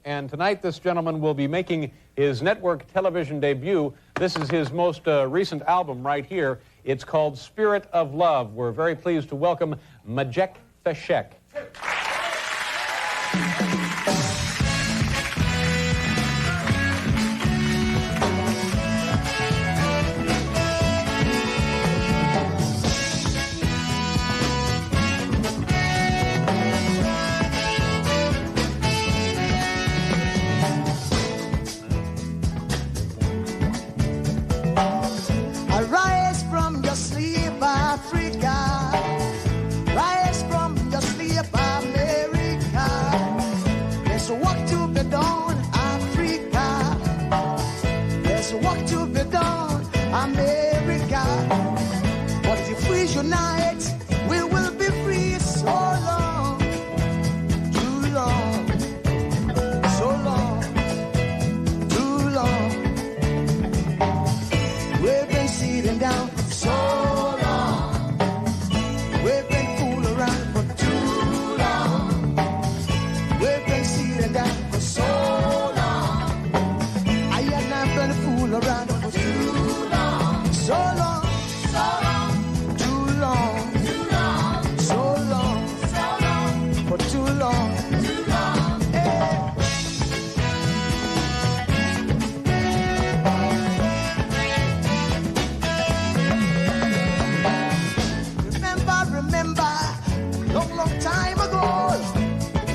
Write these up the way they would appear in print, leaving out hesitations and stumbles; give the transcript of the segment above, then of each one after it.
And tonight, this gentleman will be making his network television debut. This is his most recent album right here. It's called Spirit of Love. We're very pleased to welcome Majek Feshek. Arise from your sleep, Africa. Rise from your sleep, America. There's work to be done, Africa. There's work to be done, America. But if we unite, we will be free. So long, too long, so long, too long. We've been sitting down for so long. We've been fooling around for too long. We've been sitting down for so long. I have not been fooling around for too long. So long, so long, too long, too long, so long, for too long, too long. Hey. Remember, long time ago,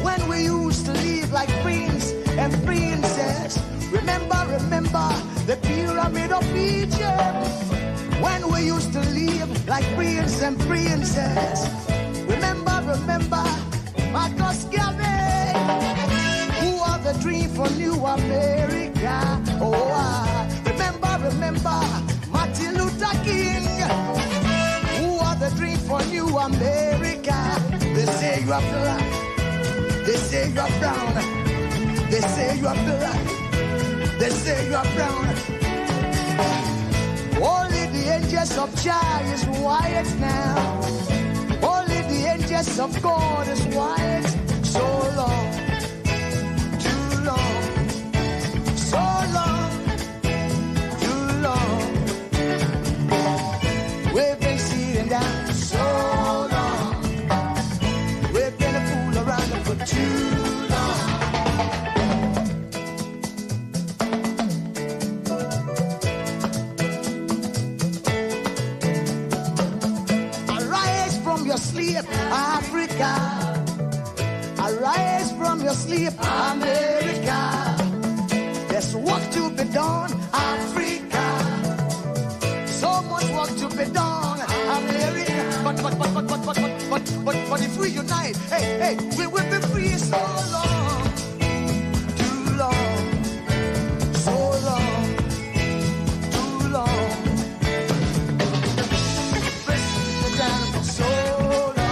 when we used to live like prince and princess. Remember, the pyramid of Egypt, when we used to live like prince and princess. Remember, Marcus Garvey, who are the dream for New America. Oh, remember, Martin Luther King, the dream for New America. They say you are black, they say you are brown, they say you are black, they say you are brown. Only the angels of Jah is white now. Only the angels of God is white. So long, too long, so long, too long. We've been sitting down so long. We've been a fool around for too long. Arise from your sleep, Africa. Arise from your sleep, America. There's work to be done, Africa. So much work to be done, America. But if we unite, hey, we will be free. So long, too long, so long, too long. We're down for so long.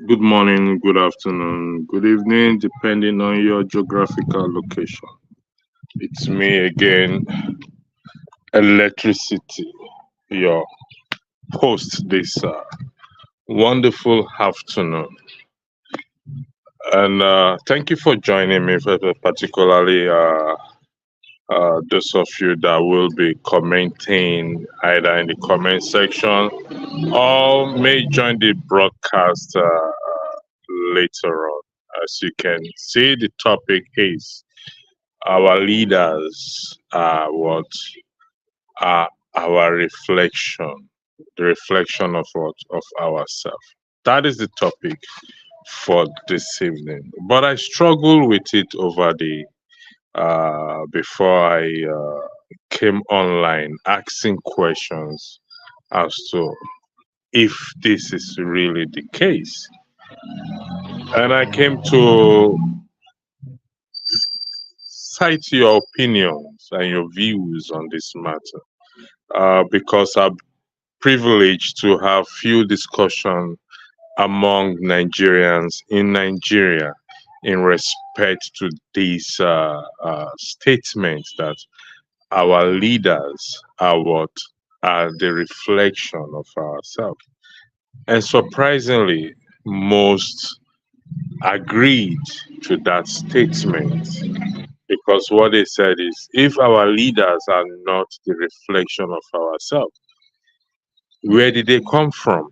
Good morning, good afternoon, good evening, depending on your geographical location. It's me again, Electricity, your host this wonderful afternoon. And thank you for joining me, particularly those of you that will be commenting either in the comment section or may join the broadcast later on. As you can see, the topic is our leaders are what are our reflection, the reflection of what of ourselves. That is the topic for this evening. But I struggle with it over the before I came online, asking questions as to if this is really the case. And I came to cite your opinions and your views on this matter because I'm privileged to have few discussion among Nigerians in Nigeria in respect to these statements that our leaders are what are the reflection of ourselves. And surprisingly, most agreed to that statement because what they said is if our leaders are not the reflection of ourselves, where did they come from?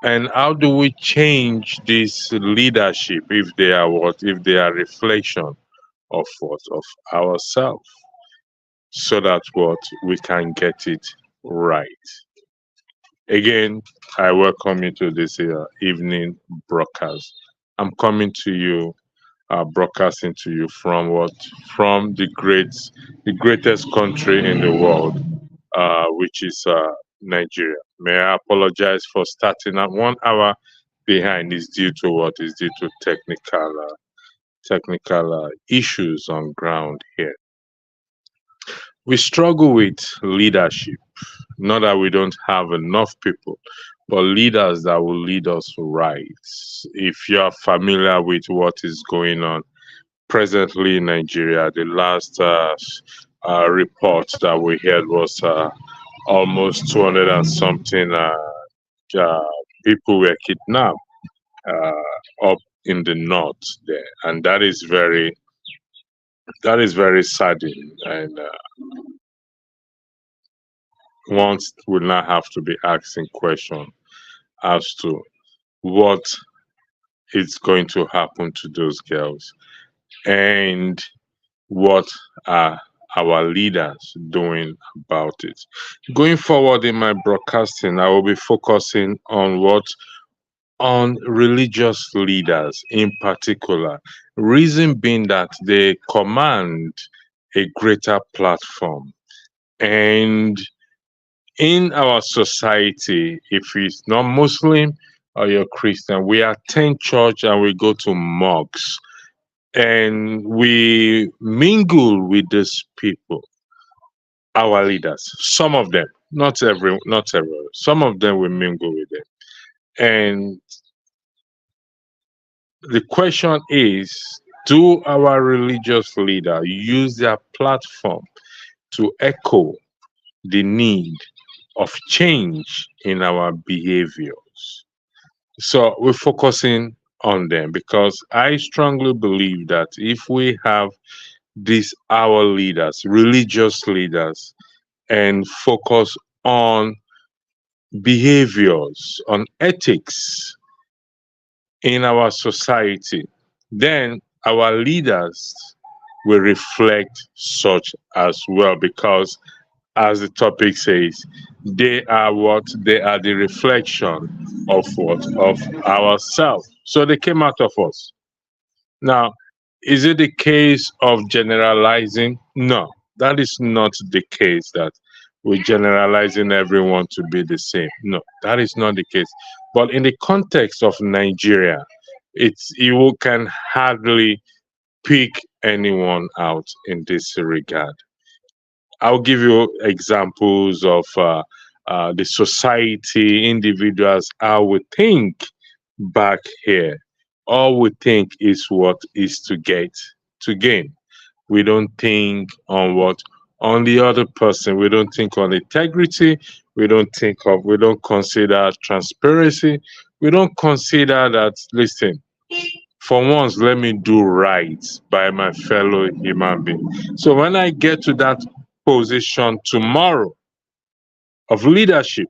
And how do we change this leadership if they are what? If they are reflection of what? Of ourselves, so that what we can get it right. Again, I welcome you to this evening broadcast. I'm coming to you, broadcasting to you from what? From the greatest country in the world, which is Nigeria. May I apologize for starting at 1 hour behind? Is due to what? Is due to technical issues on ground here. We struggle with leadership. Not that we don't have enough people, but leaders that will lead us right. If you are familiar with what is going on presently in Nigeria, the last report that we heard was almost 200 and something people were kidnapped up in the north there, and that is very saddening. And one will not have to be asking questions as to what is going to happen to those girls and what are our leaders doing about it. Going forward in my broadcasting, I will be focusing on religious leaders in particular. Reason being that they command a greater platform. And in our society, if it's not Muslim or you're Christian, we attend church and we go to mosques and we mingle with these people, our leaders. Some of them, not everyone. Some of them we mingle with them. And the question is, do our religious leader use their platform to echo the need of change in our behaviors? So we're focusing on them because I strongly believe that if we have these our leaders, religious leaders, and focus on behaviors, on ethics in our society, then our leaders will reflect such as well, because as the topic says, they are what? They are the reflection of what? Of ourselves. So they came out of us. Now, is it the case of generalizing? No, that is not the case that we're generalizing everyone to be the same. No, that is not the case. But in the context of Nigeria, you can hardly pick anyone out in this regard. I'll give you examples of the society, individuals, how we think back here. All we think is what is to gain. We don't think on what? On the other person. We don't think on integrity. We don't consider transparency. We don't consider that, listen, For once, let me do right by my fellow human being. So when I get to that position tomorrow of leadership,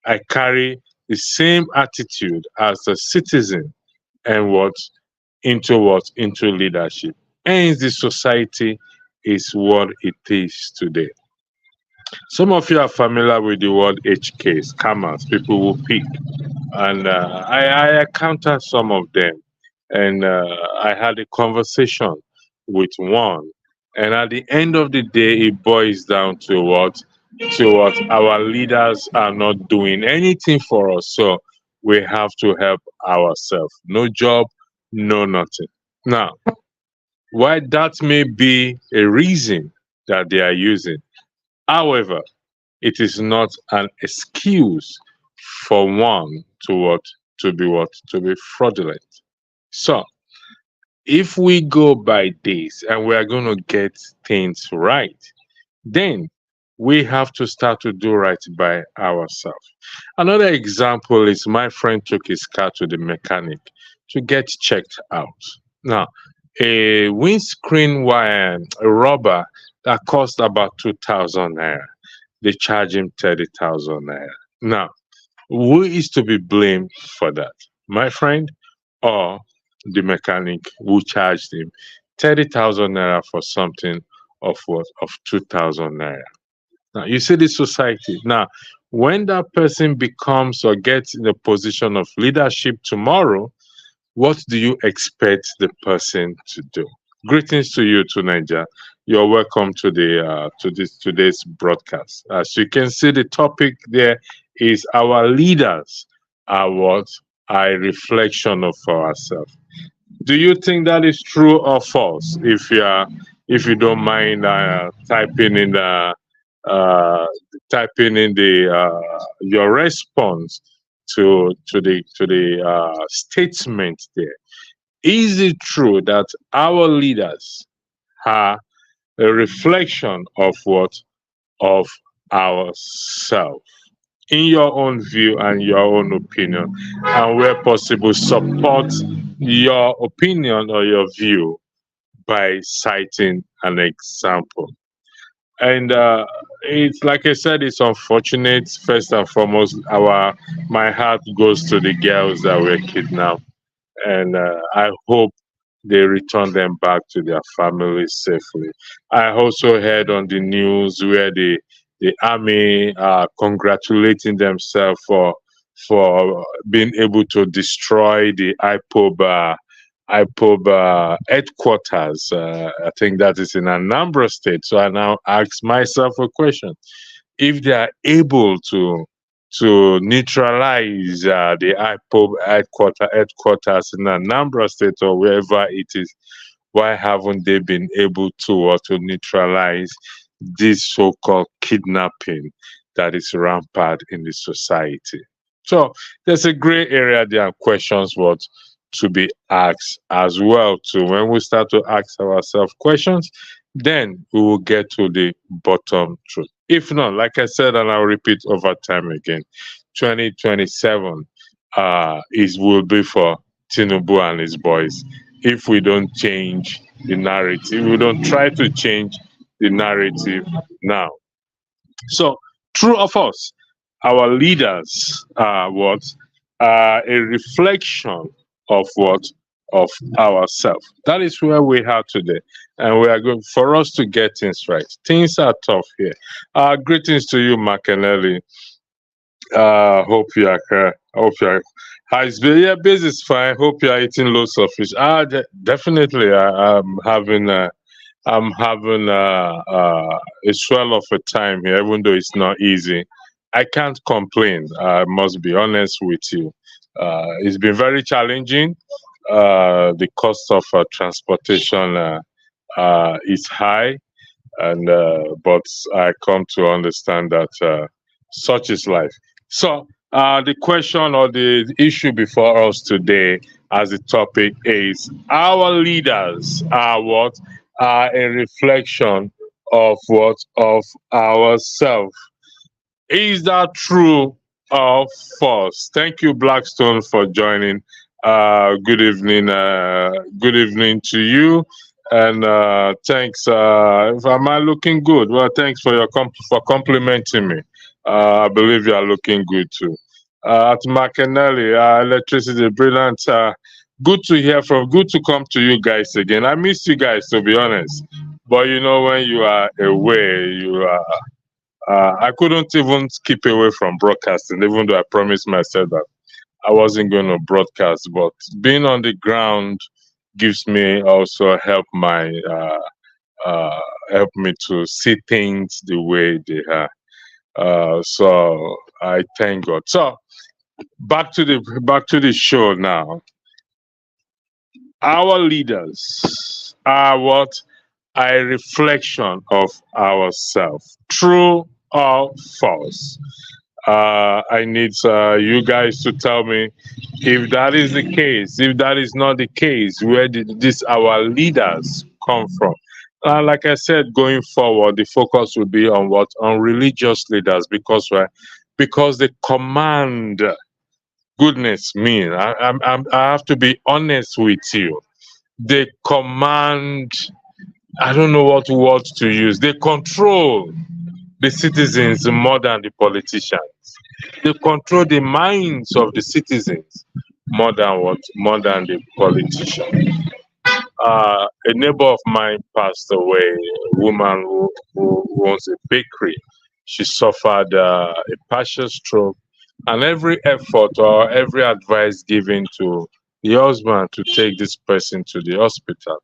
I carry the same attitude as a citizen and into leadership. And the society is what it is today. Some of you are familiar with the word HK, scammers, people who pick. And I encountered some of them. And I had a conversation with one. And at the end of the day, it boils down to what? To what our leaders are not doing anything for us. So we have to help ourselves. No job, no nothing. Now, why that may be a reason that they are using. However, it is not an excuse for one to be fraudulent. So if we go by this and we are going to get things right, then we have to start to do right by ourselves. Another example is my friend took his car to the mechanic to get checked out. Now, a windscreen wire, a rubber that cost about 2,000 naira. They charge him 30,000 naira. Now, who is to be blamed for that? My friend or the mechanic who charged him 30,000 naira for something of what? Of 2,000 naira. Now, you see this society. Now, when that person becomes or gets in a position of leadership tomorrow, what do you expect the person to do? Greetings to you, to Niger. You're welcome to today's broadcast. As you can see, the topic there is our leaders are what? A reflection of ourselves. Do you think that is true or false? If you don't mind typing in your response to the statement there. Is it true that our leaders are a reflection of what? Of ourselves? In your own view and your own opinion, and where possible, support your opinion or your view by citing an example. And it's like I said, it's unfortunate. First and foremost, my heart goes to the girls that were kidnapped, and I hope they return them back to their families safely. I also heard on the news where the army are congratulating themselves for being able to destroy the IPOB headquarters. I think that is in Anambra State. So I now ask myself a question: if they are able to neutralize the IPOB headquarters in Anambra State or wherever it is, why haven't they been able to neutralize this so-called kidnapping that is rampant in the society? So there's a gray area there, and questions what to be asked as well too. When we start to ask ourselves questions, then we will get to the bottom truth. If not, like I said, and I'll repeat over time again, 2027 will be for Tinubu and his boys. If we don't change the narrative, we don't try to change the narrative now. So, true or false, our leaders are what? A reflection of what? Of ourselves. That is where we are today, and we are going for us to get things right. Things are tough here. Greetings to you, Makenelli. Hope you are here. Hope you are. How's yeah, business fine. Hope you are eating loads of fish. Definitely. I'm having a swell of a time here, even though it's not easy. I can't complain. I must be honest with you. It's been very challenging. The cost of transportation is high, and but I come to understand that such is life. So the question or the issue before us today as the topic is: our leaders are what? Are a reflection of what? Of ourselves. Is that true or false? Thank you, Blackstone, for joining. Good evening. Good evening to you. And thanks. Am I looking good? Well, thanks for your for complimenting me. I believe you are looking good too. At McAnally, electricity, brilliant. Good to hear from. Good to come to you guys again. I missed you guys, to be honest. But you know, when you are away, you are. I couldn't even keep away from broadcasting, even though I promised myself that I wasn't going to broadcast. But being on the ground gives me also help me to see things the way they are. So I thank God. So back to the show now. Our leaders are what? A reflection of ourselves. True or false? I need you guys to tell me if that is the case. If that is not the case, where did our leaders come from? Like I said, going forward, the focus will be on what? On religious leaders, because why? Because they command. Goodness me, I have to be honest with you. They command. I don't know what word to use. They control the citizens more than the politicians. They control the minds of the citizens more than what? More than the politicians. A neighbor of mine passed away, a woman who owns a bakery. She suffered a partial stroke, and every effort or every advice given to the husband to take this person to the hospital,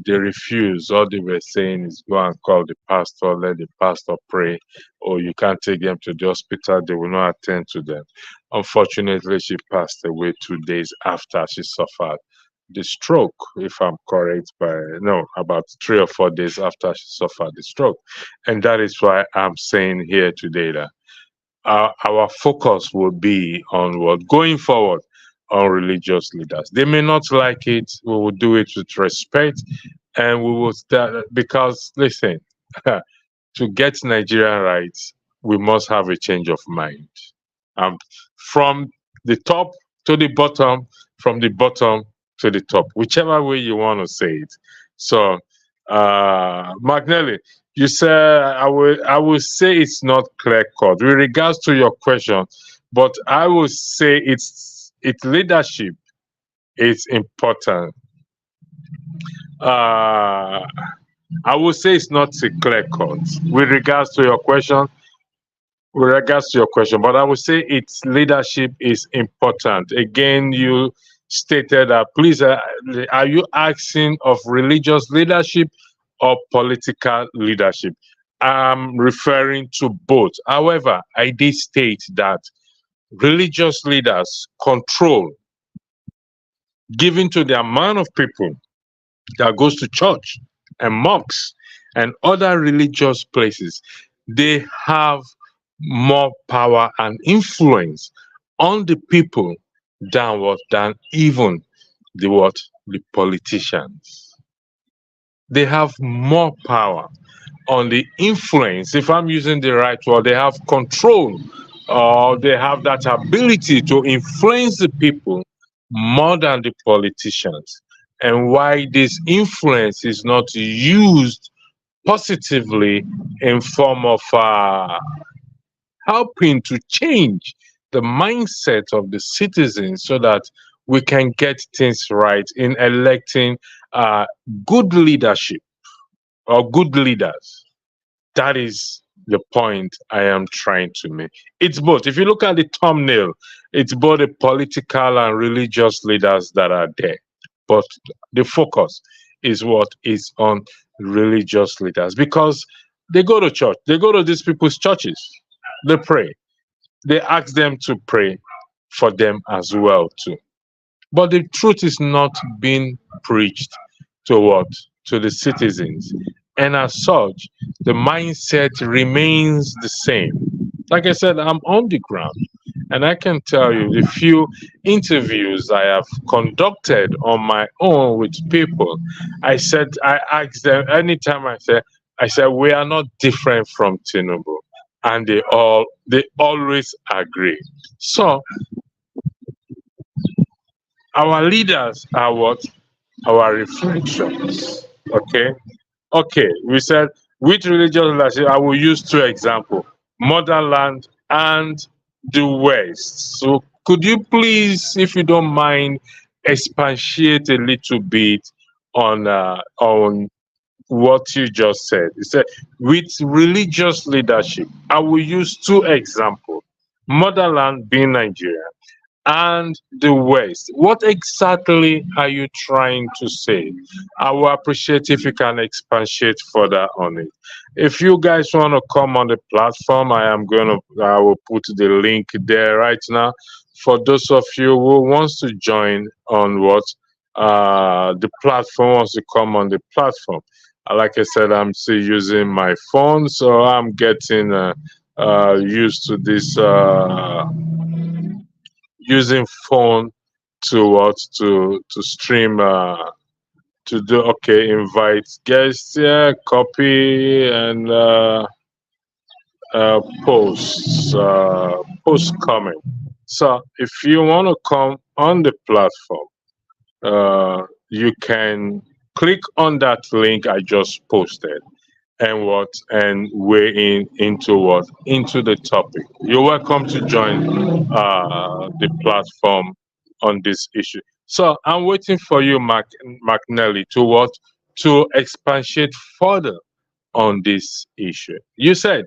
they refused. All they were saying is go and call the pastor, let the pastor pray, or you can't take them to the hospital, they will not attend to them. Unfortunately, she passed away 2 days after she suffered the stroke, if I'm correct, about 3 or 4 days after she suffered the stroke. And that is why I'm saying here today that our focus will be on what? Going forward, on religious leaders. They may not like it. We will do it with respect, and we will start, because listen, to get Nigeria right, we must have a change of mind. From the top to the bottom, from the bottom to the top, whichever way you want to say it. So, McNally, you said I will say it's not clear cut with regards to your question, but I will say its leadership is important. I would say it's not a clear cut with regards to your question. But I would say its leadership is important. Again, you stated that. Please, are you asking of religious leadership or political leadership? I'm referring to both. However, I did state that religious leaders control given to the amount of people that goes to church and mosques and other religious places. They have more power and influence on the people than even the politicians. They have more power on the influence. If I'm using the right word, they have control, or they have that ability to influence the people more than the politicians. And why this influence is not used positively in form of helping to change the mindset of the citizens so that we can get things right in electing good leadership or good leaders. That is the point I am trying to make. It's both. If you look at the thumbnail, it's both the political and religious leaders that are there. But the focus is what is on religious leaders, because they go to church, they go to these people's churches, they pray, they ask them to pray for them as well too. But the truth is not being preached to the citizens, and as such, the mindset remains the same. Like I said, I'm on the ground, and I can tell you the few interviews I have conducted on my own with people. I asked them anytime. I said we are not different from Tinubu, and they always agree. So Our leaders are what? Our reflections. Okay. Okay. We said with religious leadership, I will use two examples: motherland and the West. So could you please, if you don't mind, expatiate a little bit on what you just said? You said with religious leadership, I will use two examples: motherland being Nigeria and the West. What exactly are you trying to say? I will appreciate if you can expatiate further on it. If you guys want to come on the platform, I will put the link there right now. For those of you who wants to join on the platform, wants to come on the platform. Like I said, I'm still using my phone, so I'm getting used to this using phone to stream to do. Okay, invite guests, yeah, copy and post comment. So if you want to come on the platform, you can click on that link I just posted and weigh in into the topic. You're welcome to join the platform on this issue. So I'm waiting for you, McNally, to expatiate further on this issue. You said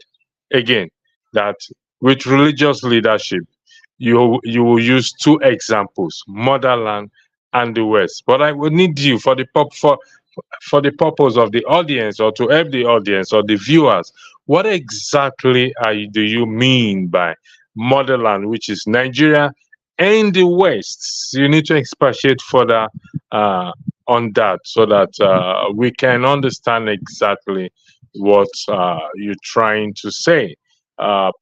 again that with religious leadership, you will use two examples: motherland and the West. But I would need you for for the purpose of the audience, or to help the audience or the viewers, what exactly do you mean by motherland, which is Nigeria, and the West? You need to expatiate further on that so that we can understand exactly what you're trying to say.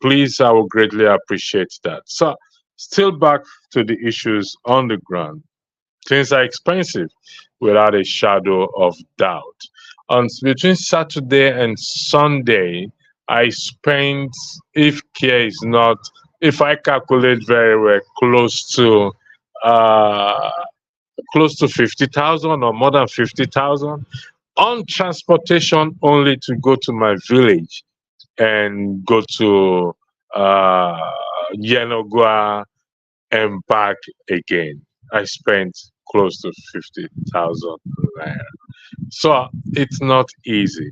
Please, I will greatly appreciate that. So, still back to the issues on the ground. Things are expensive without a shadow of doubt. Between Saturday and Sunday, I spent, if I calculate very well, close to 50,000 or more than 50,000 on transportation only to go to my village and go to Yenogua and back again. I spent close to 50,000 naira. So it's not easy.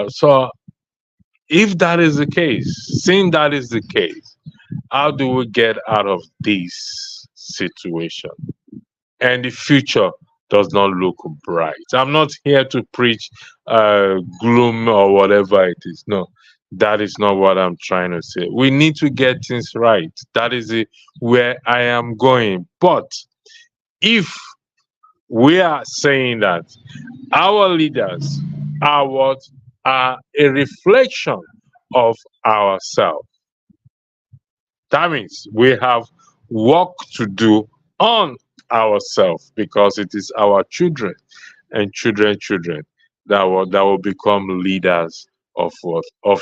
So if that is the case, seeing that is the case, how do we get out of this situation? And the future does not look bright. I'm not here to preach gloom or whatever it is. No, that is not what I'm trying to say. We need to get things right. That is where I am going. But if we are saying that our leaders are a reflection of ourselves, that means we have work to do on ourselves, because it is our children and children that will become leaders of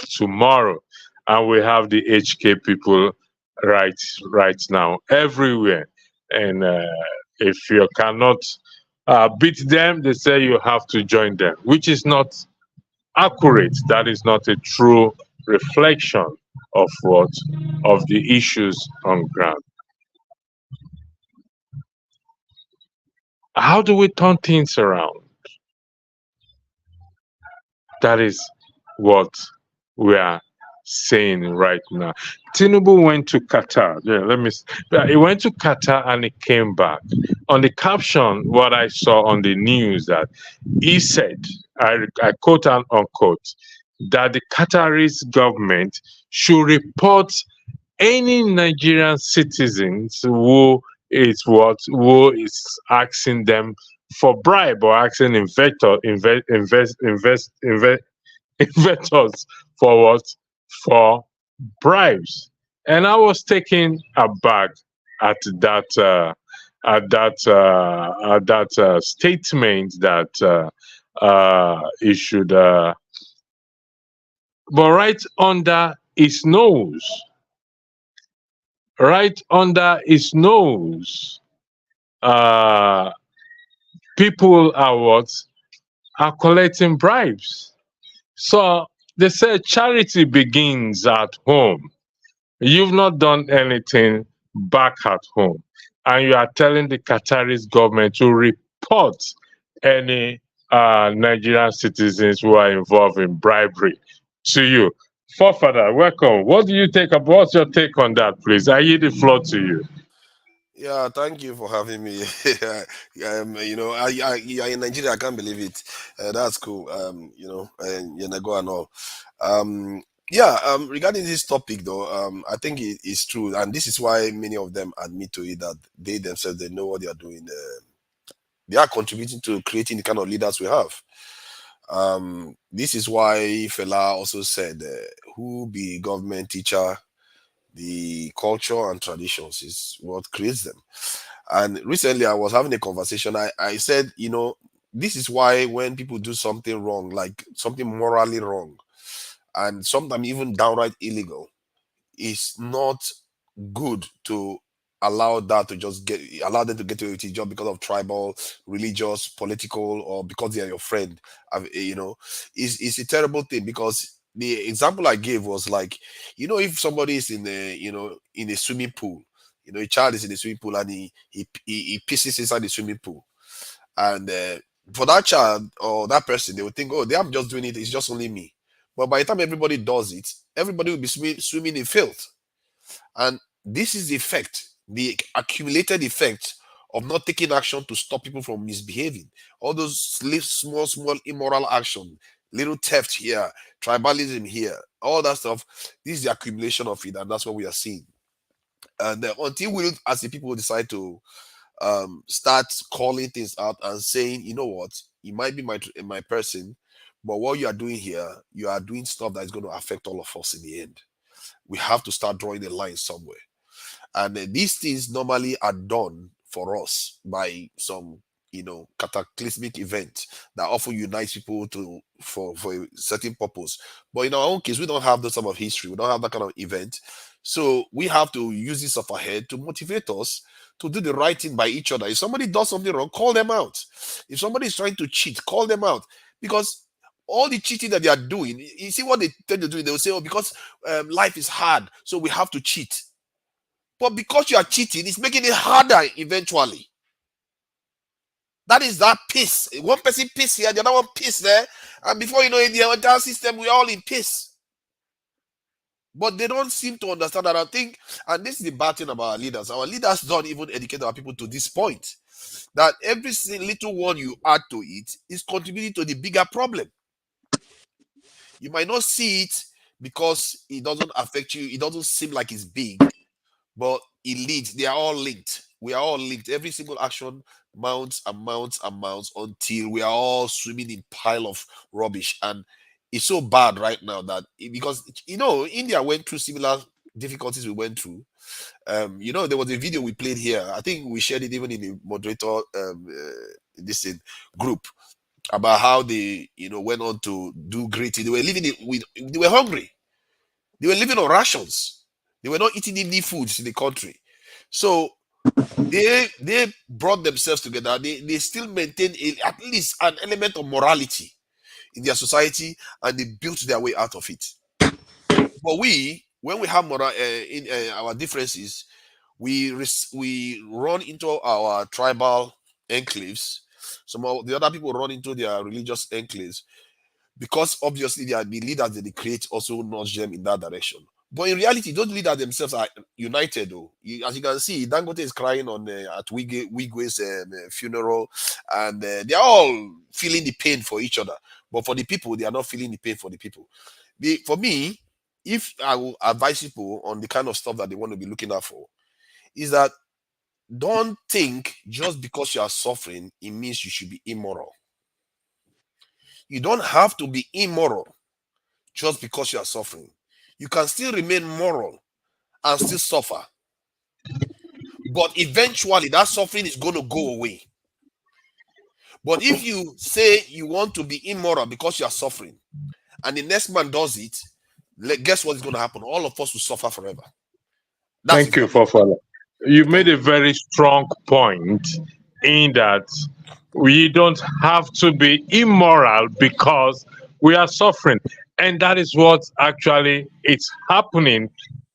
tomorrow. And we have the HK people right now everywhere, and if you cannot beat them, they say you have to join them, which is not accurate. That is not a true reflection of the issues on ground. How do we turn things around? That is what we are saying right now. Tinubu went to Qatar. He went to Qatar and he came back. On the caption, what I saw on the news, that he said, I quote and unquote, that the Qataris government should report any Nigerian citizens who is asking them for bribe, or asking investors for what? For bribes. And I was taken aback at that statement that he should. But right under his nose, right under his nose, uh, people are collecting bribes. So they say charity begins at home. You've not done anything back at home, and you are telling the Qataris government to report any Nigerian citizens who are involved in bribery to you. Forefather, welcome. What do you take about? What's your take on that, please? I yield the floor to you. Yeah, thank you for having me. Yeah, in Nigeria, I can't believe it. That's cool. And Yenego and all. Regarding this topic though, I think it is true, and this is why many of them admit to it that they themselves they know what they are doing. They are contributing to creating the kind of leaders we have. This is why Fela also said, "Who be government teacher? The culture and traditions is what creates them." And recently I was having a conversation. I said, this is why when people do something wrong, like something morally wrong, and sometimes even downright illegal, it's not good to allow that to just allow them to get away with it just because of tribal, religious, political, or because they are your friend. It's a terrible thing, because the example I gave was like, if somebody is in a swimming pool, a child is in a swimming pool and he pisses inside the swimming pool, and for that child or that person, they would think, oh, they are just doing it, it's just only me. But by the time everybody does it, everybody will be swimming in filth. And this is the effect, the accumulated effect of not taking action to stop people from misbehaving. All those small immoral action, little theft here, tribalism here, all that stuff. This is the accumulation of it, and that's what we are seeing. And until we, as the people, decide to start calling things out and saying, you know what, it might be my person, but what you are doing here, you are doing stuff that is going to affect all of us in the end. We have to start drawing the line somewhere. And these things normally are done for us by some, cataclysmic event that often unites people for a certain purpose. But in our own case, we don't have that type of history. We don't have that kind of event. So we have to use this up ahead to motivate us to do the right thing by each other. If somebody does something wrong, call them out. If somebody is trying to cheat, call them out. Because all the cheating that they are doing, you see what they tend to do, they will say, oh, because life is hard, so we have to cheat. But because you are cheating, it's making it harder eventually. That is that peace. One person peace here, the other one peace there. And before you know it, the entire system, we're all in peace. But they don't seem to understand that. I think, and this is the bad thing about our leaders. Our leaders don't even educate our people to this point. That every little one you add to it is contributing to the bigger problem. You might not see it because it doesn't affect you. It doesn't seem like it's big, but it leads. They are all linked. We are all linked. Every single action mounts and mounts and mounts until we are all swimming in pile of rubbish. And it's so bad right now that because India went through similar difficulties we went through. There was a video we played here. I think we shared it even in the moderator this group about how they went on to do great. They were living they were hungry. They were living on rations. They were not eating any foods in the country. So they brought themselves together. They still maintain at least an element of morality in their society, and they built their way out of it. But when we have our differences, we run into our tribal enclaves. Some of the other people run into their religious enclaves, because obviously they are the leaders that they create also nudge them in that direction. But in reality, those leaders themselves are united. Though, as you can see, Dangote is crying at Wigwe's funeral, and they are all feeling the pain for each other. But for the people, they are not feeling the pain for the people. For me, if I will advise people on the kind of stuff that they want to be looking out for, is that don't think just because you are suffering, it means you should be immoral. You don't have to be immoral just because you are suffering. You can still remain moral and still suffer. But eventually, that suffering is going to go away. But if you say you want to be immoral because you are suffering, and the next man does it, guess what is going to happen? All of us will suffer forever. Thank you, Fofana. You made a very strong point in that we don't have to be immoral because we are suffering. And that is what actually is happening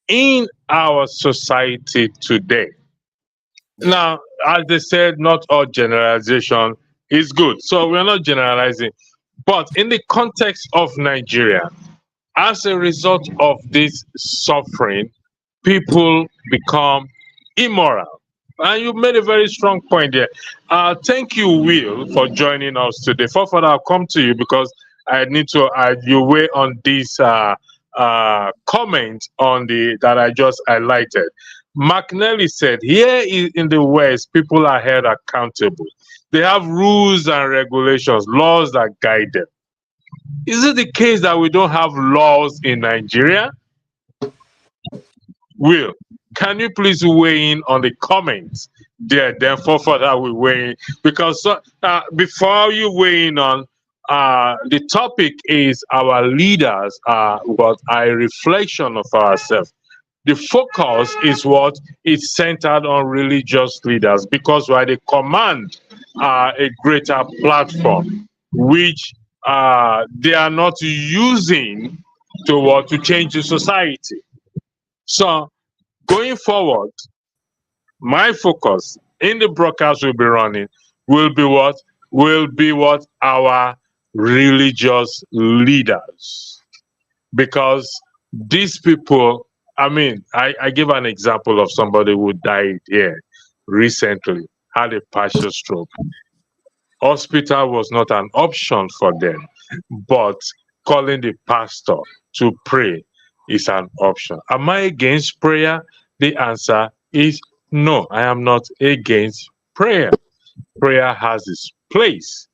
in our society today. Now, as they said, not all generalization is good. So we're not generalizing. But in the context of Nigeria, as a result of this suffering, people become immoral. And you made a very strong point there. Thank you, Will, for joining us today. Further, I'll come to you because I need to add your way on this comment on the that I just highlighted. McNally said, here in the West, people are held accountable. They have rules and regulations, laws that guide them. Is it the case that we don't have laws in Nigeria? Will, can you please weigh in on the comments there? Then for further we weigh in because before you weigh in on the topic is our leaders but a reflection of ourselves. The focus is what is centered on religious leaders because they command a greater platform which they are not using to change the society. So going forward, my focus in the broadcast we'll be running will be what our religious leaders, because these people, I mean, I give an example of somebody who died here recently, had a partial stroke. Hospital was not an option for them, but calling the pastor to pray is an option. Am I against prayer? The answer is no, I am not against prayer. Prayer has its place.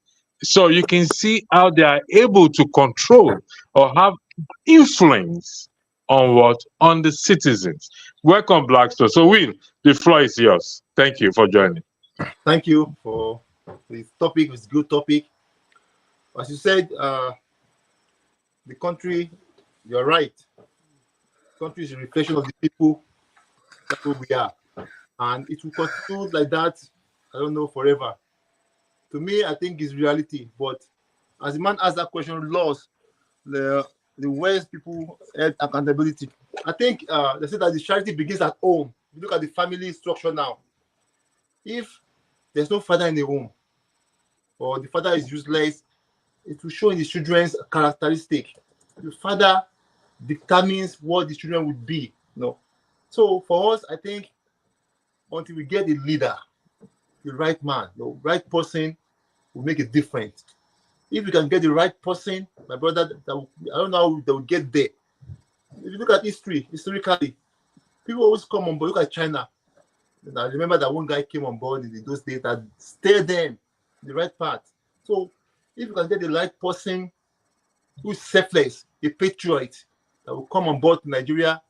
So you can see how they are able to control or have influence on the citizens. Welcome, Blackstone. So Will, the floor is yours. Thank you for joining. Thank you for this topic. It's a good topic. As you said, the country, you're right. The country is a reflection of the people. That's who we are. And it will continue like that, I don't know, forever. To me, I think it's reality. But as the man asked that question, laws, the West people have accountability. I think they say that the charity begins at home. You look at the family structure now. If there's no father in the home, or the father is useless, it will show in the children's characteristic. The father determines what the children would be. No. So for us, I think until we get a leader, the right man, the right person will make a difference. If we can get the right person, my brother, I don't know how they will get there. If you look at historically, people always come on board. Look at China. And I remember that one guy came on board in those days that steered them the right path. So if you can get the right person who's selfless, a patriot, that will come on board to Nigeria,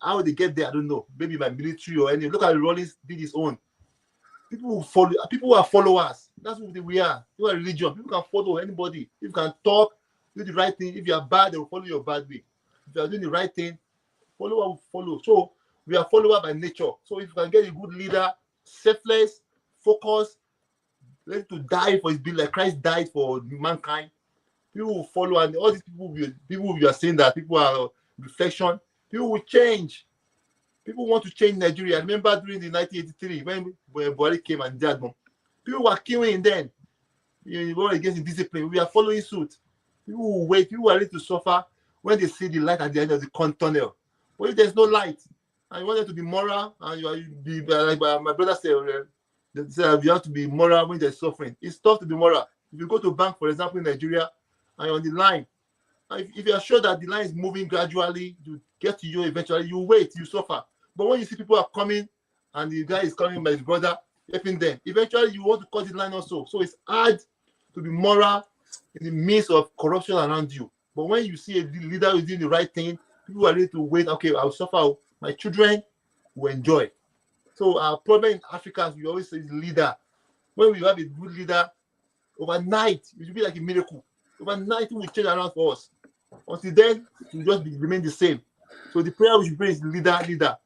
how will they get there? I don't know. Maybe by military or any. Look at Rollins did his own. People will follow. People are followers. That's what we are. You are religion. People can follow anybody. If you can talk, do the right thing. If you are bad, they will follow your bad way. If you are doing the right thing, follower will follow. So we are follower by nature. So if you can get a good leader, selfless, focused, ready to die for his being like Christ died for mankind, people will follow. And all these people you are saying that people are reflection, people will change. People want to change Nigeria. I remember during the 1983 when Buhari came and died, people were killing then. You were against the discipline. We are following suit. People will wait. People are ready to suffer when they see the light at the end of the tunnel. But if there's no light and you want them to be moral, and you be like my brother said, you have to be moral when there's suffering. It's tough to be moral. If you go to a bank, for example, in Nigeria, and you're on the line, and if you are sure that the line is moving gradually to get to you eventually, you wait, you suffer. But when you see people are coming and the guy is coming by his brother, helping them, eventually you want to cut the line also. So it's hard to be moral in the midst of corruption around you. But when you see a leader who's doing the right thing, people are ready to wait. Okay, I'll suffer. My children will enjoy. So our problem in Africa, as we always say, is leader. When we have a good leader, overnight, it will be like a miracle. Overnight, it will change around for us. Until then, it will just remain the same. So the prayer we should pray is leader.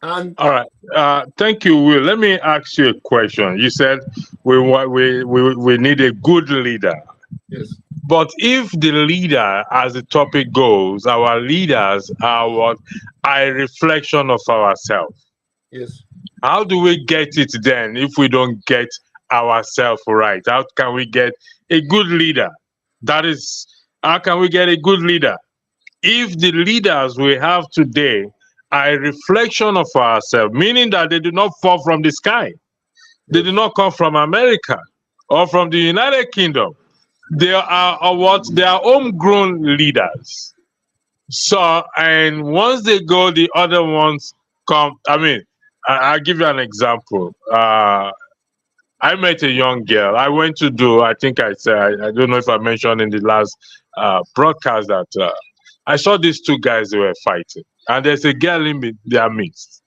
And All right. Thank you, Will. Let me ask you a question. You said we need a good leader. yes, But if the leader, as the topic goes, our leaders are what? A reflection of ourselves. yes. How do we get it then if we don't get ourselves right? How can we get a good leader? That is, how can we get a good leader? If the leaders we have today are a reflection of ourselves, meaning that they do not fall from the sky, they do not come from America or from the United Kingdom. They are what? They are homegrown leaders. So, and once they go, the other ones come. I mean, I'll give you an example. I met a young girl. I went to do, I think I said, I don't know if I mentioned in the last broadcast that I saw these two guys, they were fighting. And there's a girl in their midst.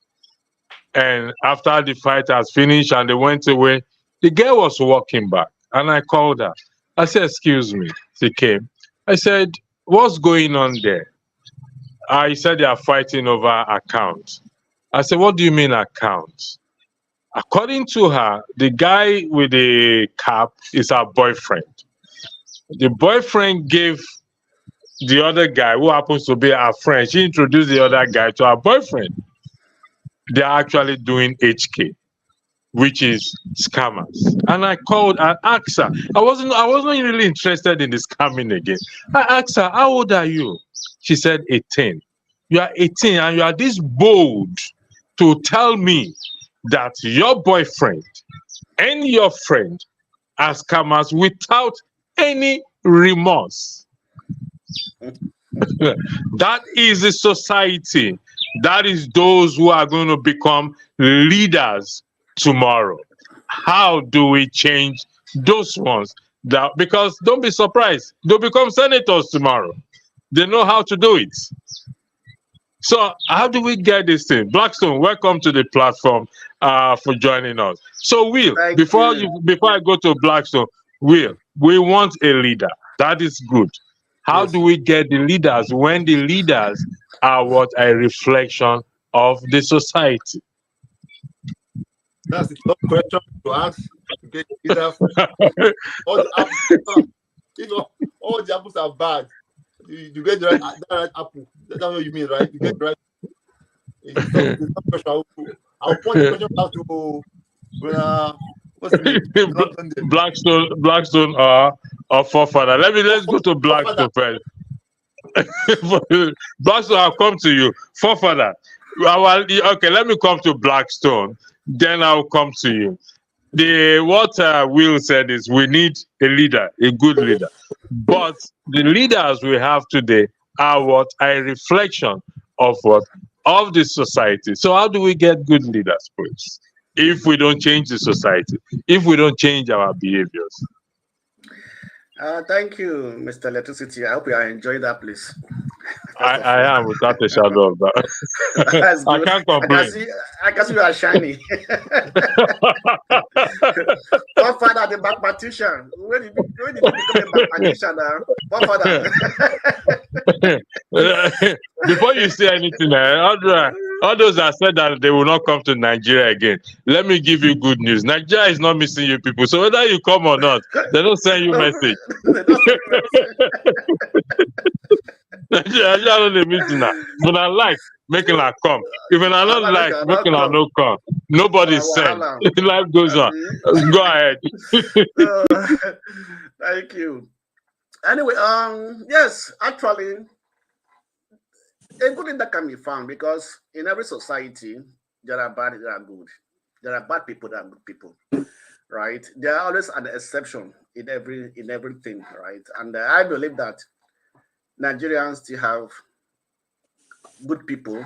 And after the fight has finished and they went away, the girl was walking back. And I called her. I said, excuse me. She came. I said, what's going on there? I said they are fighting over accounts. I said, what do you mean accounts? According to her, the guy with the cap is her boyfriend. The boyfriend gave the other guy, who happens to be her friend, she introduced the other guy to her boyfriend. They're actually doing HK, which is scammers. And I called and asked her. I wasn't really interested in the scamming again. I asked her, how old are you? She said 18. You are 18 and you are this bold to tell me that your boyfriend and your friend are scammers without any remorse. That is the society. That is those who are going to become leaders tomorrow. How do we change those ones? That, because don't be surprised, they'll become senators tomorrow. They know how to do it. So how do we get this thing? Blackstone, welcome to the platform for joining us. So Will, before I go to Blackstone, Will, we want a leader. That is good. How do we get the leaders when the leaders are what? A reflection of the society? That's the top question to ask. To get leader. All the apples, if all the apples are bad, you get the right apple. That's what you mean, right? You get the right. It's not question. I'll point the question back to what's the name? Blackstone or Forefather. Let's go to Blackstone first. Blackstone, I'll come to you. Forefather. Okay, let me come to Blackstone. Then I'll come to you. What Will said is we need a leader, a good leader. But the leaders we have today are what? A reflection of what? Of the society. So how do we get good leaders, please? If we don't change the society, if we don't change our behaviors. Thank you, Mr. Electricity. I hope you are enjoying that place. I am, without a shadow of that. That's good. I can't complain. I can see you are shiny. One father, the mathematician. When did you become a mathematician? One father. Before you say anything, all those that said that they will not come to Nigeria again, let me give you good news. Nigeria is not missing you people. So whether you come or not, they don't send you message. Nigeria don't miss you now. But I like making her come. Even I don't like making her no come. Nobody send. Life goes on. Go ahead. Thank you. Anyway, yes, actually, a good leader can be found because in every society there are bad, there are good. There are bad people, there are good people, right? There are always an exception in everything, right? And I believe that Nigerians still have good people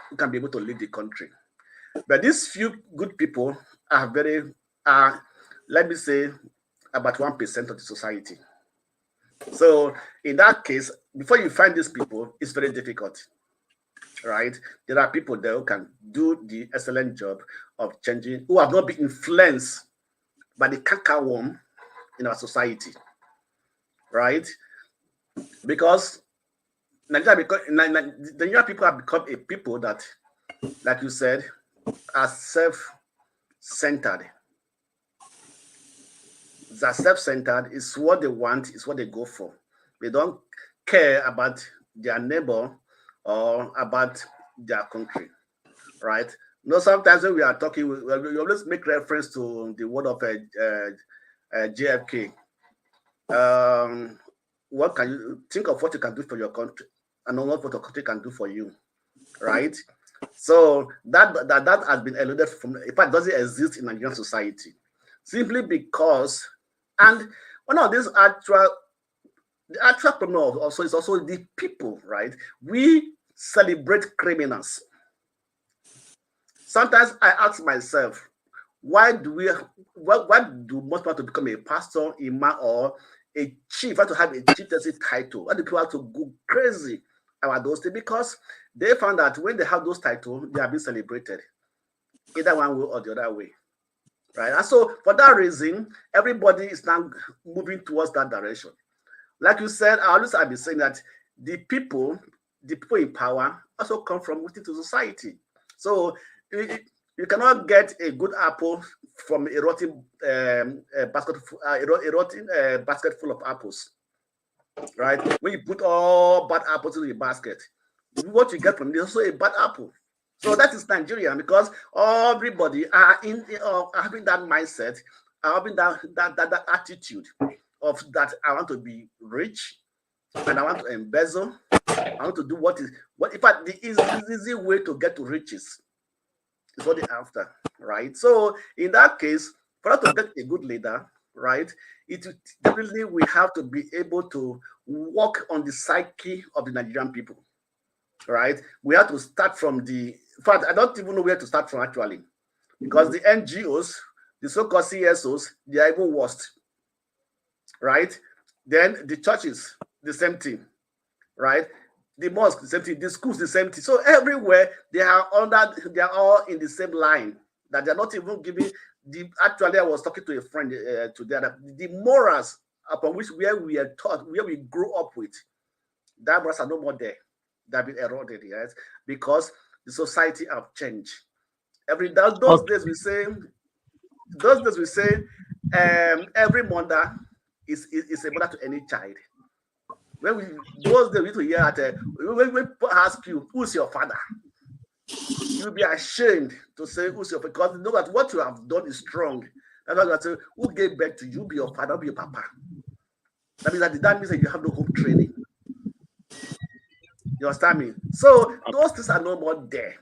who can be able to lead the country. But these few good people are let me say, about 1% of the society. So in that case, before you find these people, it's very difficult, right? There are people there who can do the excellent job of changing, who have not been influenced by the cankerworm in our society, right? Because Nigeria people have become a people that like you said, are self-centered. They're self-centered. Is what they want, is what they go for. They don't care about their neighbor or about their country, right? You know, sometimes when we are talking, we always make reference to the word of JFK. What can you think of what you can do for your country, and not what your country can do for you, right? So that has been eluded from. In fact, doesn't exist in Nigerian society, simply because, and one of these the actual problem also is also the people, right? We celebrate criminals. Sometimes I ask myself, why do most want to become a pastor, imam, or a chief, want to have a chieftaincy title? Why do people have to go crazy about those things? Because they found that when they have those titles, they are being celebrated, either one way or the other way, right? And so for that reason, everybody is now moving towards that direction. Like you said, I've been saying that the people in power also come from within the society. So you cannot get a good apple from a rotten basket full of apples, right? When you put all bad apples in the basket, what you get from it is also a bad apple. So that is Nigeria, because everybody are having that mindset, having that attitude of that I want to be rich and I want to embezzle. I want to do what in fact the easy way to get to riches is what they're after, right? So in that case, for us to get a good leader, right, it definitely we have to be able to work on the psyche of the Nigerian people, right? We have to start from in fact, I don't even know where to start from actually, because the NGOs, the so-called CSOs, they are even worse, right? Then the churches, the same thing, right? The mosque, the same thing. The schools, the same thing. So everywhere they are all in the same line. That they're not even giving Actually, I was talking to a friend today that the morals upon which where we are taught, where we grew up with, that morals are no more there. They've been eroded, yes, because the society have changed. Those days we say, every mother is a mother to any child. Those days we used to hear that when we ask you, who's your father? You'll be ashamed to say who's your father, because you know that what you have done is strong. That's why I say, who gave birth to you? Be your father, be your papa. That means that you have no home training. You understand me? So those things are no more there.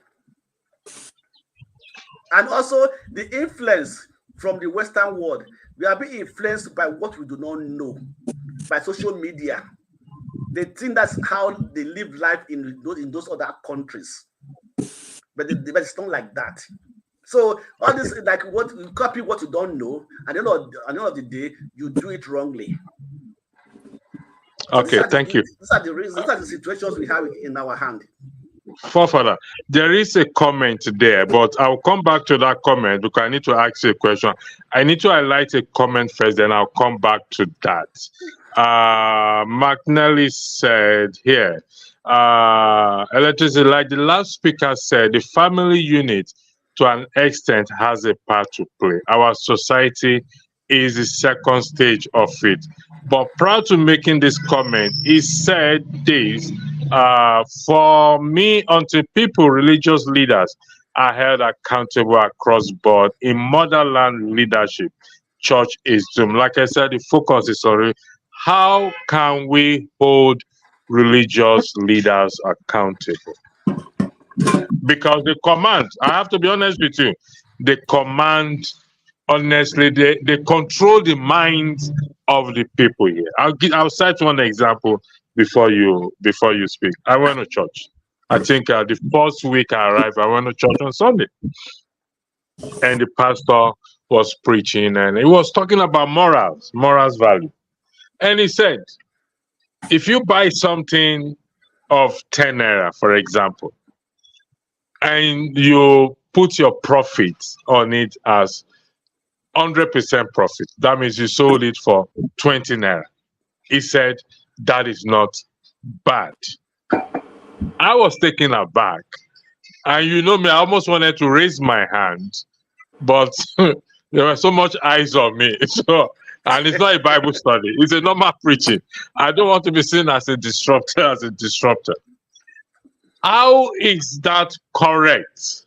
And also the influence from the Western world, we are being influenced by what we do not know, by social media. They think that's how they live life in those other countries, but it's not like that. So all this, like, what you copy what you don't know, and at the end of the day, you do it wrongly. Okay, thank you. These are the reasons. These are the situations we have in our hand. Forefather, there is a comment there, but I'll come back to that comment because I need to ask you a question. I need to highlight a comment first, then I'll come back to that. McNally said here, electricity, like the last speaker said, the family unit to an extent has a part to play. Our society is the second stage of it. But prior to making this comment, he said this, for me, until people, religious leaders, are held accountable across board in motherland leadership, church is doomed. Like I said, the focus is on how can we hold religious leaders accountable? Because the command, I have to be honest with you, the command, honestly, they control the minds of the people here. I'll cite one example before you speak. I went to church. I think the first week I arrived, I went to church on Sunday, and the pastor was preaching, and he was talking about morals value, and he said, if you buy something of 10 naira, for example, and you put your profit on it as 100% profit, that means you sold it for 20 naira. He said that is not bad. I was taken aback And you know me, I almost wanted to raise my hand, but there were so much eyes on me. So, and it's not a Bible study; it's a normal preaching. I don't want to be seen as a disruptor. How is that correct?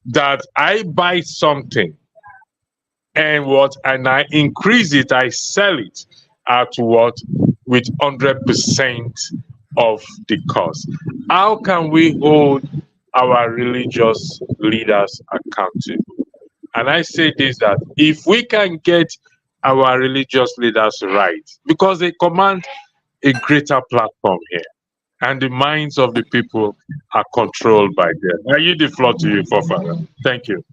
That I buy something and I increase it, I sell it at what? With 100% of the cost. How can we hold our religious leaders accountable? And I say this, that if we can get our religious leaders right, because they command a greater platform here, and the minds of the people are controlled by them. I yield the floor to you, Fofa. Thank you.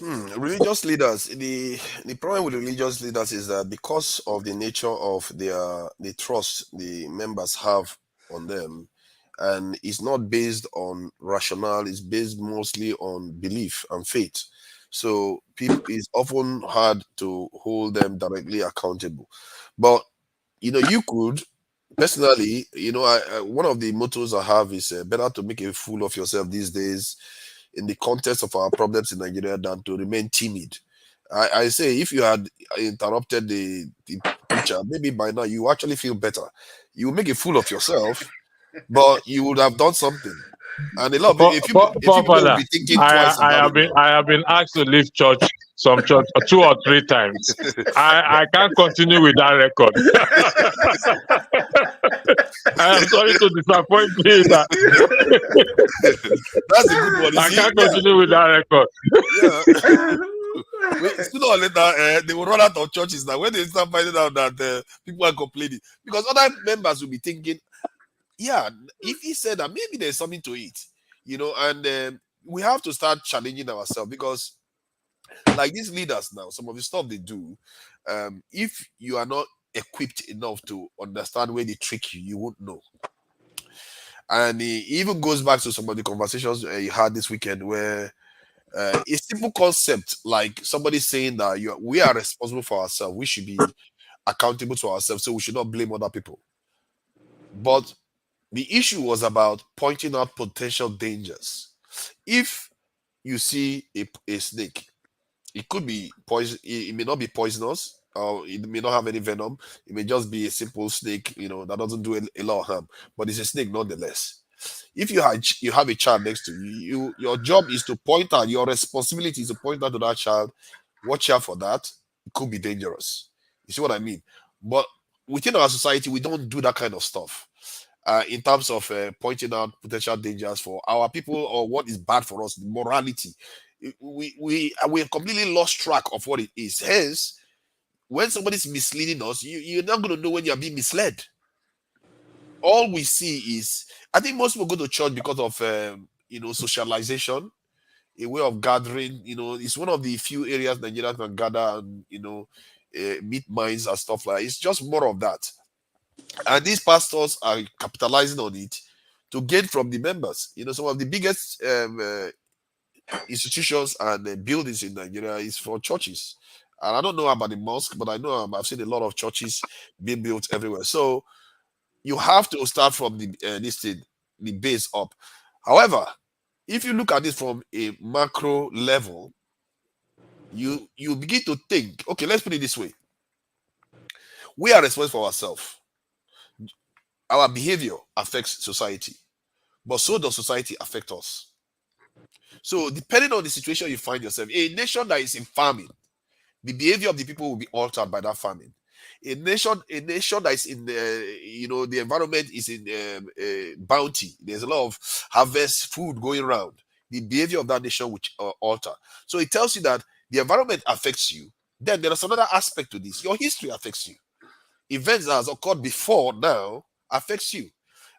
Religious leaders. The problem with religious leaders is that because of the nature of the trust the members have on them, and it's not based on rationale, it's based mostly on belief and faith. So people, it's often hard to hold them directly accountable. But you could personally, one of the mottos I have is better to make a fool of yourself these days in the context of our problems in Nigeria than to remain timid. I say if you had interrupted the preacher, maybe by now you actually feel better. You will make a fool of yourself, but you would have done something. And a lot of if you people will be thinking twice about it. I have been asked to leave some church 2 or 3 times. I can't continue with that record. I am sorry to disappoint you. That's a good one. I can't continue with that record. Yeah. Sooner or later, they will run out of churches now when they start finding out that people are complaining, because other members will be thinking, yeah, if he said that, maybe there's something to it, and we have to start challenging ourselves, because like these leaders now, some of the stuff they do, if you are not equipped enough to understand where they trick you, you won't know. And it even goes back to some of the conversations you had this weekend, where a simple concept like somebody saying that we are responsible for ourselves, we should be accountable to ourselves, so we should not blame other people. But the issue was about pointing out potential dangers. If you see a snake, it could be poison. It may not be poisonous, or it may not have any venom. It may just be a simple snake, that doesn't do a lot of harm, but it's a snake nonetheless. If you have a child next to you, your job is to point out. Your responsibility is to point out to that child, watch out for that. It could be dangerous. You see what I mean? But within our society, we don't do that kind of stuff. In terms of pointing out potential dangers for our people, or what is bad for us, the morality. We have completely lost track of what it is. Hence, when somebody's misleading us, you're not going to know when you're being misled. All we see is, I think most people go to church because of socialization, a way of gathering. It's one of the few areas Nigerians can gather and meet minds and stuff like that. It's just more of that. And these pastors are capitalizing on it to gain from the members. Some of the biggest institutions and buildings in Nigeria is for churches. And I don't know about the mosque, but I know I've seen a lot of churches being built everywhere. So you have to start from the base up. However, if you look at it from a macro level, you begin to think, okay, let's put it this way. We are responsible for ourselves. Our behavior affects society, but so does society affect us. So depending on the situation you find yourself, a nation that is in famine, the behavior of the people will be altered by that famine. A nation that is in the environment is in bounty. There's a lot of harvest food going around. The behavior of that nation will alter. So it tells you that the environment affects you. Then there is another aspect to this. Your history affects you. Events that has occurred before now affects you,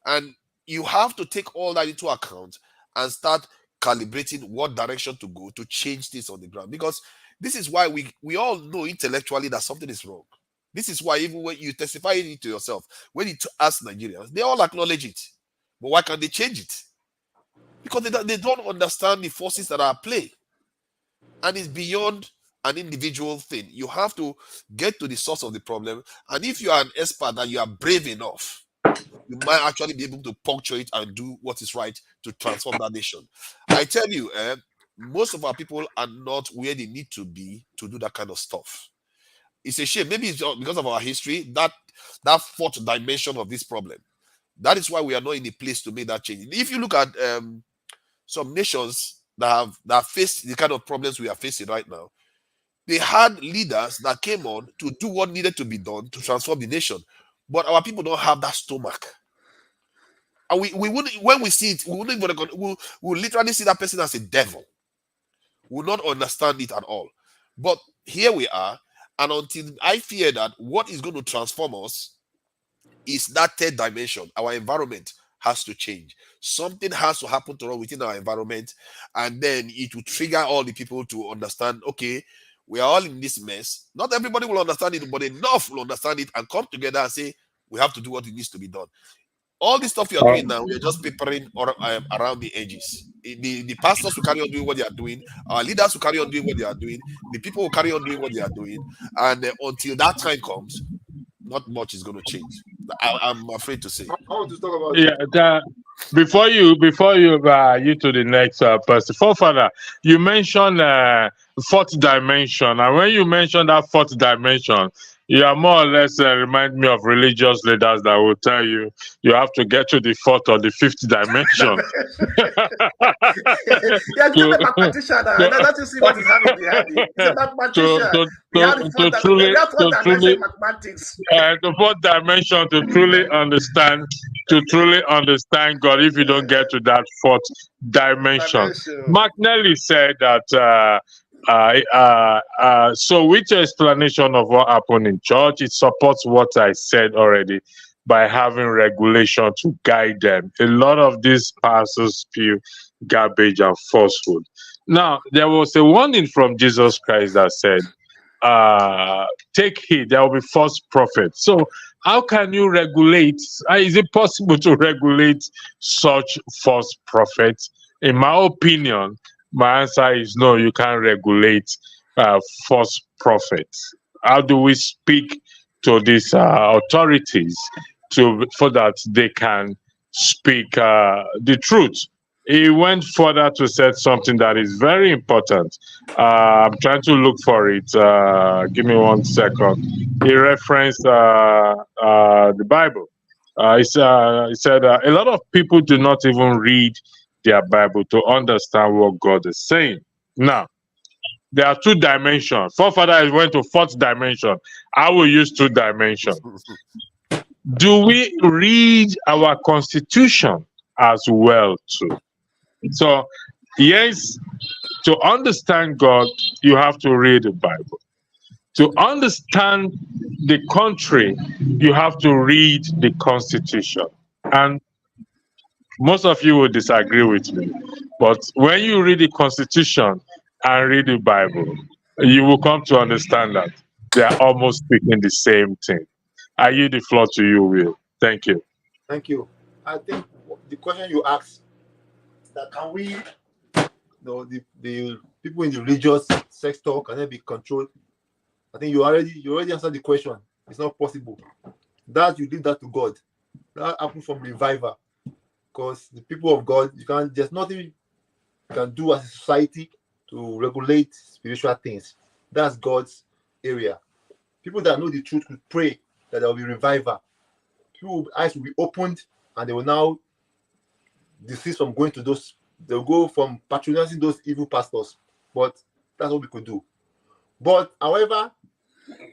and you have to take all that into account and start calibrating what direction to go to change this on the ground. Because this is why we all know intellectually that something is wrong. This is why even when you testify it to yourself, when you ask Nigerians, they all acknowledge it. But why can't they change it? Because they don't understand the forces that are at play. And it's beyond an individual thing. You have to get to the source of the problem. And if you are an expert and you are brave enough, you might actually be able to puncture it and do what is right to transform that nation. I tell you, most of our people are not where they need to be to do that kind of stuff. It's a shame. Maybe it's because of our history, that fourth dimension of this problem. That is why we are not in a place to make that change. If you look at some nations that have faced the kind of problems we are facing right now, they had leaders that came on to do what needed to be done to transform the nation. But our people don't have that stomach. And we wouldn't, when we see it, we wouldn't even, we'll literally see that person as a devil. We will not understand it at all. But here we are, and until I fear that what is going to transform us is that third dimension. Our environment has to change. Something has to happen to us within our environment, and then it will trigger all the people to understand, okay, we are all in this mess. Not everybody will understand it, but enough will understand it and come together and say, we have to do what needs to be done. All this stuff you're doing now, we're just papering around the edges. The pastors will carry on doing what they are doing. Our leaders will carry on doing what they are doing. The people will carry on doing what they are doing. And until that time comes, not much is going to change. I'm afraid to say. I want to talk about before you to the next person. Forefather, you mentioned fourth dimension, and when you mentioned that fourth dimension, you are more or less remind me of religious leaders that will tell you have to get to the fourth or the fifth dimension. Yeah, give a mathematician. Let us see what is happening behind it. It's a mathematician. The fourth dimension to truly understand God. If you don't get to that fourth dimension, Mark Nelly said that. So with your explanation of what happened in church, it supports what I said already by having regulation to guide them. A lot of these pastors spew garbage and falsehood. Now, there was a warning from Jesus Christ that said, take heed, there will be false prophets. So how can you regulate? Is it possible to regulate such false prophets? In my opinion, my answer is no, you can't regulate false prophets. How do we speak to these authorities so that they can speak the truth? He went further to say something that is very important. I'm trying to look for it. Give me 1 second. He referenced the Bible. He said a lot of people do not even read their Bible to understand what God is saying. Now, there are 2 dimensions. Forefather went to fourth dimension. I will use 2 dimensions. Do we read our constitution as well too? So, yes, to understand God, you have to read the Bible. To understand the country, you have to read the constitution. And most of you will disagree with me, but when you read the Constitution and read the Bible, you will come to understand that they are almost speaking the same thing. I yield the floor to you, Will. Thank you. Thank you. I think the question you asked, that can we, the people in the religious sector, can they be controlled? I think you already answered the question. It's not possible. That you leave that to God. That happens from revival. Because the people of God, there's nothing you can do as a society to regulate spiritual things. That's God's area. People that know the truth will pray that there will be revival. People's eyes will be opened and they will now desist from going to those, they'll go from patronizing those evil pastors. But that's what we could do. But however,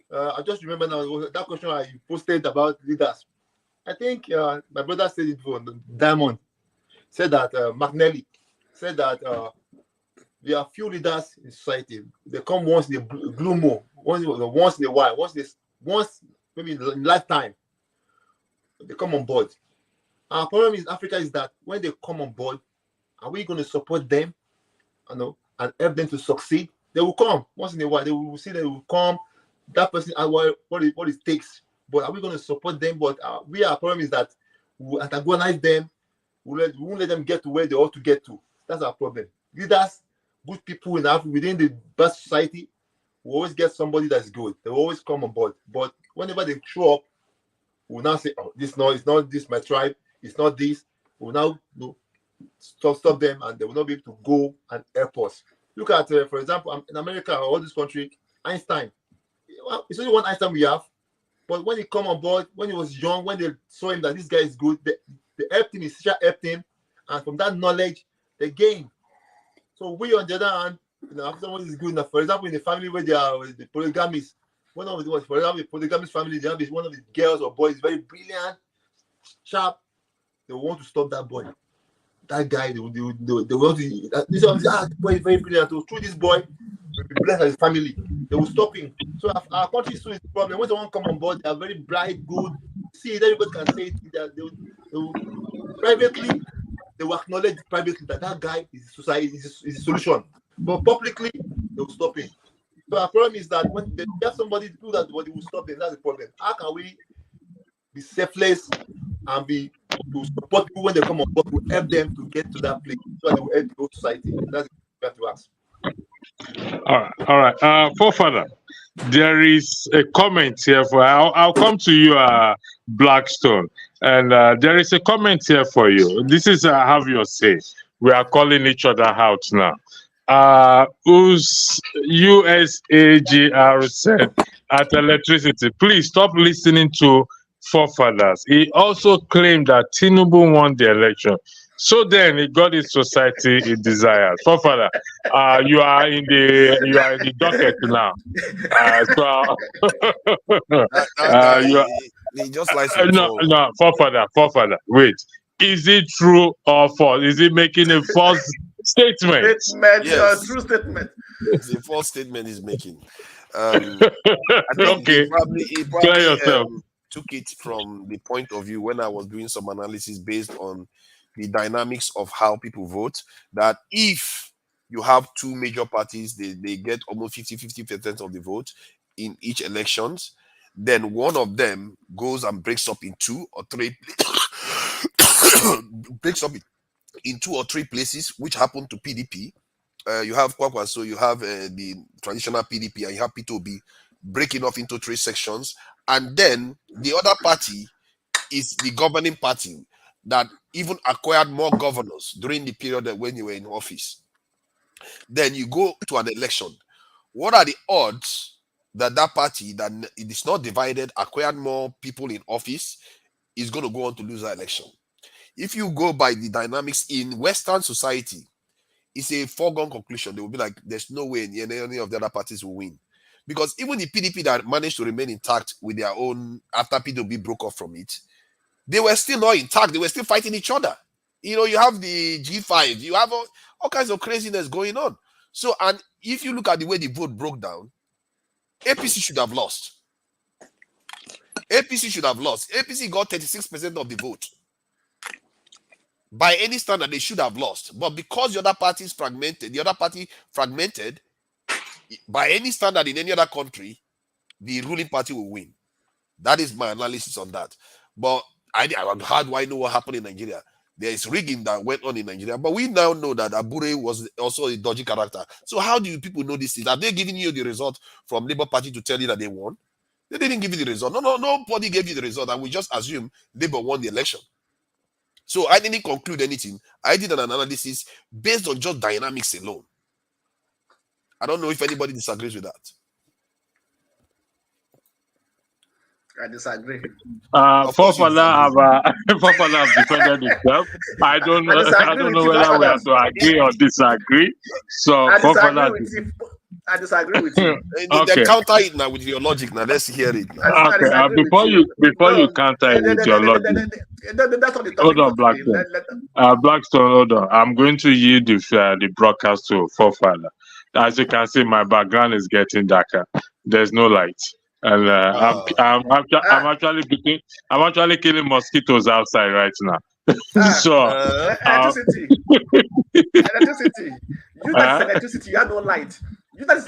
I just remember now that question I posted about leaders. I think my brother said it before. Diamond said that Mark Nelly said that there are few leaders in society. They come once in a blue moon, once in a while, once maybe in a lifetime. They come on board. Our problem in Africa is that when they come on board, are we going to support them, and help them to succeed? They will come once in a while. They will see they will come. That person, what it takes. But are we going to support them? But our problem is that we will antagonize them. We won't let them get to where they ought to get to. That's our problem. Leaders, good people in Africa, within the best society, we always get somebody that's good. They will always come on board. But whenever they show up, We'll now say, oh, this no, it's not this my tribe, it's not this. We'll now stop them, and they will not be able to go and help us. Look at, for example, in America or all this country, Einstein. Well, it's only one Einstein we have, but when he come on board, when he was young, when they saw him that this guy is good, they helped him, his teacher helped him, and from that knowledge, they gain. So we, on the other hand, if someone is good enough, for example, in the family where they are the polygamists, one of the, for example, the polygamist family, they have one of the girls or boys very brilliant, sharp. They want to stop that boy. That guy, they want to. This boy is very brilliant. So through this boy, will be blessed as his family. They will stop him. So our country is the problem. When someone come on board, they are very bright, good. See, everybody can say it. They will privately, they will acknowledge privately that guy is society is a solution. But publicly, they will stop him. So our problem is that when they have somebody to do that, but they will stop him. That's the problem. How can we be selfless and be to support people when they come on board, to help them to get to that place so they will help the whole society? That's what we have to ask. All right. Forefather, there is a comment here for. I'll come to you, Blackstone, and there is a comment here for you. This is have your say. We are calling each other out now. Who's USAGR said at electricity, please stop listening to forefathers. He also claimed that Tinubu won the election. So then he got his society he desires. Forefather, you are in the docket now. He just likes no, forefather. Wait, is it true or false? Is he making a false statement? Yes. True statement. It's a false statement he's making. I think Okay. he Clear probably yourself. took it from the point of view when I was doing some analysis based on the dynamics of how people vote, that if you have two major parties, they get almost 50% of the vote in each elections, then one of them goes and breaks up in 2 or 3 breaks up in 2 or 3 places, which happened to PDP. You have Kwakwaso, you have the traditional PDP, and you have P2B breaking off into 3 sections. And then the other party is the governing party that even acquired more governors during the period that when you were in office. Then you go to an election. What are the odds that that party that it is not divided, acquired more people in office, is going to go on to lose that election? If you go by the dynamics in Western society, it's a foregone conclusion. They will be like, there's no way any of the other parties will win. Because even the PDP that managed to remain intact with their own, after PDP broke off from it, they were still not intact. They were still fighting each other. You have the G5, you have all kinds of craziness going on. So, and if you look at the way the vote broke down, APC should have lost. APC should have lost. APC got 36% of the vote. By any standard, they should have lost. But because the other party is fragmented, by any standard in any other country, the ruling party will win. That is my analysis on that. But how do I know what happened in Nigeria? There is rigging that went on in Nigeria. But we now know that Abure was also a dodgy character. So how do people know this? Are they giving you the result from Labour Party to tell you that they won? They didn't give you the result. No, nobody gave you the result. And we just assume Labour won the election. So I didn't conclude anything. I did an analysis based on just dynamics alone. I don't know if anybody disagrees with that. I disagree. Forefather have defended himself. I don't know whether we have to agree or disagree. So I disagree with you. Okay. They counter it now with your logic. Now let's hear it. Okay. Before you counter it with your logic. Hold on, Blackstone. Blackstone, hold on. I'm going to yield the broadcast to Forefather. As you can see, my background is getting darker. There's no light, and I'm actually killing mosquitoes outside right now. Electricity. Electricity. You that electricity. You have no light. You that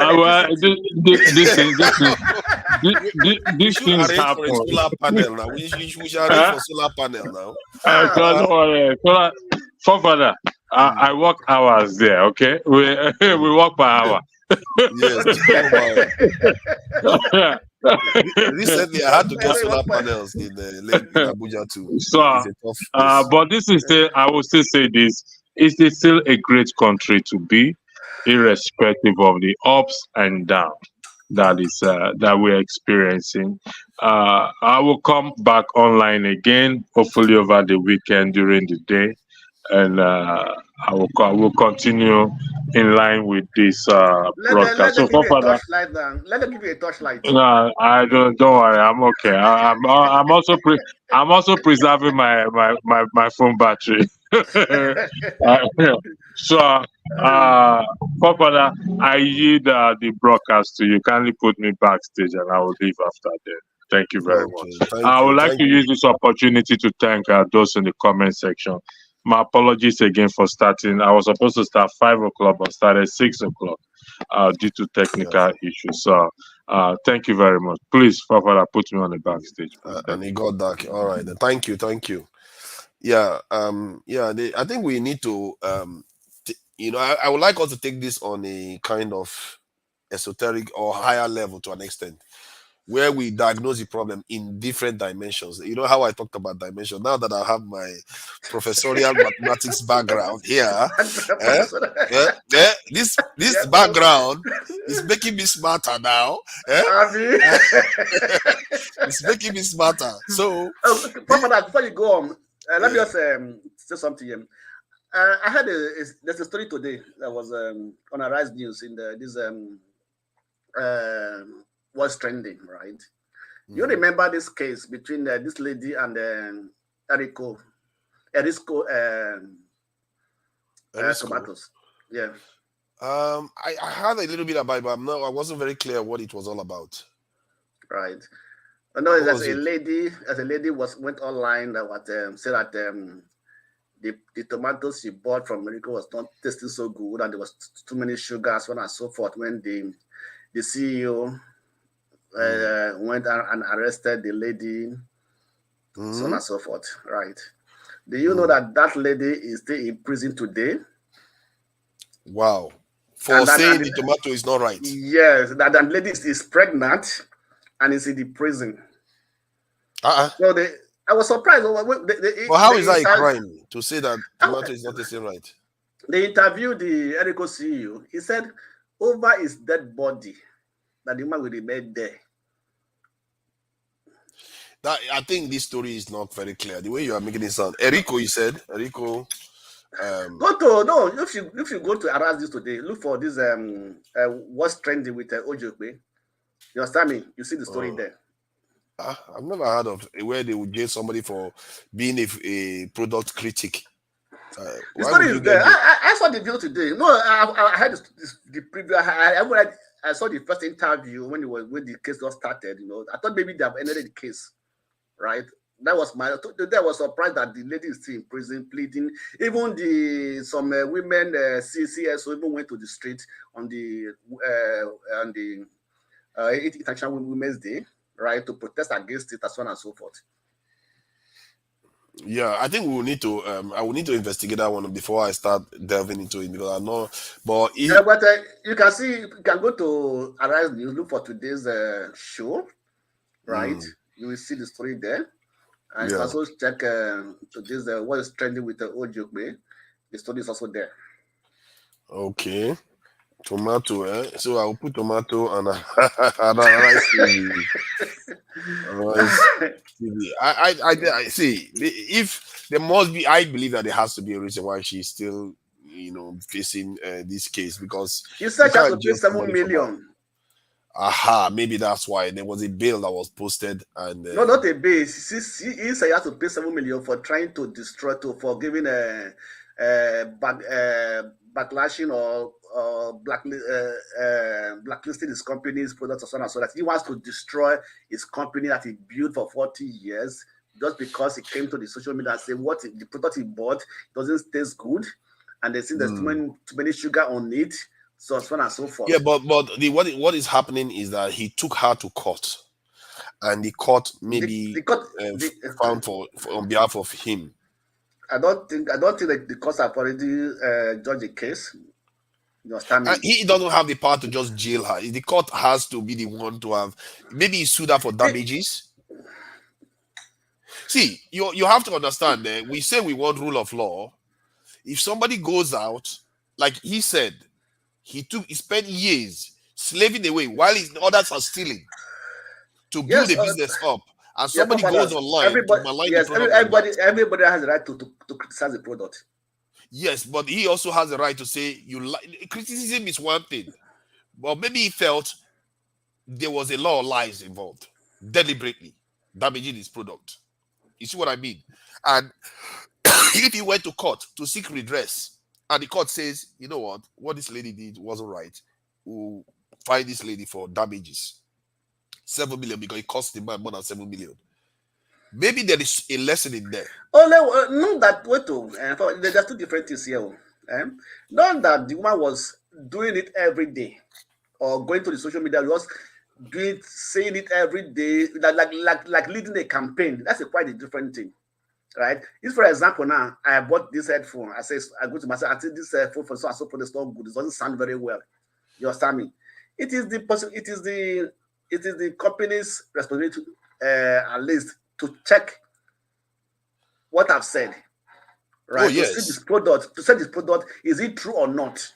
these things happen. Solar panel now. We shall arrange for solar panel now. Forefather, I work hours there. Okay, we work per hour. Yes. Recently, I had to get Very solar well. panels in Abuja too. So, It's a tough place. but this is still, I will still say this: it is still a great country to be, irrespective of the ups and downs that we're experiencing. I will come back online again, hopefully over the weekend during the day, and I will continue in line with this broadcast. So, Let them give you a Father, touchlight then. Let them give you a touchlight. no, I don't worry. I'm okay. I'm also preserving my phone battery. So, Father, I yield the broadcast to you. Kindly put me backstage, and I will leave after that. Thank you very much. Okay, thank I would you. like Thank to you. use this opportunity to thank those in the comment section. My apologies again for starting. I was supposed to start 5 o'clock, but started 6 o'clock due to technical issues. So, thank you very much. Please, Father, put me on the backstage. And he got that. All right. Then. Thank you. Thank you. Yeah. I think we need to. I would like us to take this on a kind of esoteric or higher level to an extent, where we diagnose the problem in different dimensions. You know how I talked about dimension. Now that I have my professorial mathematics background here, this Yeah, background is making me smarter now. Abi. It's making me smarter. So, Papa, before you go on, let me just say something here. I had there's a story today that was on Arise News in this was trending, right? You remember this case between this lady and Erisco tomatoes? Yeah. I heard a little bit about it, but I wasn't very clear what it was all about. Right. I know What as was a it? lady went online that said that the tomatoes she bought from America was not tasting so good, and there was too many sugars, so on and so forth. When the CEO went and arrested the lady, so on and so forth. Right? Do you know that lady is still in prison today? Wow. For saying the tomato is not right. Yes, that lady is pregnant and is in the prison. So I was surprised. Well, how is that a crime to say that tomato is not tasting right? They interviewed the Erisco CEO. He said, over his dead body, that the woman will remain there. I think this story is not very clear. The way you are making it sound. Erisco, you said. Erisco. If you go to Arise this today, look for this what's trending with Ojokwe. You understand me? You see the story there. I've never heard of where they would jail somebody for being a product critic. The story is there. I saw the video today. No, I heard the preview. I saw the first interview when the case got started. I thought maybe they have ended the case, right? That was I was surprised that the lady is still in prison pleading. Even some women CSO even went to the street on the International Women's Day, right, to protest against it, and so on and so forth. Yeah, I think we will need to. I will need to investigate that one before I start delving into it, because I know. But you can see, you can go to Arise News, look for today's show, right? You will see the story there, and you can also check today's what is trending with the Ojokwe. The story is also there. Okay. Tomato, so I'll put tomato and Arise TV. I see. If there must be, I believe that there has to be a reason why she's still, facing this case, because you said she has to pay 7 million. Maybe that's why there was a bill that was posted, and no, not a bill. He said he has to pay 7 million for trying to destroy, for giving backlashing or blacklisting his company's products, so that he wants to destroy his company that he built for 40 years just because he came to the social media and said the product he bought doesn't taste good, and they see there's too many sugar on it, so on and so forth. Yeah, but what is happening is that he took her to court, and the court found for on behalf of him. I don't think that the courts have already judged the case. You understand me? He doesn't have the power to just jail her. The court has to be the one to have. Maybe he sued her for damages. See, you have to understand that we say we want rule of law. If somebody goes out, like he said, he spent years slaving away while his others are stealing to build Yes, a business up, and yeah, somebody Papa, goes online everybody, to malign yes, the product like that. everybody has the right to criticize the product. Yes, but he also has the right to say criticism is one thing, but maybe he felt there was a lot of lies involved, deliberately damaging his product. You see what I mean? And if he went to court to seek redress, and the court says, you know what this lady did wasn't right, we'll fine this lady for damages, 7 million, because it cost the man more than 7 million. Maybe there is a lesson in there. Oh, no, that wait to there's two different things here. Not that the woman was doing it every day or going to the social media, was saying it every day, like leading a campaign. That's quite a different thing, right? If, for example, now I bought this headphone, I go to myself, I think this headphone for so and so for it's not good. It doesn't sound very well. You understand me? It is the company's responsibility, at least, to check what I've said, right? Oh, yes. To say this product, is it true or not?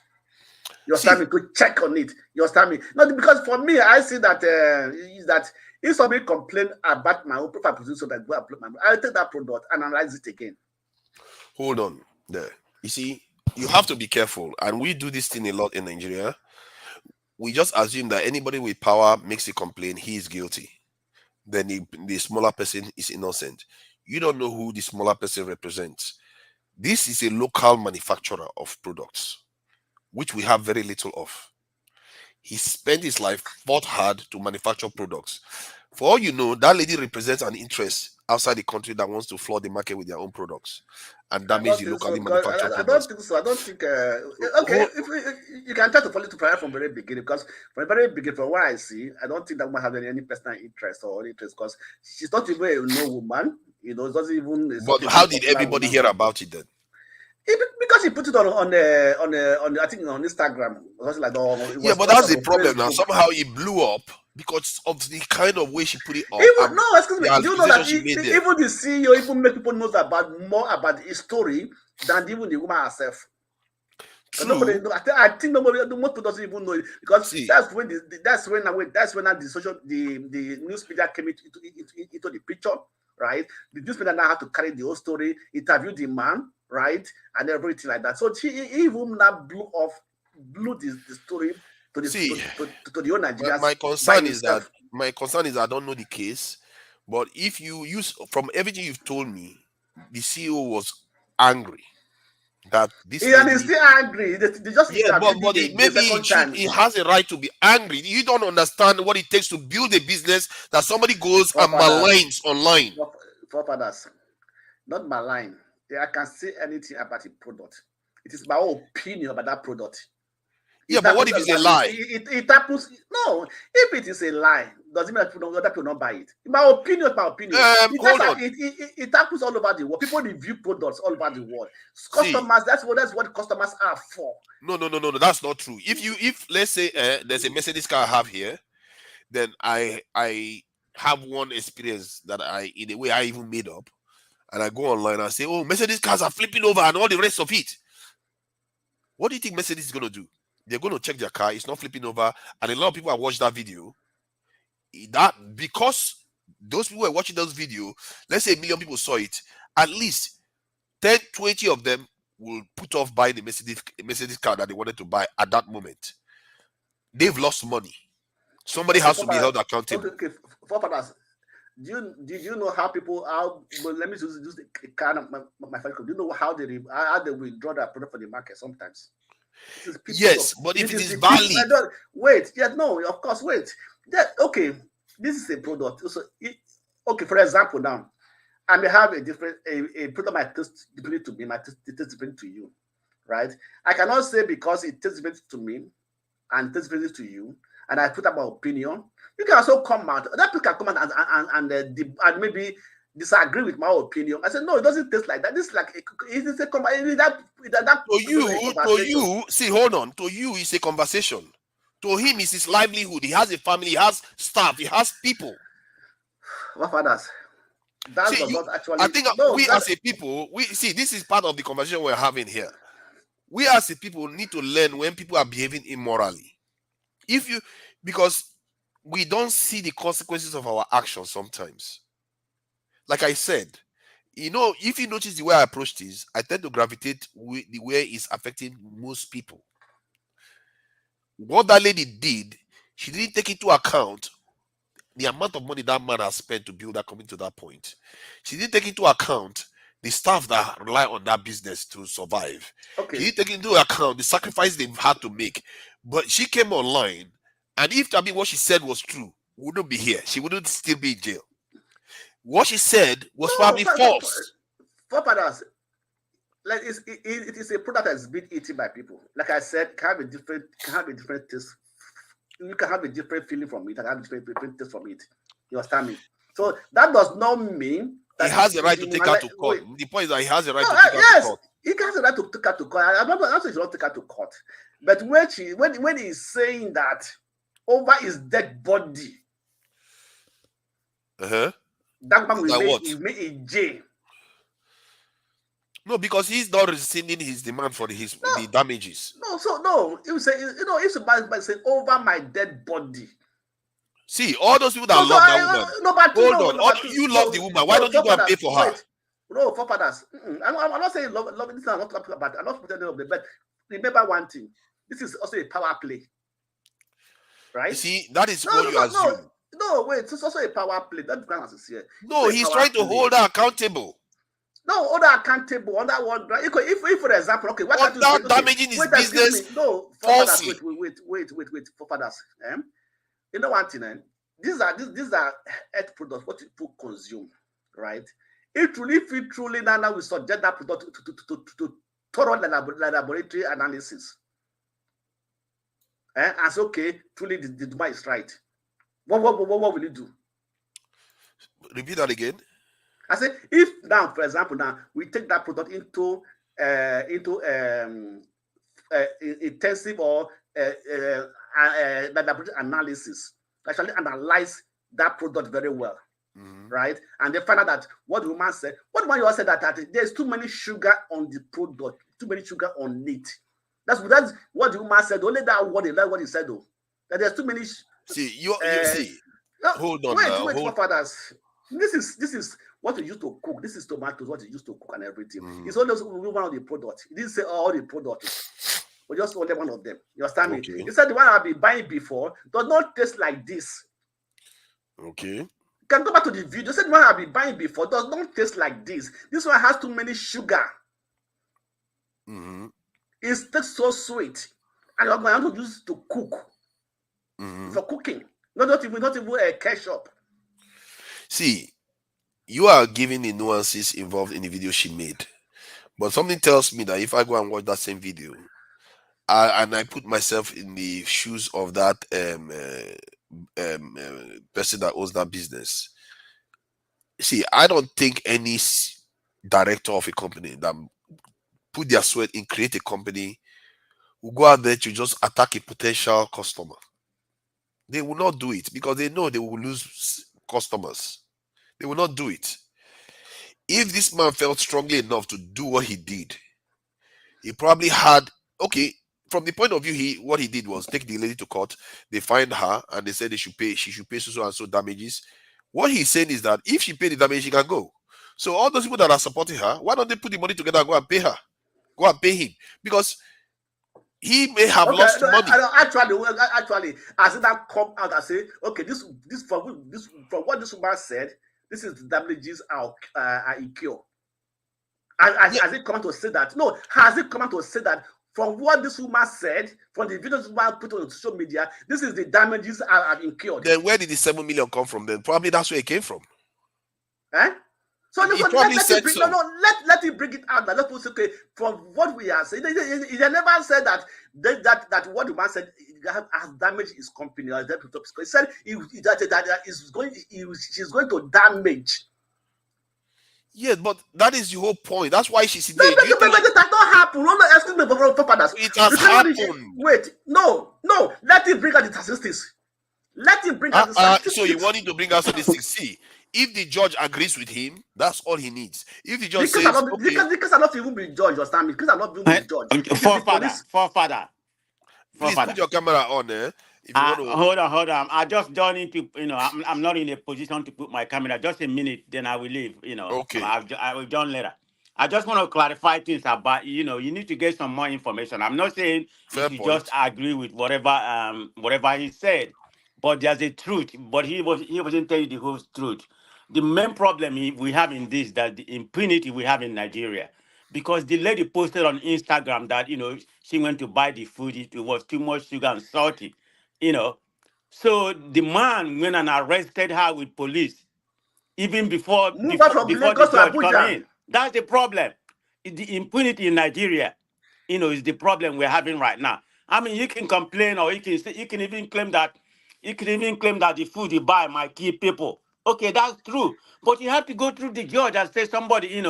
You understand me? To check on it. You understand me? Not because for me, I see that that if somebody complain about my own profile position, that I'll take that product and analyze it again. Hold on there. You see, you have to be careful, and we do this thing a lot in Nigeria. We just assume that anybody with power makes a complaint, he is guilty. Then the smaller person is innocent. You don't know who the smaller person represents. This is a local manufacturer of products, which we have very little of. He spent his life, fought hard to manufacture products. For all you know, that lady represents an interest outside the country that wants to flood the market with their own products and damage the locally manufactured I don't products. think so. I don't think. Okay, if you can try to follow to prayer from the very beginning, because from the very beginning, from what I see, I don't think that woman has any personal interest or interest, because she's not even a no woman. You know, it doesn't even. But how did everybody hear about it then? Because he put it on I think on Instagram or something like that. Yeah, but that's the problem now. Somehow it blew up because of the kind of way she put it up. Excuse me. Do you know that even the CEO even make people know more about his story than even the woman herself? Nobody, I think most people doesn't even know it, because that's when the news media came into the picture, right? The news media now have to carry the whole story, interview the man, right, and everything like that. So he even now blew the story to the whole Nigerians. My concern is that I don't know the case, but if you use from everything you've told me, the CEO was angry that this. And he's still angry. They just but he has a right to be angry. You don't understand what it takes to build a business that somebody goes and maligns online. Forefathers, not malign. I can say anything about a product. It is my own opinion about that product. Yeah, but what if it's a lie? It happens. No, if it is a lie, doesn't mean that other people not buy it. In my opinion, it happens all over the world. People review products all over the world. Customers, that's what customers are for. No, that's not true. If let's say there's a Mercedes car I have here, then I have one experience that in a way I even made up, and I go online and say, oh, Mercedes cars are flipping over and all the rest of it. What do you think Mercedes is going to do? They're going to check their car, it's not flipping over, and a lot of people have watched that video. Because those people were watching those videos, let's say 1 million people saw it, at least 10, 20 of them will put off buying a Mercedes car that they wanted to buy at that moment. They've lost money. Somebody has to be held accountable. Okay, did you know how people let me use the kind of my friend. Do you know how they withdraw that product from the market sometimes? Yes, but if it is valid. Of course, wait. Okay, this is a product. So, for example, now I may have a product might taste different to me, might taste different to you, right? I cannot say because it tastes different to me and tastes different to you, and I put up my opinion. You can also come out. That people can come out and maybe disagree with my opinion. I said, no, it doesn't taste like that. This is like it's a conversation. To you, see, hold on. To you, it's a conversation. To him, it's his livelihood. He has a family, he has staff, he has people. What fathers? That See, does not actually. I think as a people, we see this is part of the conversation we're having here. We as a people need to learn when people are behaving immorally. Because we don't see the consequences of our actions sometimes. Like I said, if you notice the way I approach this, I tend to gravitate with the way it's affecting most people. What that lady did, she didn't take into account the amount of money that man has spent to build that company to that point. She didn't take into account the staff that rely on that business to survive. Okay. She didn't take into account the sacrifice they've had to make. But she came online, and if what she said was true, we wouldn't be here. She wouldn't still be in jail. What she said was probably false. For fathers, like it is a product that is being eaten by people. Like I said, can have a different taste. You can have a different feeling from it, and have a different taste from it. You understand me? So that does not mean that he has the right to take her to court. The point is that he has the right to take her to court. He has the right to take her to court. I'm not saying he should not take her to court, but when he's saying that over his dead body, that man will make a jail. No, because he's not rescinding his demand for the damages. No. He will say, if somebody say over my dead body. See, all those people that love that woman. Hold on. You love the woman. Why don't you go and pay for her? No, for fathers. I'm not saying love. This is not talking about. I'm not pretending of it. But remember one thing. This is also a power play. Right? You see, that is what you assume. No, wait. It's also a power play. That's here. No, he's trying to hold her accountable. No, hold her accountable on that one. If for example, okay, what can't you damaging his business? No, falsely. Wait, for fathers. You know one thing, these are earth products, what people consume, right? If truly now we subject that product to thorough laboratory analysis, and say, okay, truly the demand is right. What will you do? Repeat that again. I say, if now, for example, we take that product into intensive or laboratory analysis, actually analyze that product very well, right? And they find out that what the woman said, you said that there's too many sugar on the product, too many sugar on it. That's what the woman said. Only that what he said though. That there's too many. See, you see. Hold on. Wait, for fathers. This is what we used to cook. This is tomatoes, what we used to cook and everything. It's always one of the products. He didn't say all the products, but just only one of them. You understand me? He said the one I've been buying before does not taste like this. Okay. You can go back to the video. He said the one I've been buying before does not taste like this. This one has too many sugar. It tastes so sweet. And you're going to use it to cook. For cooking. Not even a ketchup. See, you are giving the nuances involved in the video she made. But something tells me that if I go and watch that same video, and I put myself in the shoes of that person that owns that business, see, I don't think any director of a company that put their sweat in create a company will go out there to just attack a potential customer. They will not do it because they know they will lose customers. They will not do it. If this man felt strongly enough to do what he did, he probably had, okay, from the point of view, what he did was take the lady to court. They find her and they said she should pay so and so damages. What he's saying is that if she paid the damage, she can go. So all those people that are supporting her, why don't they put the money together and go and pay her? Go and pay him. Because he may have lost money. Actually, as that come out and say, okay, this from what this woman said, this is the damages are incurred. Has it come out to say that? No, has it come out to say that from what this woman said, from the videos this woman put on social media, this is the damages are incurred? Then where did the 7 million come from? Then probably that's where it came from. So let it bring it out. Let us say, okay, from what we are saying, he never said that what the man said has damaged his company. He said she's going to damage Yes, but that is the whole point. That's why she's No, there. Do you think that don't happen. No, excuse me, fathers. it has You cannot really- happened? Wait, no. Let him bring out the statistics. Let him bring out the statistics. So you want him to bring us statistics? See, if the judge agrees with him, that's all he needs. If the judge says, the case are not even be judged, understand me? The case are not even be judged. Forefather. please put your camera on, if you want to. Hold on. I just don't need to, I'm not in a position to put my camera. Just a minute, then I will leave, Okay. I will join later. I just want to clarify things about, you need to get some more information. I'm not saying Fair you point. just agree with whatever he said, but there's a truth. But he wasn't telling you the whole truth. The main problem we have in this, that the impunity we have in Nigeria, because the lady posted on Instagram that, she went to buy the food, it was too much sugar and salty, So the man went and arrested her with police, even before Move before, her from before the Lagos to judge come Abuja. in. That's the problem. The impunity in Nigeria, is the problem we're having right now. I mean, you can complain, or you can even claim that the food you buy might kill people. Okay, that's true. But you have to go through the judge and say somebody,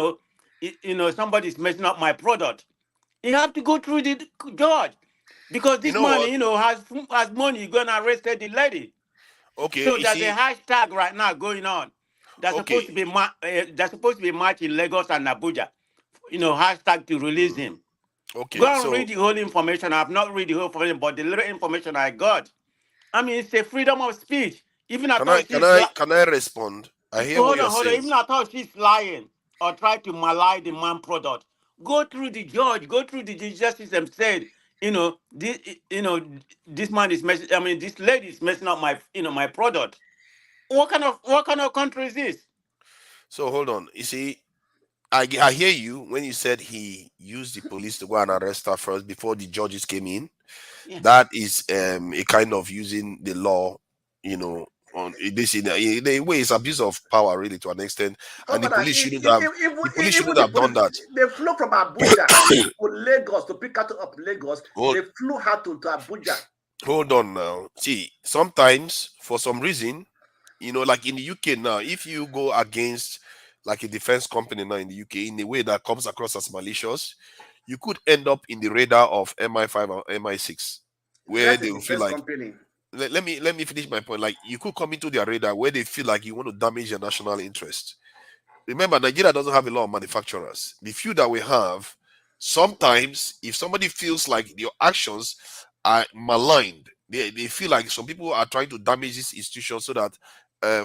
somebody's messing up my product. You have to go through the judge, because this You know man, has money going to arrest the lady. Okay, So you there's see, a hashtag right now going on. That's Okay. supposed to be march in Lagos and Abuja. Hashtag to release him. okay, Go and so read the whole information. I've not read the whole information, but the little information I got. I mean, it's a freedom of speech. Even I can I thought she's can I respond? I hear what hold you're on. saying. Even I thought she's lying or try to malign the man product. Go through the judge. Go through the justice system. Said, this man is messing. I mean, this lady is messing up my, my product. What kind of country is this? So hold on. You see, I hear you when you said he used the police to go and arrest her first before the judges came in. Yeah. That is a kind of using the law, on this in a way it's abuse of power really to an extent, and the police shouldn't have done that. They flew from Abuja to Lagos to pick her up Lagos. They flew her to Abuja. Hold on now. See, sometimes for some reason, like in the UK now, if you go against like a defense company now in the UK in a way that comes across as malicious, you could end up in the radar of MI5 or MI6, where they will feel like. Let me finish my point. Like, you could come into their radar where they feel like you want to damage their national interest. Remember, Nigeria doesn't have a lot of manufacturers. The few that we have, sometimes if somebody feels like your actions are maligned, they feel like some people are trying to damage this institution so that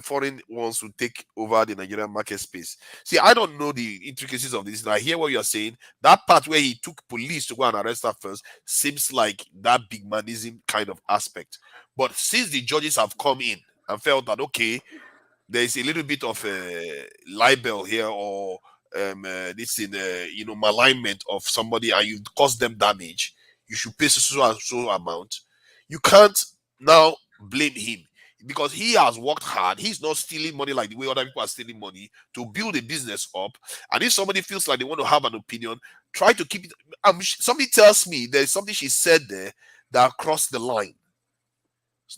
foreign ones will take over the Nigerian market space. See, I don't know the intricacies of this. And I hear what you're saying. That part where he took police to go and arrest her first seems like that big manism kind of aspect. But since the judges have come in and felt that, okay, there's a little bit of a libel here or this in malignment of somebody and you've caused them damage, you should pay so and so amount. You can't now blame him because he has worked hard. He's not stealing money like the way other people are stealing money to build a business up. And if somebody feels like they want to have an opinion, try to keep it. Somebody tells me there's something she said there that crossed the line.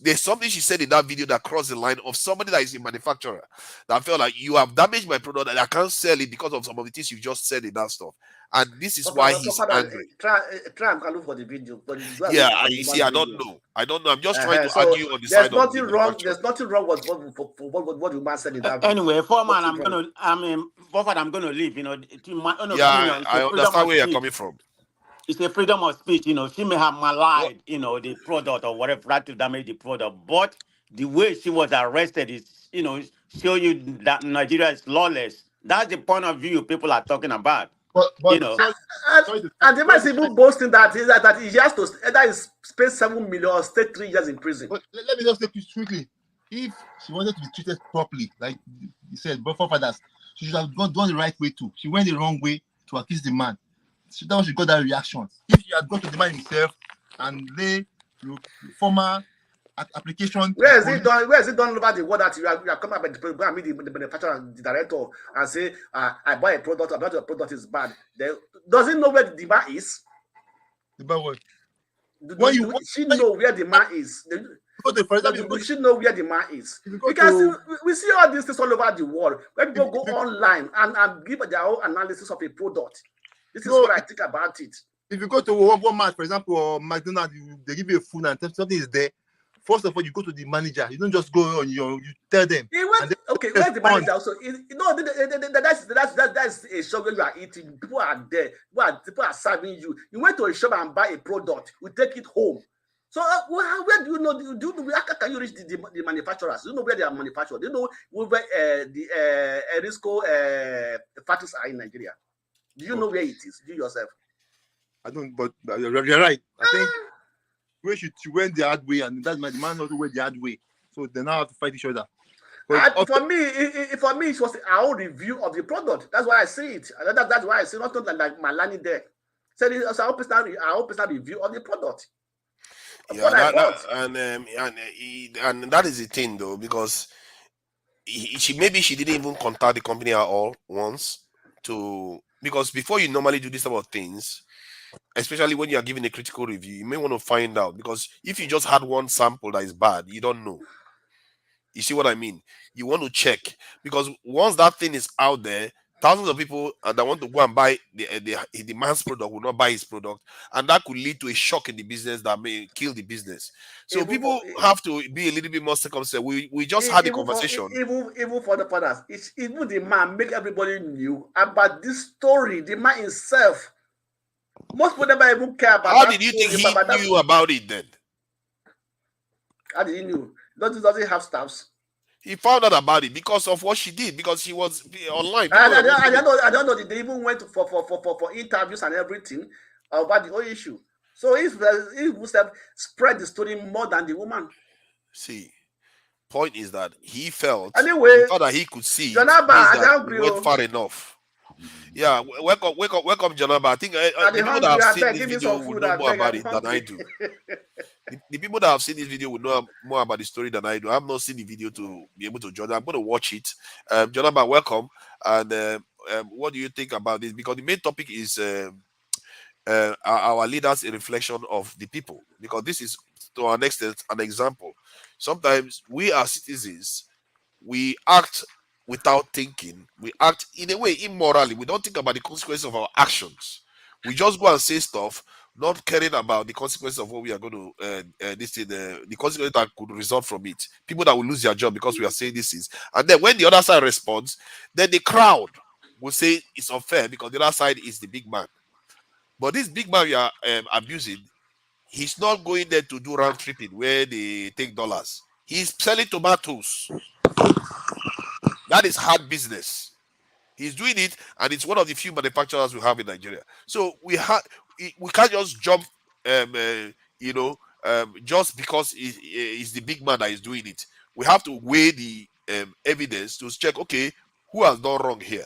There's something she said in that video that crossed the line of somebody that is a manufacturer that felt like you have damaged my product and I can't sell it because of some of the things you just said in that stuff. And this is why he's angry. Try and look for the video. Yeah, you see, I don't know. I'm just trying to argue on the side of the wrong. There's nothing wrong with what the man said in that video. Anyway, foreman, I'm gonna leave. I understand where you're coming from. It's a freedom of speech, she may have maligned, the product or whatever, try to damage the product. But the way she was arrested is, show you that Nigeria is lawless. That's the point of view people are talking about. But and the man is even boasting that he has to spend 7 million or stay 3 years in prison. But let me just take you quickly. If she wanted to be treated properly, like you said, both forefathers, she should have gone the right way too. She went the wrong way to accuse the man. That was she got that reaction. If you had gone to the man himself and lay formal application. Where is it done about the word that you are coming up with the manufacturer and the director and say, I buy a product, I bought a product is bad. Does he know where the demand is? The bad word. She know where the man is. Go to, for So example, we should know where the man is. if you go Because to, we see all these things all over the world where people go if you- online and give their own analysis of a product. This is No, what I think about it. if you go to Walmart, for example, or McDonald's, they give you a food and something is there. First of all, you go to the manager. You don't just go on your. You tell them. He went, And then okay, they where's the respond. manager? So that's a shop where you are eating. People are there. People are serving you. You went to a shop and buy a product. You take it home. So where do you know? How can you reach the manufacturers? Do you know where they are manufactured? Do you know where the Erisco factories are in Nigeria? Do you know where it is? You yourself. I don't. But you're right. I think she went the hard way, and that's my man also went the hard way. So they now have to fight each other. But For me, it was our own review of the product. That's why I see it. That's why I see not like Malani there. So it's our own personal review of the product. Yeah, and that is the thing though, because she didn't even contact the company at all once because before you normally do this type of things, especially when you are giving a critical review, you may want to find out, because if you just had one sample that is bad, you don't know. You see what I mean? You want to check, because once that thing is out there, thousands of people that want to go and buy the man's product will not buy his product, and that could lead to a shock in the business that may kill the business. So people have to be a little bit more circumspect. We just had a conversation. Even for the fathers, even the man make everybody knew about this story. The man himself, most people never even care about. How did you think he knew about it then? How did he knew? Does he have staffs? He found out about it because of what she did, because she was online. I don't know. They even went for interviews and everything about the whole issue. So he must have spread the story more than the woman. See, point is that he felt that he could see. Jonaba, he went far enough. Yeah, welcome, Jonaba. I think the people that have seen this video will know more about it than I do. The people that have seen this video will know more about the story than I do. I've not seen the video to be able to judge. I'm going to watch it. Jonaba, welcome. And what do you think about this? Because the main topic is our leaders, a reflection of the people. Because this is, to an extent, an example. Sometimes we as citizens, we act without thinking. We act in a way immorally. We don't think about the consequences of our actions. We just go and say stuff, not caring about the consequences of what we are going to the consequences that could result from it. People that will lose their job because we are saying this is. And then when the other side responds, then the crowd will say it's unfair because the other side is the big man. But this big man we are abusing, he's not going there to do round tripping where they take dollars. He's selling tomatoes. That is hard business. He's doing it, and it's one of the few manufacturers we have in Nigeria. So we can't just jump, just because he's the big man that is doing it. We have to weigh the evidence to check, okay, who has done wrong here?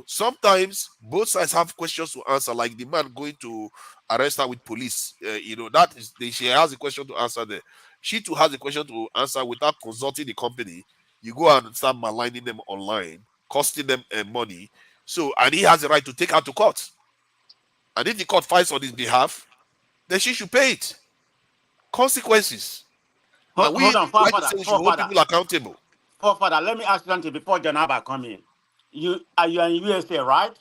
Sometimes both sides have questions to answer, like the man going to arrest her with police. She has a question to answer there. She too has a question to answer without consulting the company. You go and start maligning them online, costing them money. So, and he has the right to take her to court. And if the court fights on his behalf, then she should pay it. Consequences. Hold on, Father. We should hold people accountable. Father, let me ask you something before Jonaba come in. You are in USA, right?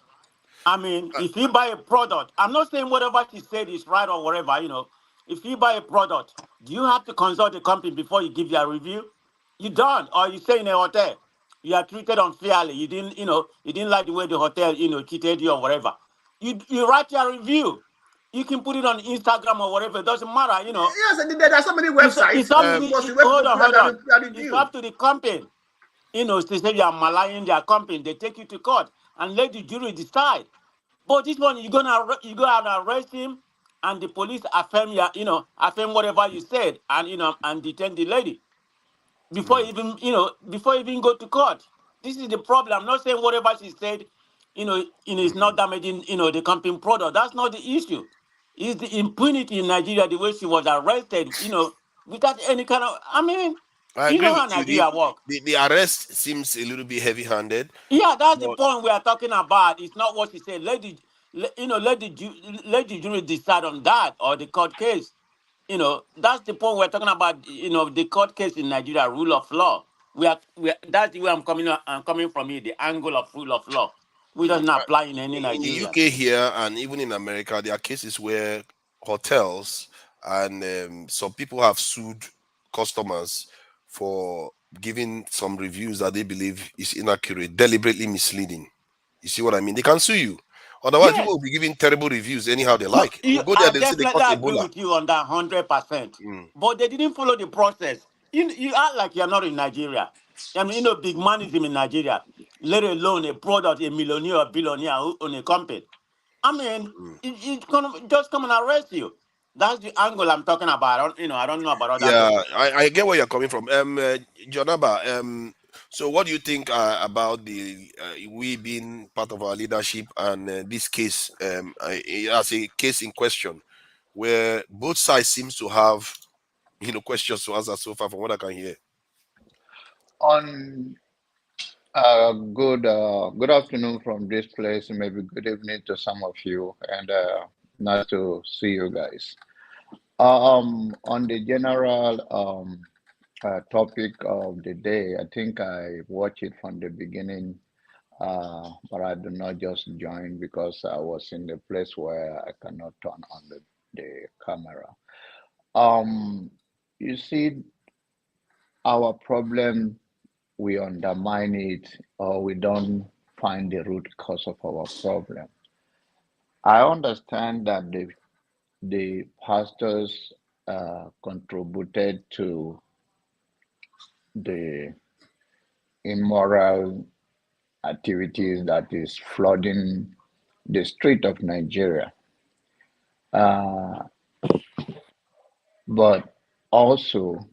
I mean, if you buy a product, I'm not saying whatever she said is right or whatever, If you buy a product, do you have to consult the company before you give your review? You don't, or you stay in a hotel. You are treated unfairly. You didn't like the way the hotel, treated you or whatever. You write your review. You can put it on Instagram or whatever. It doesn't matter, Yes, there are so many websites. Hold on. It's up to the company. To say you are maligning their company, they take you to court and let the jury decide. But this one, you go and arrest him, and the police affirm whatever you said, and detain the lady before even go to court. This is the problem. I'm not saying whatever she said, is not damaging, the company product. That's not the issue. It's the impunity in Nigeria, the way she was arrested, without any kind of. I agree how with you. Nigeria work. The arrest seems a little bit heavy-handed. Yeah, that's the point we are talking about. It's not what she said. Let the jury decide on that, or the court case. That's the point we're talking about. The court case in Nigeria, rule of law. That's where I'm coming from here. The angle of rule of law, which doesn't apply in any In the Nigeria. UK here and even in America, there are cases where hotels and some people have sued customers for giving some reviews that they believe is inaccurate, deliberately misleading. You see what I mean? They can sue you. Otherwise, people Yes. will be giving terrible reviews anyhow they No, like. You go there, I they say they definitely caught agree Ebola. with you on that 100%. Mm. But they didn't follow the process. You act like you're not in Nigeria. I mean, big manism in Nigeria, let alone a product, a millionaire or billionaire who own a company. I mean, Mm. it's gonna just come and arrest you. That's the angle I'm talking about. I don't know about other Yeah, things. I get where you're coming from. Jonaba, so what do you think about the we being part of our leadership and this case as a case in question where both sides seems to have questions to answer so far from what I can hear. On good afternoon from this place, and maybe good evening to some of you, and nice to see you guys. On the general topic of the day, I think I watched it from the beginning, but I did not just join because I was in the place where I cannot turn on the camera. You see, our problem, we undermine it or we don't find the root cause of our problem. I understand that the pastors contributed to the immoral activities that is flooding the street of Nigeria. But also,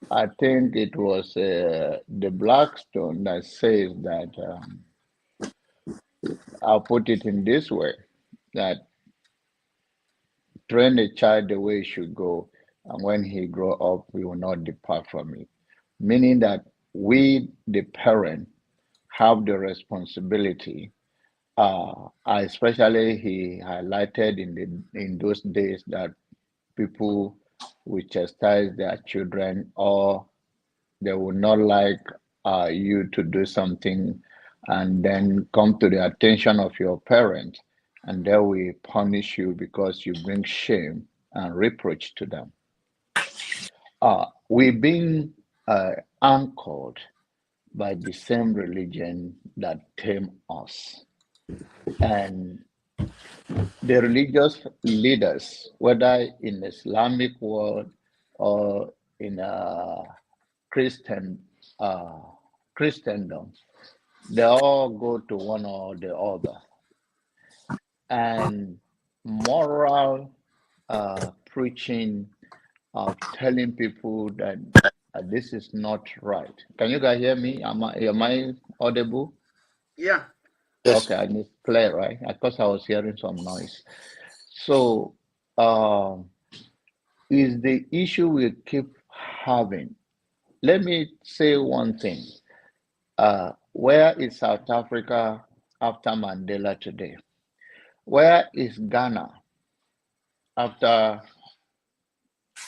I think it was the Blackstone that says that, I'll put it in this way, that train a child the way he should go, and when he grow up, he will not depart from it. Meaning that we, the parent, have the responsibility. Especially, he highlighted in those days that people will chastise their children, or they would not like you to do something and then come to the attention of your parents, and they will punish you because you bring shame and reproach to them. We've been anchored by the same religion that tamed us. And the religious leaders, whether in Islamic world or in Christian Christendom, they all go to one or the other. And moral preaching of telling people that this is not right. Can you guys hear me? Am I audible? Yeah. Yes. Okay, and it's clear, right? Because I was hearing some noise. So, is the issue we keep having. Let me say one thing. Where is South Africa after Mandela today? Where is Ghana after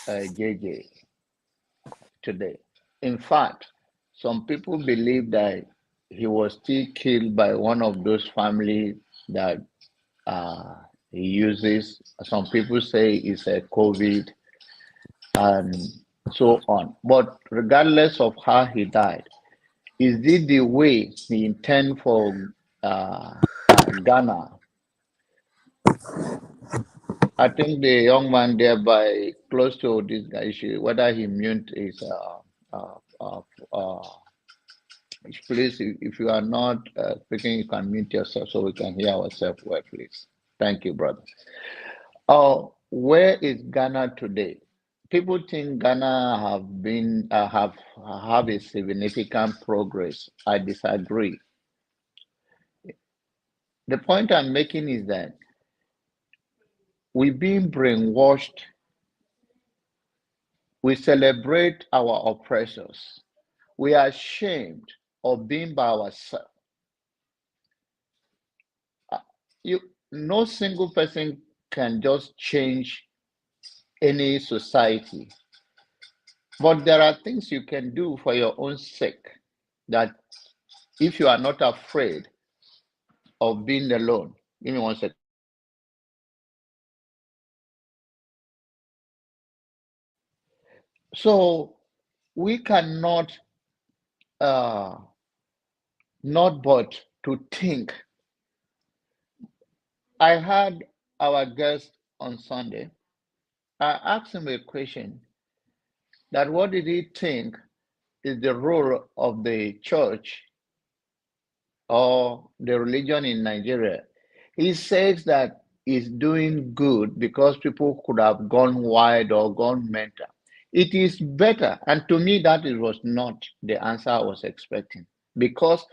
JJ today? In fact, some people believe that he was still killed by one of those families that he uses. Some people say it's a COVID and so on. But regardless of how he died, is it the way he intend for Ghana? I think the young man there by close to this guy issue, whether he mute is please, if you are not speaking, you can mute yourself so we can hear ourselves well, please. Thank you, brother. Where is Ghana today? People think Ghana have been have a significant progress. I disagree. The point I'm making is that we've been brainwashed. We celebrate our oppressors. We are ashamed of being by ourselves. No single person can just change any society. But there are things you can do for your own sake that if you are not afraid of being alone. Give me 1 second. So we cannot not but to think. I had our guest on Sunday. I asked him a question that what did he think is the role of the church or the religion in Nigeria? He says that it's doing good because people could have gone wide or gone mental. It is better, and to me that was not the answer I was expecting, because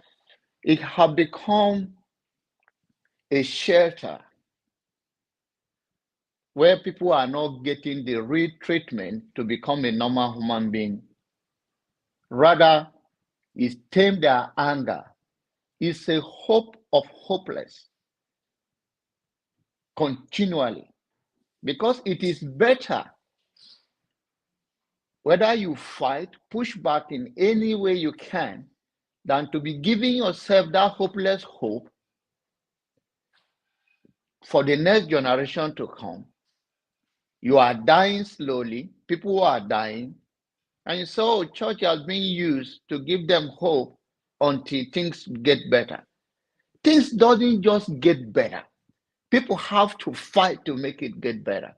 it had become a shelter where people are not getting the real treatment to become a normal human being. Rather, it's tamed their anger. It's a hope of hopeless continually, because it is better whether you fight, push back in any way you can, than to be giving yourself that hopeless hope for the next generation to come. You are dying slowly, people are dying, and so church has been used to give them hope until things get better. Things doesn't just get better. People have to fight to make it get better.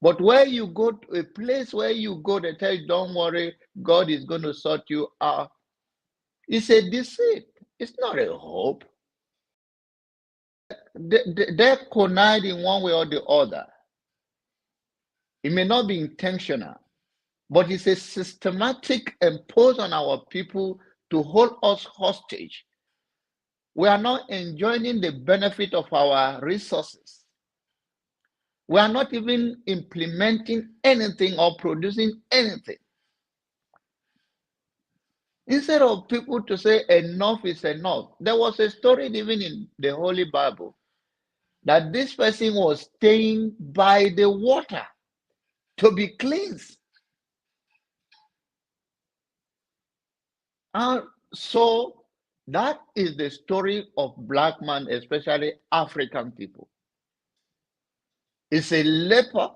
But where you go to a place where you go, they tell you, don't worry, God is going to sort you out. It's a deceit. It's not a hope. They're connived in one way or the other. It may not be intentional, but it's a systematic imposed on our people to hold us hostage. We are not enjoying the benefit of our resources. We are not even implementing anything or producing anything. Instead of people to say enough is enough, there was a story even in the Holy Bible that this person was staying by the water to be cleansed. And so that is the story of black man, especially African people. It's a leper,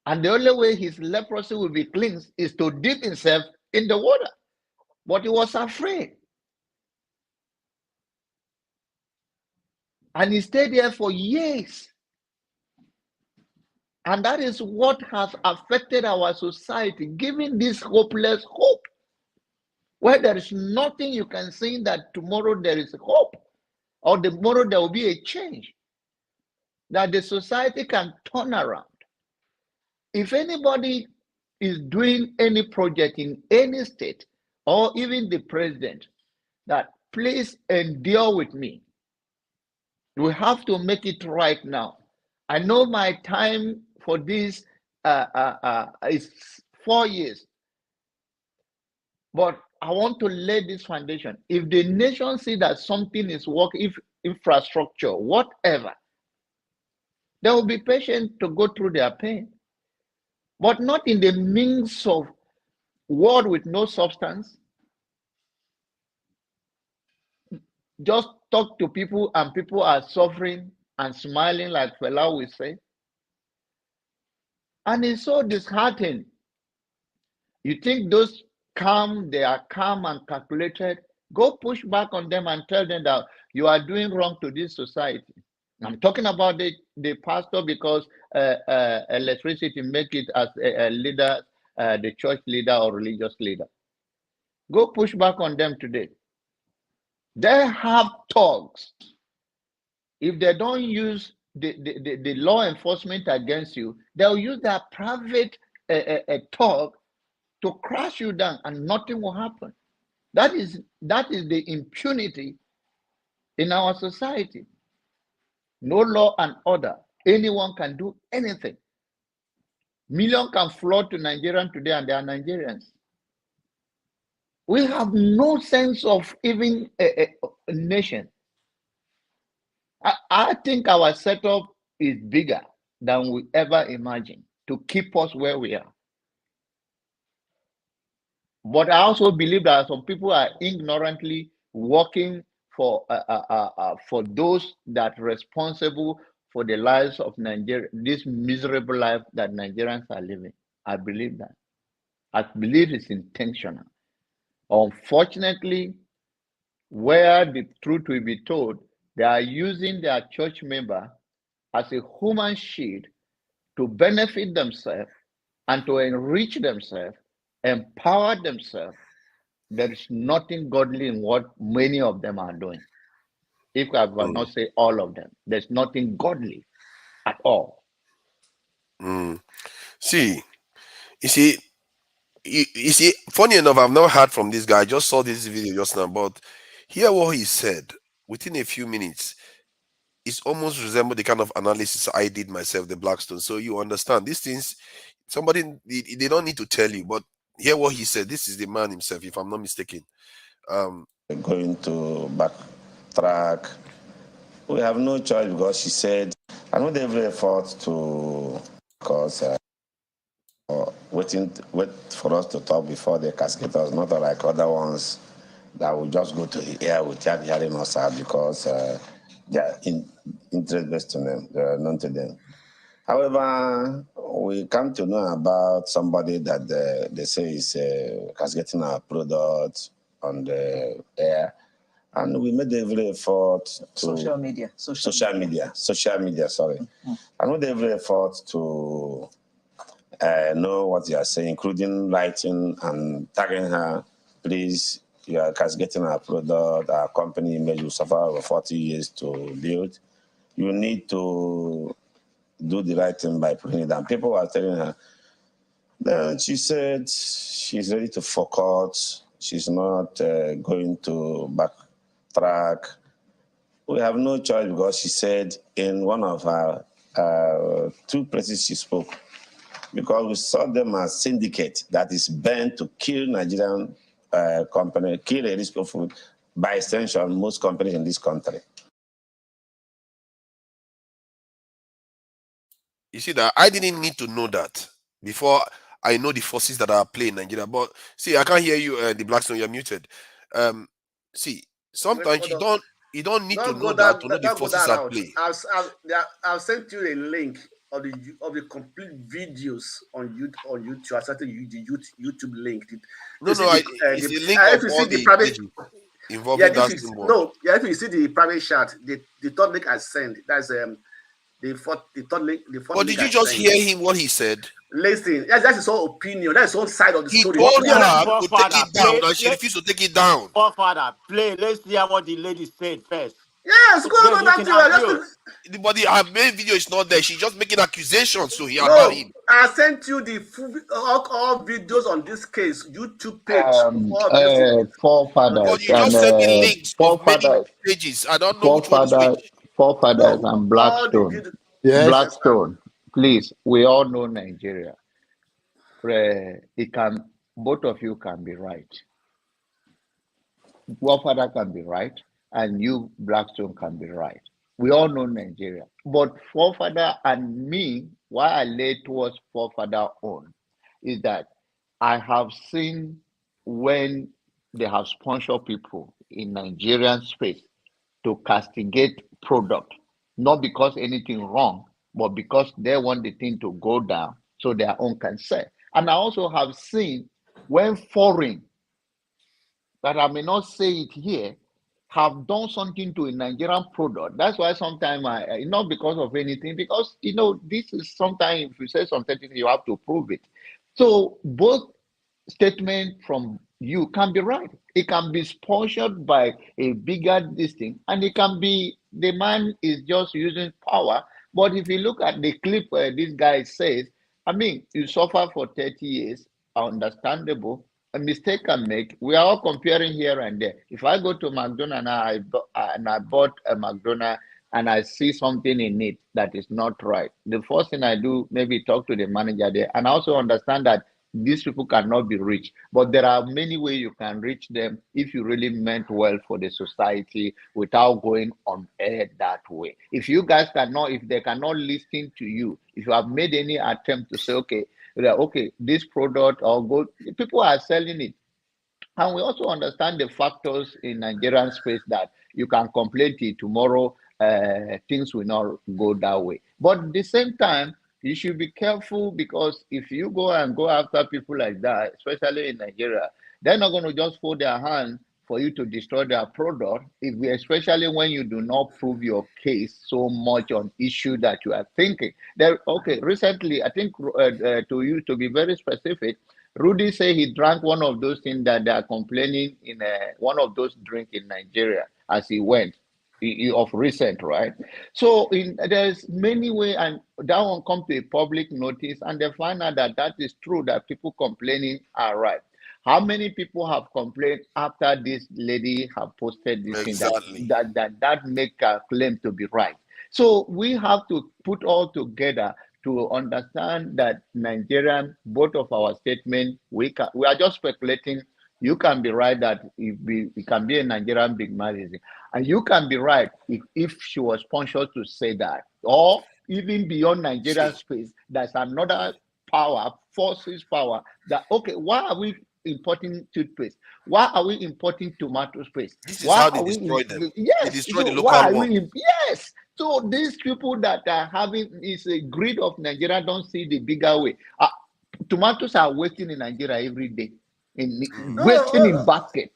and the only way his leprosy will be cleansed is to dip himself in the water. But he was afraid. And he stayed there for years. And that is what has affected our society, giving this hopeless hope, where there is nothing you can say that tomorrow there is hope, or tomorrow there will be a change, that the society can turn around. If anybody is doing any project in any state, or even the president, that please endure with me, we have to make it right now. I know my time for this is 4 years, but I want to lay this foundation. If the nation see that something is working, if infrastructure, whatever, they will be patient to go through their pain, but not in the means of word with no substance. Just talk to people and people are suffering and smiling like Fela will say. And it's so disheartening. You think those calm, they are calm and calculated. Go push back on them and tell them that you are doing wrong to this society. I'm talking about the pastor because electricity make it as a leader, the church leader or religious leader. Go push back on them today. They have thugs. If they don't use the law enforcement against you, they'll use their private thug to crash you down and nothing will happen. That is the impunity in our society. No law and order. Anyone can do anything. Millions can flood to Nigeria today and they are Nigerians. We have no sense of even a nation. I think our setup is bigger than we ever imagined to keep us where we are. But I also believe that some people are ignorantly working for those that are responsible for the lives of Nigeria, this miserable life that Nigerians are living. I believe that. I believe it's intentional. Unfortunately, where the truth will be told, they are using their church member as a human shield to benefit themselves and to enrich themselves, empower themselves. There is nothing godly in what many of them are doing. If I will not say all of them, there's nothing godly at all. See, you see, you see, funny enough, I've never heard from this guy. I just saw this video just now, but hear what he said within a few minutes. It's almost resemble the kind of analysis I did myself, the Blackstone. So you understand these things. Somebody they don't need to tell you, but hear what he said. This is the man himself, if I'm not mistaken. Going to backtrack. We have no choice because she said, I know every effort to, because wait for us to talk before they casket us, not like other ones that will just go to the air without hearing us out because they are interest to them, they are known to them. However, we come to know about somebody that they say is casketing our product on the air. And we made every effort to social media, sorry. And we made every effort to know what you are saying, including writing and tagging her. Please, you are casketing our product, our company image will suffer over 40 years to build. You need to do the right thing by putting it down. People are telling her. Then she said she's ready to focus. She's not going to backtrack. We have no choice because she said in one of her 2 places she spoke, because we saw them as syndicate that is bent to kill Nigerian company, kill Erisco Food, by extension, most companies in this country. You see that I didn't need to know that before I know the forces that are playing Nigeria. But see, I can't hear you, the Blackstone. You're muted. See, sometimes you don't need to know that to know the forces at play. I've sent you a link of the complete videos on YouTube. I sent you the YouTube link. It's a link of all the private involving that symbol. No, if you see the private chat, the third link I sent, that's the third link. But did you just hear him what he said? Listen, that's his own opinion. That's his own side of the story. He told her to take it down, and she refused to take it down. Father, play. Let's hear what the lady said first. Yes, go on that. But her main video is not there. She's just making accusations to him about him. I sent you the full all videos on this case, YouTube page. Forefathers. But you just sent me links of many pages. I don't know which one is which. Forefathers and Blackstone. Yes. Blackstone, please. We all know Nigeria. Both of you can be right. Forefather can be right, and you, Blackstone, can be right. We all know Nigeria. But Forefather and me, why I lay towards Forefather on, is that I have seen when they have sponsored people in Nigerian space to castigate product, not because anything wrong, but because they want the thing to go down so their own can sell. And I also have seen when foreign, that I may not say it here, have done something to a Nigerian product. That's why sometimes not because of anything, because this is sometimes if you say something, you have to prove it. So both statements from you can be right. It can be sponsored by a bigger thing, and it can be the man is just using power. But if you look at the clip where this guy says, I mean, you suffer for 30 years, understandable. A mistake can make. We are all comparing here and there. If I go to McDonald's and I bought a McDonald's and I see something in it that is not right, the first thing I do, maybe talk to the manager there, and also understand that these people cannot be reached. But there are many ways you can reach them if you really meant well for the society without going on air that way. If you guys cannot, if they cannot listen to you, if you have made any attempt to say, okay, this product or go, people are selling it. And we also understand the factors in Nigerian space that you can complain till tomorrow, things will not go that way. But at the same time, you should be careful, because if you go after people like that, especially in Nigeria, they're not going to just fold their hand for you to destroy their product, especially when you do not prove your case so much on issue that you are thinking. Recently, I think to be very specific, Rudy said he drank one of those things that they are complaining in one of those drinks in Nigeria as he went of recent, right? So there's many ways, and that one come to a public notice, and they find out that is true, that people complaining are right. How many people have complained after this lady have posted this Exactly. thing that make a claim to be right? So we have to put all together to understand that Nigerian, both of our statements, we are just speculating. You can be right that it can be a Nigerian big magazine, and you can be right if she was conscious to say that, or even beyond Nigerian space, there's another power, forces power, that why are we importing toothpaste? Why are we importing tomato paste? This is how they destroy them. Yes, they destroy the local one. Yes. So these people that are having is a greed of Nigeria don't see the bigger way. Tomatoes are wasting in Nigeria every day, wasting in basket.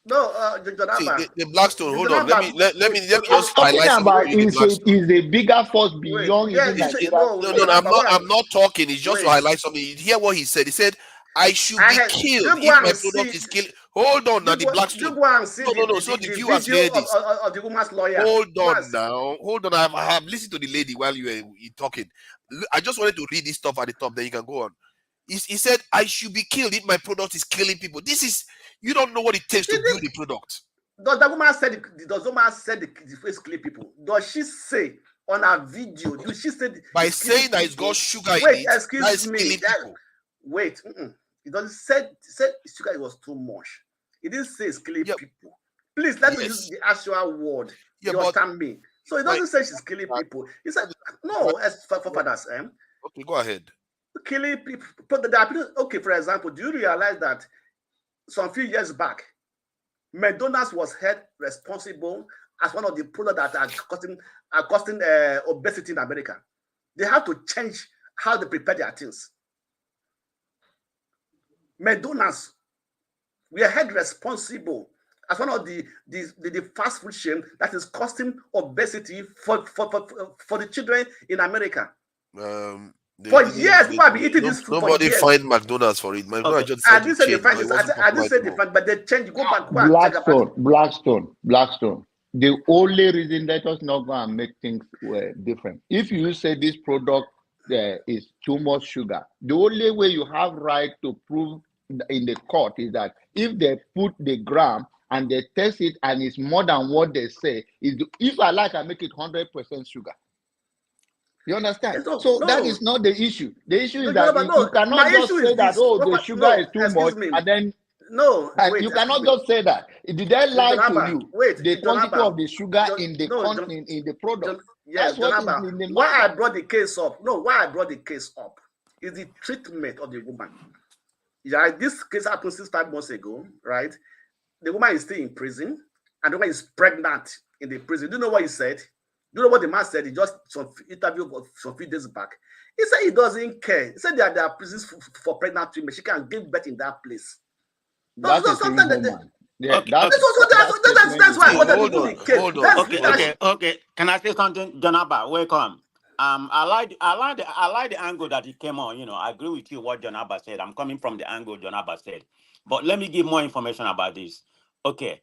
No, the Blackstone. Hold on. Let me just highlight something. Is a bigger force beyond even Nigeria. No. I'm not talking. It's just to highlight something. You hear what he said? He said, "I should be killed if my product is killed." Hold on, now the Blackstone. No. So the viewers hear this. Of the woman's lawyer. Hold on now. Hold on. I have listened to the lady while you were talking. I just wanted to read this stuff at the top. Then you can go on. He said, "I should be killed if my product is killing people." This is, you don't know what it takes to build the product. Does the woman say the face kill people? Does she say on her video? Do she say by saying that it's got sugar in it? Excuse me. Wait. It doesn't say sugar was too much. It didn't say it's killing people. Please let me use the actual word. You understand me? So it doesn't say she's killing people. He said no. As for fathers, Okay, go ahead. Killing people. Okay, for example, do you realize that some few years back, McDonald's was held responsible as one of the products that are causing obesity in America? They have to change how they prepare their things. McDonald's, we are held responsible as one of the fast food chain that is causing obesity for the children in America. For years, people have been eating this food. Nobody fined McDonald's for it. I didn't say the fine, but they change. Go back. Blackstone. The only reason let us not go and make things different. If you say this product is too much sugar, the only way you have right to prove in the court is that if they put the gram and they test it and it's more than what they say, if I like, I make it 100% sugar. You understand? So that is not the issue. The issue is that you cannot just say that, the sugar is too much, and then you cannot just say that. Did they lie to you? The quantity of the sugar in the product. Yes, why I brought the case up? No, why I brought the case up is the treatment of the woman. Yeah, this case happened 5 months ago, right? The woman is still in prison, and the woman is pregnant in the prison. Do you know what he said? Do you know what the man said? He just some interview some few days back. He said he doesn't care. He said there are prisons for pregnant women. She can give birth in that place. That's something that. That's why I wanted to do the case. Okay. Can I say something, Jonaba? Welcome. I like the angle that he came on. I agree with you what Jonaba said. I'm coming from the angle Jonaba said, but let me give more information about this. Okay.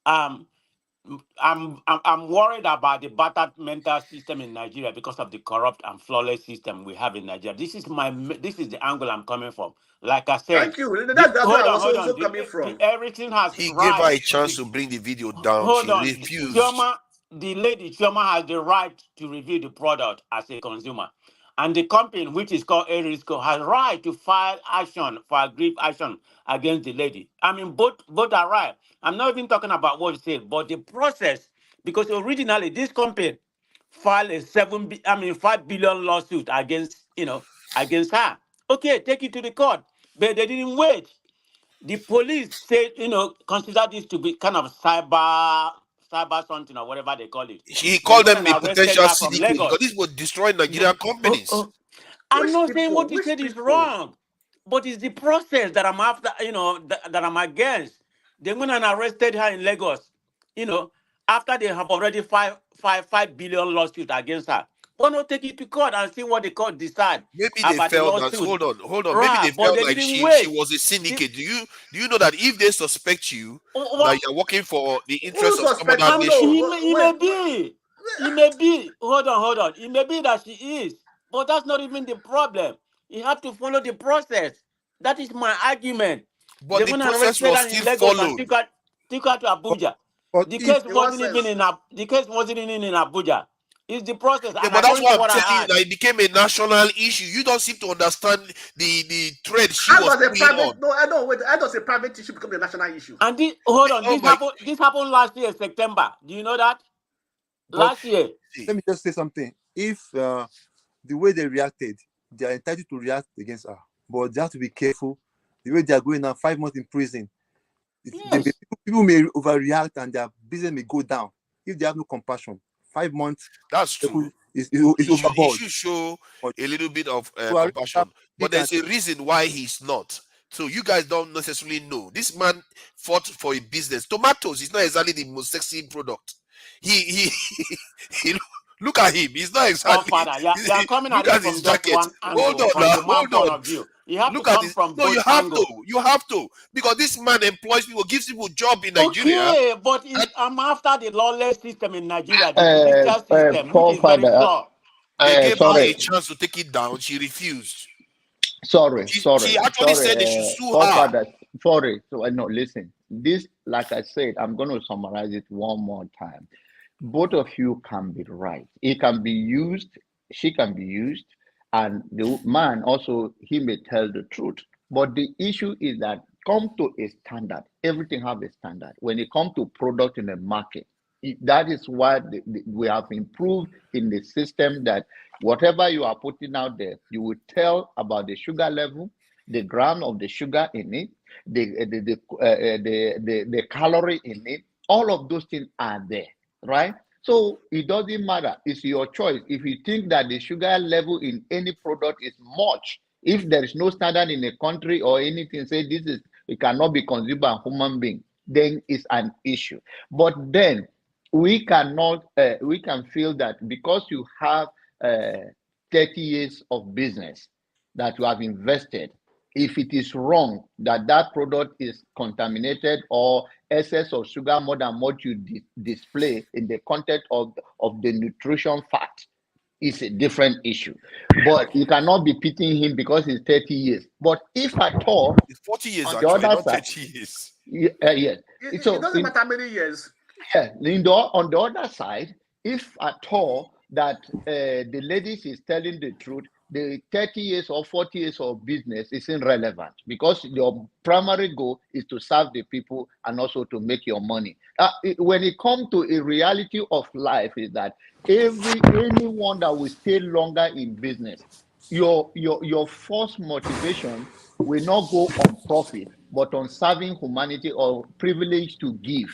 I'm worried about the battered mental system in Nigeria because of the corrupt and flawless system we have in Nigeria. This is the angle I'm coming from. Like I said, thank you. That's where I was also coming from. Everything has. He gave her a chance to bring the video down. She refused. The lady Chioma has the right to review the product as a consumer. And the company, which is called Erisco, has right to file action for aggrieved action against the lady. I mean, both are right. I'm not even talking about what you said, but the process, because originally this company filed a 5 billion lawsuit against, against her. Okay, take it to the court, but they didn't wait. The police said, consider this to be kind of cyber something or whatever they call it. He They called went them and a arrested potential her from syndicate because Lagos. this was destroying No, Nigerian companies. I'm Which not saying people? what you Which said is people? wrong, but it's the process that I'm after, that I'm against. They went and arrested her in Lagos, after they have already filed 5 billion lawsuit against her. Why not take it to court and see what the court decide Maybe they about the felt that. lawsuit? Hold on. Maybe they Right, but felt they like didn't she wait. was a syndicate. Do you know that if they suspect you that What? you're working for the Who interest of some other suspect? nation? No, He may wait. be. It may be. Hold on. It may be that she is. But that's not even the problem. You have to follow the process. That is my argument. But They the went and process arrested was her still in Lagos and followed. took her to Abuja. But The if case In what wasn't even sense? the case wasn't even in Abuja. It's the process. Yeah, And but that's according why to I'm what I telling you heard, that it became a national issue. You don't seem to understand the thread she How was does a pulling on. private? No, I don't wait. How does a private issue become a national issue? and hold on, Oh my! this happened last year, September. Do you know that? but Last year. See, let me just say something. If the way they reacted, they are entitled to react against her, but they have to be careful. The way they are going now, 5 months in prison, Yes. people may overreact and their business may go down if they have no compassion. 5 months that's true. is He overboard. should show But a little bit of so I compassion. But think there's a reason why he's not. So you guys don't necessarily know. This man fought for a business. Tomatoes is not exactly the most sexy product. He he look at him. He's not Oh, exactly. Father, you're coming at Look it at his from just jacket. one Hold angle, on from now. the man Hold point on. of view. You have to Look at come this. from No, both you have to. angles. You have to. Because this man employs people, gives people job in Nigeria. Okay, but And I'm after the lawless system in Nigeria, the judicial system, which Paul is very Father, flawed. they gave her sorry, a chance to take it down. She refused. sorry, She actually said they should sue Paul her. Father, sorry. So no, listen. This, like I said, I'm going to summarize it one more time. Both of you can be right. It can be used. She can be used, and the man also, he may tell the truth. But the issue is that come to a standard. Everything have a standard. When it comes to product in the market, that is why we have improved in the system, that whatever you are putting out there, you will tell about the sugar level, the gram of the sugar in it, the calorie in it. All of those things are there, right? So it doesn't matter. It's your choice. If you think that the sugar level in any product is much, if there is no standard in a country or anything, say this is, it cannot be consumed by a human being, then it's an issue. But then we cannot, we can feel that because you have 30 years of business that you have invested, if it is wrong that that product is contaminated or excess of sugar more than what you display in the content of the nutrition fact, is a different issue. But you cannot be pitying him because he's 30 years. But if at all, It's 40 years on the actually, other not side, 30 years. yes. It So doesn't matter how many years. yeah, on the other side, if at all that the ladies is telling the truth, the 30 years or 40 years of business is irrelevant, because your primary goal is to serve the people and also to make your money. When it comes to a reality of life, is that anyone that will stay longer in business, your first motivation will not go on profit, but on serving humanity or privilege to give,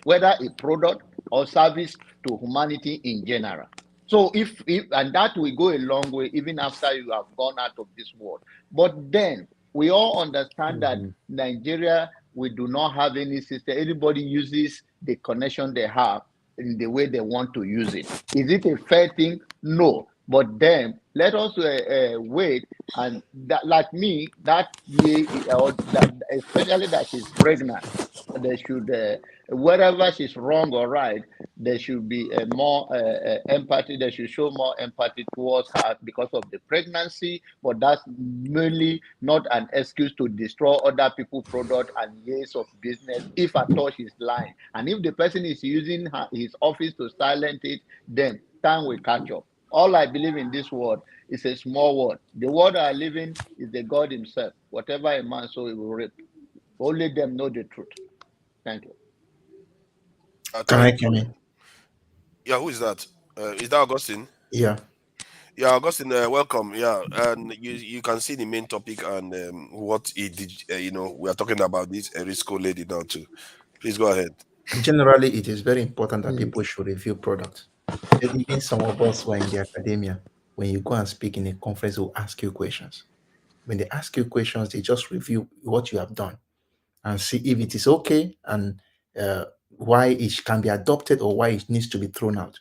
whether a product or service to humanity in general. So if and that will go a long way even after you have gone out of this world. But then we all understand that Nigeria, we do not have any system. Anybody uses the connection they have in the way they want to use it. Is it a fair thing? No. But then let us wait, and that, like me, that year, or that, especially that she's pregnant, they should, wherever she's wrong or right, there should be more empathy. They should show more empathy towards her because of the pregnancy. But that's mainly not an excuse to destroy other people's product and years of business, if at all she's lying. And if the person is using his office to silence it, then time will catch up. All I believe in this world is a small word. The word I live in is the God Himself. Whatever a man sow, he will reap. Only them know the truth. Thank you. Can I Thank come you. in? Yeah, who is that? Is that Augustine? Yeah. Yeah, Augustine, welcome. Yeah, and you can see the main topic and what he did. We are talking about this Erisco lady now too. Please go ahead. Generally, it is very important that Mm. people should review products. Even some of us who are in the academia, when you go and speak in a conference, they'll ask you questions. When they ask you questions, they just review what you have done and see if it is okay and uh, why it can be adopted or why it needs to be thrown out.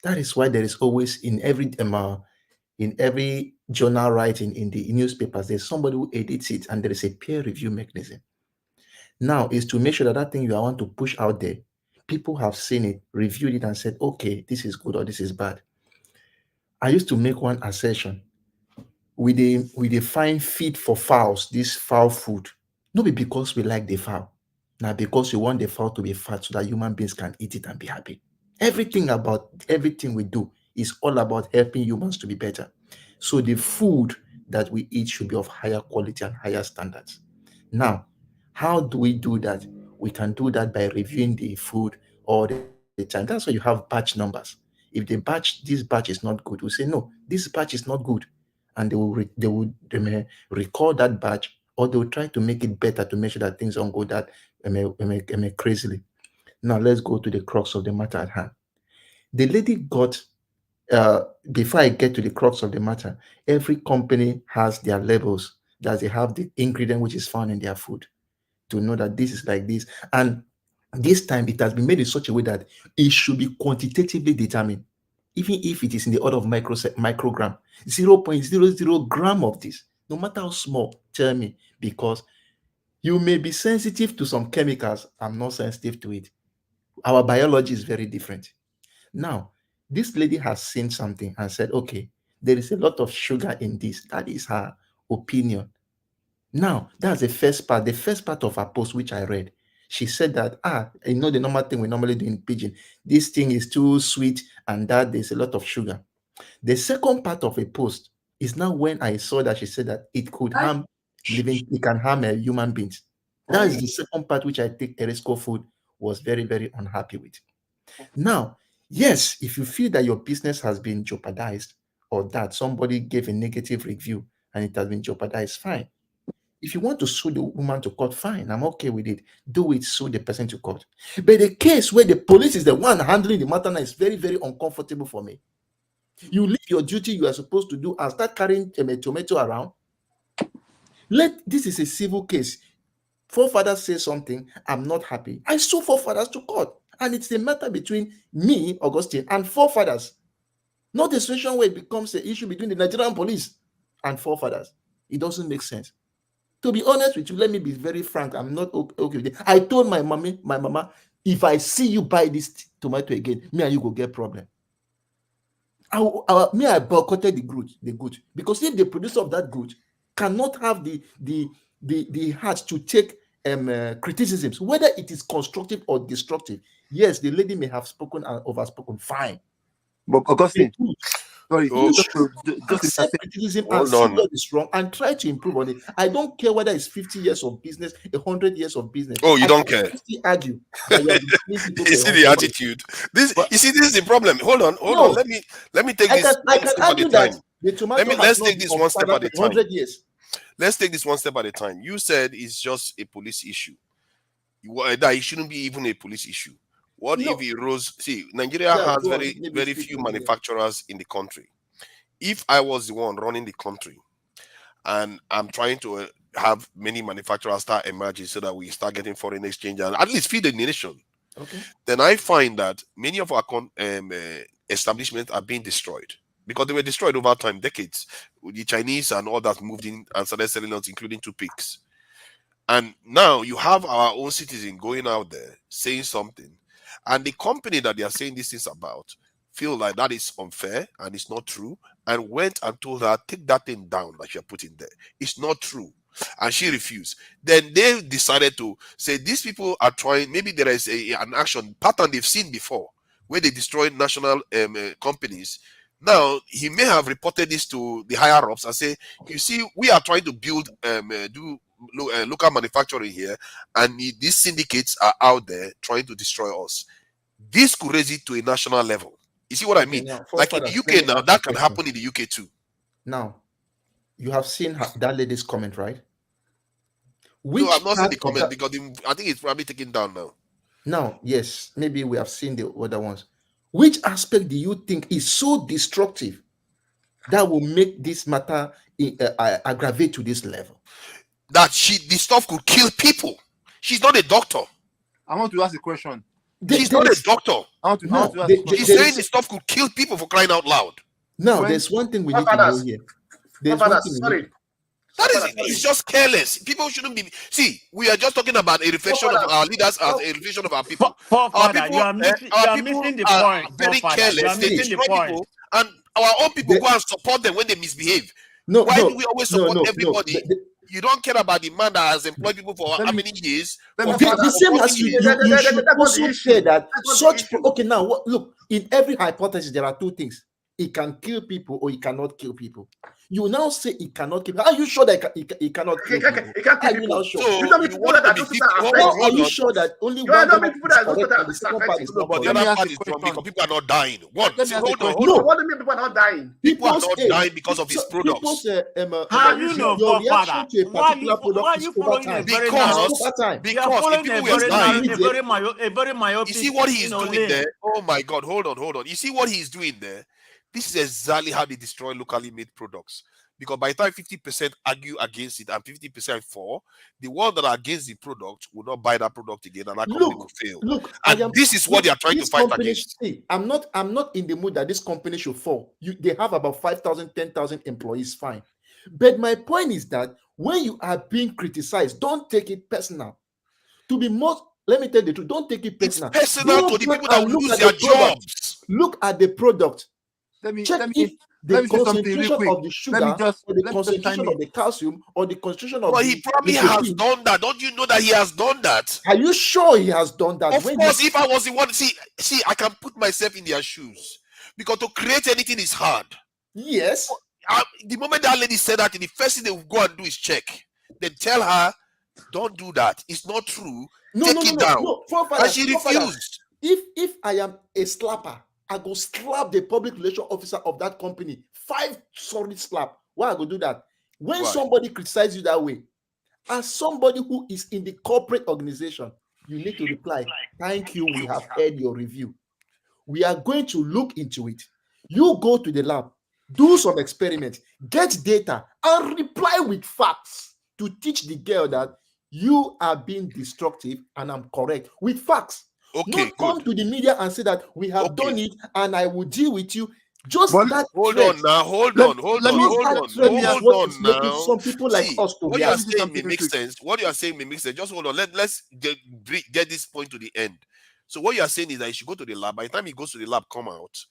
That is why there is always in every journal writing in the newspapers, there's somebody who edits it and there is a peer review mechanism. Now is to make sure that that thing you want to push out there, people have seen it, reviewed it, and said, okay, this is good or this is bad. I used to make one assertion. We define feed for fowls, this fowl food. Not be because we like the fowl. Now because we want the fowl to be fat so that human beings can eat it and be happy. Everything we do is all about helping humans to be better. So the food that we eat should be of higher quality and higher standards. Now, how do we do that? We can do that by reviewing the food all the time. That's why you have batch numbers. If this batch is not good, we say no, this batch is not good, and they may record that batch, or they will try to make it better to make sure that things don't go that crazily. Now let's go to the crux of the matter at hand. The lady got before I get to the crux of the matter, every company has their labels that they have the ingredient which is found in their food to know that this is like this. And this time it has been made in such a way that it should be quantitatively determined, even if it is in the order of microgram, 0.00 gram of this, no matter how small, tell me, because you may be sensitive to some chemicals. I'm not sensitive to it. Our biology is very different. Now, this lady has seen something and said, okay, there is a lot of sugar in this. That is her opinion. Now, that's the first part. The first part of her post, which I read, she said that, the normal thing we normally do in pigeon, this thing is too sweet and that there's a lot of sugar. The second part of a post is now when I saw that she said that it can harm human beings. That is the second part which I think Erisco Food was very, very unhappy with. Now, yes, if you feel that your business has been jeopardized or that somebody gave a negative review and it has been jeopardized, fine. If you want to sue the woman to court, fine, I'm okay with it. Do it, sue the person to court. But the case where the police is the one handling the matter now is very, very uncomfortable for me. You leave your duty you are supposed to do and start carrying a tomato around. This is a civil case. Forefathers say something, I'm not happy. I sue forefathers to court. And it's a matter between me, Augustine, and forefathers. Not a situation where it becomes an issue between the Nigerian police and forefathers. It doesn't make sense. To be honest with you, let me be very frank. I'm not okay with it. I told my mama, if I see you buy this tomato again, me and you go get problem. I boycotted the good, because if the producer of that good cannot have the heart to take criticisms, whether it is constructive or destructive. Yes, the lady may have spoken and overspoken, fine. But Augustine, sorry, Oh, just Accept criticism and hold see on. what is wrong and try to improve on it. I don't care whether it's 50 years of business, 100 years of business. Oh, you I don't can care. still argue that you have been doing people You for see the 100 years. attitude. This But- you see, this is the problem. Hold on. No. Let me take I this can one step at a argue that time. the tomato Let's take this one step at a time. 100 years. Let's take this one step at a time. You said it's just a police issue. That it shouldn't be even a police issue. What No. if it rose? See, Nigeria Yeah, has go on. very, Maybe very speak few to me. manufacturers in the country. If I was the one running the country and I'm trying to have many manufacturers start emerging so that we start getting foreign exchange and at least feed the nation, Okay. then I find that many of our establishments are being destroyed because they were destroyed over time, decades. The Chinese and all that moved in and started selling us, including toothpicks. And now you have our own citizen going out there saying something, and the company that they are saying these things about feel like that is unfair and it's not true, and went and told her, take that thing down that you're putting there. It's not true. And she refused. Then they decided to say these people are trying, maybe there is an action pattern they've seen before where they destroy national companies Now he may have reported this to the higher ups and say, you see, we are trying to build local manufacturing here, and these syndicates are out there trying to destroy us. This could raise it to a national level. You see what I mean? Now, Like in the UK now, that can happen in the UK too. Now, you have seen that lady's comment, right? No, I've not seen the comment because I think it's probably taken down now. Now, yes, maybe we have seen the other ones. Which aspect do you think is so destructive that will make this matter aggravate to this level? That this stuff could kill people. She's not a doctor. I want to ask a question. She's not a doctor. I want to ask a question. She's saying this stuff could kill people, for crying out loud. Now, there's one thing we need to know here. There's one thing it's just careless. People shouldn't be. See, we are just talking about a reflection of our leaders as a reflection of our people. Our people, you are missing the point. Very careless. They destroy people, and our own people go and support them when they misbehave. Why do we always support everybody? You don't care about the man that has employed people for how many years? The same as you should also say that such. Okay, now look. In every hypothesis, there are two things. It can kill people or it cannot kill people. You now say it cannot kill people. Are you sure that it cannot kill people? It can't kill Are you now sure? Are you sure that only one part is correct and the second part is not But the correct? other part is wrong because people are not dying. Hold on. What do you mean people are not dying? People are not dying because of his products. How you know, your reaction to a particular why product you is over time. Because people were dying. a very myopic. You see what he is doing there? Oh my God! Hold on. You see what he is doing there? This is exactly how they destroy locally made products. Because by the time 50% argue against it and 50% for, the ones that are against the product will not buy that product again, and that company will fail. And this is what they are trying to fight against. See, I'm not in the mood that this company should fall. They have about 5,000, 10,000 employees, fine. But my point is that when you are being criticized, don't take it personal. Let me tell you the truth, don't take it personal. It's personal to the people that lose their jobs. Look at the product. Check the concentration of the sugar, or the concentration of the calcium, or the concentration of. But he probably has done that. Don't you know that he has done that? Are you sure he has done that? Of course, if I was the one, see, I can put myself in their shoes because to create anything is hard. Yes. The moment that lady said that, the first thing they will go and do is check. Then tell her, don't do that. It's not true. Take it down. And she refused. If I am a slapper, I go slap the public relation officer of that company. 5 solid slap. Why I go do that? When somebody criticizes you that way, as somebody who is in the corporate organization, you need to reply, thank you, we have heard your review. We are going to look into it. You go to the lab, do some experiments, get data, and reply with facts to teach the girl that you are being destructive and I'm correct with facts. Okay, not come to the media and say that we have done it and I will deal with you. Hold on now. Some people like us to what you are saying may make sense. What you are saying may make sense. Just hold on. Let's get this point to the end. So what you are saying is that you should go to the lab. By the time he goes to the lab, come out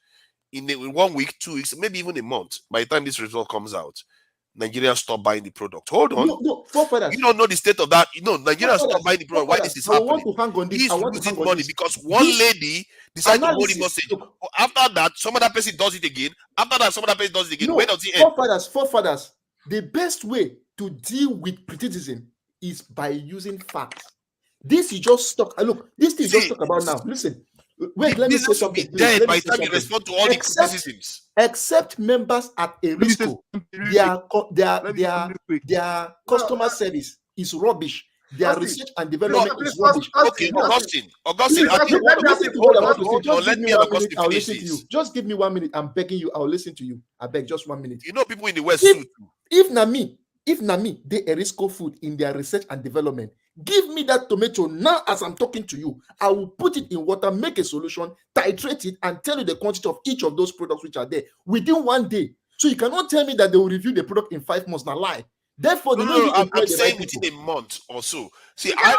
in 1 week, 2 weeks, maybe even a month. By the time this result comes out, Nigerians stop buying the product. Hold on. No, you don't know the state of that. Nigerians stop buying the product. Why this is happening? He's losing money because one lady decides to hold him hostage. After that, some other person does it again. After that, some other person does it again. Where does it end? Forefathers, the best way to deal with criticism is by using facts. This is just stuck. Look, this thing is just talk about now. Listen. Wait, let me say something. By the time you respond to all the criticisms. Except members at a risk, their customer service is rubbish. Their research and development is rubbish. Okay, Augustine, let me have Augustine finish this. Just give me 1 minute. I'm begging you. I'll listen to you. I beg just 1 minute. You know people in the West too. If Nami, they Erisco food in their research and development, give me that tomato now as I'm talking to you. I will put it in water, make a solution, titrate it, and tell you the quantity of each of those products which are there within 1 day. So you cannot tell me that they will review the product in 5 months. Now lie. Therefore, I'm saying within a month or so. See, I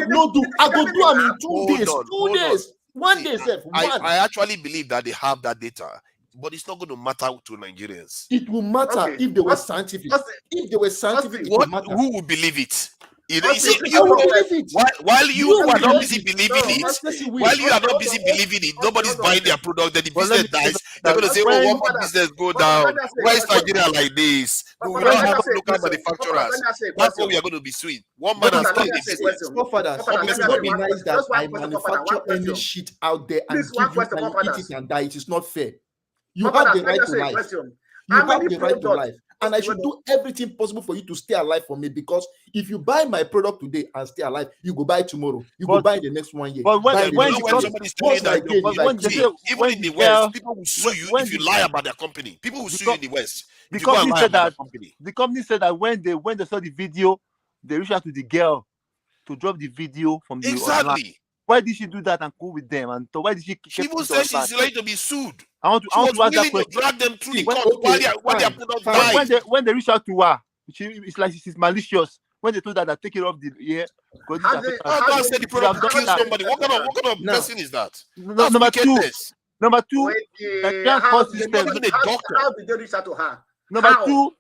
go do. I go do them in 2 days. 2 days. 1 day, sir. I actually believe that they have that data. But it's not going to matter to Nigerians. It will matter if they were scientific. If they were scientific, it would matter. Who would believe it? You Austin, see, this I is will not believe it. while you You are will not believe busy it. believing no, it, Honestly, will. while you are not Hold busy on, believing it, nobody's hold on. buying their product. Then the But let business me say dies. They're going to say, "Oh, when what Father, will business go Father, let down? me ask you a Why is question. Nigeria like this? We will Father, not let me have ask you a local question. Father, let manufacturers. me ask you a That's what we question. are going to be suing. One man That has is Father, let killed me the ask you a business. question. forefathers. Father, One let It me is person ask will not you be be. one nice question. that Just one I question, Father. One manufacture any question. shit out there Please, and one give you question, and you eat it fathers. and die. It is not fair. You have Fathers, the let me right ask to you a life. question. You How have many the right to products? life. And I should do everything possible for you to stay alive for me, because if you buy my product today and stay alive, you go buy tomorrow. You go but buy the next 1 year. but when Buy Yeah, the but when next the not 2 when com- years. somebody's telling you What's my that gain you if but I when they kill say you? even when in the the West, girl people will sue you if when you lie about their company. People will the, sue you co- in the West the if you go and company lie said about their that company. the company said that when they saw the video, they reached out to the girl to drop the video from the online. Exactly. Why did she do that and go with them? And so why did she She keep even it said online? she's ready to be sued. I She want was to ask that willing to question. drag them through the See, When court okay, while their fine, product fine. died. when they reach out to her, it's like she's malicious. When they told her that take it off the air, because this How affect they, her. Oh, how God they, said the She would product have will done how kill did that. they somebody. settle that? What kind of Now, person is that? That's Number two, wickedness. number two, Wait, Nigerian how court did She's they, not system. even a doctor. how did they reach out to her? Number How? two,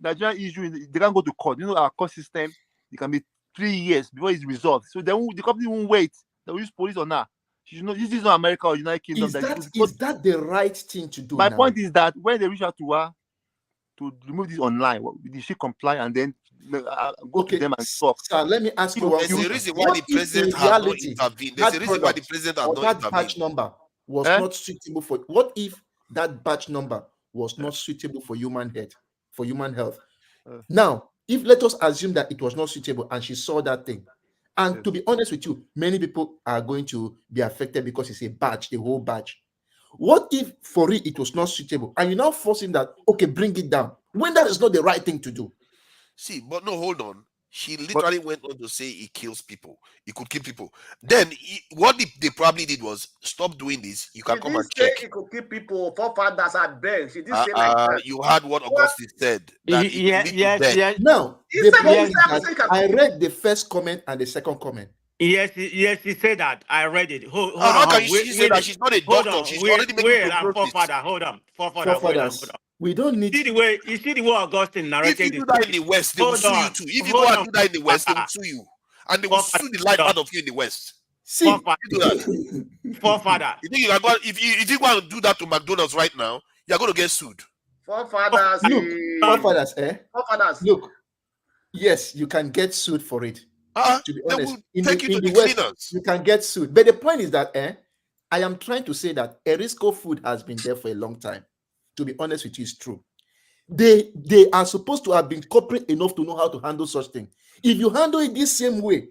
Nigerian issue is they can't go to court. You know our court system, it can be 3 years before it's resolved. So the company won't wait. They will use police on her. She should know this is not America or United Kingdom. is that the right thing to do My now? point is that when they reach out to her to remove this online, did she comply and then go to Okay, them and talk? sir, let me ask you one There's a question. reason why What the if in president has not reality intervened. There's a that reason why the product president has or not that batch intervened. number was Eh? not suitable for? What if that batch number was not suitable for human health? Uh, Now, if let us assume that it was not suitable and she saw that thing, and yes. to be honest with you, many people are going to be affected because it's a batch, the whole batch. What if for it was not suitable and you now force him that, okay, bring it down, when that is not the right thing to do? See, but no, hold on. She But literally went on to say he kills people. He could kill people. Then what they probably did was stop doing this. You can She come didn't and say check. it could keep people forefathers at bed. She didn't say like that. You heard what What? Augustine said that it will lead to Yes, death. yes, Now, He the said point yes, is himself, he that said he can I keep read the first comment and the second comment. yes, yes. He said that. I read it. Hold How can on. she say that she's not a Hold doctor? on. She's already making Wait. I'm prognosis. forefather. Hold on. Forefather. Wait. Hold Forefathers, on. we don't need. You see the way Augustine If you narrated the do that in story. the West, they will Hold sue you on. too. If you go Hold and on. do that in the West, they will Forefather. sue you. And they will Forefather. sue the Hold life on. out of you in the West. See, You do that. Forefather. You think you can go if you go and do that to McDonald's right now, you're going to get sued. forefathers. look, forefathers, Forefathers. look, yes, you can get sued for it. To be They honest, will in take you to the the West, cleaners. you can get sued. But the point is that I am trying to say that Erisco Food has been there for a long time. To be honest with you, it's true. They are supposed to have been corporate enough to know how to handle such thing. If you handle it this same way,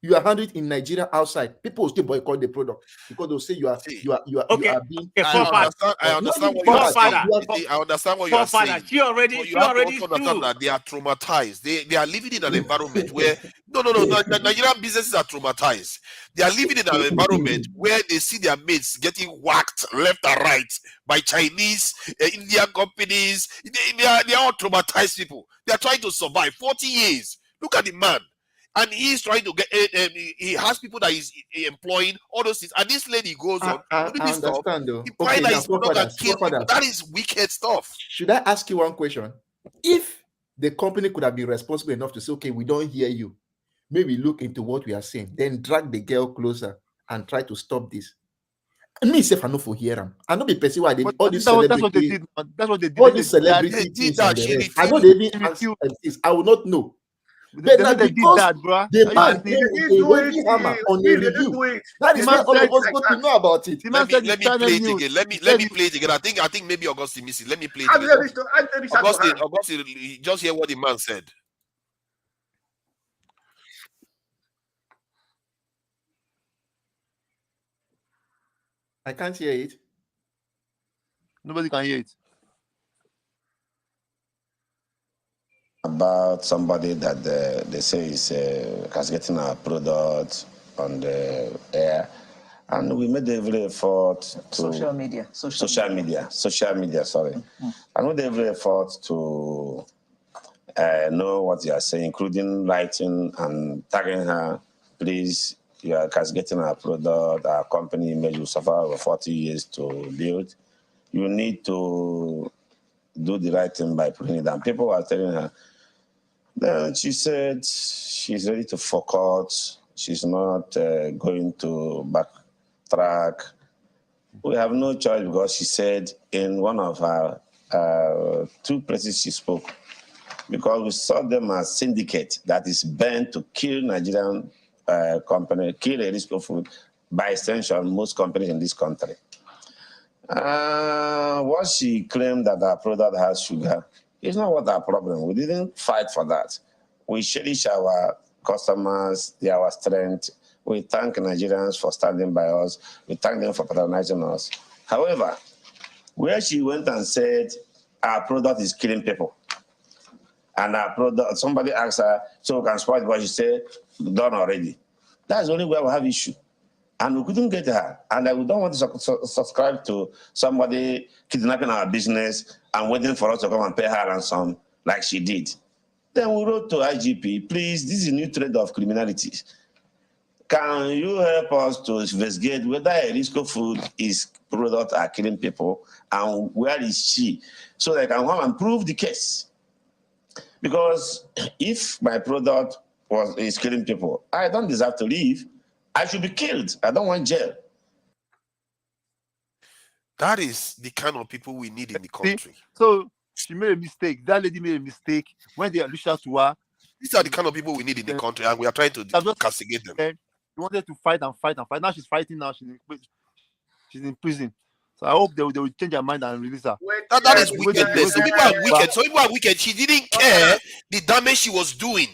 you are handling it in Nigeria outside, people will still boycott the product because they'll say you are See, Okay. being Okay. I too hard. understand. I Or not understand even what too you are hard. saying. You are, You see, I understand what you are Forefather. saying. She already But you have to also understand sued. that they are traumatized. They are living in an environment where no. The Nigerian businesses are traumatized. They are living in an environment where they see their mates getting whacked left and right by Chinese, Indian companies. They are all traumatized people. They are trying to survive 40 years. Look at the man. And he's trying to get. He has people that he's employing, all those things. And this lady goes on doing I this stuff. understand though. He Okay, find that now his product can kill people. forefathers. That is wicked stuff. Should I ask you one question? If the company could have been responsible enough to say, okay, we don't hear you, maybe look into what we are saying, then drag the girl closer and try to stop this. Me, if I know for hear them, I know be person why But all these that's what they celebrity, did. That's what they did. all They these did that. celebrity They did things and that. the She rest. I know refused. they even She ask refused. this. I will not know. They But now said they did because that, bro. the Are you man They came listening? with didn't a do heavy it. hammer on a They didn't review. do it. That The is They why man didn't all do of said. it us like got to that. know about it. The man said Let it's me Channel play it News. again. Let He me said play it again. I think maybe Augustine missed it. Let me play it How did again. they reach out to her? Augustine, just hear what the man said. I can't hear it. nobody can hear it. About somebody that they say is getting our product on the air, and we made every effort to social media. Sorry, and made every effort to know what you are saying, including writing and tagging her. Please, you are getting our product, our company image will suffer over 40 years to build. You need to do the right thing by putting it down. People are telling her, Then she said she's ready to focus. She's not going to backtrack. We have no choice because she said in one of her 2 places she spoke, because we saw them as syndicate that is bent to kill Nigerian company, kill Erisco Food, by extension, most companies in this country. What she claimed that our product has sugar is not what our problem. We didn't fight for that. We cherish our customers, they are our strength. We thank Nigerians for standing by us. We thank them for patronizing us. However, where she went and said our product is killing people, and our product, somebody asked her, so we can spoil it, but she said, done already. That's the only way we have issue. And we couldn't get her. And we don't want to subscribe to somebody kidnapping our business and waiting for us to come and pay her ransom like she did. Then we wrote to IGP, please, this is a new trade of criminality. Can you help us to investigate whether Erisco Food is product are killing people, and where is she? So they can come and prove the case. Because if my product is killing people, I don't deserve to live. I should be killed. I don't want jail. That is the kind of people we need in the country. So she made a mistake. That lady made a mistake when they reached out to her. These are the kind of people we need in the country, and we are trying to castigate them. She wanted to fight and fight and fight. Now she's fighting. Now she's in prison. So I hope they will change her mind and release her. That is wickedness. Some people are wicked. Some people are wicked. She didn't care the damage she was doing.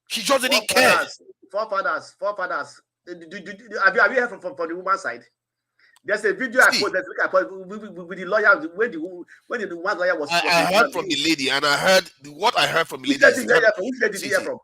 She just didn't care. Forefathers. Have you heard from the woman's side? There's a video I posted with the lawyer when the one lawyer was. I heard from the lady, and I heard what I heard from the lady. Which lady did you hear from?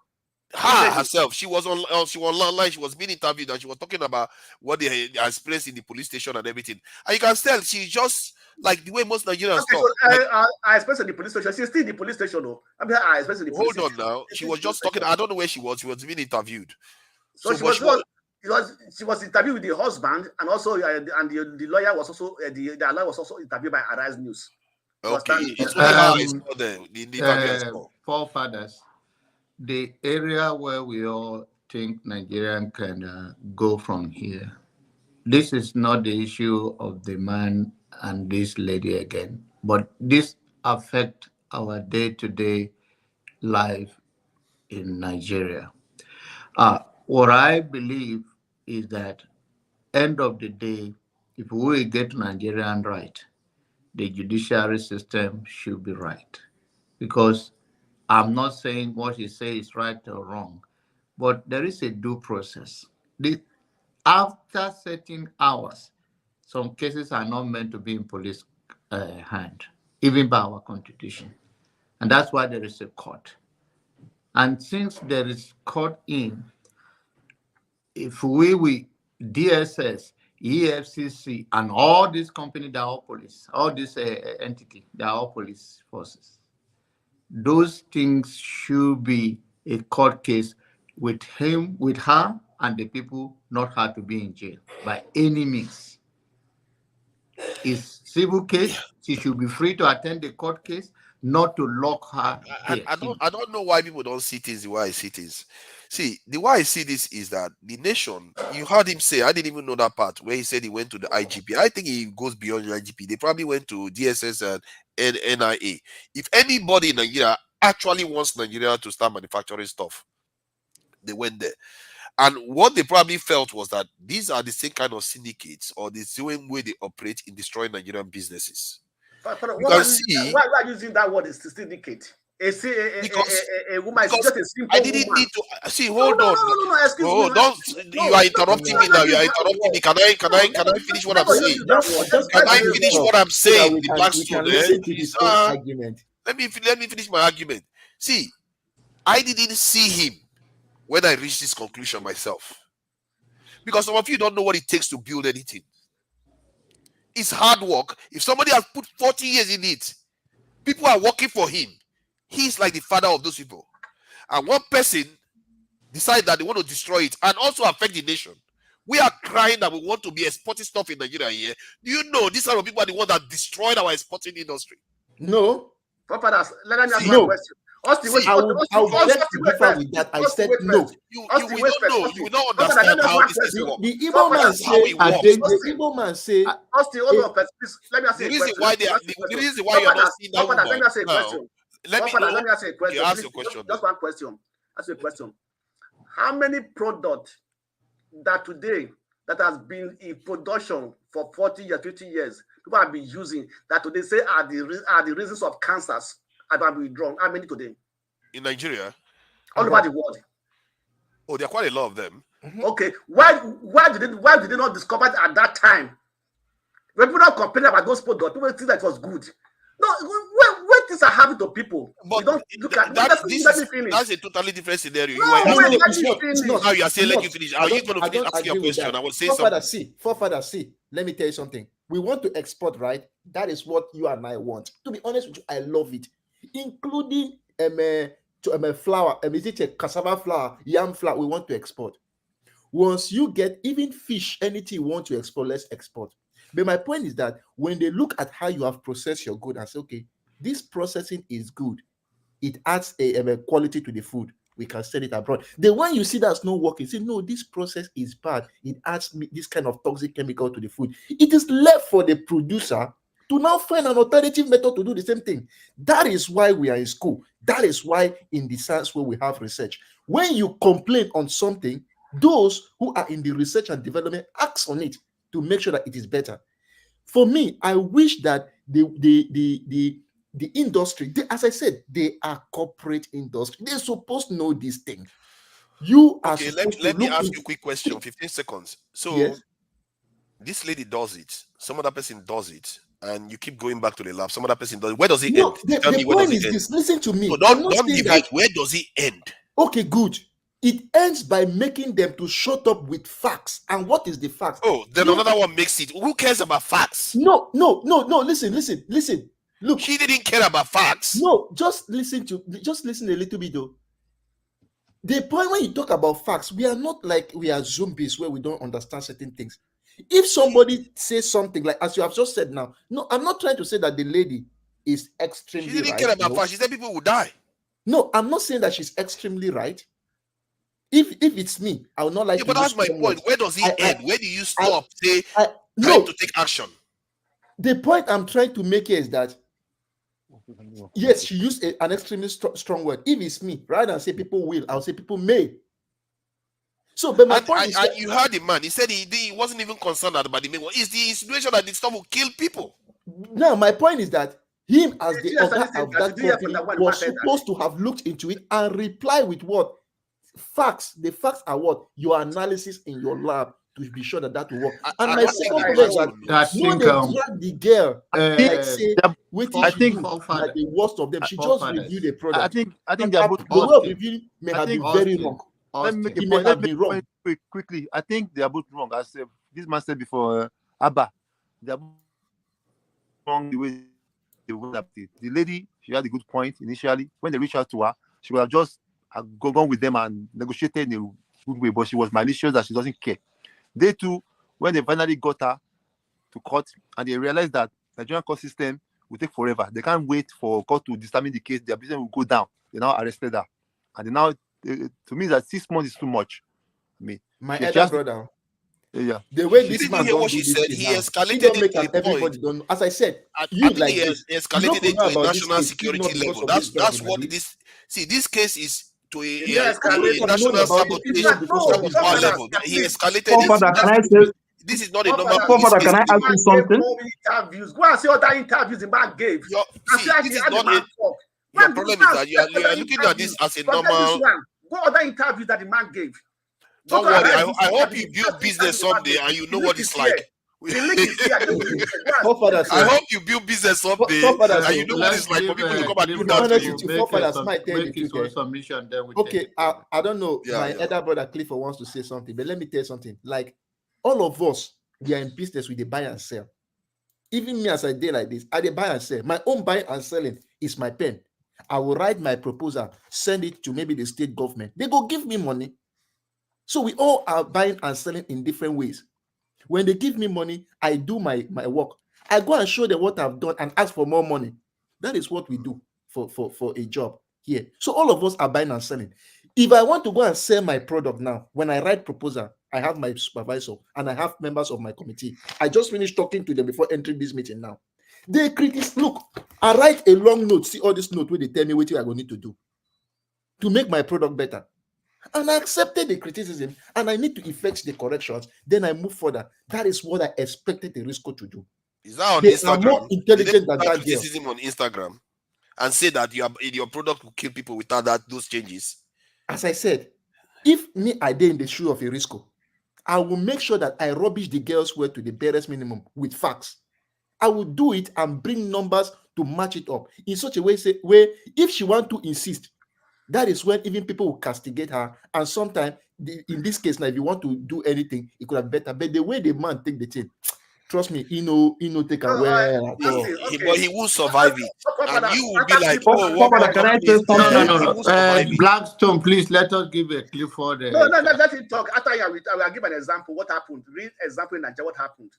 Her herself. She was online. She was being interviewed, and she was talking about what they experienced in the police station and everything. And you can tell she's just like the way most Nigerians talk. So I expressed in the police station. She's still in the police station, though. I mean, I expressed in the police station. Hold on now. She was just talking. I don't know where she was. She was being interviewed. So she was interviewed with the husband, and also the lawyer was also the lawyer was also interviewed by Arise News. Okay, it's how I saw the forefathers. The area where we all think Nigerian can go from here. This is not the issue of the man and this lady again, but this affects our day-to-day life in Nigeria. What I believe is that end of the day, if we get Nigerian right, the judiciary system should be right. Because I'm not saying what you say is right or wrong, but there is a due process. After certain hours, some cases are not meant to be in police hand, even by our constitution. And that's why there is a court. And since there is court in, if we DSS, EFCC, and all these companies, they are all police, all these entities, they are all police forces. Those things should be a court case with him, with her, and the people, not her to be in jail by any means. It's civil case. She should be free to attend the court case, not to lock her. I don't know why people don't see things the way I see things. See, the way I see this is that the nation, you heard him say, I didn't even know that part where he said he went to the IGP. I think he goes beyond the IGP. They probably went to DSS and NIA. If anybody in Nigeria actually wants Nigeria to start manufacturing stuff, they went there. And what they probably felt was that these are the same kind of syndicates or the same way they operate in destroying Nigerian businesses. Why are you using that word, syndicate? A woman is just a simple I didn't woman. need to see. Hold on. No, excuse me. Don't. You are interrupting me now. You are interrupting me. Can I finish what I'm saying? Can I finish what I'm saying? The Blackstone. Let me finish my argument. See, I didn't see him when I reached this conclusion myself, because some of you don't know what it takes to build anything. It's hard work. If somebody has put 40 years in it, people are working for him. He's like the father of those people. And one person decide that they want to destroy it and also affect the nation. We are crying that we want to be exporting stuff in Nigeria here. Do you know these are the people are the ones that destroyed our exporting industry? No. Forefathers, let me ask you No. one question. Austin, wait, I would Austin, beg to differ with that. I said no. You Austin, will wait not know. first, You Austin. will not Forefather, let understand me ask how one this thing question. works. The Igbo man That's how say, it works. the Igbo man say, Austin, hold on first. Please, let me ask The you a reason question. why they are, Ask you a the question. reason why you're not seeing that Forefather, let woman me ask you a now. question. Let me Forefather, know. let me ask you a question. Okay, ask Please, your question. just one question. Ask you a question. How many products that today that has been in production for 40 years, 50 years, people have been using that today say are the reasons of cancers that have been withdrawn? How many today? In Nigeria, All over the world. oh, there are quite a lot of them. Okay, why did they not discover it at that time? When people don't complain about those products, people think that it was good. No, when things are happening to people, But we don't look at that's finish. a totally different scenario. No, You were wait, it's let me not. It's finish. not. now you are saying It's let not. you finish. I Are you don't- going to I finish don't asking your agree with question? that. I will say Forefather, something. Forefather, see. Let me tell you something. We want to export, right? That is what you and I want. To be honest with you, I love it, including flour. Is it a cassava flour, yam flour? We want to export. Once you get even fish, anything you want to export, let's export. But my point is that when they look at how you have processed your good and say, okay, this processing is good, it adds a quality to the food, we can sell it abroad. The one you see that's not working, say, no, this process is bad, it adds this kind of toxic chemical to the food. It is left for the producer to now find an alternative method to do the same thing. That is why we are in school. That is why in the science where we have research. When you complain on something, those who are in the research and development act on it to make sure that it is better. For me, I wish that the industry, as I said, they are corporate industry. They're supposed to know these things. You are Okay, supposed let to me look ask into you a quick question. 15 seconds. So yes. this lady does it. Some other person does it, and you keep going back to the lab. Some other person does it. Where does it No, end? the Tell me where does point it is end? this. Listen to me. No, I'm not don't saying debate. that. Where does it end? Okay, good. It ends by making them to shut up with facts. And what is the facts? Oh, then another one makes it. Who cares about facts? No. Listen. Look, She didn't care about facts. no, just listen a little bit though. The point when you talk about facts, we are not like we are zombies where we don't understand certain things. If somebody says something like, as you have just said now, no, I'm not trying to say that the lady is extremely She didn't right. care about No. facts. She said people will die. No, I'm not saying that she's extremely right. If it's me, I would not like Yeah, to but use that's my strong point. words. Where does it end? Where do you stop? Say I time no. to take action. The point I'm trying to make here is that yes, she used an extremely strong word. If it's me, rather than say people will, I'll say people may. So, but my point is, And you heard the man. He said he wasn't even concerned about the main one. It's the insinuation that this stuff will kill people. now my point is that him as the Yes, owner listen, of that did you hear from company that one was man said that? supposed to have looked into it and reply with what facts. The facts are what your analysis in your lab to be sure that will work. And I my don't think second the point man is that knows. I no, think they drag the girl like say what I she think do like the worst of them. She just forefathers. reviewed a I product. think And they are both the way of Austin. reviewing may I have think been very Austin. wrong. Let me make a He point. may Let have me been make a wrong. point quickly. I think they are both wrong. As this man said before, Abba, they are both wrong the way they went up it. The lady, she had a good point initially. When they reached out to her, she would have just gone with them and negotiated in a good way, but she was malicious that she doesn't care. They too, when they finally got her to court and they realized that Nigerian court system will take forever. They can't wait for court to determine the case. Their business will go down. They now arrested her. And they now, to me, that 6 months is too much. I mean, My she elder has to, brother, yeah. the way She this Didn't you man hear don't what do she this said? thing He now, he escalated don't it make to an a point. everybody don't know. As I said, I you think like he this, you escalated don't it know to a about this national case, if not security because level. of this That's drug, what Abi. this case is to Yes, Nobody a have known national about it if sabotage not because of no, this power drug. level. He please. escalated it. Forefather, can I say, This is not a normal Forefather, police Forefather, case can I the ask man you gave something? all the interviews. Go and see other interviews the man gave. And see See, how this she is had the not man a. talk. Your Man, problem go is and that check you are other looking at this interviews. as a Forget this normal. one. Go other interviews that the man gave. Go Don't to worry. arrest this I hope interview. you build business someday and you know what it's Here. like. The link is here. Go and Forefather, check I sir. it. hope you build business someday Forefather, and sir. you know what it's Let's like for leave, people to come and leave To do be that to honest you. with you, make Forefather, his, might tell you make the his truth. own submission, then we take Okay, it from I don't know. Yeah, My yeah. elder brother Clifford wants to say something, but let me tell you something. Like all of us, we are in business with the buy and sell. Even me, as I did like this, I dey buy and sell. My own buying and selling is my pen. I will write my proposal, send it to maybe the state government. They go give me money. So we all are buying and selling in different ways. When they give me money, I do my work. I go and show them what I've done and ask for more money. That is what we do. for a job here. So all of us are buying and selling. If I want to go and sell my product now, when I write proposal, I have my supervisor and I have members of my committee. I just finished talking to them before entering this meeting now. They criticize. Look, I write a long note. See all this note where they tell me what I going to do to make my product better. And I accepted the criticism and I need to effect the corrections. Then I move further. That is what I expected the Risco to do. Is that on They Instagram? are more intelligent than Did they put that girl. criticism on Instagram and say that your product will kill people without those changes? As I said, if me I did in the shoe of a Risco, I will make sure that I rubbish the girls' word to the barest minimum with facts. I will do it and bring numbers to match it up in such a way, where if she want to insist, that is when even people will castigate her. And sometimes, in this case, now if you want to do anything, it could have better. But the way the man take the thing, trust me, he no take away. But he will survive it, and you will be like, oh, what can I say something? Blackstone, please let us give a clip for the. No, let him talk. After I will give an example. What happened? Real example in Nigeria. What happened?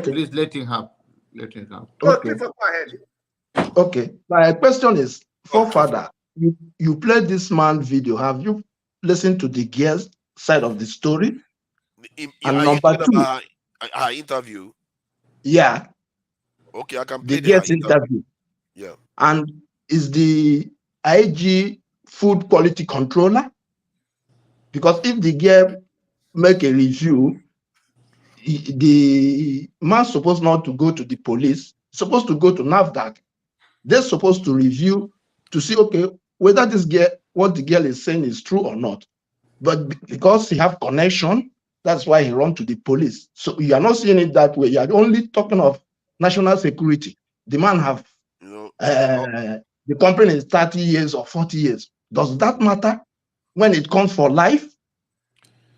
Please let him have. Let him have. Okay. Go ahead. Okay. My question is, forefather, you played this man video. Have you listened to the girl's side of the story? And number two, her interview. Yeah. Okay, I can play the girl's interview. Yeah. And is the IG food quality controller? Because if the girl make a review, the man supposed not to go to the police, supposed to go to NAFDAC. They're supposed to review to see, okay, whether this girl, what the girl is saying is true or not. But because he have connection, that's why he run to the police. So you are not seeing it that way. You are only talking of national security. The man have, the company is 30 years or 40 years. Does that matter when it comes for life?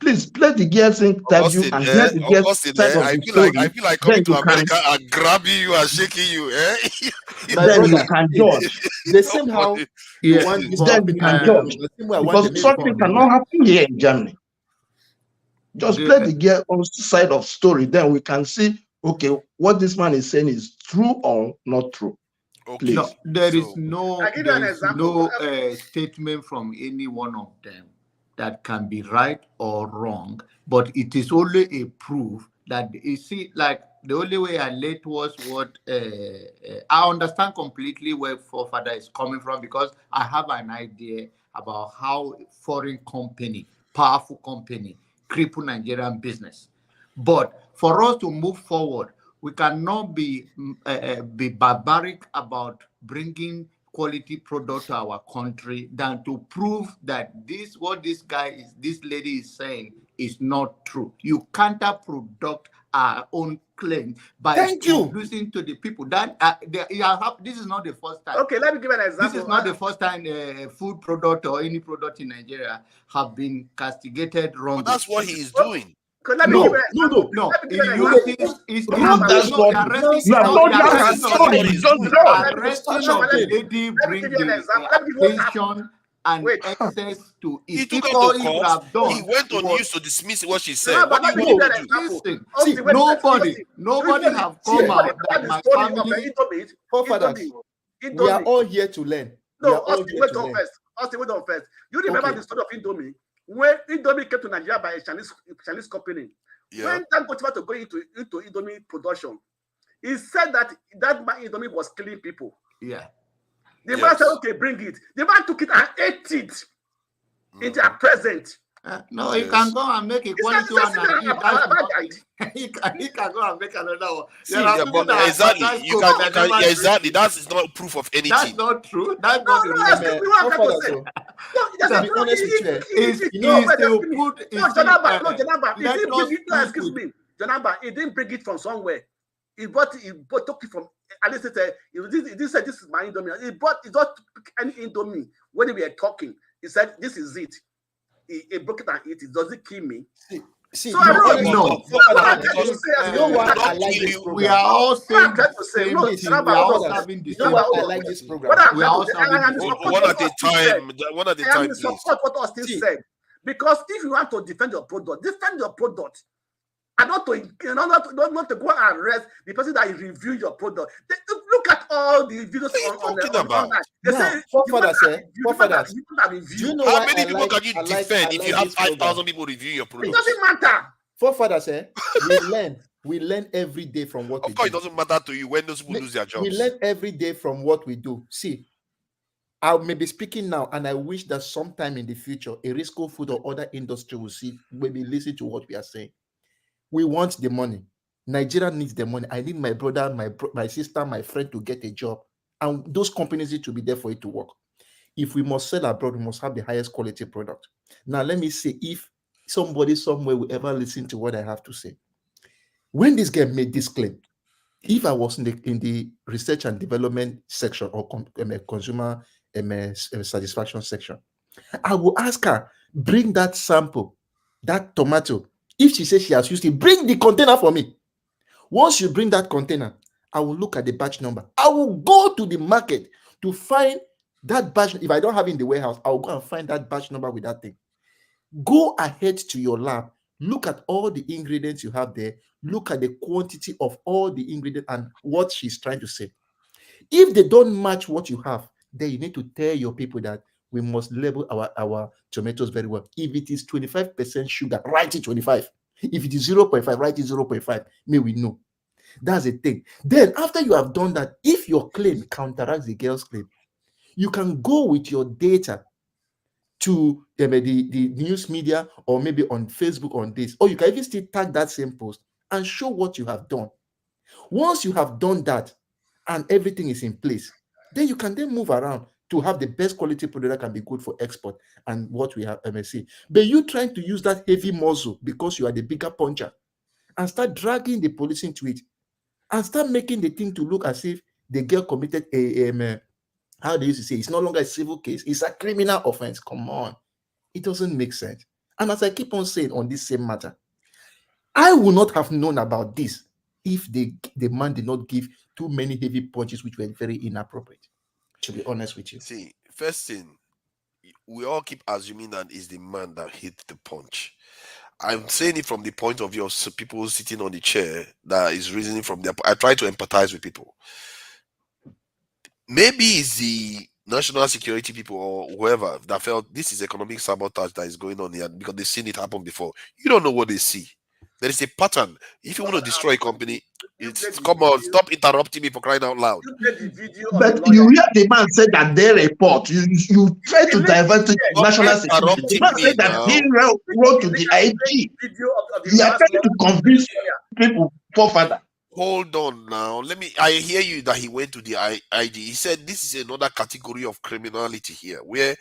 Please play the girl's interview and hear the girl's side of the story. I feel like coming to America and grabbing you and shaking you. Then you can judge. The same how you want this then you can judge. Because something cannot happen here in Germany. Just play the girl's side of story. Then we can see, okay, what this man is saying is true or not true. Please. No, there is no statement from any one of them that can be right or wrong, but it is only a proof that, you see, like the only way I led was what I understand completely where forefather is coming from, because I have an idea about how foreign company, powerful company, cripple Nigerian business. But for us to move forward, we cannot be barbaric about bringing quality product to our country than to prove that what this lady is saying is not true. You can't product our own claim by introducing to the people that this is not the first time. Okay, let me give an example. This is not the first time food product or any product in Nigeria have been castigated wrongly. But that's what he is doing. No. And access to it. He took her to court. He went on news to dismiss what she said. What do you want to do? Nobody have come out that my family. We are all here to learn. No, wait on first. You remember the story of Indomie? When Indomie came to Nigeria by a Chinese company, when Dangote was to go into Indomie production, he said that Indomie was killing people. Yeah. The man said, okay, bring it. The man took it and ate it in their present. No, he can go and make a quality one and eat. He can go and make another one. Exactly. That is not proof of anything. That's not true. That's not the reason. Janaba, he didn't bring it from somewhere. He took it from, at least this is my Indomie. He don't pick any Indomie when we were talking. He said, this is it. He broke it and eat it. Does it kill me? See, so no. We are all saying the same thing. We are all having the same I like this program. We are all having one at a time. One at a time, please. Support what Austin said. Because if you want to defend your product, and not to go and arrest the person that review your product. Look at all the videos What are you on talking online. about? They Now, say forefathers, forefathers. do you know How why many I people like can you I defend if you like have this program? 5,000 people review your It product? doesn't matter. Forefathers, we learn every day from what Of we course, it do. doesn't matter to you when those people lose their We jobs. learn every day from what we do. See, I may be speaking now, and I wish that sometime in the future, a Risco Food or other industry will see, maybe listen to what we are saying. We want the money. Nigeria needs the money. I need my brother, my sister, my friend to get a job, and those companies need to be there for it to work. If we must sell abroad, we must have the highest quality product. Now, let me see if somebody somewhere will ever listen to what I have to say. When this guy made this claim, if I was in the research and development section or consumer satisfaction section, I will ask her, bring that sample, that tomato. If she says she has used it, bring the container for me. Once you bring that container, I will look at the batch number. I will go to the market to find that batch. If I don't have it in the warehouse, I'll go and find that batch number with that thing. Go ahead to your lab, look at all the ingredients you have there, look at the quantity of all the ingredients and what she's trying to say. If they don't match what you have, then you need to tell your people that we must label our tomatoes very well. If it is 25% sugar, write it 25. If it is 0.5, write it 0.5. May we know. That's the thing. Then after you have done that, if your claim counteracts the girl's claim, you can go with your data to the news media or maybe on Facebook on this, or you can even still tag that same post and show what you have done. Once you have done that and everything is in place, then you can then move around to have the best quality product that can be good for export and what we have MSC. But you trying to use that heavy muscle because you are the bigger puncher and start dragging the police into it and start making the thing to look as if the girl committed how they used to say, it's no longer a civil case, it's a criminal offense. Come on. It doesn't make sense. And as I keep on saying on this same matter, I would not have known about this if the man did not give too many heavy punches, which were very inappropriate, to be honest with you. See, first thing, we all keep assuming that it's the man that hit the punch. I'm saying it from the point of view of people sitting on the chair that is reasoning from their. I try to empathize with people. Maybe it's the national security people or whoever that felt this is economic sabotage that is going on here because they've seen it happen before. You don't know what they see. There is a pattern. If you want to destroy a company, come on, stop interrupting me for crying out loud. But you hear the man say that they report. You try to divert it to national security. The man said that he wrote to the IG. You are trying to convince people further. Hold on now. I hear you that he went to the IG. He said this is another category of criminality here where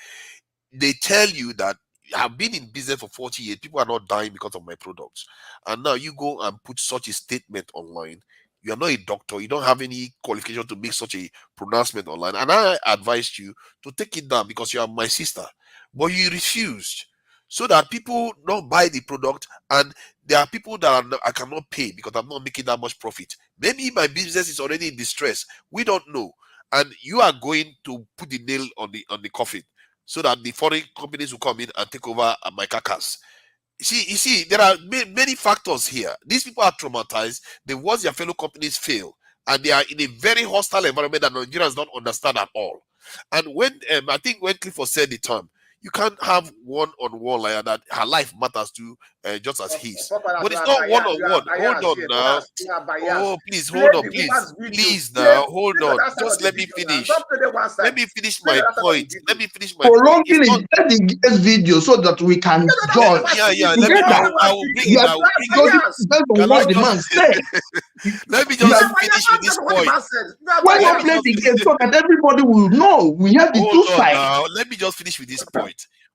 they tell you that I've been in business for 40 years. People are not dying because of my products. And now you go and put such a statement online. You are not a doctor. You don't have any qualification to make such a pronouncement online. And I advised you to take it down because you are my sister. But you refused. So that people don't buy the product, and there are people that I cannot pay because I'm not making that much profit. Maybe my business is already in distress. We don't know. And you are going to put the nail on the coffin so that the foreign companies will come in and take over my carcass. You see, there are many factors here. These people are traumatized. They watch their fellow companies fail, and they are in a very hostile environment that Nigerians don't understand at all. And when I think when Clifford said the term, you can't have one-on-one like that. Her life matters too, just as his. But it's not one-on-one. Hold on now. Oh, please, hold on, please. Please now, hold on. Just let me finish. Let me finish my point. Let me finish my point. Prolonging it, let the guest video so that we can judge. Yeah. I will bring it. I will bring it. Based on what the man said. Let me just finish with this point. Why not play the game so that everybody will know we have the two sides? Now, let me just finish with this point.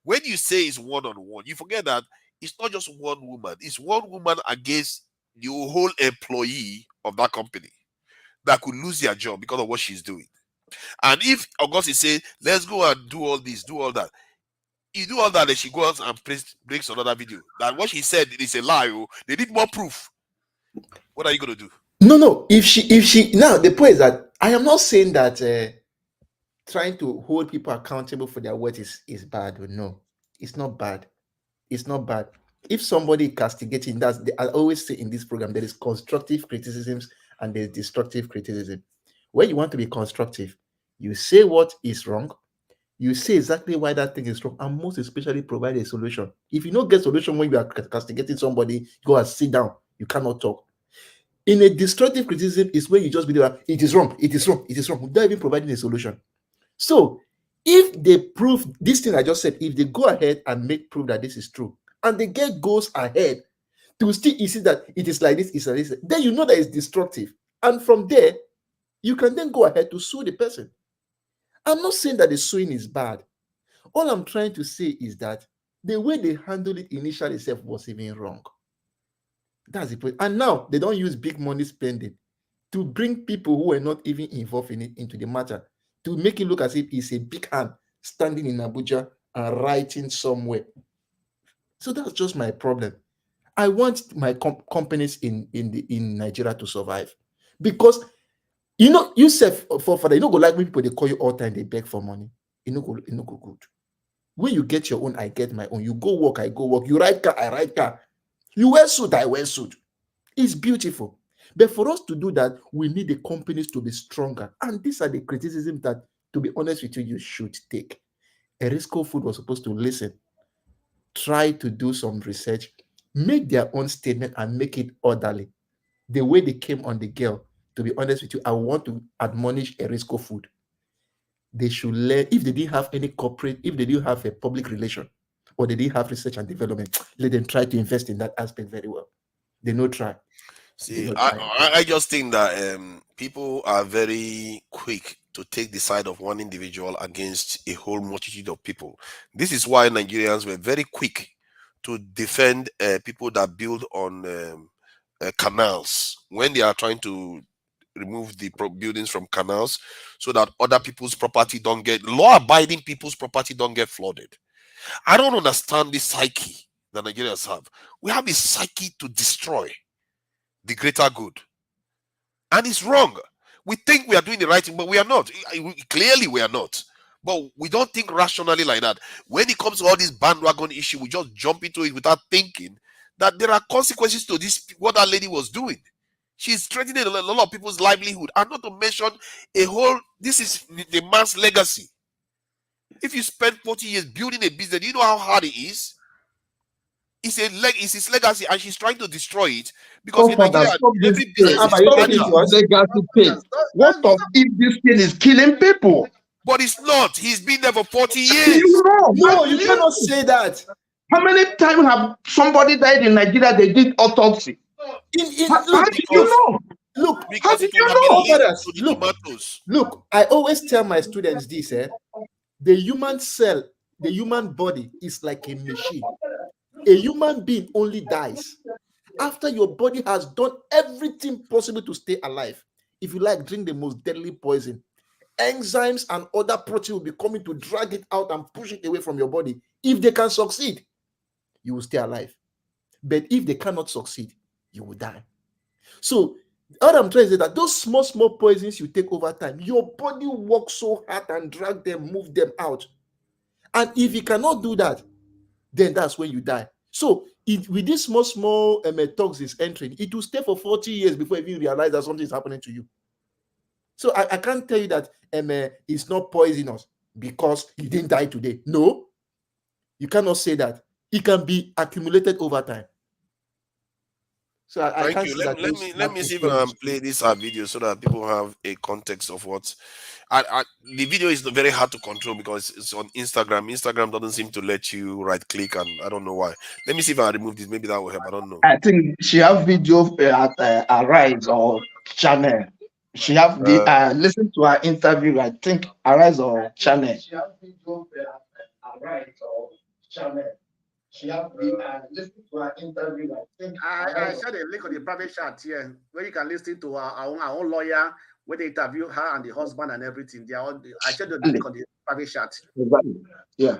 When you say it's one-on-one, you forget that it's not just one woman. It's one woman against the whole employee of that company that could lose their job because of what she's doing. And if Augustine says, let's go and do all this, do all that, you do all that, and she goes and brings another video that what she said is a lie. Oh, they need more proof. What are you going to do? No. If she now, the point is that I am not saying that trying to hold people accountable for their words is bad. Or no, it's not bad. It's not bad. If somebody castigating, I always say in this program, there is constructive criticisms and there's destructive criticism. When you want to be constructive, you say what is wrong, you say exactly why that thing is wrong, and most especially provide a solution. If you don't get solution when you are castigating somebody, go and sit down. You cannot talk. In a destructive criticism is when you just believe that it is wrong, it is wrong, it is wrong, without even providing a solution. So if they prove this thing I just said, if they go ahead and make proof that this is true, and the girl goes ahead to still see that it is like this, it's like this, then you know that it's destructive. And from there, you can then go ahead to sue the person. I'm not saying that the suing is bad. All I'm trying to say is that the way they handled it initially itself was even wrong. That's the point. And now they don't use big money spending to bring people who are not even involved in it into the matter, to make it look as if it's a big hand standing in Abuja and writing somewhere. So that's just my problem. I want my companies in Nigeria to survive, because you said for you know go like when people they call you all time, they beg for money. You know go good. When you get your own, I get my own. You go work, I go work. You ride car, I ride car. You wear suit, I wear suit. It's beautiful. But for us to do that, we need the companies to be stronger. And these are the criticisms that, to be honest with you, you should take. Erisco Food was supposed to listen, try to do some research, make their own statement and make it orderly. The way they came on the girl, to be honest with you, I want to admonish Erisco Food. They should learn, if they didn't have any corporate, if they didn't have a public relation, or they didn't have research and development, let them try to invest in that aspect very well. They no try. See, I just think that people are very quick to take the side of one individual against a whole multitude of people. This is why Nigerians were very quick to defend people that build on canals when they are trying to remove the buildings from canals, so that other people's property don't get, law-abiding people's property don't get flooded. I don't understand this psyche that Nigerians have. We have a psyche to destroy the greater good, and it's wrong. We think we are doing the right thing, but we are not. Clearly we are not, but we don't think rationally like that. When it comes to all this bandwagon issue, we just jump into it without thinking that there are consequences to this, what that lady was doing. She's threatening a lot of people's livelihood, and not to mention this is the man's legacy. If you spend 40 years building a business, do you know how hard it is? It's his legacy, and she's trying to destroy it, because in Nigeria, every business is fragile. Legacy paid. What of if this thing is killing people? But it's not. He's been there for 40 years. You know, No, you cannot say that. How many times have somebody died in Nigeria? They did autopsy. How did you know? Look, How did you know? Look, I always tell my students this, the human cell, the human body is like a machine. A human being only dies after your body has done everything possible to stay alive. If you like, drink the most deadly poison. Enzymes and other proteins will be coming to drag it out and push it away from your body. If they can succeed, you will stay alive. But if they cannot succeed, you will die. So all I'm trying to say that those small poisons you take over time, your body works so hard and drag them, move them out. And if you cannot do that, then that's when you die. So with this small toxins entering, it will stay for 40 years before you even realize that something is happening to you. So I can't tell you that it's not poisonous because you didn't die today. No, you cannot say that. It can be accumulated over time. So I Thank you. Let me see if I can play this video so that people have a context of what. The video is very hard to control because it's on Instagram. Instagram doesn't seem to let you right click, and I don't know why. Let me see if I remove this. Maybe that will help. I don't know. I think she have video at Arise or Channel. She have listen to her interview. I think Arise or Channel. She have video at Arise or Channel. She have listen to her interview. I shared a link on the private chat here where you can listen to our own lawyer, where they interview her and the husband and everything. I shared the link on the private chat. Yeah.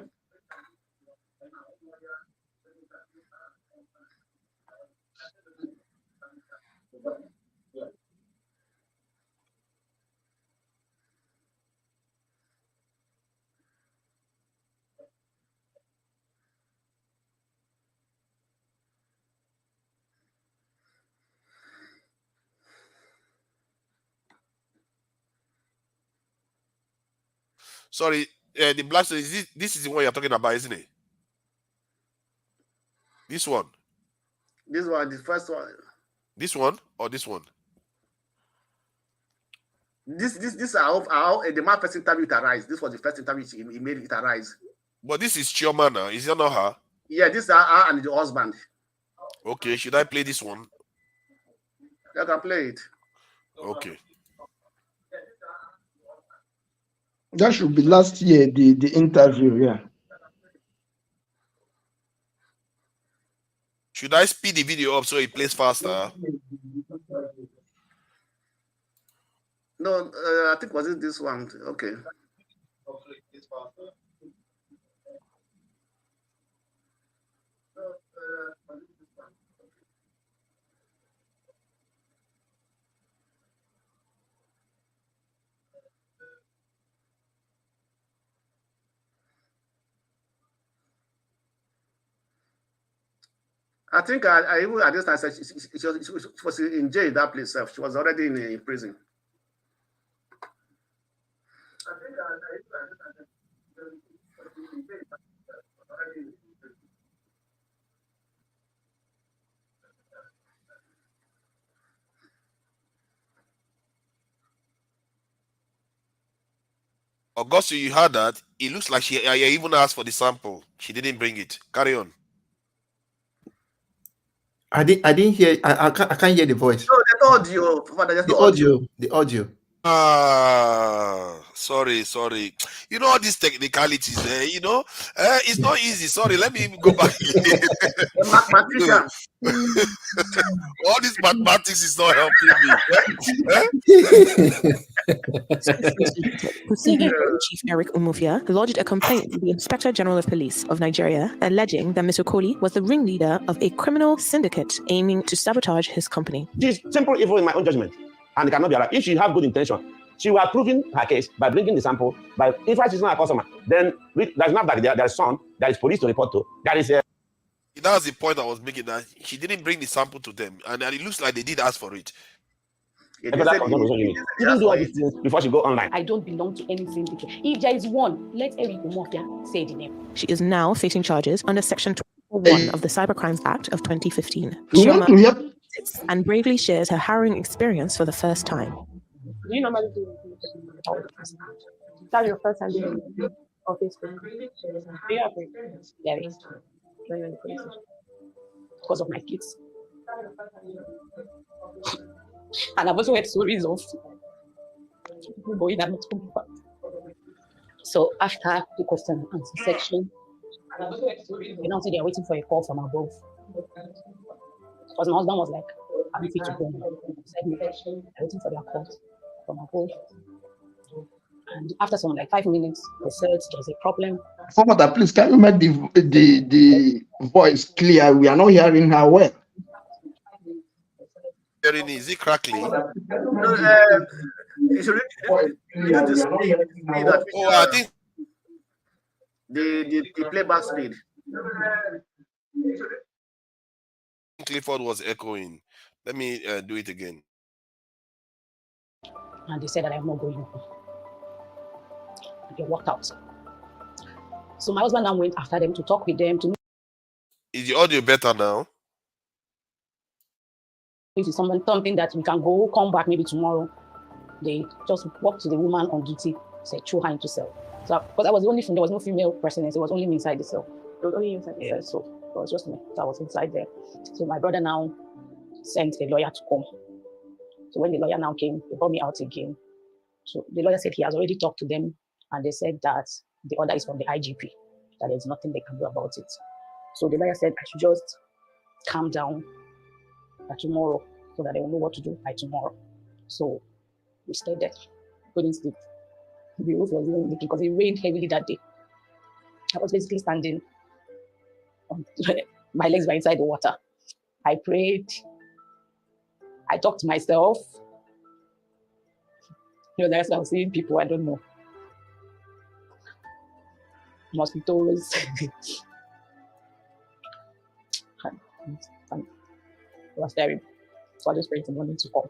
Sorry, the black story, this is the one you're talking about, isn't it? This one. This one, the first one. This one or this one? This how the man first interview it arise. This was the first interview he made it arise. But this is Chioma now. Is it not her? Yeah, this is her and the husband. Okay, should I play this one? You can play it. Okay. That should be last year, the interview, yeah. Should I speed the video up so it plays faster? No, I think was it this one? Okay. I think I even at this time said she was in jail that place. She was already in prison. Augusto, you heard that? It looks like she even asked for the sample. She didn't bring it. Carry on. I didn't hear. I can't hear the voice. No, the audio. Father, The audio. Sorry. You know all these technicalities, it's not easy. Sorry, let me go back. Mathematician. All this mathematics is not helping me. Chief Eric Umufia lodged a complaint to the Inspector General of Police of Nigeria, alleging that Ms. Okoli was the ringleader of a criminal syndicate aiming to sabotage his company. She's simple evil in my own judgment, and it cannot be allowed. If she have good intention, she will have proven her case by bringing the sample. By if she's not a customer, then there's not that there is son, there is police to report to. That is That's the point I was making. That she didn't bring the sample to them, and it looks like they did ask for it. You didn't do all these things before she go online. I don't belong to any syndicate. If there is one, let Eric Umufia say the name. She is now facing charges under Section 1 of the Cybercrimes Act of 2015. Chioma sits and bravely shares her harrowing experience for the first time. Do you normally do that's your first time doing office? Do you have very because of my kids. And I've also heard stories of people going and not coming back. So after the question and answer section, you know, they're waiting for a call from above. Because my husband was like, I'm free to go. They're waiting for their call from above. And after some 5 minutes, they said there's a problem. Father, please, can you make the voice clear? We are not hearing her well. Is it crackling? I think the playback speed. Clifford was echoing. Let me do it again. And they said that I'm not going home. And they walked out. So my husband now went after them to talk with them. Is the audio better now? This is something that we can come back maybe tomorrow. They just walked to the woman on duty, said, throw her into cell. So, because I was the only there was no female presence, it was only me inside the cell. It was only inside the cell, so it was just me. So I was inside there. So my brother now sent the lawyer to come. So when the lawyer now came, they brought me out again. So the lawyer said he has already talked to them, and they said that the order is from the IGP, that there's nothing they can do about it. So the lawyer said I should just calm down by tomorrow, so that they will know what to do by tomorrow. So we stayed there, couldn't sleep. The roof was even leaking because it rained heavily that day. I was basically standing on my legs were inside the water. I prayed. I talked to myself. You know, there's I was seeing people I don't know. Mosquitoes. and it was terrible. So I just prayed for morning to come.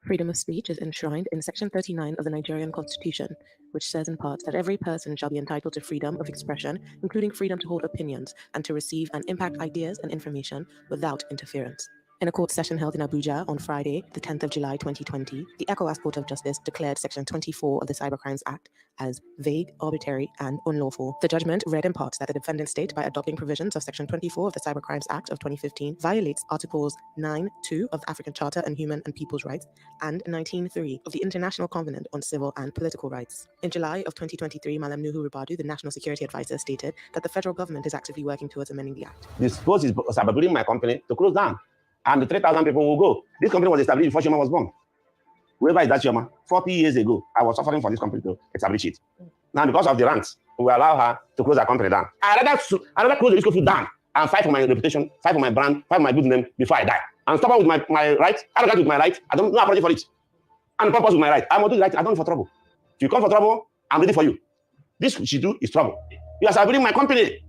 Freedom of speech is enshrined in Section 39 of the Nigerian Constitution, which says in part that every person shall be entitled to freedom of expression, including freedom to hold opinions and to receive and impact ideas and information without interference. In a court session held in Abuja on Friday, the 10th of July 2020, the ECOWAS Court of Justice declared Section 24 of the Cybercrimes Act as vague, arbitrary, and unlawful. The judgment read in part that the defendant state, by adopting provisions of Section 24 of the Cybercrimes Act of 2015, violates Articles 9.2 of the African Charter on Human and People's Rights and 19.3 of the International Covenant on Civil and Political Rights. In July of 2023, Malam Nuhu Ribadu, the National Security Advisor, stated that the federal government is actively working towards amending the act. This post is sabotaging my company to close down, and the 3,000 people will go. This company was established before Chioma was born. Whoever is that Chioma, 40 years ago, I was suffering for this company to establish it. Now, because of the ranks, we allow her to close her company down. I'd rather close the Risco Food down and fight for my reputation, fight for my brand, fight for my good name before I die. And stop with my rights. I don't get with my right. I don't know apology for it. And purpose with my right. I'm going to do right. I don't for trouble. If you come for trouble, I'm ready for you. This she do is trouble. You are sabotaging my company.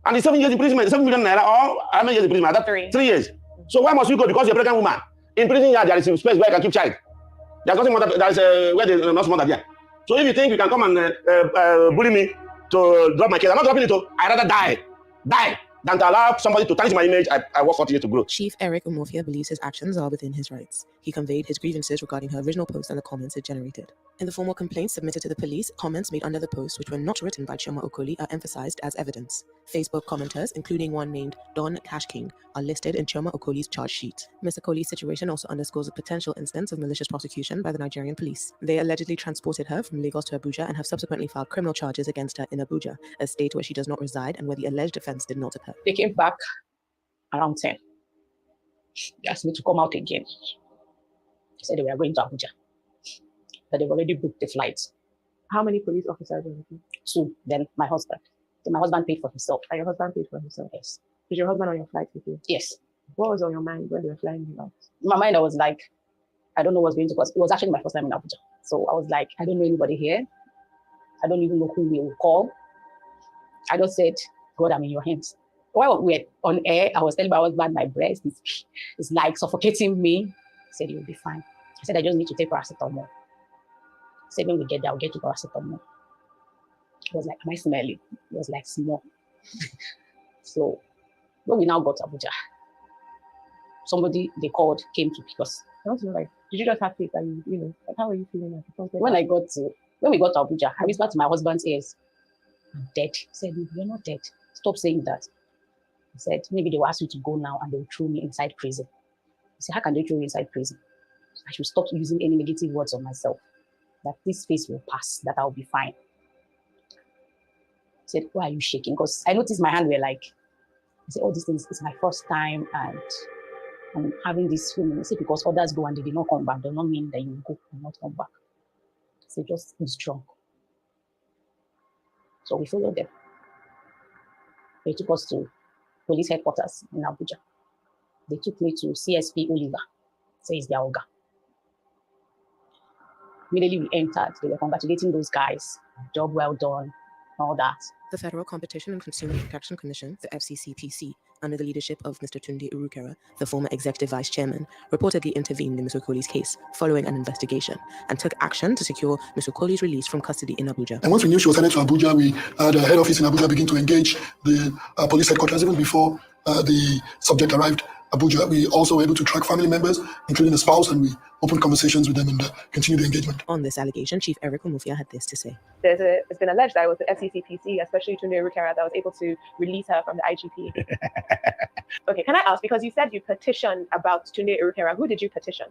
And it's 7 years imprisonment, 7 million naira, or how many years imprisonment? That's 3 years. So why must you go? Because you're a pregnant woman. In prison here, there is a space where you can keep child. There's nothing more that there is where there is not mother there. So if you think you can come and bully me to drop my case, I'm not dropping it. I'd rather die than to allow somebody to tarnish my image. I work 40 years to grow. Chief Eric Umofia believes his actions are within his rights. He conveyed his grievances regarding her original post and the comments it generated. In the formal complaints submitted to the police, comments made under the post, which were not written by Chioma Okoli, are emphasized as evidence. Facebook commenters, including one named Don Cash King, are listed in Chioma Okoli's charge sheet. Ms. Okoli's situation also underscores a potential instance of malicious prosecution by the Nigerian police. They allegedly transported her from Lagos to Abuja and have subsequently filed criminal charges against her in Abuja, a state where she does not reside and where the alleged offense did not occur. They came back around 10. They asked me to come out again. They said they were going to Abuja, that they've already booked the flight. How many police officers were with you? 2. Then my husband. So my husband paid for himself. And your husband paid for himself? Yes. Was your husband on your flight with you? Yes. What was on your mind when they were flying you out? In my mind, I was like, I don't know what's going to cause. It was actually my first time in Abuja. So I was like, I don't know anybody here. I don't even know who we will call. I just said, God, I'm in your hands. While we were on air, I was telling my husband my breast is like suffocating me. He said, you'll be fine. I said, I just need to take paracetamol. He said, when we get there, I'll get you paracetamol. I was like, am I smelling? It was like small. So when we now got to Abuja, somebody they called came to pick us. I want to know, like, did you just have faith that like, how are you feeling? When we got to Abuja, I whispered to my husband's ears, I'm dead. He said, no, you're not dead. Stop saying that. He said, maybe they will ask you to go now and they will throw me inside prison. He said, how can they throw you inside prison? I should stop using any negative words on myself. That this phase will pass, that I'll be fine. He said, why are you shaking? Because I noticed my hand were like, I said, oh, this thing is my first time and I'm having this feeling. He said, because others go and they did not come back, does not mean that you go and not come back. He said, just be strong. So we followed them. They took us to police headquarters in Abuja. They took me to CSP Oliver, says their Oga. Immediately we entered, they were congratulating those guys. Job well done, all that. The Federal Competition and Consumer Protection Commission, the FCCPC, under the leadership of Mr. Tunde Urukera, the former executive vice chairman, reportedly intervened in Ms. Okoli's case following an investigation and took action to secure Ms. Okoli's release from custody in Abuja. And once we knew she was headed to Abuja, we had a head office in Abuja begin to engage the police headquarters even before the subject arrived. Abuja, we also were able to track family members, including the spouse, and we opened conversations with them and continued the engagement. On this allegation, Chief Eric Umofia had this to say. It's been alleged that it was the FCCPC, especially Tunde Urukera, that was able to release her from the IGP. Okay, can I ask, because you said you petitioned about Tunde Urukera, who did you petition?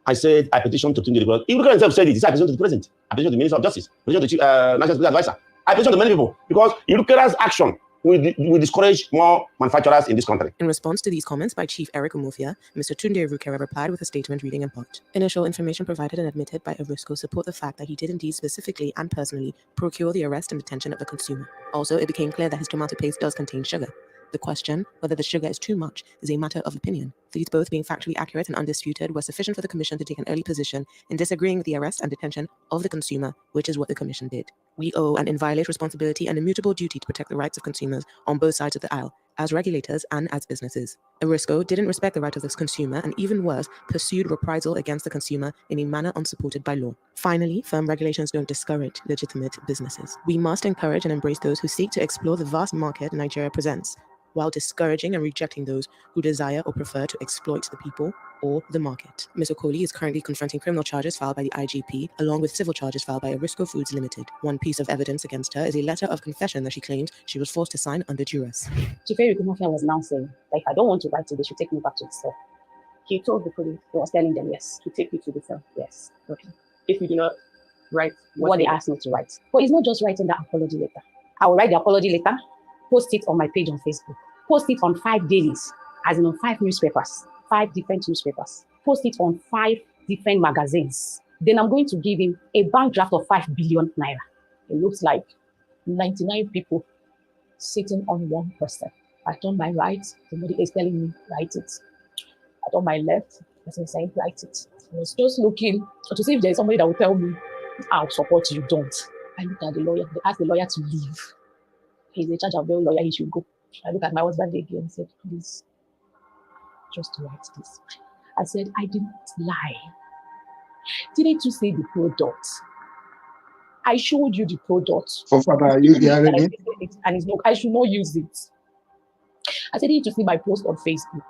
I said I petitioned to Tunde because Urukera himself said it. He said I petitioned to the president, I petitioned to the Minister of Justice, I petitioned to the National Security Advisor. I petitioned to many people because Urukera's action will discourage more manufacturers in this country. In response to these comments by Chief Eric Umofia, Mr. Tunde Urukera replied with a statement reading in part. Initial information provided and admitted by Arisco support the fact that he did indeed specifically and personally procure the arrest and detention of the consumer. Also, it became clear that his tomato paste does contain sugar. The question, whether the sugar is too much, is a matter of opinion. These both being factually accurate and undisputed were sufficient for the Commission to take an early position in disagreeing with the arrest and detention of the consumer, which is what the Commission did. We owe an inviolate responsibility and immutable duty to protect the rights of consumers on both sides of the aisle, as regulators and as businesses. Erisco didn't respect the right of the consumer and, even worse, pursued reprisal against the consumer in a manner unsupported by law. Finally, firm regulations don't discourage legitimate businesses. We must encourage and embrace those who seek to explore the vast market Nigeria presents, while discouraging and rejecting those who desire or prefer to exploit the people or the market. Ms. Okoli is currently confronting criminal charges filed by the IGP, along with civil charges filed by Erisco Foods Limited. One piece of evidence against her is a letter of confession that she claims she was forced to sign under duress. Chief Eric Mafia was now saying, that if I don't want to write it, they should take me back to the cell. He told the police, he was telling them, yes, to take me to the cell. Yes. Okay. If you do not write what they asked me to write. But it's not just writing the apology letter. I will write the apology letter, post it on my page on Facebook, post it on 5 dailies, as in on 5 newspapers, 5 different newspapers, post it on 5 different magazines. Then I'm going to give him a bank draft of 5 billion naira. It looks like 99 people sitting on one person. I turn my right, somebody is telling me, write it. I turn my left, person saying, write it. I was just looking to see if there's somebody that will tell me, I'll support you, don't. I looked at the lawyer, they asked the lawyer to leave. He's in charge of the lawyer, he should go. I looked at my husband again and said, please, just write this. I said, I didn't lie. Didn't you see the product? I showed you the product. So, Father, are you hearing it? And it's, look, I should not use it. I said, didn't you see my post on Facebook?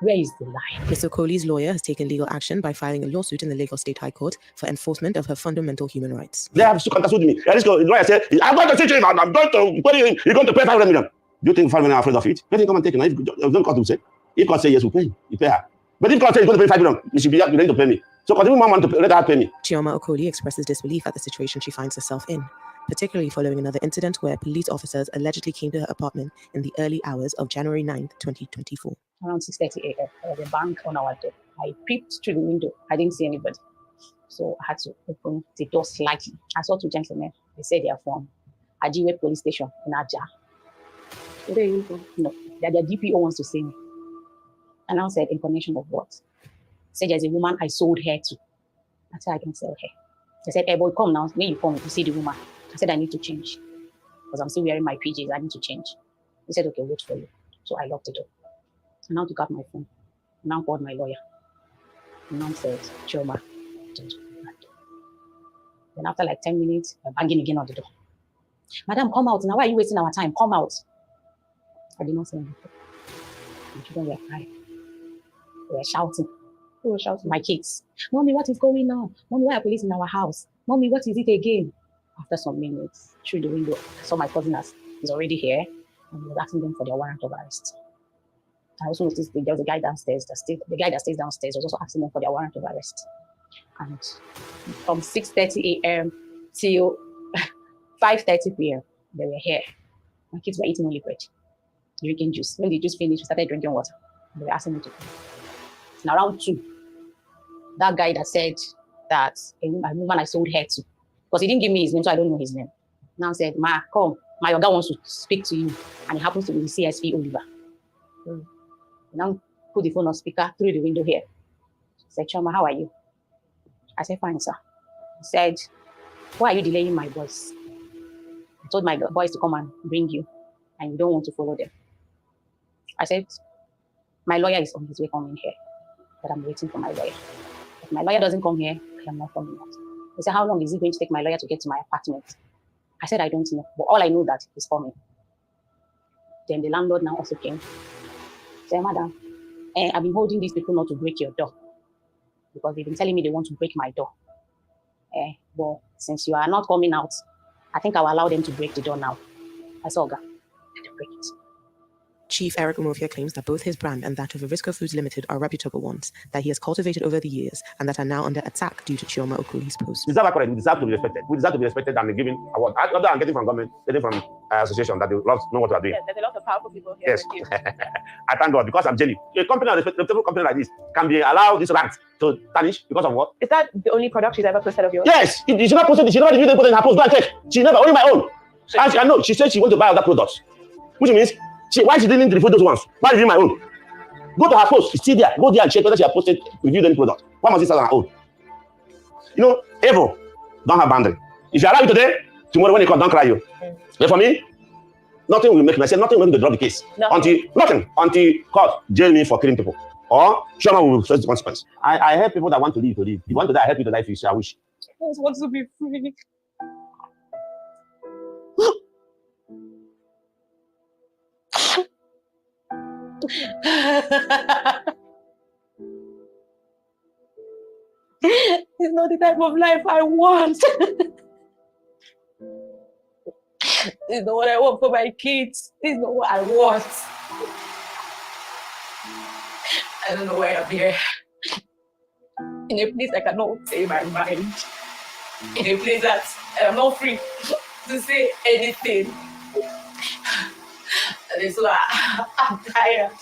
Where is the lie? Ms. Okoli's lawyer has taken legal action by filing a lawsuit in the Lagos State High Court for enforcement of her fundamental human rights. They have contacted me. The lawyer said, I'm going to teach him, I'm going to put him, you're going to pay 500 million. Do you think 5 million are afraid of it? Let him come and take it. If don't court will say. If court say yes, we'll pay him. You pay her. But if court say he's going to pay 5 million, you should be willing to pay me. So continue my money to let her pay me. Chioma Okoli expresses disbelief at the situation she finds herself in, particularly following another incident where police officers allegedly came to her apartment in the early hours of January 9th, 2024. Around 6:30 a.m. There was a bank on our door. I peeped through the window. I didn't see anybody. So I had to open the door slightly. I saw 2 gentlemen. They said they are from Ajiwe police station in Aja. Where you go? No, their DPO wants to see me. And I said, in connection of what? Said there's a woman I sold hair to. I said, I don't sell hair. They said, hey boy, come now. When you come, you see the woman. I said, I need to change. Because I'm still wearing my PJs. I need to change. He said, okay, wait for you. So I locked the door. I now took out my phone. I now called my lawyer. And now said, Chioma, don't open that door. Then after like 10 minutes, they're banging again on the door. Madam, come out. Now why are you wasting our time? Come out. I did not say anything. The children were crying. They were shouting. Who was shouting? My kids. Mommy, what is going on? Mommy, why are police in our house? Mommy, what is it again? After some minutes, through the window, I saw my cousin is already here, and he was asking them for their warrant of arrest. I also noticed there was a guy downstairs the guy that stays downstairs was also asking them for their warrant of arrest. And from 6:30 a.m. till 5:30 p.m., they were here. My kids were eating only bread, drinking juice. When the juice finished, we started drinking water. They were asking me to come. And around 2, that guy that said that a woman I sold hair to, because he didn't give me his name, so I don't know his name. Now said, Ma, come. My Oga wants to speak to you. And it happens to be the CSP Oliver. Now put the phone on speaker through the window here. He said, Chioma, how are you? I said, fine, sir. He said, why are you delaying my boys? I told my boys to come and bring you, and you don't want to follow them. I said, my lawyer is on his way coming here, but I'm waiting for my lawyer. If my lawyer doesn't come here, I am not coming out. He said, how long is it going to take my lawyer to get to my apartment? I said, I don't know, but all I know that he's coming. Then the landlord now also came. He said, Madam, I've been holding these people not to break your door because they've been telling me they want to break my door. But since you are not coming out, I think I'll allow them to break the door now. I said, Oga, let them break it. Chief Eric Umofia claims that both his brand and that of Erisco Foods Limited are reputable ones that he has cultivated over the years and that are now under attack due to Chioma Okoli's post. We deserve to be respected. We deserve to be respected and be given award. Other than getting from government, getting from association that they love know what we are doing. Yes, there's a lot of powerful people here. Yes. I thank God because I'm genuine. A company, a reputable company like this can be allowed this rank to tarnish because of what? Is that the only product she's ever posted of yours? Yes. She never posted it. She never put it in her post. Go and check. She never, only my own. And I know, she said she wants to buy other products, which means why she didn't review those ones? Why review my own? Go to her post. It's still there. Go there and check whether she has posted, reviewed any product. Why must she sell her own? You know, evil don't have boundary. If you allow it today, Tomorrow when they come, don't cry you. But for me, nothing will make me. I said nothing will make me drop the case. Until court jail me for killing people. Or Shama will face the consequence. I help people that want to live to live. If you want to die, I help you to die if you shall wish. I just want to be free. It's not the type of life I want. It's not what I want for my kids. It's not what I want. I don't know why I'm here. In a place I cannot say my mind. In a place that I'm not free to say anything. And so I'm tired.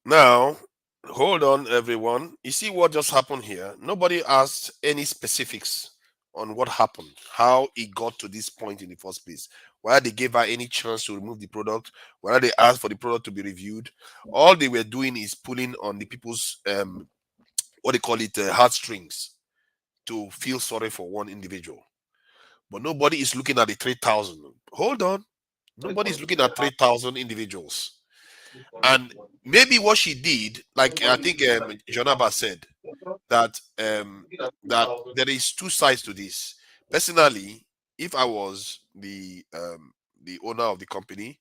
Now, hold on, everyone. You see what just happened here? Nobody asked any specifics on what happened, how it got to this point in the first place, whether they gave her any chance to remove the product, whether they asked for the product to be reviewed. All they were doing is pulling on the people's what they call it, heartstrings, to feel sorry for one individual. But nobody is looking at the 3,000. Hold on. Nobody is looking at 3,000 individuals. And maybe what she did, like I think Jonaba said, that that there is two sides to this. Personally, if I was the owner of the company,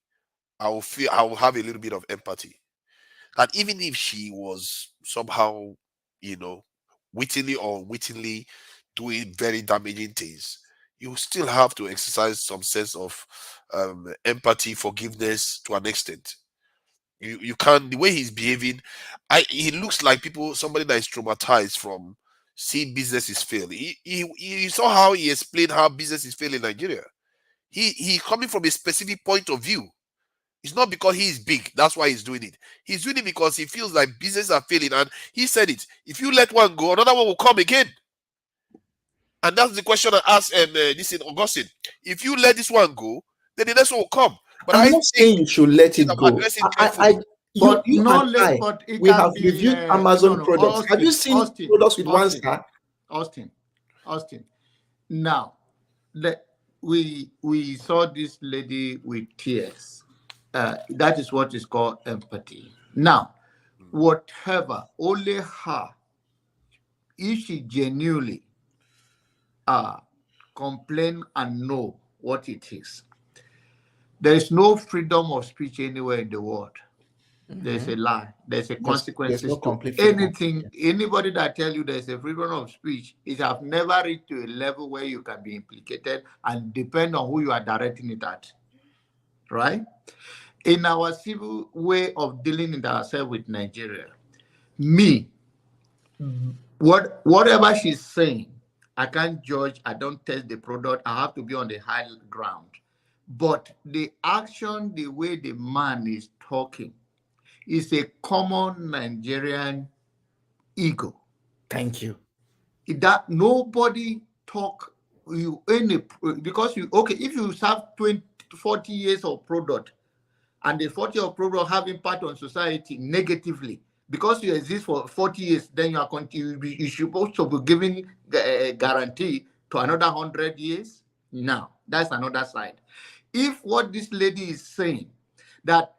I will have a little bit of empathy. That even if she was somehow, wittingly or unwittingly doing very damaging things, you still have to exercise some sense of empathy, forgiveness to an extent. You can't, the way he's behaving, he looks like somebody that is traumatized from seeing businesses fail. You saw how he explained how businesses fail in Nigeria. He's coming from a specific point of view. It's not because he's big, that's why he's doing it. He's doing it because he feels like businesses are failing, and he said it. If you let one go, another one will come again. And that's the question I asked this in Augustine. If you let this one go, then the next one will come. But I'm not saying you should let it go. We have reviewed Amazon products. Have you seen products with 1 star? Austin. Now, we saw this lady with tears. That is what is called empathy. Now, whatever, only her, if she genuinely complain and know what it is, there is no freedom of speech anywhere in the world. There's a lie. There's a consequences to anything. Anybody that tell you there's a freedom of speech, it have never reached to a level where you can be implicated and depend on who you are directing it at. Right? In our civil way of dealing with ourselves with Nigeria, whatever she's saying, I can't judge. I don't test the product. I have to be on the high ground. But the action, the way the man is talking, is a common Nigerian ego. Thank you. That nobody talk you any because if you have 40 years of product and the 40 years of product have impact on society negatively because you exist for 40 years, then you're supposed to be giving a guarantee to another 100 years. Now that's another side. If what this lady is saying, that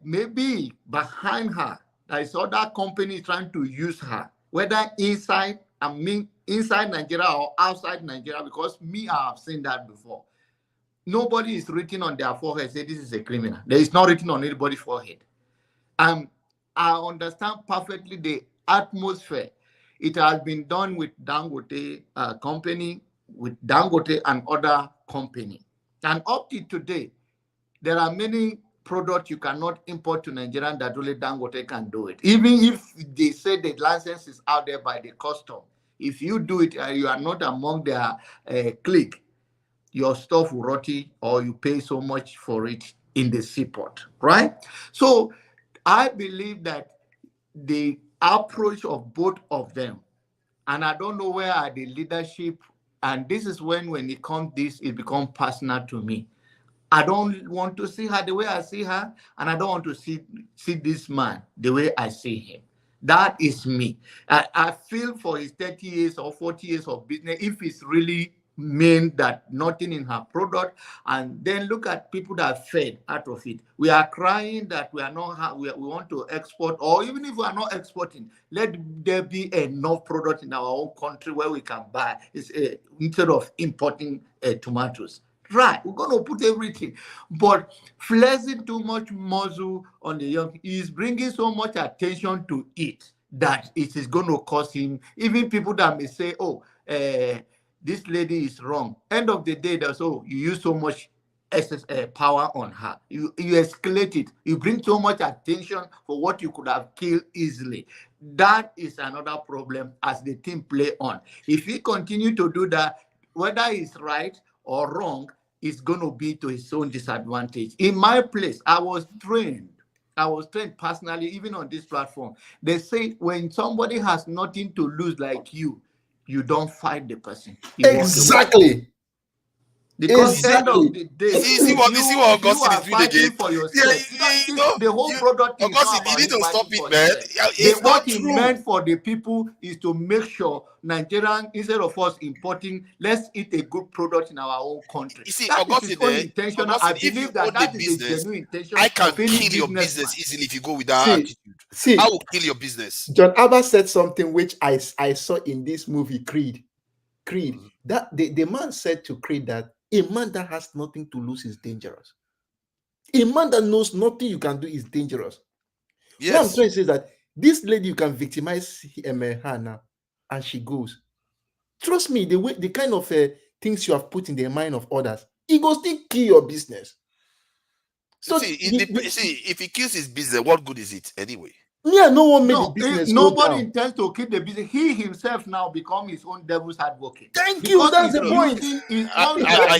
maybe behind her, there is other company trying to use her, whether inside Nigeria or outside Nigeria, because I have seen that before. Nobody is written on their forehead, say this is a criminal. There is not written on anybody's forehead. I understand perfectly the atmosphere. It has been done with Dangote company, with Dangote and other company. And up to today, there are many products you cannot import to Nigeria that only Dangote can do it. Even if they say the license is out there by the custom, if you do it, you are not among their clique, your stuff will rot or you pay so much for it in the seaport, right? So I believe that the approach of both of them, and I don't know where are the leadership, and this is when it comes it becomes personal to me. I don't want to see her the way I see her, and I don't want to see this man the way I see him. That is me. I feel for his 30 years or 40 years of business, if it's really mean that nothing in her product, and then look at people that fed out of it. We are crying that we are not we want to export, or even if we are not exporting, let there be enough product in our own country where we can buy instead of importing tomatoes. Right, we're going to put everything, but flexing too much muscle on the young is bringing so much attention to it that it is going to cause him. Even people that may say, "Oh, this lady is wrong." End of the day, that's you use so much excess power on her. You escalate it. You bring so much attention for what you could have killed easily. That is another problem as the team play on. If he continue to do that, whether it's right or wrong, it's going to be to his own disadvantage. In my place, I was trained personally, even on this platform. They say when somebody has nothing to lose like you don't fight the person. Exactly. Because end of the day, you see what Augustine is doing again? For yourself. The whole product is Augustine, you need to stop it, man. What he meant for the people is to make sure Nigerian, instead of us importing, let's eat a good product in our own country. You see, that Augustine, is his own intention. I believe that is a genuine intention. I can kill your business easily if you go with that attitude. I will kill your business. John Abba said something which I saw in this movie, Creed. That the man said to Creed that a man that has nothing to lose is dangerous. A man that knows nothing you can do is dangerous. Yes. What I'm trying to say is that this lady, you can victimize her now, and she goes. Trust me, the kind of things you have put in the mind of others, it goes still kill your business. So if he kills his business, what good is it anyway? Yeah, no one made the business. Nobody intends to keep the business. He himself now become his own devil's advocate. Thank you. That's the point. I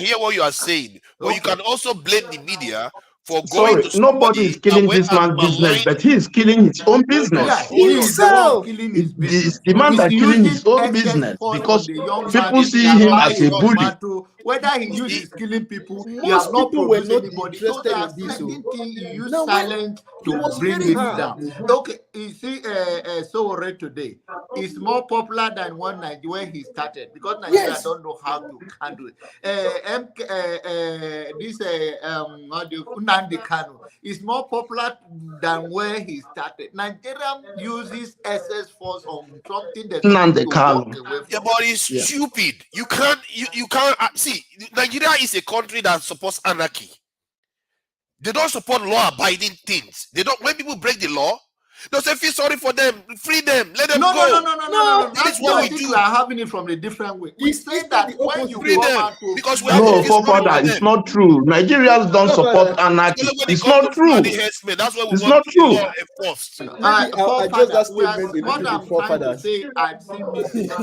hear what you are saying, but you can also blame the media for going to nobody is killing this man's business, but he is killing his own business. Yeah, he himself killing his business. The man that killing his own business because people see him as a bully. Whether he uses killing people, he has not produced anybody. So there are certain things he used silence to bring it down. Okay, you see, Sowore today is more popular than one night where he started because Nigeria don't know how to handle it. Nnamdi Kanu is more popular than where he started. Nigeria uses SS force on something that Nnamdi Kanu. Yeah, but it's stupid. You can't see. Nigeria is a country that supports anarchy. They don't support law-abiding things. They don't. When people break the law, they'll say, "Feel sorry for them, free them, let them go." No. That's what we do. We are having it from a different way. We say that when you free them, because we have it's not true. Nigerians don't support anarchy. It's not true. That's why we it's not true. I just that statement. What I'm trying to say,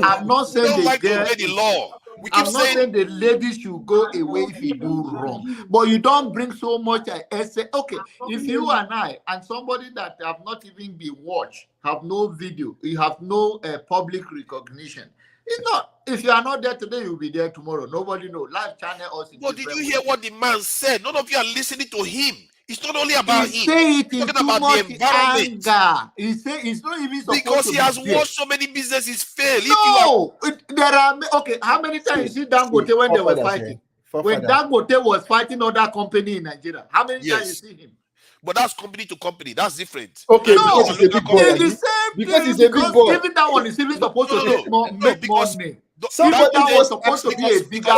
I'm not saying the law. I'm not saying the lady should go away if you do wrong, but you don't bring so much essay. Okay, if you and I and somebody that have not even been watched, have no video, you have no public recognition. It's not. If you are not there today, you'll be there tomorrow. Nobody knows. Live channel us. But did you hear what the man said? None of you are listening to him. It's not only about him. Say it is too much anger. He say it's not even supposed because to he has be watched so many businesses fail. No, there are okay. How many times you see Dangote when they were fighting? When Dangote was fighting other company in Nigeria, how many times you see him? But that's company to company. That's different. Okay, no, because it's a big boy. It's the same because thing. It's a big boy. Even that one is even supposed to make more money. Somebody that was supposed to be a bigger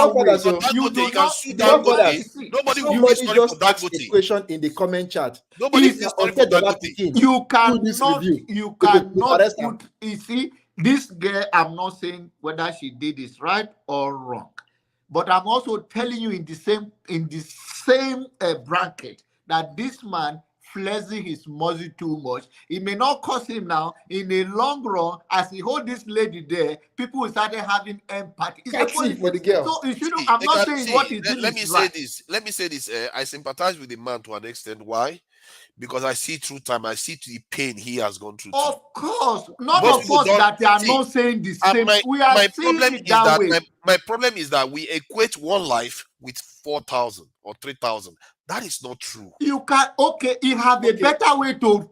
you do not see nobody will be sorry for Dangote. Question in the comment chat. Nobody is sorry for Dangote. You cannot put. You see, this girl. I'm not saying whether she did this right or wrong, but I'm also telling you in the same bracket that this man flexing his muscle too much. It may not cost him now. In the long run, as he hold this lady there, people will start having empathy. It's for the girl. So I'm not saying what he did. Let me say this. I sympathize with the man to an extent. Why? Because I see through time. I see the pain he has gone through. Of course, none of us that they are not saying the same. My problem is that we equate one life with 4,000 or 3,000. That is not true. You can he have a better way to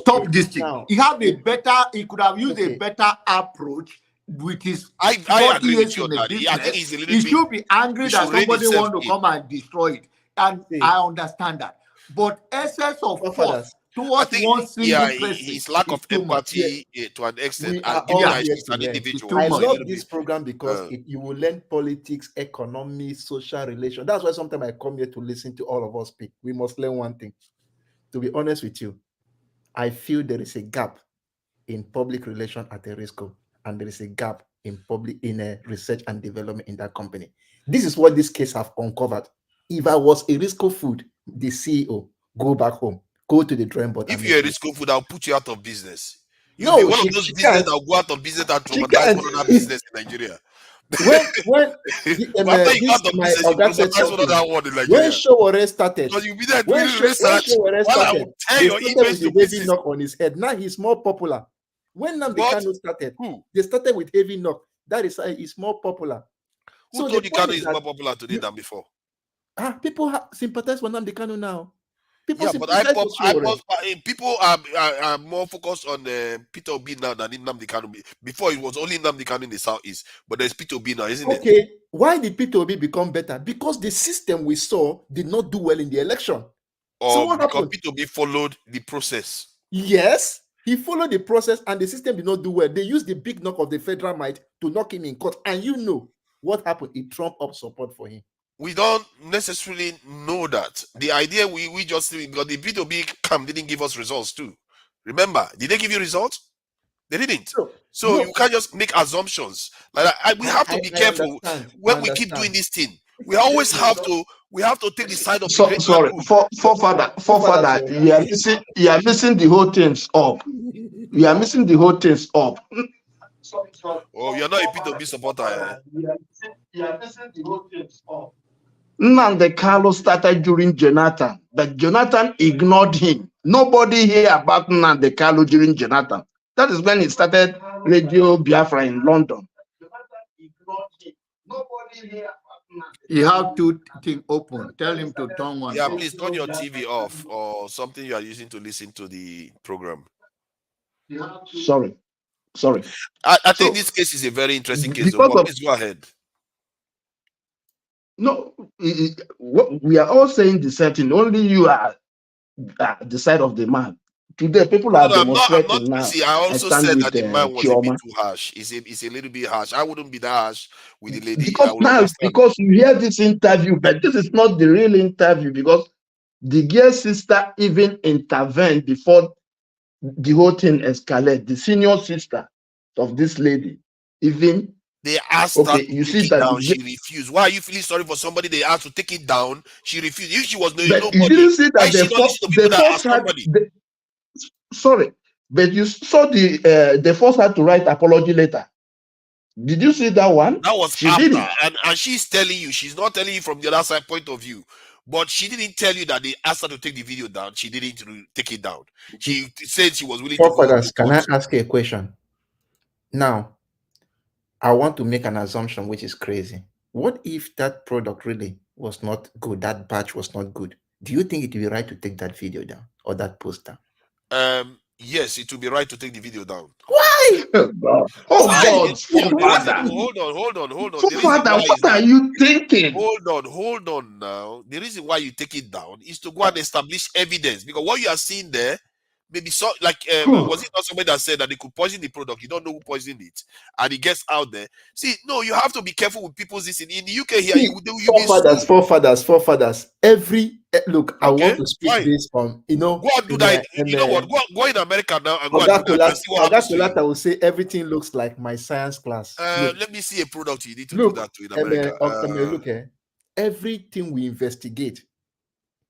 stop this thing. Now, He have a better, he could have used a better approach with his I 40 agree years with you in on the that. business. I think he's a little He bit. should be angry he that should rein somebody himself want to in. come and destroy it. And I understand that. But excess of force I towards think, one single person his lack of is too much. empathy to an extent, we are given all that here he's to an learn. individual, too I he's a much. love little this bit. program because you will learn politics, economy, social relation. That's why sometimes I come here to listen to all of us speak. We must learn one thing. To be honest with you, I feel there is a gap in public relation at Erisco, and there is a gap in research and development in that company. This is what this case have uncovered. If I was Erisco Food, the CEO, go back home, go to the drawing board. If and you're a make Risco Food, I'll put you out of business. You'll No, be one she of those can't. businesses that will go out of business and She traumatize can't. one other business in Nigeria. When But after you go this out of my business, you Oga said traumatize one something. other one in When Nigeria. Showore started, Because you'll be there when doing research Showore while I started, will tear they your started image with to the heavy pieces. knock on his head. Now he's more popular. When Nnamdi What? Kanu started, Who? they started with heavy knock. That is why he's more popular. Who So told the you point Kanu is is that more popular today than before? people sympathize for Nnamdi Kanu now. People Yeah, but sympathize with Showore. people are more focused on Peter Obi now than Nnamdi Kanu. Before it was only Nnamdi Kanu in the southeast, but there's Peter Obi now, isn't it? Okay, why did Peter Obi become better? Because the system we saw did not do well in the election. So what Because happened? Peter Obi followed the process. Yes, he followed the process and the system did not do well. They used the big knock of the federal might to knock him in court. And you know what happened? It trumped up support for him. We don't necessarily know that. The idea we just because the B2B camp didn't give us results too. Remember, did they give you results? They didn't. So you can't just make assumptions. Like we have to be careful when we keep doing this thing. We always have to take the side of the great Sorry, man. forefather, you are missing the whole things up. You are missing the whole things up. Oh, you're not a P2B supporter. Eh? You are missing the whole things up. Nnamdi Kanu started during Jonathan, but Jonathan ignored him. Nobody hear about Nnamdi Kanu during Jonathan. That is when he started Radio Biafra in London. You have to think open. Tell him to turn one. Yeah, please turn your TV off or something you are using to listen to the program. Sorry. I think this case is a very interesting case. So please go ahead. No, we are all saying the same thing. Only you are the side of the man. Today, people are demonstrating now. See, I also said that the man was a bit too harsh. It's a little bit harsh. I wouldn't be that harsh with the lady. Because you hear this interview, but this is not the real interview because the girl's sister even intervened before the whole thing escalated. The senior sister of this lady even. They asked her to take it down. She refused. Why are you feeling sorry for somebody they asked to take it down? She refused. If she was nobody, you didn't see that sorry, but you saw the force had to write apology letter. Did you see that one? That was after, and she's telling you, she's not telling you from the other side point of view. But she didn't tell you that they asked her to take the video down. She didn't take it down. She said she was willing to go. Can I ask you a question? Now, I want to make an assumption which is crazy. What if that product really was not good? That batch was not good. Do you think it would be right to take that video down or that post down? Yes, it would be right to take the video down. Why? God. Hold on. Father, what are you thinking? Hold on now. The reason why you take it down is to go and establish evidence, because what you are seeing there, maybe so was it not somebody that said that they could poison the product? You don't know who poisoned it, and it gets out there. See, no, you have to be careful with people's this in the UK here. Forefathers. Look, I want to speak this on. Go and do that. You know what? Go in America now and go and do that and see what happens. I will say everything looks like my science class. Let me see a product you need to do that to in America. Everything we investigate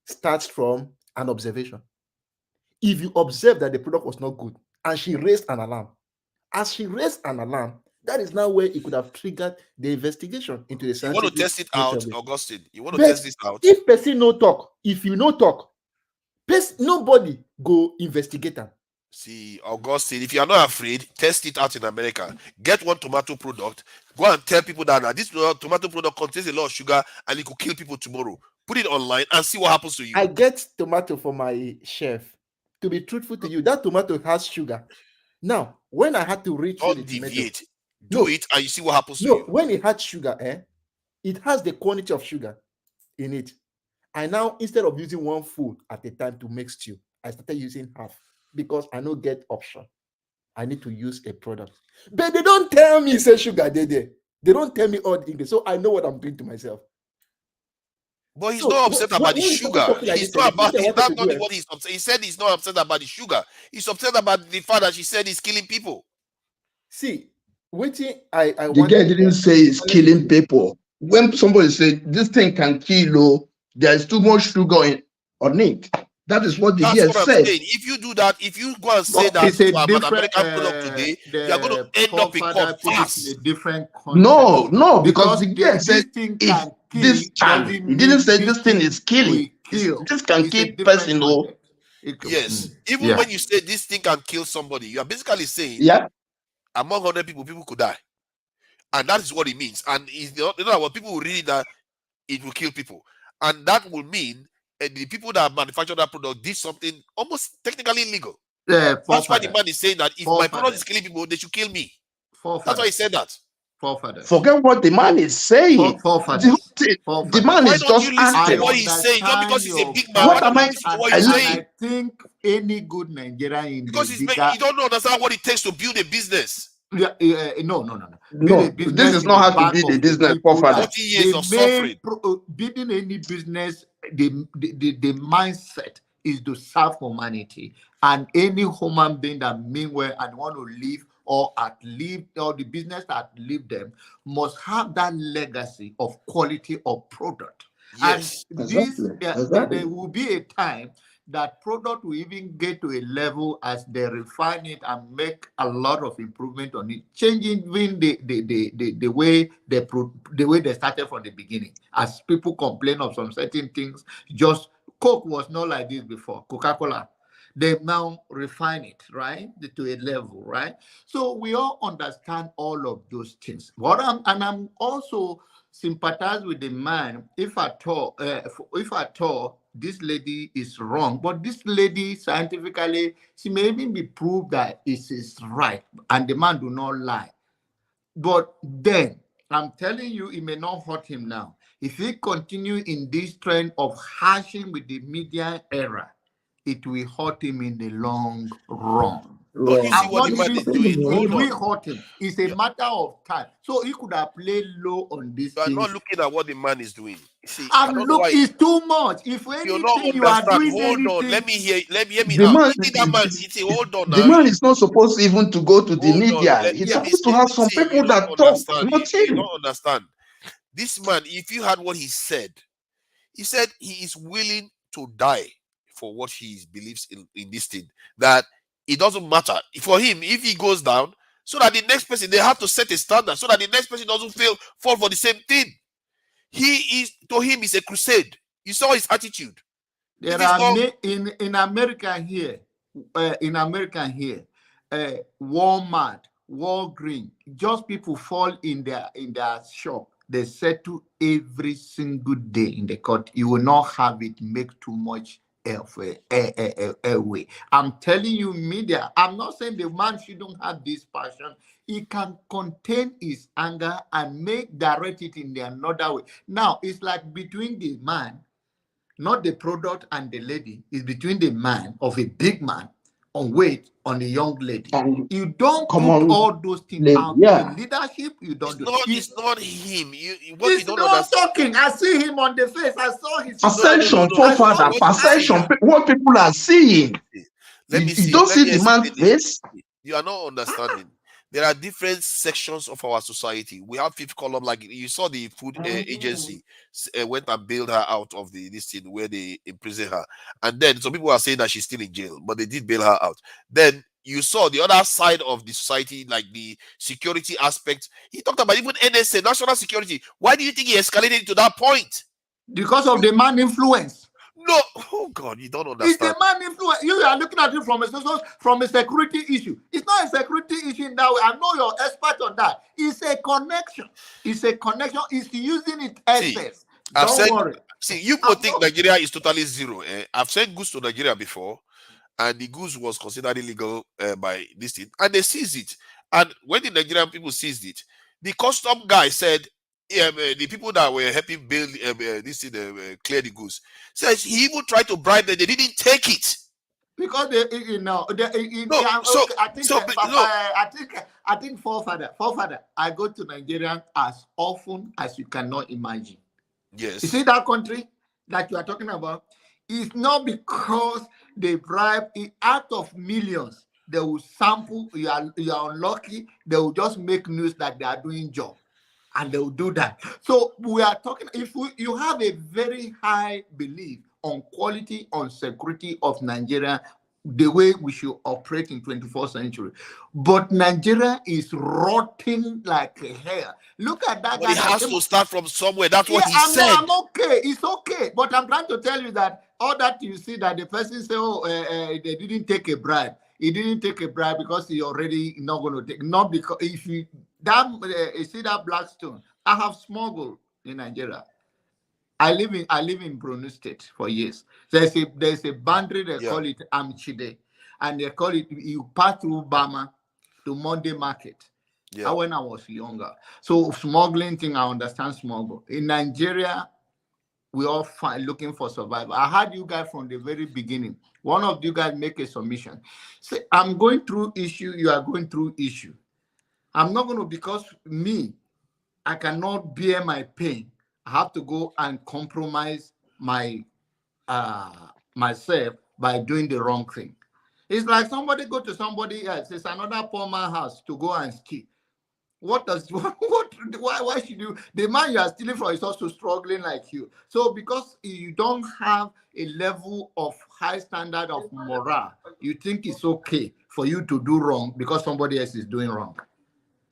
starts from an observation. If you observe that the product was not good and she raised an alarm, that is now where it could have triggered the investigation into the science. You want to test it out, Augustine? You want to test this out? If person no talk, if you no talk, nobody go investigate them. See, Augustine, if you are not afraid, test it out in America. Get one tomato product. Go and tell people that this tomato product contains a lot of sugar and it could kill people tomorrow. put it online, and see what happens to you. I get tomato for my chef. To be truthful to you, that tomato has sugar. Now, when I had to reach Don't deviate. Do it, and you see what happens to you. When it had sugar, it has the quantity of sugar in it. I now, instead of using one food at a time to make stew, I started using half because I don't get option. I need to use a product. But they don't tell me say sugar there. They don't tell me all the English, so I know what I'm doing to myself. But he's not upset about the sugar. He's not about it. That's not what he's upset. He said he's not upset about the sugar. He's upset about the fact that she said he's killing people. See, waiting. I the guy didn't say he's killing people. When somebody said this thing can kill, there is too much sugar on it. That is what the guy said. I'm saying. If you do that, if you go and say that to an American product today, you are going to end up in court fast. No, because the guy said if this can. He didn't say this thing is killing. This can kill person. Yes. Even when you say this thing can kill somebody, you are basically saying among 100 people, people could die. And that is what it means. And it's not what people will read that it will kill people. And that will mean the people that manufacture that product did something almost technically illegal. That's why the man is saying that if my product is killing people, they should kill me. That's why he said that. Forget what the man is saying. The man is just asking what he's saying, not because he's a big man. What am I saying? I think any good Nigerian in because you don't understand what it takes to build a business. No. This is not how to build a business. 40 years of suffering. Building any business, the mindset is to serve humanity, and any human being that mean well and want to live or the business that live them must have that legacy of quality of product. Yes, and there will be a time that product will even get to a level as they refine it and make a lot of improvement on it, changing even the way they started from the beginning. As people complain of some certain things, just Coke was not like this before, Coca-Cola. They now refine it, right, to a level, right? So we all understand all of those things. I'm also sympathize with the man if at all this lady is wrong, but this lady scientifically, she may even be proved that it is right, and the man do not lie. But then, I'm telling you, it may not hurt him now. If he continue in this trend of hashing with the media era, it will hurt him in the long run. But you see what the man is doing. It will hurt him. It's a matter of time. So he could have played low on this. You are not looking at what the man is doing. See, it's too much. If anything you are doing, hold on. Let me hear me out. Hold on. The man is not supposed even to go to the media. He's supposed to have some people that talk. You don't understand. This man, if you had what he said he is willing to die for what he believes in this thing. That it doesn't matter for him if he goes down, so that the next person, they have to set a standard so that the next person doesn't fall for the same thing. To him, it's a crusade. You saw his attitude. There are in America here, Walmart, Walgreens, just people fall in their shop. They settle every single day in the court. You will not have it make too much way. I'm telling you, media, I'm not saying the man shouldn't have this passion. He can contain his anger and direct it in another way. Now, it's like between the man, not the product, and the lady. It's between the man of a big man on weight on a young lady. You don't put all those things out in leadership. You don't It's not him. He's not talking. I see him on the face. I saw his perception, perception. What people are seeing. You don't see the man's face. You are not understanding. There are different sections of our society. We have fifth column, like you saw the food agency went and bailed her out of this thing where they imprison her. And then some people are saying that she's still in jail, but they did bail her out. Then you saw the other side of the society, like the security aspect. He talked about even NSA, national security. Why do you think he escalated it to that point? Because of the man influence. No, oh God, you don't understand. It's the man influence. You are looking at it from a security issue. It's not a security issue in that way. I know you're expert on that. It's a connection. It's a connection. It's using it excess. Don't worry. See, you could think Nigeria is totally zero. I've sent goods to Nigeria before, and the goods was considered illegal by this thing, and they seized it. And when the Nigerian people seized it, the custom guy said, the people that were helping build this thing, clear the goods, says he even tried to bribe them. They didn't take it. Because I think forefather, I go to Nigeria as often as you cannot imagine. Yes. You see that country that you are talking about? It's not because they bribe it out of millions. They will sample. You are unlucky. They will just make news that they are doing job, and they will do that. So we are talking. If you have a very high belief on quality, on security of Nigeria, the way we should operate in 21st century. But Nigeria is rotting like hell. Look at that. But it has to start from somewhere. That's what he said. I'm okay. It's okay. But I'm trying to tell you that all that you see that the person say, they didn't take a bribe. He didn't take a bribe because he already not going to take. Not because if you see that Blackstone, I have smuggled in Nigeria. I live in Brunei State for years. There's a boundary they call it Amchide, and they call it you pass through Bama to Monday Market. Yeah. When I was younger, so smuggling thing I understand smuggle in Nigeria. We all looking for survival. I heard you guys from the very beginning. One of you guys make a submission. Say, I'm going through issue. You are going through issue. I'm not going to because I cannot bear my pain. I have to go and compromise my myself by doing the wrong thing. It's like somebody go to somebody else. It's another poor man's house to go and steal. Why should you? The man you are stealing from is also struggling like you. So because you don't have a level of high standard of morale, you think it's okay for you to do wrong because somebody else is doing wrong.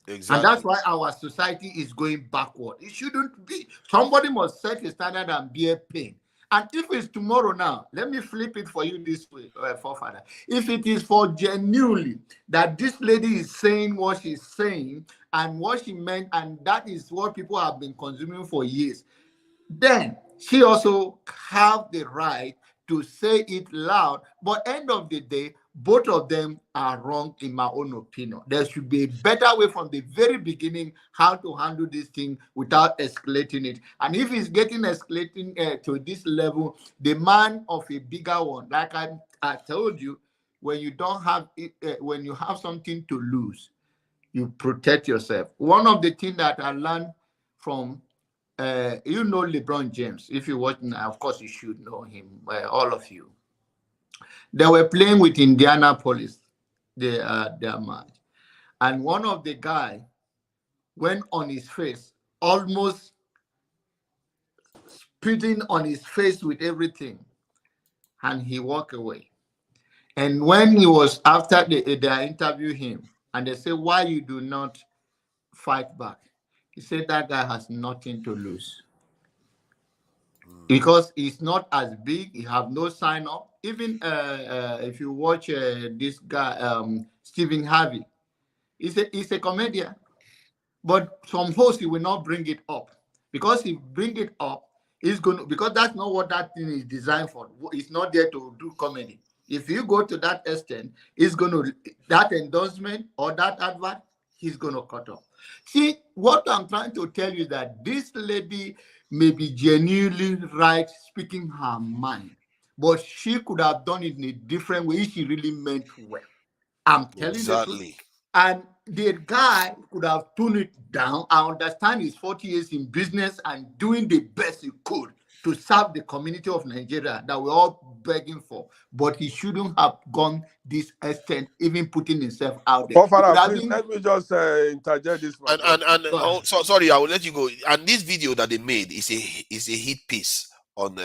Exactly. And that's why our society is going backward. It shouldn't be. Somebody must set a standard and bear pain. And if it's tomorrow now, let me flip it for you this way, forefather. If it is for genuinely that this lady is saying what she's saying and what she meant, and that is what people have been consuming for years, then she also have the right to say it loud. But end of the day, both of them are wrong in my own opinion. There should be a better way from the very beginning how to handle this thing without escalating it. And if it's getting escalating to this level, the man of a bigger one, like I told you, when you don't have it, when you have something to lose, you protect yourself. One of the things that I learned from, you know, LeBron James. If you watch, of course, you should know him. All of you. They were playing with Indianapolis, their match, and one of the guy went on his face, almost spitting on his face with everything, and he walked away. And when he was after they interviewed him, and they said, "Why you do not fight back?" He said that guy has nothing to lose because he's not as big. He have no sign up. Even if you watch this guy, Stephen Harvey, he's a comedian, but some hosts he will not bring it up because he bring it up, he's going to, because that's not what that thing is designed for. It's not there to do comedy. If you go to that extent, it's going to, that endorsement or that advert, he's going to cut off. See, what I'm trying to tell you is that this lady may be genuinely right, speaking her mind, but she could have done it in a different way if she really meant well. I'm telling you the truth. And the guy could have toned it down. I understand he's 40 years in business and doing the best he could to serve the community of Nigeria that we're all begging for. But he shouldn't have gone this extent, even putting himself out there. Please, let me just interject this one. Sorry, I will let you go. And this video that they made is a hit piece on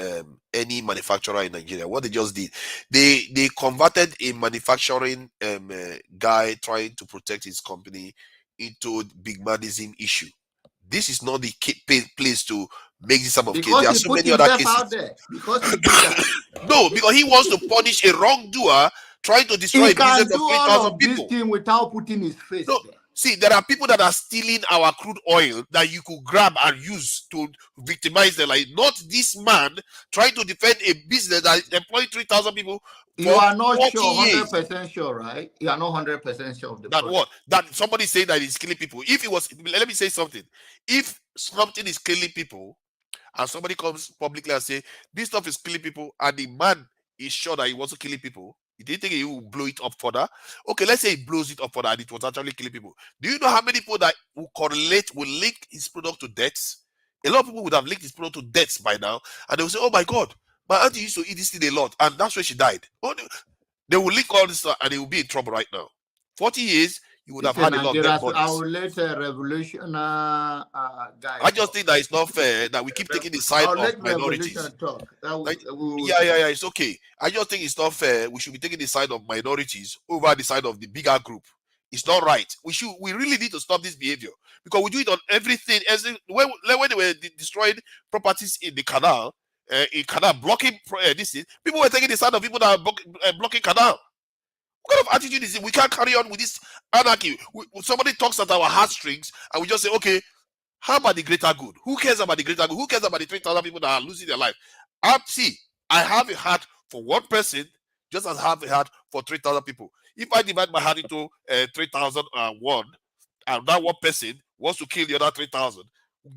any manufacturer in Nigeria. What they just did, they converted a manufacturing guy trying to protect his company into big madism issue. This is not the place to make this type of case. There are so many other cases. Because he did that. No, because he wants to punish a wrongdoer trying to destroy a business of 3,000 people. This thing without putting his face there. See, there are people that are stealing our crude oil that you could grab and use to victimize them. Like, not this man trying to defend a business that is employing 3,000 people for You are not 40 sure, years. 100% sure, right? You are not 100% sure of the That product. what? That somebody saying that he's killing people. If it was, let me say something. If something is killing people, and somebody comes publicly and say this stuff is killing people, and the man is sure that he was killing people, you didn't think he will blow it up further? Okay, let's say he blows it up further and it was actually killing people. Do you know how many people that will correlate, will link his product to deaths? A lot of people would have linked his product to deaths by now, and they will say, "Oh my God, my auntie used to eat this thing a lot, and that's why she died." Oh, they will link all this stuff, and they will be in trouble right now. 40 years, you would have had a lot of dead So I bodies. will let Revolution guys. I just think that it's not fair that we keep taking the side I'll of let minorities. Revolution talk. Yeah, it's okay. I just think it's not fair. We should be taking the side of minorities over the side of the bigger group. It's not right. We really need to stop this behavior, because we do it on everything. As when they were destroying properties in the canal, blocking this thing, people were taking the side of people that are blocking canal. What kind of attitude is it? We can't carry on with this anarchy. Somebody talks at our heartstrings, and we just say, okay, how about the greater good? Who cares about the greater good? Who cares about the 3,000 people that are losing their life? I have a heart for one person, just as I have a heart for 3,000 people. If I divide my heart into 3,001, and that one person wants to kill the other 3,000,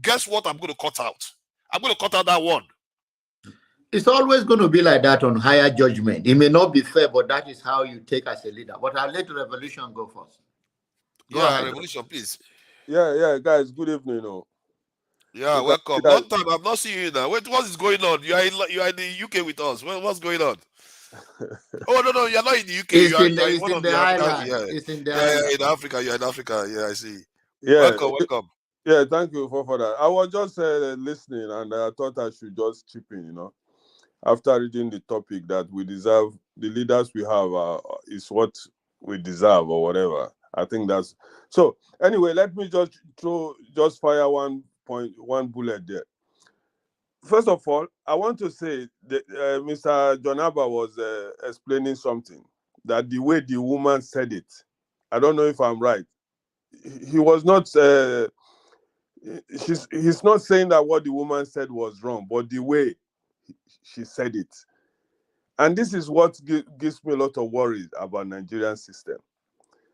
guess what I'm going to cut out? I'm going to cut out that one. It's always going to be like that on higher judgment. It may not be fair, but that is how you take as a leader. But I'll let Revolution go first. Go ahead. Revolution, please. Yeah, guys. Good evening. Yeah, welcome. Long time. I've not seen you now. Wait, what is going on? You are in the UK with us. What's going on? Oh no, you're not in the UK. It's in the island. It's in the island. In Africa. You're in Africa. Yeah, I see. Yeah, welcome. Yeah, thank you for that. I was just listening, and I thought I should just chip in. After reading the topic, that we deserve, the leaders we have is what we deserve, or whatever. I think that's so. Anyway, let me just fire one bullet there. First of all, I want to say that Mr. John Abba was explaining something, that the way the woman said it, I don't know if I'm right. He was not. He's not saying that what the woman said was wrong, but the way she said it. And this is what gives me a lot of worries about Nigerian system.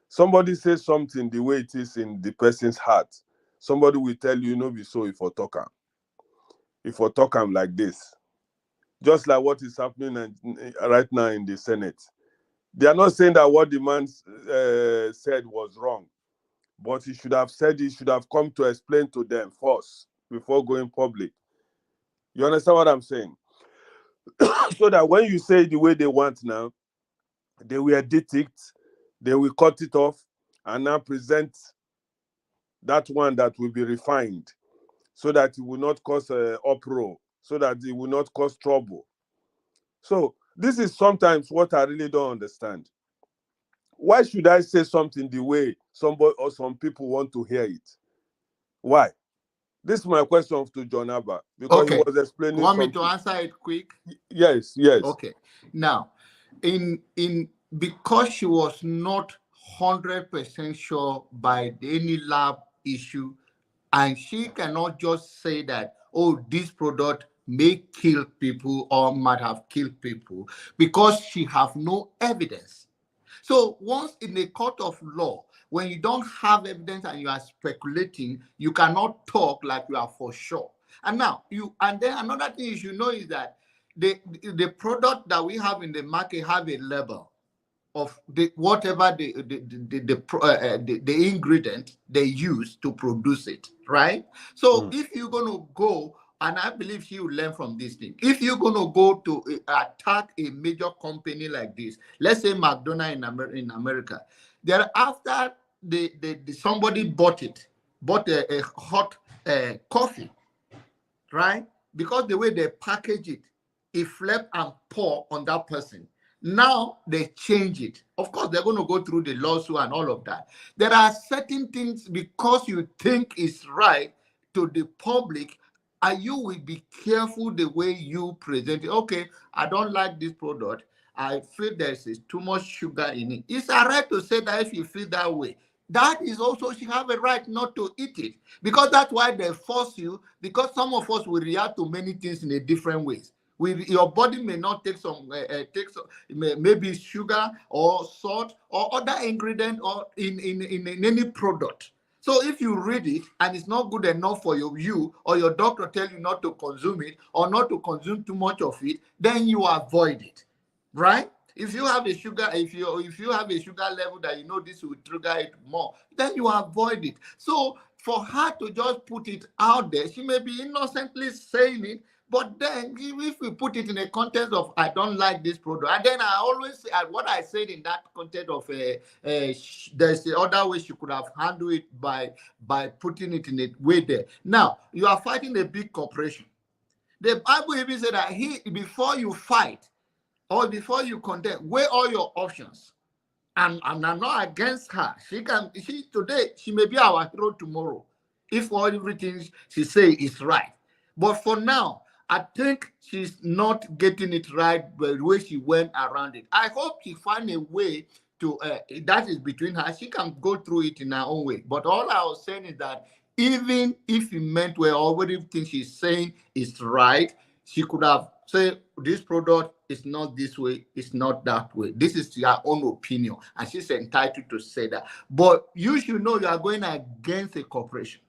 Somebody says something the way it is in the person's heart. Somebody will tell you, no, be so if I talk am like this. Just like what is happening right now in the Senate. They are not saying that what the man said was wrong, but he should have come to explain to them first before going public. You understand what I'm saying? So that when you say the way they want now, they will edit it, they will cut it off, and now present that one that will be refined, so that it will not cause uproar, so that it will not cause trouble. So this is sometimes what I really don't understand. Why should I say something the way somebody or some people want to hear it? Why? This is my question to John Abba, because he was explaining. You want me to answer it quick? Yes. Okay. Now, because she was not 100% sure by any lab issue, and she cannot just say that, oh, this product may kill people or might have killed people, because she have no evidence. So once in a court of law, when you don't have evidence and you are speculating, you cannot talk like you are for sure. And then another thing you should know is that the product that we have in the market have a label of whatever the ingredient they use to produce it, right? So if you're going to go, and I believe he will learn from this thing, if you're going to go to attack a major company like this, let's say McDonald's in America, thereafter somebody bought a hot coffee, right? Because the way they package it, it flip and pour on that person. Now they change it. Of course, they're going to go through the lawsuit and all of that. There are certain things, because you think it's right to the public, and you will be careful the way you present it. Okay, I don't like this product. I feel there's too much sugar in it. It's all right to say that if you feel that way. that is also, she have a right not to eat it, because that's why they force you, because some of us will react to many things in a different ways. Your body may not take maybe sugar or salt or other ingredient or in any product. So if you read it and it's not good enough for you or your doctor tell you not to consume it or not to consume too much of it, then you avoid it, right? If you have a sugar, if you have a sugar level that you know this will trigger it more, then you avoid it. So for her to just put it out there, she may be innocently saying it, but then if we put it in a context of I don't like this product, and then I always say what I said in that context of there's the other way she could have handled it by putting it in a way there. Now you are fighting a big corporation. The Bible even said that before you fight or before you contend, weigh all your options. And I'm not against her. Today she may be our hero tomorrow if everything she say is right. But for now, I think she's not getting it right the way she went around it. I hope she find a way to, that is between her. She can go through it in her own way. But all I was saying is that even if it meant where everything she's saying is right, she could have said, this product is not this way, it's not that way. This is your own opinion. And she's entitled to say that. But you should know you are going against a corporation.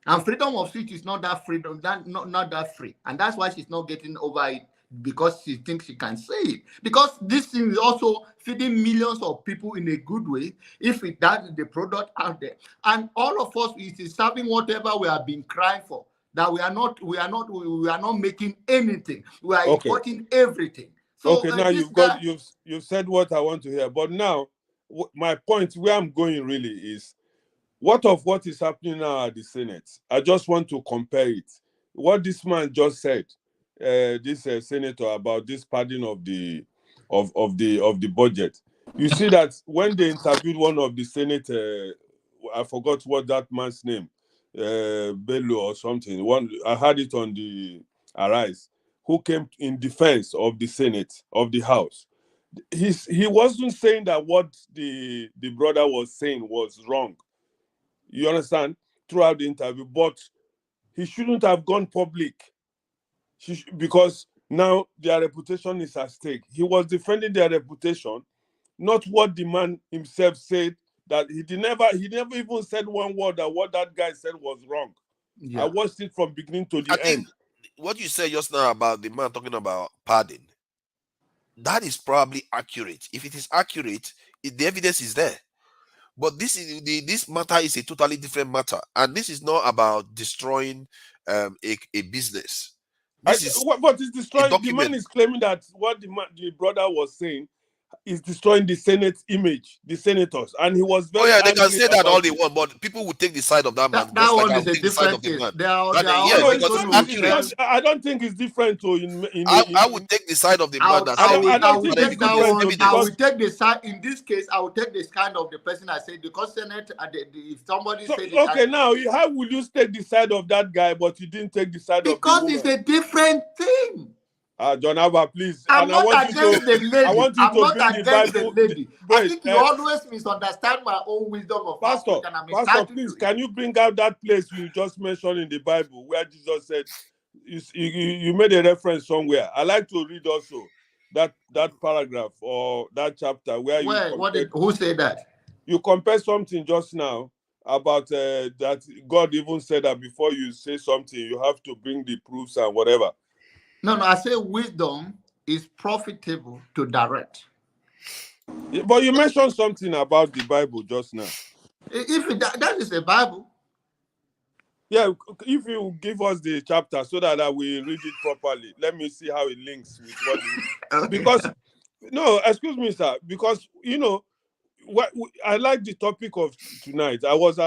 And freedom of speech is not that freedom, not that free. And that's why she's not getting over it, because she thinks she can say it. Because this thing is also feeding millions of people in a good way, if that is the product out there. And all of us is serving whatever we have been crying for. That we are not making anything. We are importing everything. So okay, now you've said what I want to hear. But now my point where I'm going really is, what is happening now at the Senate? I just want to compare it. What this man just said, this senator, about this padding of the budget. You see that when they interviewed one of the Senate, I forgot what that man's name, Bello or something. I had it on the Arise, who came in defense of the Senate, of the House. He wasn't saying that what the brother was saying was wrong. You understand? Throughout the interview, but he shouldn't have gone public because now their reputation is at stake. He was defending their reputation, not what the man himself said. That he never even said one word that what that guy said was wrong. Yeah. I watched it from beginning to the end. What you said just now about the man talking about pardon, that is probably accurate. If it is accurate, the evidence is there. But this matter is a totally different matter, and this is not about destroying a business. What is destroying? The man is claiming that what the brother was saying is destroying the Senate image, the senators, and he was very. Oh yeah, they can say that all they want, but people will take the side of that man. That one is a different case. I don't think it's different. I would take the side of the man. I will take the side. In this case, I will take the side of the person I said, because Senate. If somebody said it, okay, now how will you take the side of that guy, but you didn't take the side of the woman? Because it's a different thing. John Abba, please. I'm not against the lady. I want you to bring the Bible. I think you always misunderstand my own wisdom of Pastor, please, can you bring out that place you just mentioned in the Bible where Jesus said, you made a reference somewhere. I like to read also that paragraph or that chapter where who said that? You compare something just now about that God even said that before you say something, you have to bring the proofs and whatever. No, I say wisdom is profitable to direct. Yeah, but you mentioned something about the Bible just now. If that is the Bible. Yeah, if you give us the chapter so that I will read it properly, let me see how it links with what you... Because, no, excuse me, sir, because, I like the topic of tonight. I was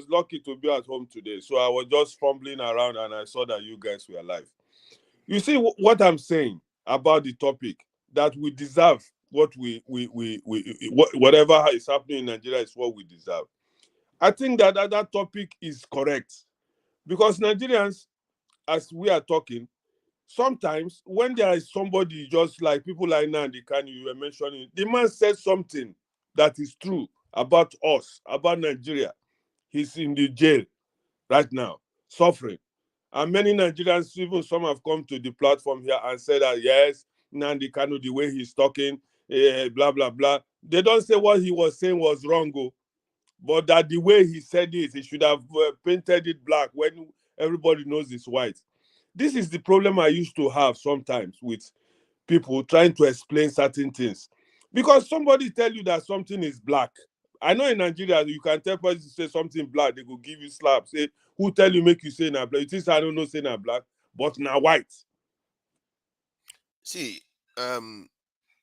lucky to be at home today, so I was just fumbling around and I saw that you guys were live. You see what I'm saying about the topic, that we deserve what whatever is happening in Nigeria is what we deserve. I think that topic is correct, because Nigerians, as we are talking, sometimes when there is somebody just like people like Nnamdi Kanu you were mentioning, the man said something that is true about us, about Nigeria. He's in the jail right now, suffering. And many Nigerians, even some have come to the platform here and said that, yes, Nnamdi Kanu, the way he's talking, blah, blah, blah. They don't say what he was saying was wrong, but that the way he said it, he should have painted it black when everybody knows it's white. This is the problem I used to have sometimes with people trying to explain certain things. Because somebody tell you that something is black. I know in Nigeria, you can tell person to say something black, they will give you slap. Say, who tell you make you say na black? It is I don't know say na black, but na white. See,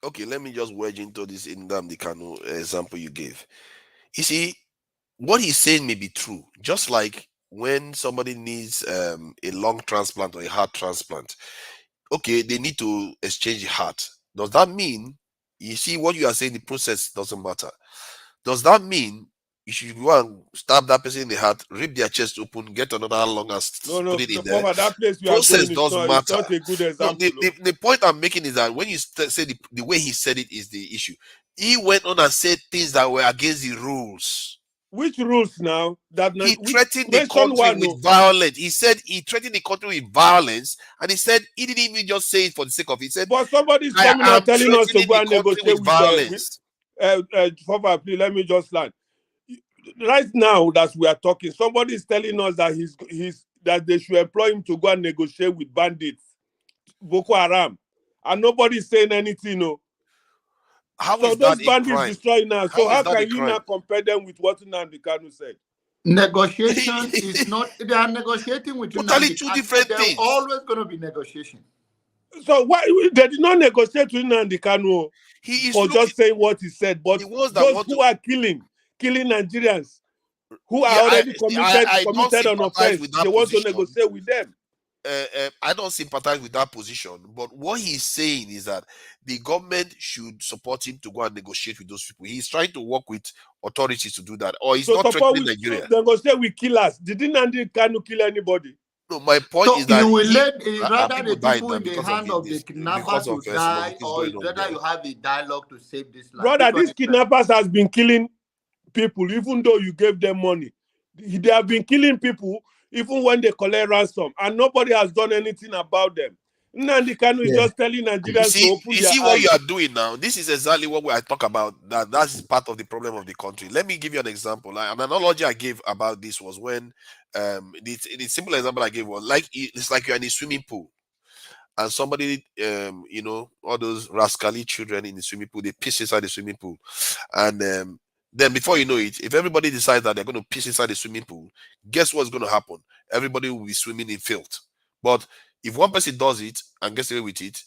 okay, let me just wedge into this Nnamdi Kanu example you gave. You see, what he's saying may be true. Just like when somebody needs a lung transplant or a heart transplant, okay, they need to exchange the heart. Does that mean, you see, what you are saying, the process doesn't matter? Does that mean you should go and stab that person in the heart, rip their chest open, get another lung and No, put it in there? that place Process are does going matter. it's not a good example. No, the point I'm making is that when you say the way he said it is the issue. He went on and said things that were against the rules. Which rules now? That he threatened the country with violence. He said he threatened the country with violence, and he said he didn't even just say it for the sake of it. He said, but somebody's coming out telling us to go and negotiate with violence. Fafa, please let me just land. Right now that we are talking, somebody is telling us that that they should employ him to go and negotiate with bandits, Boko Haram, and nobody's saying anything. No. How so is those that bandits destroy now. So how can you crime? now compare them with what Nnamdi Kanu said? Negotiation is not. They are negotiating with totally two different things. Always going to be negotiation. So why they did not negotiate with Nnamdi Kanu? He is for just saying what he said, but those who are killing Nigerians who are already committed on offense, they want to negotiate with them. I don't sympathize with that position, but what he's saying is that the government should support him to go and negotiate with those people. He's trying to work with authorities to do that, or he's not threatening Nigeria. Negotiate with killers. Didn't Nnamdi Kanu kill anybody? No, my point is that you will let rather the people in the hand of the kidnappers will die, or rather you have a dialogue to save this life. Brother, these kidnappers has been killing people, even though you gave them money. They have been killing people even when they collect ransom, and nobody has done anything about them. Nnamdi Kanu is just telling Nigerians to open their eyes. What you are doing now? This is exactly what I talk about. That's part of the problem of the country. Let me give you an example. An analogy I gave about this was when the simple example I gave was like it's like you're in a swimming pool, and somebody all those rascally children in the swimming pool, they piss inside the swimming pool, and then before you know it, if everybody decides that they're going to piss inside the swimming pool, guess what's going to happen? Everybody will be swimming in filth. But if one person does it and gets away with it,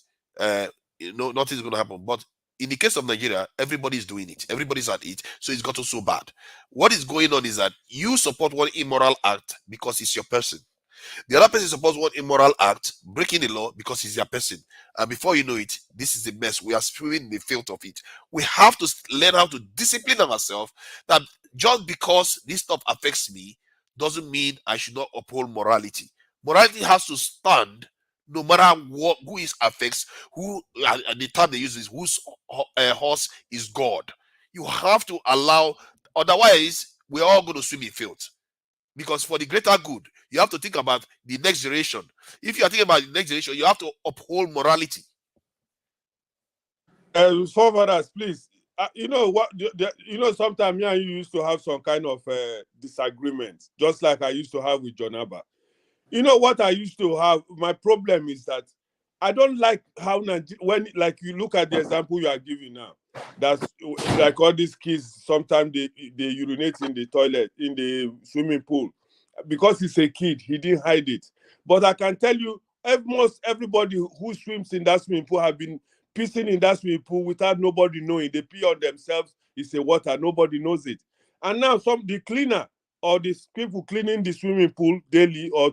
nothing's going to happen. But in the case of Nigeria, everybody's doing it. Everybody's at it. So it's gotten so bad. What is going on is that you support one immoral act because it's your person. The other person supports one immoral act, breaking the law because it's their person. And before you know it, this is a mess. We are swimming in the filth of it. We have to learn how to discipline ourselves that just because this stuff affects me doesn't mean I should not uphold morality. Morality has to stand no matter who it affects, who at the time they use this, whose horse is God. You have to allow, otherwise we're all going to swim in filth. Because for the greater good, you have to think about the next generation. If you are thinking about the next generation, you have to uphold morality. Forefathers, please. You know what? Sometimes you used to have some kind of disagreement, just like I used to have with John Abba. You know what I used to have? My problem is that I don't like how when you look at the example you are giving now. That's like all these kids. Sometimes they urinate in the toilet, in the swimming pool, because he's a kid. He didn't hide it. But I can tell you, almost everybody who swims in that swimming pool have been pissing in that swimming pool without nobody knowing. They pee on themselves. It's a water. Nobody knows it. And now the cleaner or the people cleaning the swimming pool daily, or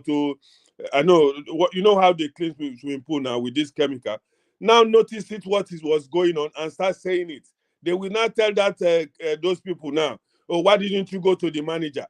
I know you know how they clean swimming pool now with this chemical. Now notice what was going on and start saying it. They will not tell that those people now, oh, why didn't you go to the manager?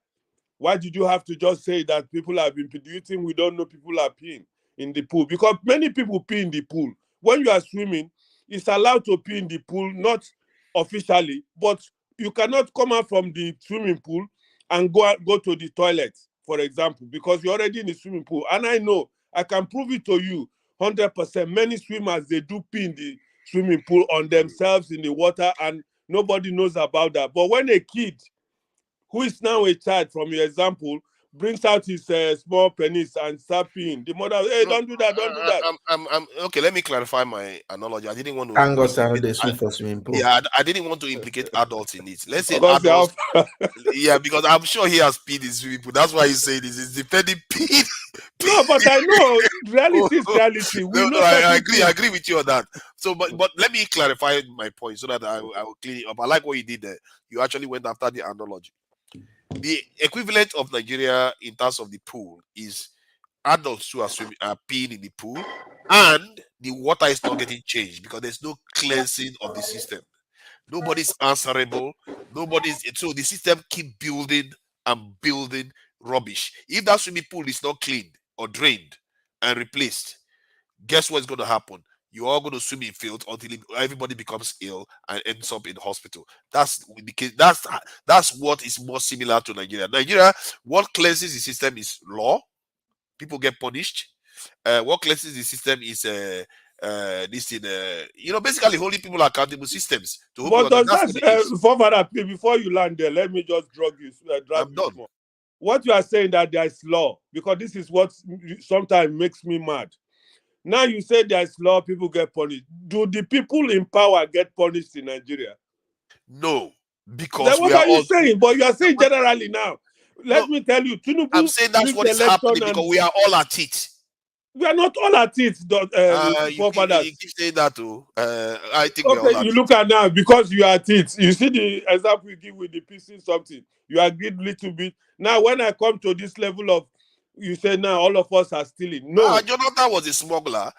Why did you have to just say that people have been polluting? We don't know people are peeing in the pool, because many people pee in the pool. When you are swimming, it's allowed to pee in the pool, not officially, but You cannot come out from the swimming pool and go to the toilet, for example, because you're already in the swimming pool. And I know, I can prove it to you 100%. Many swimmers, they do pee in the swimming pool on themselves in the water, and nobody knows about that. But when a kid, who is now a child, from your example, brings out his small penis and start peeing, the mother, hey, don't do that, don't do that. I'm okay. Let me clarify my analogy. I didn't want to. Thank God, I they swim for swimming pool. Yeah, I didn't want to implicate adults in it. Let's say adults. Yeah, because I'm sure he has peed in swimming pool. That's why he's saying this. It's depending peed. No, but I know reality is reality. I agree with you on that. So, but let me clarify my point so that I will clean it up. I like what you did there. You actually went after the analogy. The equivalent of Nigeria in terms of the pool is adults who are peeing in the pool, and the water is not getting changed because there's no cleansing of the system. Nobody's answerable. So the system keep building and building rubbish. If that swimming pool is not cleaned or drained and replaced, guess what's going to happen? You're all going to swim in fields until everybody becomes ill and ends up in hospital. That's what is more similar to Nigeria. Nigeria, what cleanses the system is law. People get punished. What cleanses the system is basically holding people accountable systems. But before you land there, let me just drag you. I'm done. What you are saying that there is law, because this is what sometimes makes me mad. Now you say there is law, people get punished. Do the people in power get punished in Nigeria? No, because then what are you saying? But you are saying generally now. Let me tell you, Tinubu. I'm saying that's what is happening because we are all at it. We are not all at it. You keep saying that too. I think we are all at you it. look at now because you are at it. You see the example you give with the PC something. You agreed a little bit. Now when I come to this level of, you say now all of us are stealing. No, Jonathan was a smuggler.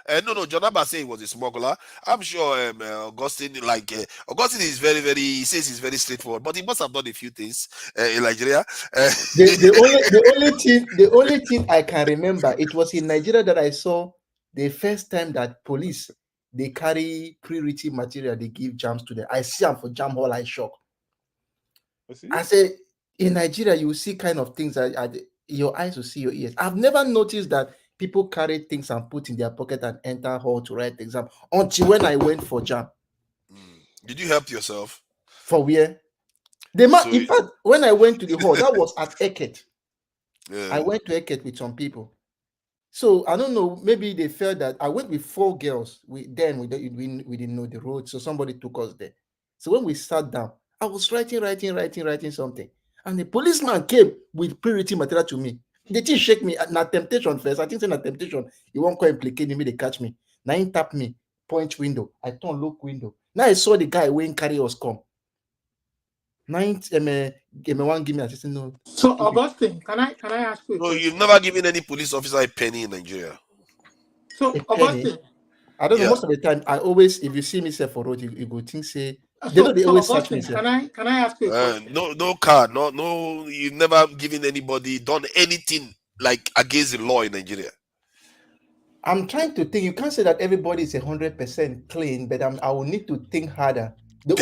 Jonathan said he was a smuggler. I'm sure Augustine is very, very. He says he's very straightforward, but he must have done a few things in Nigeria. The only thing I can remember, it was in Nigeria that I saw the first time that police they carry pre-written material, they give jams to them. I see them for jam hall, I shock. I say in Nigeria you see kind of things that your eyes will see your ears. I've never noticed that people carry things and put in their pocket and enter hall to write the exam until when I went for jam. Did you help yourself? For where? In fact, when I went to the hall, that was at Eket. Yeah. I went to Eket with some people. So I don't know, maybe they felt that I went with 4 girls. We didn't know the road, so somebody took us there. So when we sat down, I was writing something. And the policeman came with pre-written material to me. They didn't shake me. Not temptation first. I think it's not temptation. He won't go implicate me. They catch me. Now he tap me. Point window. I turn look window. Now I saw the guy when carry us come. Now give me assistant. No. So Augustine, can I ask you? No, you've never given any police officer a penny in Nigeria. So Augustine, I don't know. Most of the time, I always, if you see me say for road, you go think say. They always search me. Can I ask you? No car, no. You've never given anybody done anything like against the law in Nigeria. I'm trying to think. You can't say that everybody is 100% clean, but I will need to think harder. The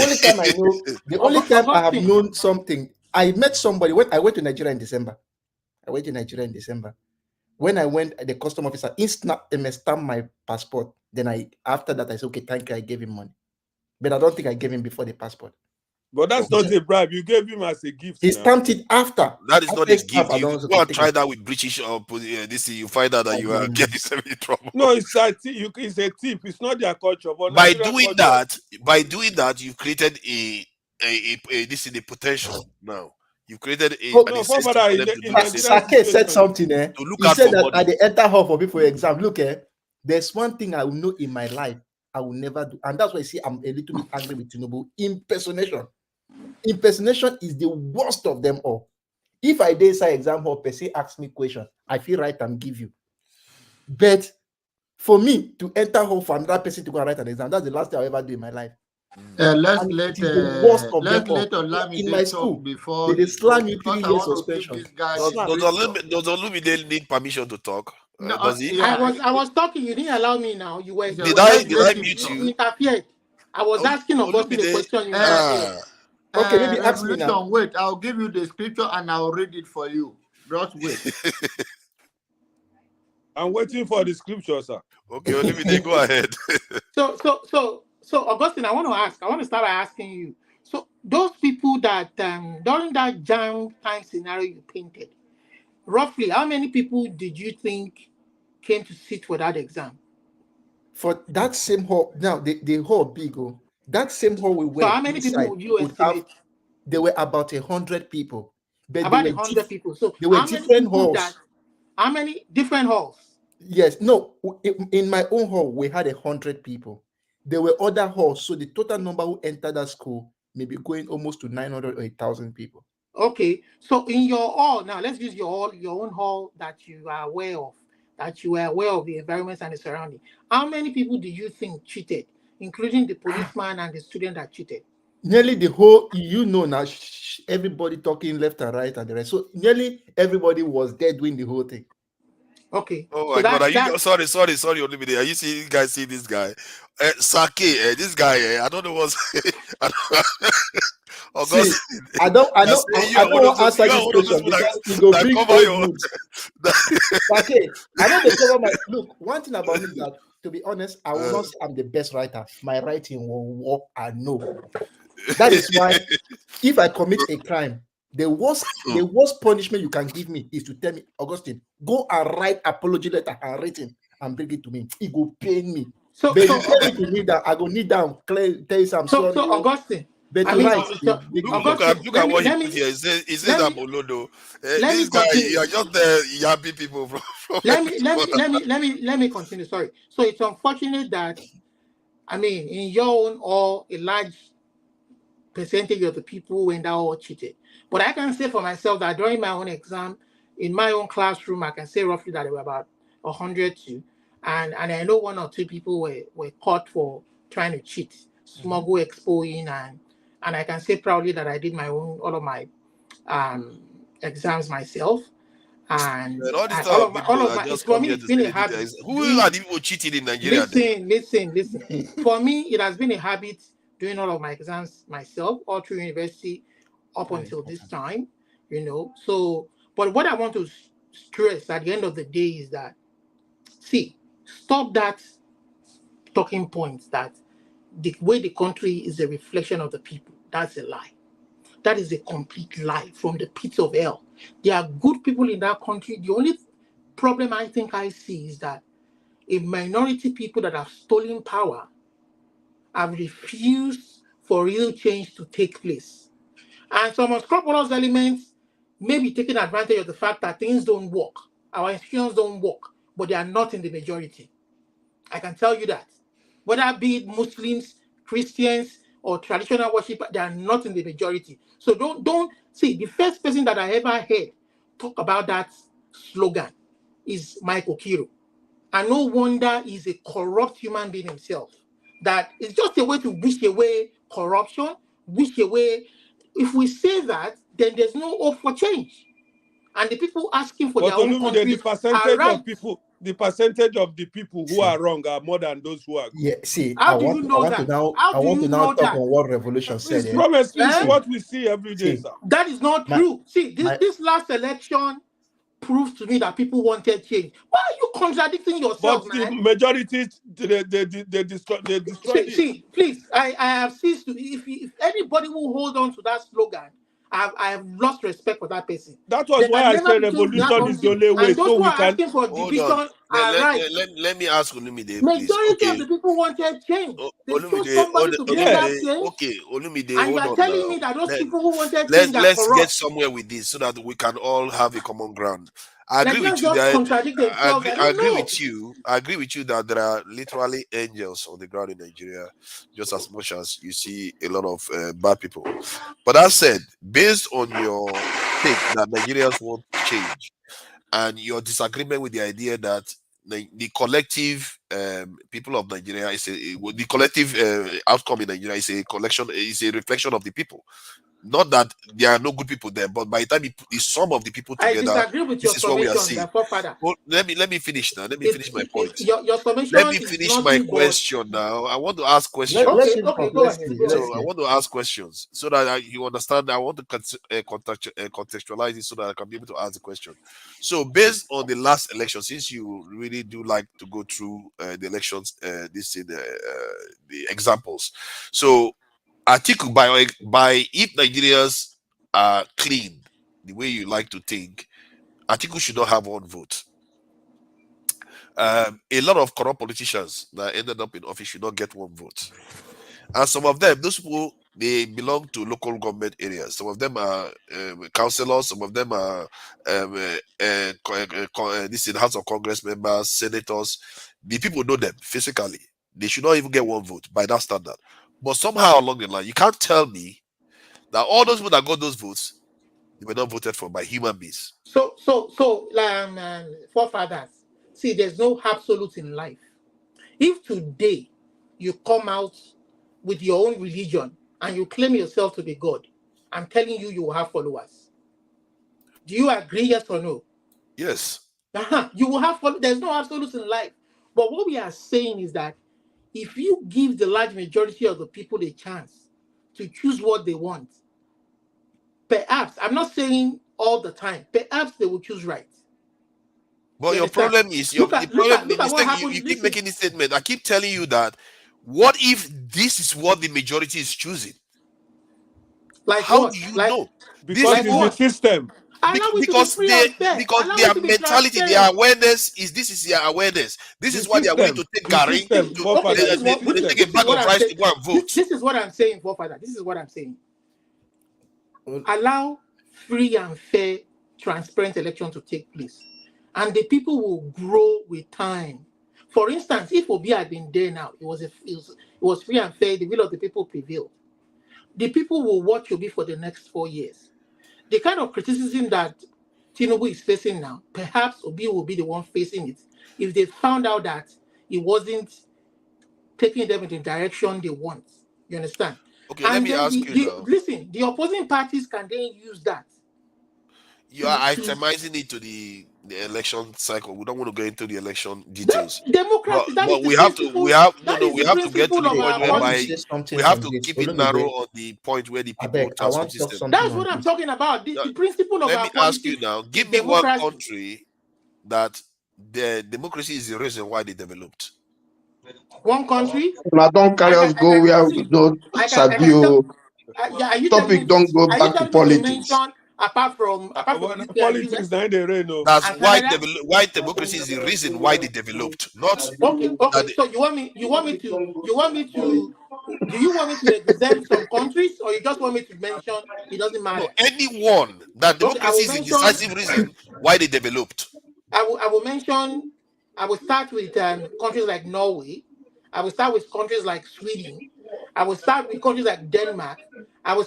only time I have known something, I met somebody when I went to Nigeria in December. When I went, the custom officer stamped my passport. Then after that I said, okay, thank you. I gave him money. But I don't think I gave him before the passport. But that's not a bribe. You gave him as a gift. He stamped it after. That is not a gift. You go and try that with British or this. You find out that you are getting yourself in trouble. No, it's a tip. It's not their culture. But by doing that, you've created a potential now. You've created Sake said something. He said that at the enter hall for people for exam. Look, there's one thing I will know in my life. I will never do, and that's why I see I'm a little bit angry with Tinubu. Impersonation is the worst of them all. If I did say exam hall, per se ask me question, I feel right and give you. But for me to enter hall for another person to go and write an exam, that's the last thing I'll ever do in my life. Let's let Olumide in my school before they slam you 3 years suspension. Does Olumide need permission to talk? No, does he? I was talking. You didn't allow me. Now you were. Did I mute you? Interfered. I was asking Augustine the question. Okay, maybe ask me Revolution. now. Wait, I'll give you the scripture and I'll read it for you. Just wait. I'm waiting for the scripture, sir. Okay, Olumide, go ahead. So, Augustine, I want to start by asking you. So, those people that during that jam time scenario you painted, roughly how many people did you think came to sit for that exam? For that same hall, now the hall big, that same hall we were So, how many people would you estimate? There were about 100 people. But About 100 people. So, there were how many different people halls. how many different halls? Yes, no. In my own hall, we had 100 people. There were other halls, so the total number who entered that school may be going almost to 900 or 1,000 people. Okay, so in your hall now, let's use your own hall that you are aware of, that you are aware of the environments and the surrounding. How many people do you think cheated, including the policeman and the student that cheated? Nearly the whole, now, everybody talking left and right and the rest. So nearly everybody was there doing the whole thing. Okay. Oh my God! Are you sorry, Olumide? Are you see guys see this guy? Sake, this guy. I don't know what's. See, I don't want to answer this question because it will bring old mood. Okay, I know they cover my look. One thing about me is that, to be honest, I will not say I'm the best writer. My writing will work. I know. That is why, if I commit a crime, the worst punishment you can give me is to tell me, Augustine, go and write apology letter and written and bring it to me. It will pain me. But you tell me to need that, I go need down, tell you I'm sorry. So Augustine, but look at what he put here. He says I'm Olodo. This guy, you are just yapping people from let me continue. Sorry. So it's unfortunate that, in your own or a large percentage of the people went out or cheated. But I can say for myself that during my own exam, in my own classroom, I can say roughly that there were about 100 too. And I know one or two people were caught for trying to cheat, smuggle expo in, and I can say proudly that I did all of my exams myself. And all this all of people my just for come me, here it's to been a say habit. who are the people cheating in Nigeria? Listen. For me, it has been a habit doing all of my exams myself, all through university up until this time, So, but what I want to stress at the end of the day is that, stop that talking points that the way the country is a reflection of the people. That's a lie. That is a complete lie from the pits of hell. There are good people in that country. The only problem I think I see is that a minority people that have stolen power have refused for real change to take place. And some unscrupulous elements may be taking advantage of the fact that things don't work. Our institutions don't work, but they are not in the majority. I can tell you that. Whether it be Muslims, Christians, or traditional worship, they are not in the majority. So don't see, the first person that I ever heard talk about that slogan is Mike Okiro. And no wonder he's a corrupt human being himself. That is just a way to wish away corruption, wish away. If we say that, then there's no hope for change. And the people asking for their own countries are right. The percentage of the people who are wrong are more than those who are good. Yeah, see, How do you know that? I want to now talk on what Revolution said. It's probably what we see every day, sir. That is not true. See, this last election proves to me that people wanted change. Why are you contradicting yourself, but man? The majority, they destroy it. See, please, I have ceased to. If anybody will hold on to that slogan, I have lost respect for that person. That was why I said revolution is the only way. And those who are asking for division are right. Let me ask Olumide, please. Majority of the people wanted change. They chose somebody to bring that change. Okay, Olumide, and you are telling me that those people who wanted change are let's corrupt. get somewhere with this so that we can all have a common ground. I agree with you. I agree with you that there are literally angels on the ground in Nigeria, just as much as you see a lot of bad people. But that said, based on your take that Nigerians want change and your disagreement with the idea that the collective people of Nigeria the collective outcome in Nigeria is a reflection of the people. Not that there are no good people there, but by the time you put the sum of the people I together, disagree with your this is what we are summation, seeing. the forefather. Well, let me finish now. Let me finish my point. Your summation Let me is finish my nothing but question now. I want to ask questions. Let okay, him okay, talk. go Let's ahead. see. Go Let's ahead. So I see. want to ask questions so that you understand. I want to contextualize it so that I can be able to ask the question. So based on the last election, since you really do like to go through the elections, the examples. So Atiku by if Nigerians are clean the way you like to think, Atiku should not have one vote. A lot of corrupt politicians that ended up in office should not get one vote. And some of them, those people, they belong to local government areas. Some of them are councillors, some of them are this in House of Congress members, senators. The people know them physically. They should not even get one vote by that standard. But somehow along the line, you can't tell me that all those people that got those votes, they were not voted for by human beings. So, forefathers, see, there's no absolute in life. If today you come out with your own religion and you claim yourself to be God, I'm telling you, you will have followers. Do you agree, yes or no? Yes. You will have followers. There's no absolute in life. But what we are saying is that if you give the large majority of the people a chance to choose what they want, perhaps, I'm not saying all the time, perhaps they will choose right. But your problem is you keep making this statement. I keep telling you that what if this is what the majority is choosing? Like how what? do you Like, know? Because it's the system. Because their mentality, their awareness is this is their awareness. This is why they are willing to take Gary to take a bag of rice to go and vote. This is what I'm saying, forefather. This is what I'm saying. Allow free and fair, transparent election to take place, and the people will grow with time. For instance, if Obi had been there now, it was free and fair. The will of the people prevailed. The people will watch Obi for the next 4 years. The kind of criticism that Tinubu is facing now, perhaps Obi will be the one facing it if they found out that he wasn't taking them in the direction they want. You understand? Okay, let me ask you now. Listen, the opposing parties can then use that. You are itemizing it to the election cycle. We don't want to go into the election details. Democracy, but we have to get to the point whereby we have to keep it narrow on the point where the people transfer system. That's what I'm talking about. The principle of our Let me ask you now. Give me one country that the democracy is the reason why they developed. One country. Now don't carry us go where we don't Sabio. Topic don't go back to politics. Apart from politics, that's why democracy is the reason why they developed. Not okay. So you want me to do you want me to exempt some countries, or you just want me to mention it doesn't matter? No, anyone that democracy is the decisive reason why they developed. I will mention. I will start with countries like Norway. I will start with countries like Sweden. I will start with countries like Denmark. I will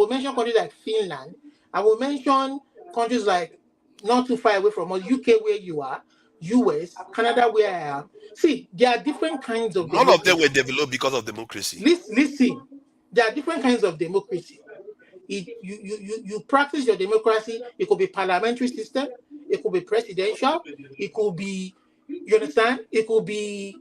mention countries like Finland. I will mention countries like not too far away from us, UK where you are, US, Canada where I am. See, there are different kinds of democracy. None of them were developed because of democracy. Listen, there are different kinds of democracy. You practice your democracy. It could be parliamentary system. It could be presidential. It could be, you understand? It could be,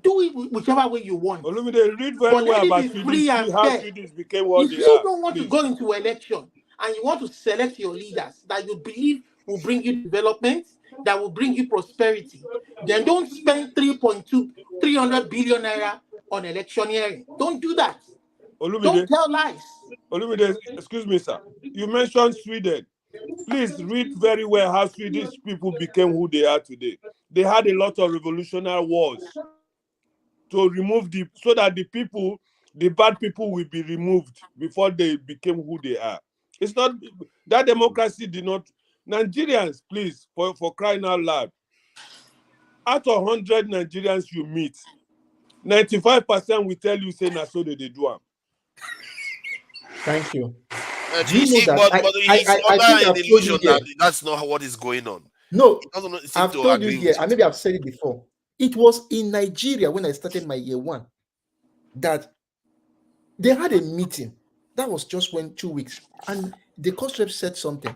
do it whichever way you want. Well, they read very well about Swedish, how Swedish became what they are. If you don't want to go into election and you want to select your leaders that you believe will bring you development, that will bring you prosperity, then don't spend 300 billion naira on electioneering. Don't do that. Don't tell lies. Olumide, excuse me, sir. You mentioned Sweden. Please read very well how Swedish people became who they are today. They had a lot of revolutionary wars to remove so that the bad people will be removed before they became who they are. It's not that democracy did not. Nigerians, please, for crying out loud, out of 100 Nigerians you meet, 95% will tell you say na so they do them. Thank you. Do you know that I think illusion that's not what is going on. No, I've told you here, and maybe I've said it before. It was in Nigeria when I started my year one that they had a meeting That was just when 2 weeks. And the cost rep said something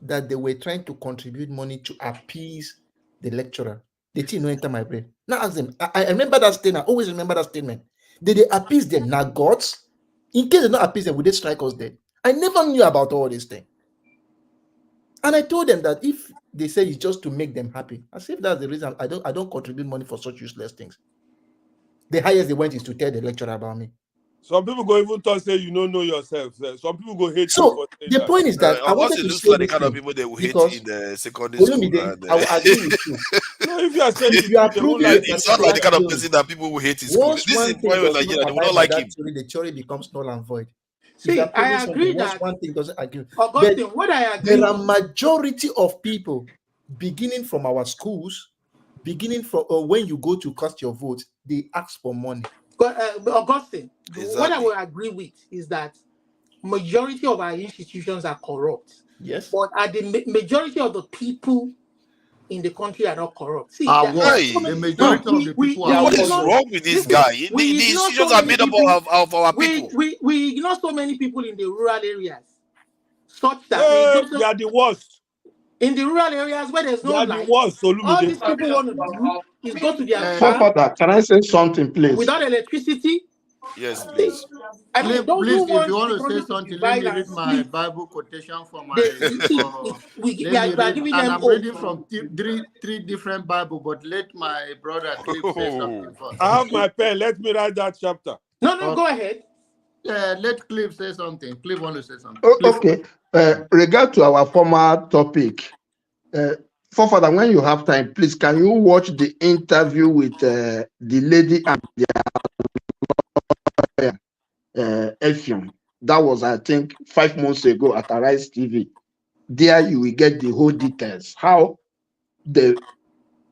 that they were trying to contribute money to appease the lecturer. The thing no enter my brain. Now ask them. I remember that statement. I always remember that statement. Did they appease them? Now gods? In case they not appease them, would they strike us dead? I never knew about all this thing. And I told them that if they say it's just to make them happy, as if that's the reason I don't contribute money for such useless things. The highest they went is to tell the lecturer about me. Some people go even talk say you don't know yourself. Some people go hate you So for saying the that. point is that I wanted to looks say like the this kind of thing people they will hate because in the secondary school. Olumide, I will agree with you. No, if you are saying If you are they won't proving like a It sounds like the particular kind of theory, person that people will hate in school. once This one is thing why in does Nigeria not they will abide not by like that him. theory, the theory becomes null and void. If you See, are proving I something, agree once that, one thing doesn't agree, Augustine, but what I agree there are with, majority of people beginning from our schools, beginning from when you go to cast your vote, they ask for money. Augustine, what I Exactly. will agree with is that majority of our institutions are corrupt. Yes. But at the majority of the people in the country are not corrupt. See, Are there are what? so Hey, The many, majority of the people are what is ignore, what? wrong with this listen, guy? The we ignore institutions so are many made up people. of our people. We ignore so many people in the rural areas, such that we Hey, ignore they are the worst. in the rural areas where there's They no are the light. worst, All Olumide. these people want to do is go to their Uh, farm Forefather, can I say something, please? without electricity. Yes, See, please. I mean, don't you Please, if you want want the to say country to something, let divide me and read my split? Bible quotation for my. They, see, we Let me are read, giving and them I'm hope. reading from three different Bible. But let my brother Cliff say something first. I have my pen. Let me write that chapter. No, go ahead. Yeah, let Cliff say something. Cliff want to say something. Cliff. Okay. Regard to our former topic, Forefather, when you have time, please can you watch the interview with the lady and the Effium? That was, I think, 5 months ago at Arise TV. There you will get the whole details. How they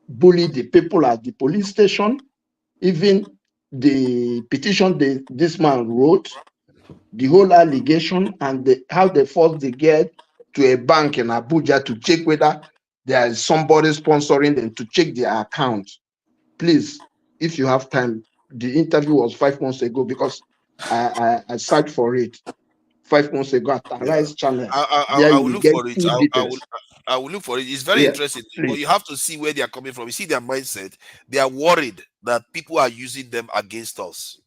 bully the people at the police station, even the petition this man wrote, the whole allegation, and how they forced the girl to a bank in Abuja to check whether there is somebody sponsoring them to check their account. Please, if you have time, the interview was 5 months ago because I searched for it 5 months ago at Arise channel. There I you will will look get for it. full details. I will look for it. It's very Yeah, interesting, but please. you have to see where they are coming from. You see their mindset. They are worried that people are using them against us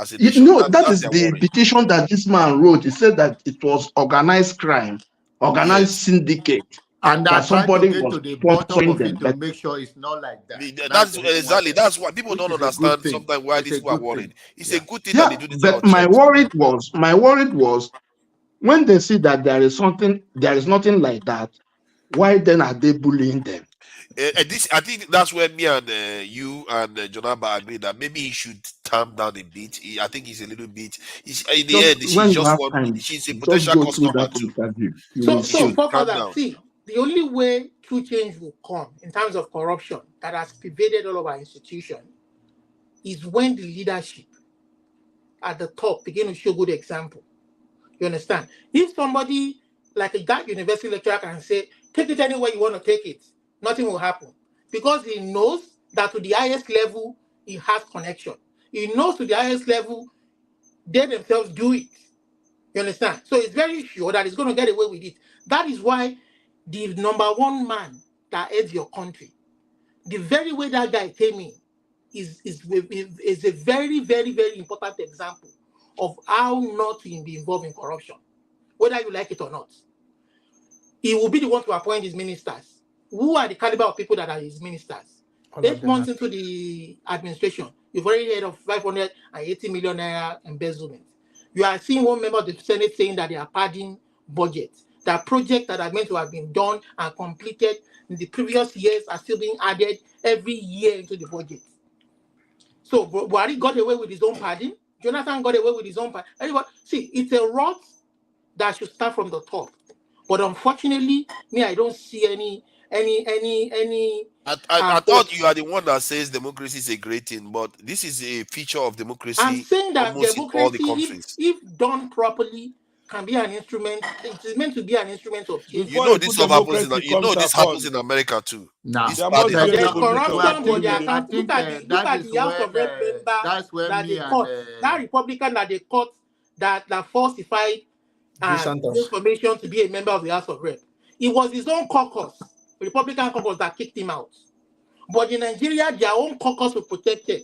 as a You nation. know, that That's is their the worry. petition that this man wrote. He said that it was organized crime, organized Yes. syndicate, And that I try to somebody get was to the bottom sponsoring of them. it to make sure it's not like that. That's the reason why, exactly. That's why people which don't is a good understand thing. sometimes why It's these a people are good worried. thing. It's Yeah. a good thing that they Yeah, do this kind but of checks. my worried was when they see that there is nothing like that, why then are they bullying them? I think that's where me and you and Jonaba agree that maybe he should calm down a bit. I think he's a little bit. In the Just end, when you have time, she's a just potential go through customer that too. interview. You So, will He so see. should for calm that, down. see, the only way true change will come in terms of corruption that has pervaded all of our institutions is when the leadership at the top begin to show good example. You understand? If somebody like that university lecturer can say, take it anywhere you want to take it, nothing will happen. Because he knows that to the highest level, he has connection. He knows to the highest level, they themselves do it. You understand? So it's very sure that he's going to get away with it. That is why the number one man that heads your country, the very way that guy came in is a very, very, very important example of how not to be involved in corruption, whether you like it or not. He will be the one to appoint his ministers. Who are the caliber of people that are his ministers? All of 8 them months are. into the administration, you've already heard of 580 million naira embezzlement. You are seeing one member of the Senate saying that they are padding budget. That projects that are meant to have been done and completed in the previous years are still being added every year into the budget. So Buhari got away with his own padding. Jonathan got away with his own padding. Everybody, see, it's a rot that should start from the top. But unfortunately, me, I don't see any. I thought you are the one that says democracy is a great thing, but this is a feature of democracy. I'm saying that almost in all the democracy, countries. if done properly, can be an instrument. It is meant to be an instrument of change. You know this stuff happens. This happens in America too. Now, This party There's happens in corruption, America. but they I account. think Look at that the is House of when Rep member that's when that me they and caught. That Republican that they caught that falsified information to be a member of the House of Rep. It was his own caucus, Republican caucus, that kicked him out. But in Nigeria, their own caucus were protected.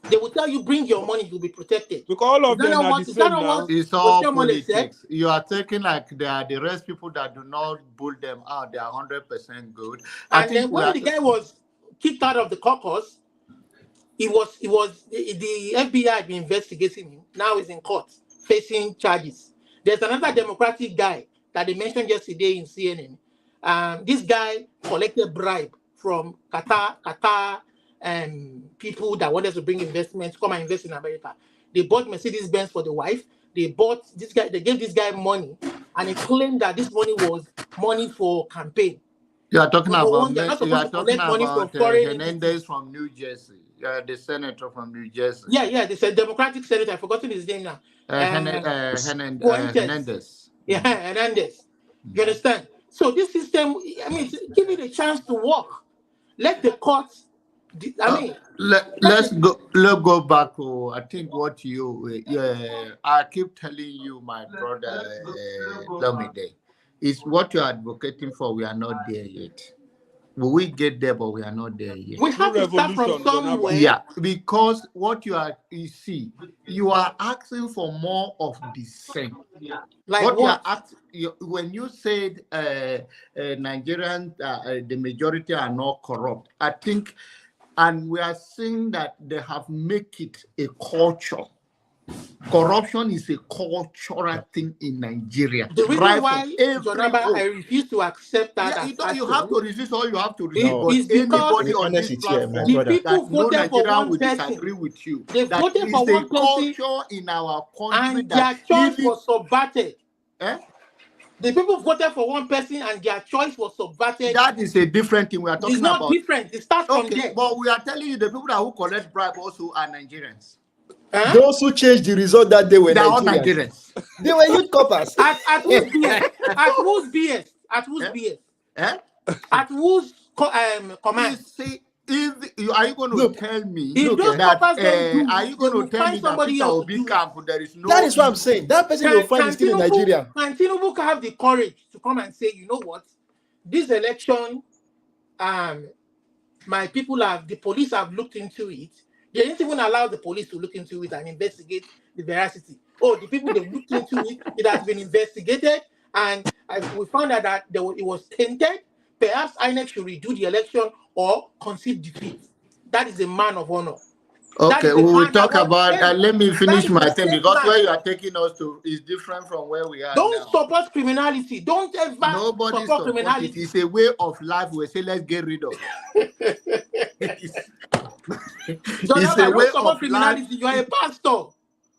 They will tell you, bring your money, you'll be protected. Because all of them are the same now. It's all politics. You are taking like they are the rest people that do not bull them out. They are 100% good. And then when the guy was kicked out of the caucus, the FBI had been investigating him. Now he's in court facing charges. There's another Democratic guy that they mentioned yesterday in CNN. This guy collected bribe from Qatar people that wanted to bring investments, come and invest in America. They bought Mercedes-Benz for the wife. They gave this guy money, and he claimed that this money was money for campaign. You are talking about Hernandez from New Jersey, the senator from New Jersey. Yeah, they said Democratic senator. I've forgotten his name now. Hernandez. Yeah, Hernandez. You understand? So this system, I mean, give it a chance to work. Let the courts. Let's go back to I think what I keep telling you, my brother Lamide, is what you're advocating for. We are not there yet. We get there, but we are not there yet. We have to start from somewhere. Yeah, because what you are asking for more of the same. Like what? What? When you said Nigerians, the majority are not corrupt, I think. And we are seeing that they have made it a culture. Corruption is a cultural thing in Nigeria. The reason why, Jonaba, I refuse to accept that. You have to resist all you have to resist. It's because on this platform, the people voted for one person. Disagree with you. They voted for one person culture in our country, and their choice was subverted. The people voted for one person and their choice was subverted. That is a different thing we are talking about. It's not different. It starts from there. But we are telling you the people who collect bribe also are Nigerians. Those who changed the result that day were They are all Nigerians. Nigerians. They were youth coppers. At whose BS? At whose BS? At whose BS? At whose command? Are you going to tell me that? Are you going to tell me that Peter Obi camp there is no? That is what I'm saying. That person you'll find is still in Nigeria. Can Tinubu have the courage to come and say, you know what, this election, my people the police have looked into it. They didn't even allow the police to look into it and investigate the veracity. Oh, the people they looked into it, it has been investigated, and we found out that it was tainted. Perhaps INEC should redo the election or concede defeat. That is a man of honor. Okay, we will talk about. Let me finish my thing, because where you are taking us to is different from where we are. Don't support criminality. Don't ever support criminality. It is a way of life. We say let's get rid of. It's a way of criminality. You are a pastor.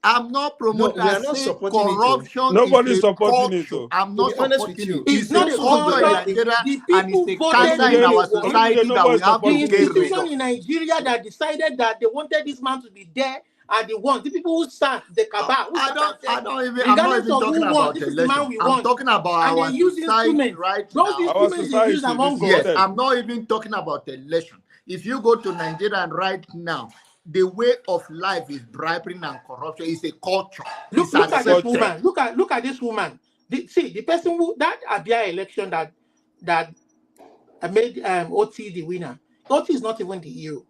I'm not promoting. No, we are not supporting corruption. Nobody's supporting it. I'm not supporting you. It's not a culture in Nigeria, and it's a cancer in our society that we have to the get rid institution of. in Nigeria that decided that they wanted this man to be there are the ones, the people who start the cabal. I'm not even talking about election. I'm talking about our society right now. Yes, I'm not even talking about election. If you go to Nigeria right now, the way of life is bribery and corruption. It's a culture. Look at this woman. Look at this woman. The person who that Abia election that made OT the winner. OT is not even the hero.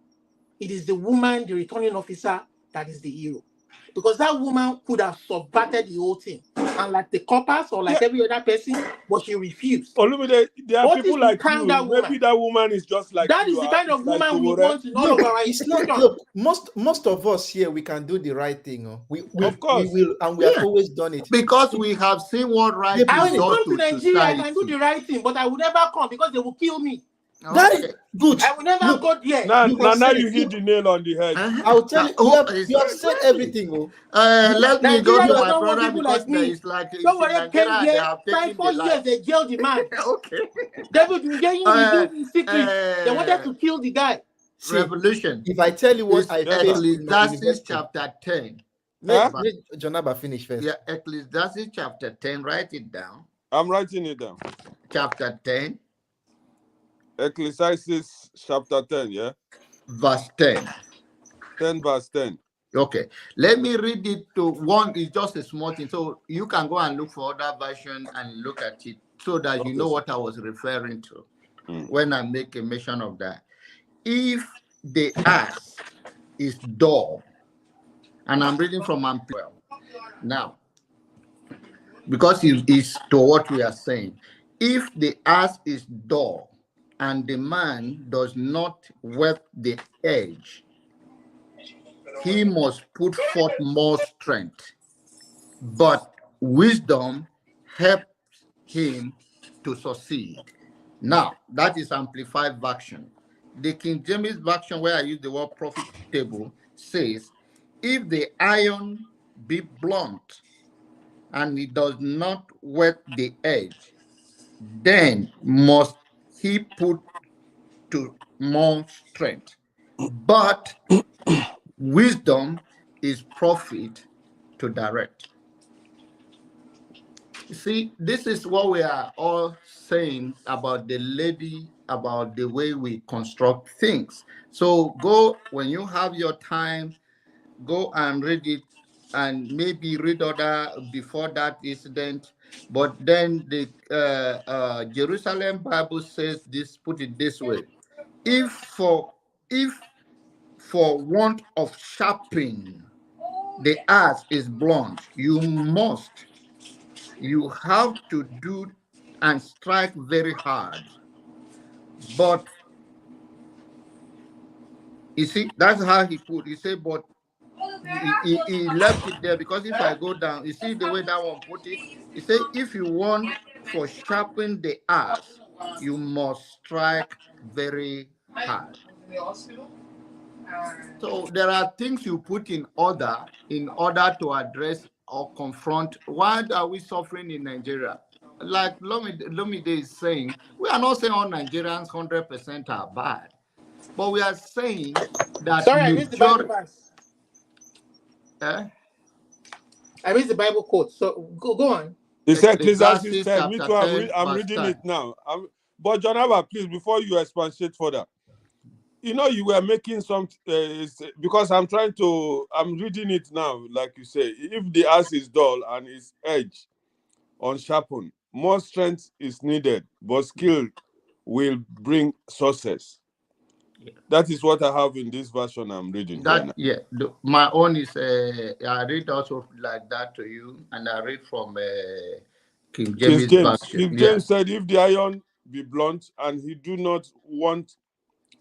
It is the woman, the returning officer, that is the hero. Because that woman could have subverted the whole thing. And like the coppers or like every other person, but she refused. Olumide, there are people like you. Maybe that woman is just like that. Is the kind of woman we want in all of our institutions. Look, most of us here, we can do the right thing. Of course. We will, and we have always done it. Because we have seen what right is I will done come to Nigeria, society. I can do the right thing, but I will never come because they will kill me. That is good. I will never go there. Now you hit the nail on the head. I'll tell you, you have said everything. Let me go to my brother people because like me. it's like Don't worry, came here, 4 years, they jailed the man. Okay. David Mugabe in secret. They wanted to kill the guy. Revolution. If I tell you what I Ecclesiastes chapter 10. Let Jonaba finish first. Yeah, Ecclesiastes chapter 10. Write it down. I'm writing it down. Chapter 10. Ecclesiastes chapter 10, yeah? Verse 10. 10 verse 10. Okay, let me read it to one. It's just a small thing, so you can go and look for other version and look at it, so that you know what I was referring to when I make a mention of that. If the ass is dull, and I'm reading from Amplified now, because it is to what we are saying. If the ass is dull, and the man does not whet the edge, he must put forth more strength, but wisdom helps him to succeed. Now, that is Amplified version. The King James version, where I use the word profitable, says, if the iron be blunt and it does not whet the edge, then must he put to more strength. But wisdom is profit to direct. You see, this is what we are all saying about the lady, about the way we construct things. So go, when you have your time, go and read it, and maybe read other before that incident. But then the Jerusalem Bible says this, put it this way: if for want of sharpening the axe is blunt, you have to do and strike very hard. But you see, that's how he put. He said, but he left it there, because if I go down, you see the way that one put it. He said, if you want for sharpen the axe, you must strike very hard. So there are things you put in order to address or confront. Why are we suffering in Nigeria? Like Lomide is saying, we are not saying all Nigerians 100% are bad, but we are saying that. Sorry, I missed the Bible verse. I missed the Bible quote. So go on. It said Ecclesiastes 10. Me too, I'm reading it now. But Jonah, please, before you expatiate further, you know, you were making some, because I'm reading it now, like you say, if the axe is dull and its edge unsharpened, more strength is needed, but skill will bring success. Yeah. That is what I have in this version I'm reading. My own is, I read also like that to you, and I read from King James version. King James said, if the iron be blunt and he do not want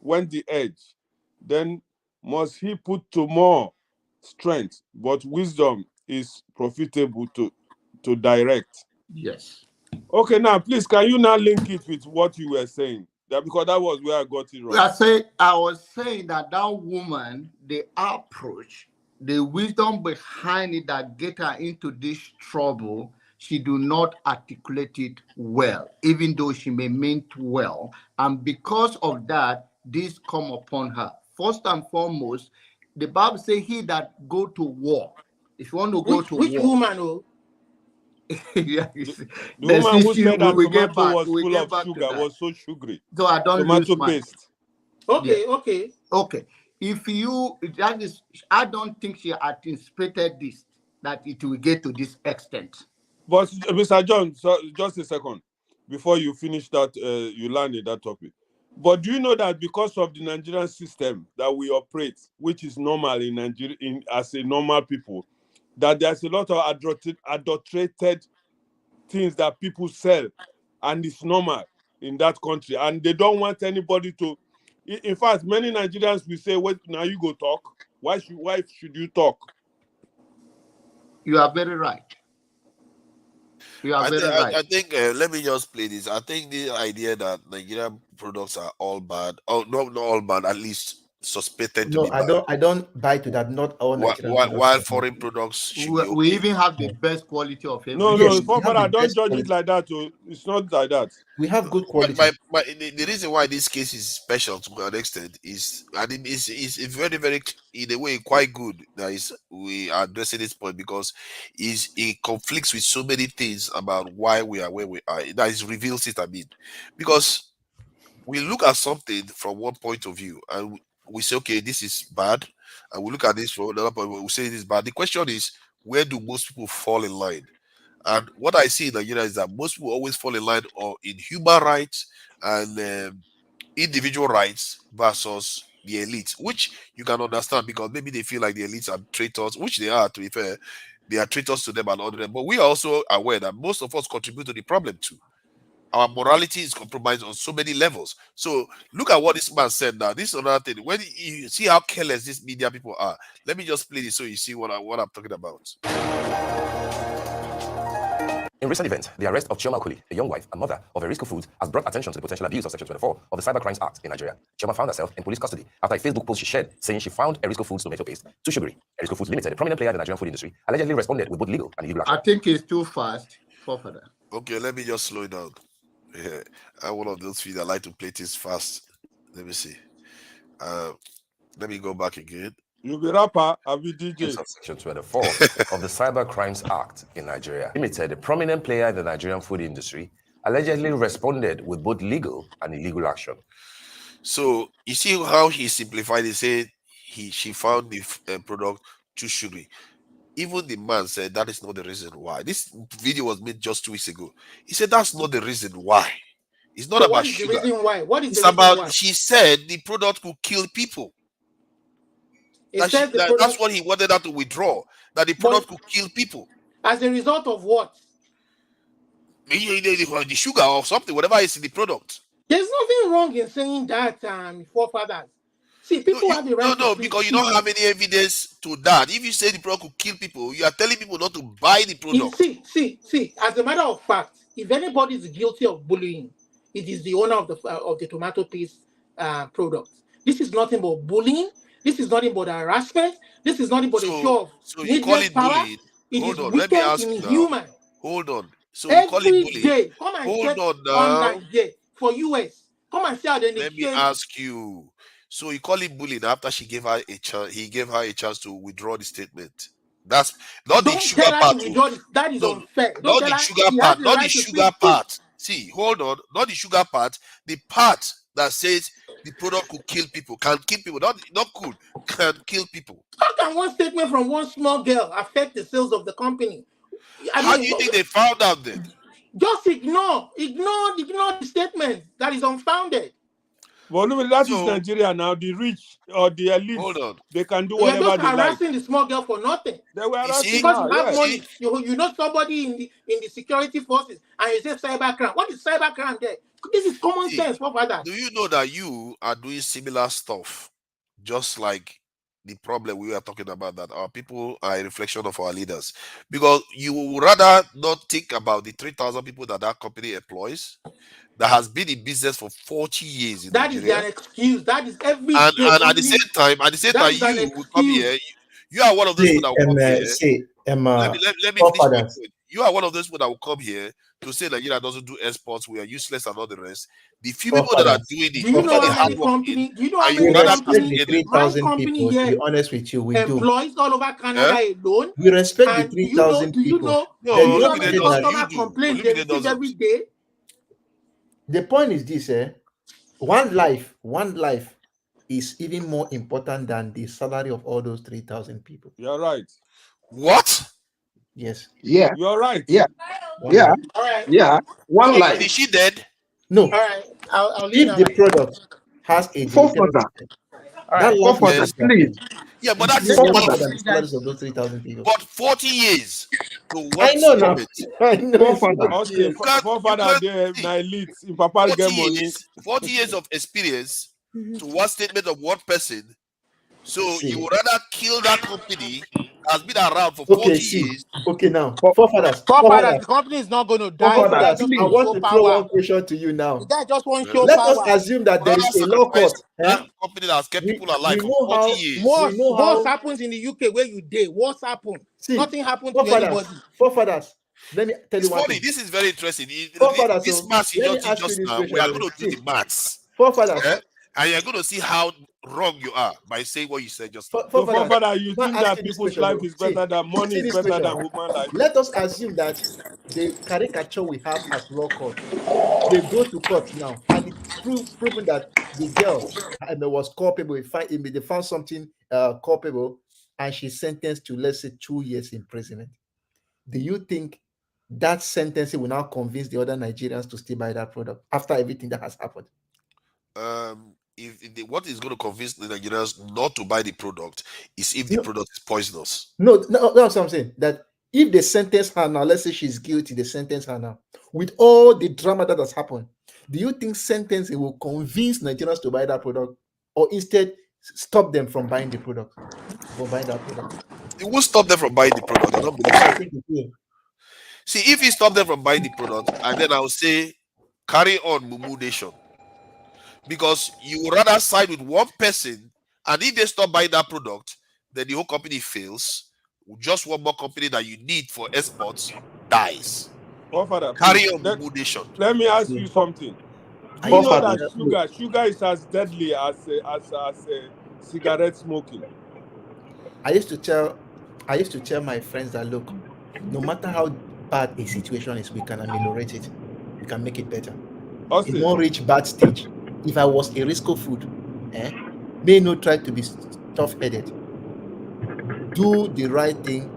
the edge, then must he put to more strength, but wisdom is profitable to direct. Yes. Okay, now please, can you now link it with what you were saying? Because that was where I got it wrong. I was saying that woman, the approach, the wisdom behind it that get her into this trouble, she do not articulate it well, even though she may mean well. And because of that, this come upon her. First and foremost, the Bible says, he that go to war. If you want to go to war. Which woman? Yeah, the woman who said that tomato was full of sugar, was so sugary. So I don't tomato paste. Okay. If you, that is, I don't think she anticipated this, that it will get to this extent. But Mr. John, so just a second before you finish that, you landed that topic. But do you know that because of the Nigerian system that we operate, which is normal in Nigeria, as a normal people, that there's a lot of adulterated things that people sell, and it's normal in that country, and they don't want anybody to. In fact, many Nigerians will say, "Wait, now you go talk. Why should you talk?" You are very right. I think let me just play this. I think the idea that Nigerian products are all bad, not all bad, at least suspected to be bad. I don't buy to that. Not all Nigerian while foreign products should be okay. We even have the best quality of everything. No, but I don't judge it like that. It's not like that. We have good quality. The reason why this case is special to an extent is, I think it's very, very, in a way, quite good that we are addressing this point, because it conflicts with so many things about why we are where we are. That is reveals it, because we look at something from one point of view and we say, okay, this is bad, and we look at this from another point, we say this, but the question is, where do most people fall in line? And what I see in Nigeria is that most people always fall in line or in human rights and individual rights versus the elite, which you can understand because maybe they feel like the elites are traitors, which they are, to be fair. They are traitors to them and all of them. But we are also aware that most of us contribute to the problem too. Our morality is compromised on so many levels. So look at what this man said now. This is another thing. When you see how careless these media people are, let me just play this so you see what I'm talking about. In recent events, the arrest of Chioma Okoli, a young wife and mother of Erisco Foods, has brought attention to the potential abuse of Section 24 of the Cyber Crimes Act in Nigeria. Chioma found herself in police custody after a Facebook post she shared saying she found Erisco Foods tomato paste too sugary. Erisco Foods Limited, a prominent player in the Nigerian food industry, allegedly responded with both legal and illegal action. I think it's too fast for further. Okay, let me just slow it down. Yeah, I'm one of those few that like to play things fast. Let me see. Let me go back again. You be rapper, I be DJ. Section 24 of the Cyber Crimes Act in Nigeria Limited, a prominent player in the Nigerian food industry, allegedly responded with both legal and illegal action. So you see how he simplified it. Said she found the product too sugary. Even the man said that is not the reason why. This video was made just 2 weeks ago. He said that's not the reason why. It's not So about what is sugar. the reason why? What is It's the reason about why? she said the product could kill people. It That says the that's product what he wanted her to withdraw. That the product could kill people. as a result of what? The sugar or something, whatever is in the product. There's nothing wrong in saying that, forefathers. See, people have the right No, to because you don't have any evidence to that. If you say the product could kill people, you are telling people not to buy the product. See. As a matter of fact, if anybody is guilty of bullying, it is the owner of the tomato paste product. This is nothing but bullying. This is nothing but harassment. This is nothing but a show of So you call needless it power. bullying. It Hold is on, let me wicked, ask you now. inhuman. Hold on. So you call it Every bullying. day, come and Hold check on now. online there for US. Come and see how they Let me change. ask you. So you call it bullying after she gave her a chance. He gave her a chance to withdraw the statement. That's not the Don't sugar tell her part. to withdraw this. That is No, unfair. Don't not tell the her sugar she has part. the Not the right to sugar speak. part. See, hold on. Not the sugar part. The part that says the product could kill people, can kill people. Not could, can kill people. How can one statement from one small girl affect the sales of the company? How do you think they found out then? Just ignore the statement that is unfounded. But no, that is Nigeria now. The rich or the elite, hold on, they can do You're whatever just they like. harassing the small girl for nothing. They were harassing Because her, you have yes. money, you know somebody in the security forces, and you say cybercrime. What is cybercrime there? This is common sense, what father. Do you know that you are doing similar stuff, just like the problem we were talking about, that our people are a reflection of our leaders? Because you would rather not think about the 3,000 people that company employs, that has been in business for 40 years in That is Nigeria. their excuse. That is every And day. at the same time, you will come here. You are one of those people that will come here. Let me finish my point. You are one of those people that will come here to say that Nigeria doesn't do exports, we are useless and all the rest. The few people that are doing it, do you know how many companies? Do you know how many companies? 3,000 people. To be honest with you, we do. Employees all over Canada alone. We respect And the 3,000 do you people. know? The Do you know how job many they does- customer complaints they receive every day? The point is this, one life is even more important than the salary of all those 3,000 people. You're right. What? Yes. Yeah. You're right. Yeah. One Yeah. life. All right. Yeah. One life. Is she dead? No. All right. I'll leave If that. the product has a Forefather. that life Forefather, is please. Yeah, but that is is more not. important than the salaries of those 3,000 people. But 40 years to I one know now. statement. I know. it's Forefather. 40 Okay, years. forefather, they na elite. If Papa 40 get money, years, 40 years of experience to one statement of one person. So See. you would rather kill that company that has been around for 40 Okay, see. years. Okay, now. Forefathers. Forefathers, the company is not going to die. The guy Forefathers, just I want to want show to throw power. one question to you now. The guy just wants to show Let us power. assume that there is a Rather law court. sacrifice that company that has kept people alive for know 40 how- years. Wars, we know how- wars happens in the UK where you did. Wars happen. See, Nothing happened to Forefathers, anybody. forefathers, let me tell It's you one funny. thing. This is very interesting. Forefathers, This so maths you let me just ask teach us you this now, we question, are going to do see. the maths. Forefathers, And you're going to see how wrong you are by saying what you said just now. so forefather, you Not think that asking this people's question, life though. is better than money see is this better question. than human life? Let us assume that the caricature we have at law court, they go to court now, and it's proven that the girl was culpable. They found something culpable, and she's sentenced to, let's say, 2 years imprisonment. Do you think that sentencing will now convince the other Nigerians to still buy that product after everything that has happened? What is going to convince the Nigerians not to buy the product is if the product is poisonous. No, that's what I'm saying. That if they sentence her now, let's say she's guilty, they sentence her now, with all the drama that has happened, do you think sentencing will convince Nigerians to buy that product, or instead stop them from buying the product? From buying that product? It will stop them from buying the product. I don't believe so. I think it will. See, if he stop them from buying the product, and then I'll say, carry on, Mumu Nation. Because you would rather side with one person, and if they stop buying that product, then the whole company fails. Just one more company that you need for exports dies. Father, carry please, on, Mumu Nation. Let me ask you something. Do you know that sugar is as deadly as cigarette smoking? I used to tell my friends that, look, no matter how bad a situation is, we can ameliorate it. We can make it better. It won't reach bad stage. If I was a Risco food, may not try to be tough-headed. Do the right thing.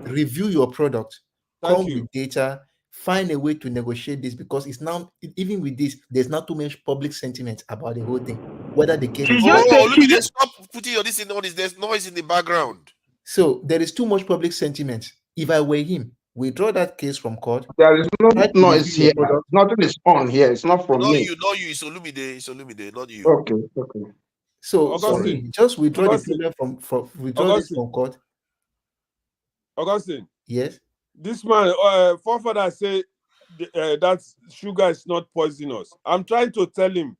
Review your product. Come with data. Find a way to negotiate this, because it's now, even with this, there's not too much public sentiment about the whole thing. Whether the case is stop putting all this in all this. There's noise in the background. So there is too much public sentiment. If I were him, withdraw that case from court. There is no noise here. Nothing is on here. It's not from me. Not you. It's Olumide, not you. Okay. So just withdraw the payment from withdraw this from court. Augustine. Yes. This man, forefather say that sugar is not poisonous. I'm trying to tell him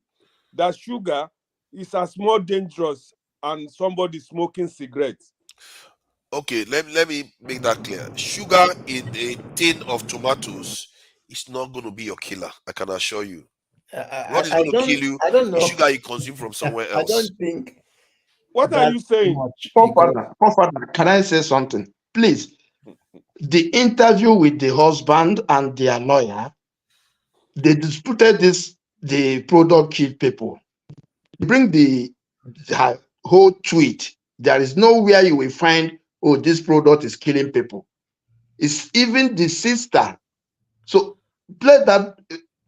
that sugar is as more dangerous than somebody smoking cigarettes. Okay, let me make that clear. Sugar in a tin of tomatoes is not going to be your killer. I can assure you. What is going to kill you is sugar you consume from somewhere else. I don't think. What are you saying? Father, can I say something? Please. The interview with the husband and their lawyer, they disputed the product killed people. Bring the whole tweet. There is nowhere you will find, oh, this product is killing people. It's even the sister. So play that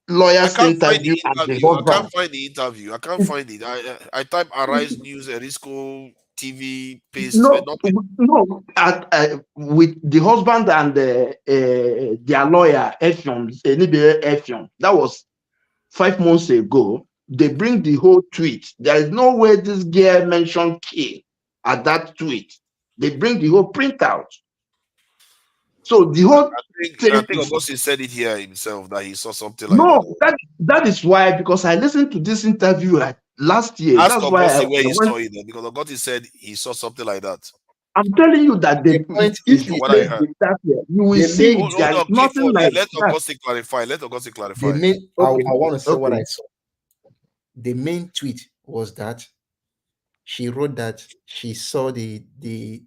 lawyer's interview and the husband. I can't find the interview. I can't find it. I type Arise News, Risco TV, paste. With the husband and their lawyer, Effiong, that was 5 months ago. They bring the whole tweet. There is no way this girl mentioned kill at that tweet. They bring the whole printout. So the whole I think Augustine said it here himself that he saw something like that. That is why, because I listened to this interview last year. Ask That's why Augustine where he saw it, because Augustine said he saw something like that. I'm telling you that the point is what I heard. You will see there is nothing like let that. Augustine clarify. Let Augustine clarify. I want to say what I saw. The main tweet was that she wrote that she saw she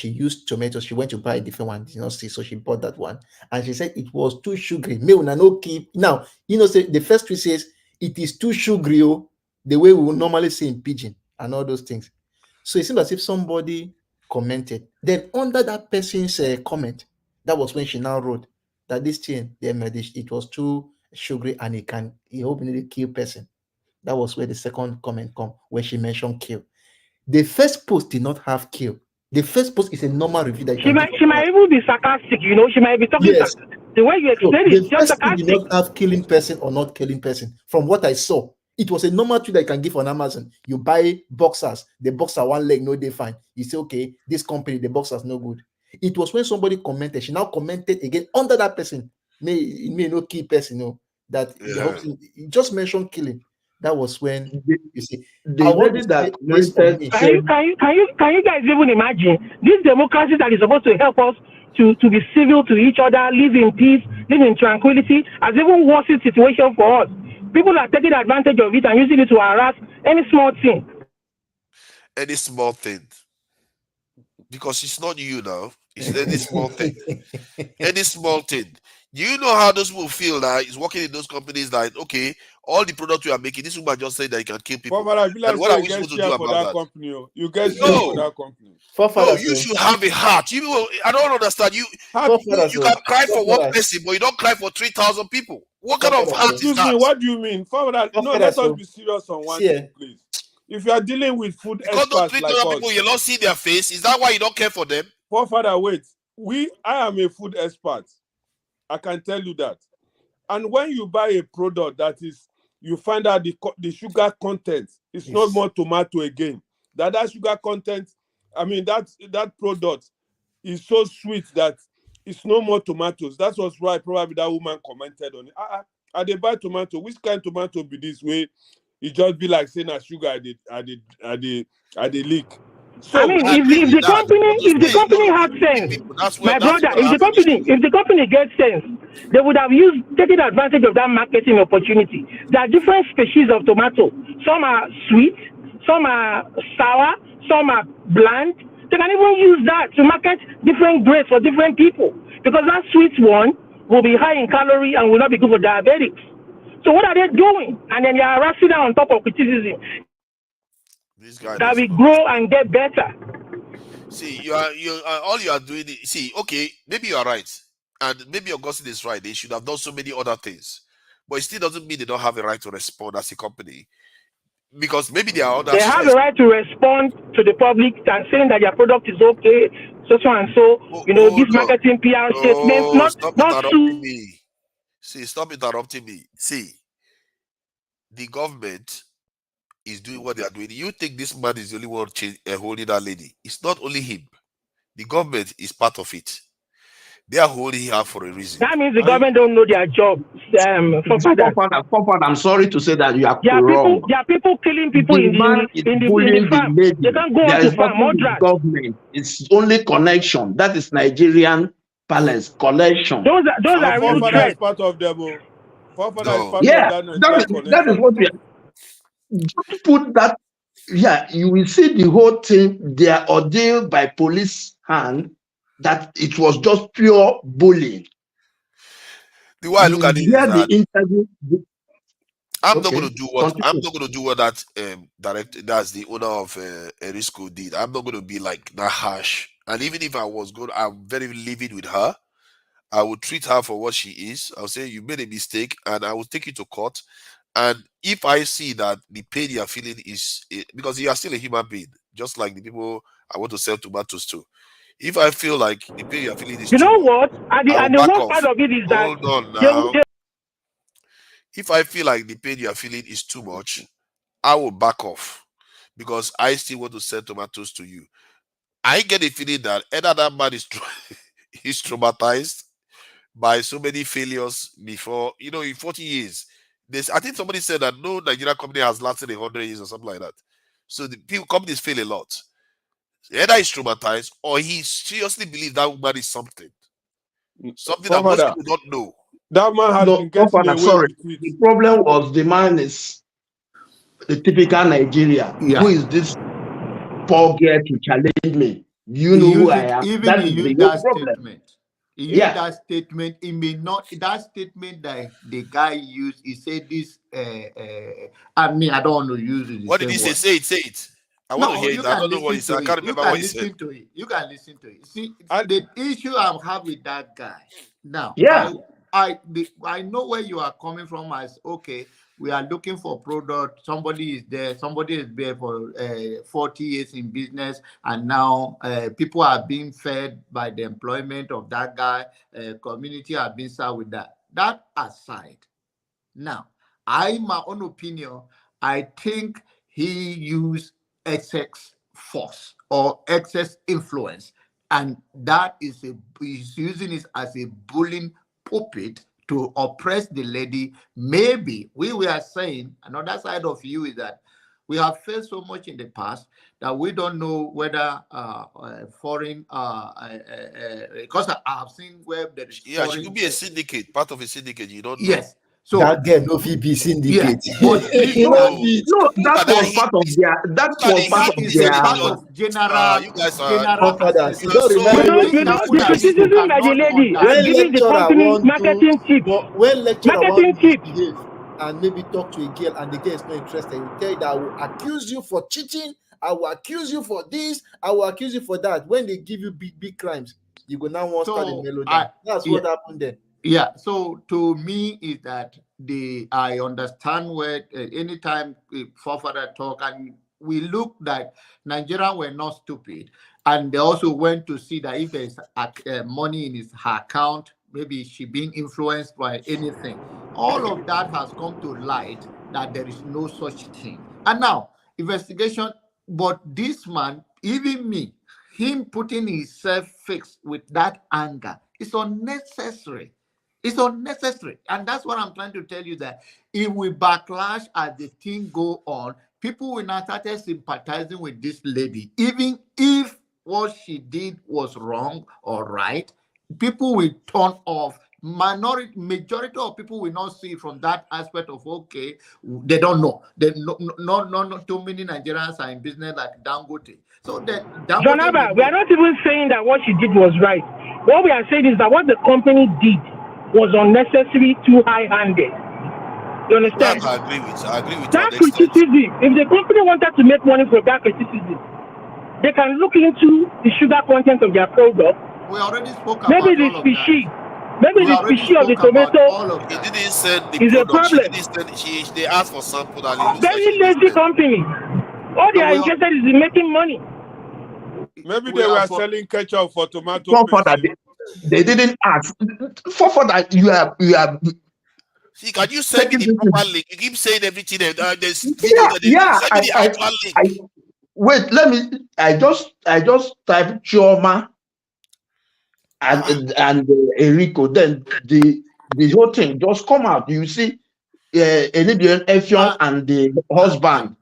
used tomatoes. She went to buy a different one, did not see, so she bought that one, and she said it was too sugary. Now, say the first tweet says it is too sugary, the way we would normally say in pidgin and all those things. So it seems as if somebody commented. Then under that person's comment, that was when she now wrote that this thing, it was too sugary and it hopefully kill person. That was where the second comment come, where she mentioned kill. The first post did not have kill. The first post is a normal review that she might even be sarcastic, she might be talking. Yes. The way you explain it is just sarcastic. Did not have killing person or not killing person. From what I saw, it was a normal tweet that you can give on Amazon. You buy boxers, the boxer one leg, no, they fine. You say, okay, this company, the boxers no good. It was when somebody commented, she now commented again under that person. It may not kill person, that he just mentioned killing. That was when you see the lady that can you guys even imagine this democracy that is supposed to help us to be civil to each other, live in peace, live in tranquility, has even worsened situation for us. People are taking advantage of it and using it to harass any small thing. Any small thing. Because it's not you now. It's any small thing. Any small thing. Do you know how those people feel that is working in those companies? Like, okay, all the products we are making, this woman just said that you can kill people. But I feel like And what are you we get supposed to share do for about that that? company. You get share for No, that company. no, you should have a heart. I don't understand. You can cry for one person, but you don't cry for 3,000 people. What kind of heart is Excuse that? me, what do you mean? Father, no, let us be serious on one thing, please. If you are dealing with food Because those experts like 3,000 us, people, you don't see their face. Is that why you don't care for them? Father, wait. I am a food expert. I can tell you that. And when you buy a product that is, you find out the sugar content, it's not more tomato again. That sugar content, I mean, that product is so sweet that it's no more tomatoes. That was why probably that woman commented on it. I they buy tomato. Which kind of tomato be this way? It just be like saying a sugar at the leak. So I mean, if the company had sense, my brother, if the company gets sense, they would have taken advantage of that marketing opportunity. There are different species of tomato. Some are sweet, some are sour, some are bland. They can even use that to market different grades for different people, because that sweet one will be high in calorie and will not be good for diabetics. So what are they doing? And then they are rushing on top of criticism. That we grow and get better. See, all you are doing. See, okay, maybe you are right, and maybe Augustine is right. They should have done so many other things, but it still doesn't mean they don't have a right to respond as a company, because maybe there are other. They have a right to respond to the public and saying that their product is okay, so and so. This marketing PR statements, not interrupting me. See, stop interrupting me. See, the government is doing what they are doing. You think this man is the only one holding that lady? It's not only him. The government is part of it. They are holding her for a reason. That means the government don't know their job. I'm sorry to say that you are wrong. There are people killing people in the farm. They can't go on to farm. Government. It's only connection. That is Nigerian palace collection. Those are real threats. Part of them. That is what we are. Just put that. Yeah, you will see the whole thing. They are ordealed by police hand. That it was just pure bullying. The way I look at it is that the interview. I'm not going to do what that director, that's the owner of Erisco did. I'm not going to be like that harsh. And even if I was good, I'm very livid with her. I would treat her for what she is. I'll say you made a mistake, and I will take you to court. And if I see that the pain you are feeling is because you are still a human being, just like the people I want to sell tomatoes to. If I feel like the pain you are feeling is what? And the worst part of it is that hold on now. If I feel like the pain you are feeling is too much, I will back off because I still want to sell tomatoes to you. I get a feeling that either that man is he's traumatized by so many failures before, in 40 years. I think somebody said that no Nigerian company has lasted 100 years or something like that. So the companies fail a lot. Either he's traumatized or he seriously believes that woman is something that most people don't know. That man has been getting away sorry. with it. The problem was the man is the typical Nigerian. Yeah. Who is this poor girl to challenge me? You know who I am. Even That he is the used whole that problem. statement. He used that statement. It may not. That statement that the guy used. He said this. I mean, I don't want to use it. What did he say? Say it. I want to hear it. I don't know what he said. I can't remember what he said. You can listen to it. See, the issue I have with that guy now. Yeah. I know where you are coming from. As okay, we are looking for product. Somebody is there. Somebody is there for 40 years in business, and now people are being fed by the employment of that guy. Community are being served with that. That aside, now my own opinion. I think he used excess force or excess influence, and that is he's using it as a bullying pulpit to oppress the lady. Maybe we were saying another side of you is that we have faced so much in the past that we don't know whether foreign because I have seen where there is she could be a syndicate, part of a syndicate. You don't know. Yes. So that girl no fit be syndicate. but You know, no, that that was part of their. That Look at was the part that of history is their. a part Senator. of general You guys are general Godfathers, you assessment. don't remember So when for You know, example the that people criticism by the cannot lady are when understand. giving the lecturer company want marketing tips. when lecturer want Marketing tips. misbehave and maybe talk to a girl and the girl is not interested, he will tell you that I will accuse you for cheating, I will accuse you for this, I will accuse you for that. When they give you big crimes, you go now want to start a So melodrama. That's what happened then. Yeah, so to me is that I understand where anytime forefather talk and we look that Nigerians were not stupid, and they also went to see that if there is money in her account, maybe she being influenced by anything. All of that has come to light that there is no such thing. And now investigation, but this man, even me, him putting himself fixed with that anger is unnecessary. It's unnecessary. And that's what I'm trying to tell you, that if we backlash as the thing go on, people will not start sympathizing with this lady. Even if what she did was wrong or right, people will turn off. Majority of people will not see from that aspect of, okay, they don't know. Not too many Nigerians are in business like Dangote. So that John Abba, we are not even saying that what she did was right. What we are saying is that what the company did was unnecessary, too high-handed. You understand? I agree with that criticism. If the company wanted to make money from that criticism, they can look into the sugar content of their product. We already spoke about maybe the species. Maybe the species of the tomato He didn't send the is a product. problem. They asked for sample and it looks Very like lazy company. All they are interested is in making money. Maybe they were selling ketchup for tomato paste. They didn't ask. For that, you are. See, can you send me the proper link? You keep saying everything. There's video. Send me the actual link. Wait, let me. I just type Chioma and Enrico. Then the whole thing just come out. You see, Enidian Effiong and the husband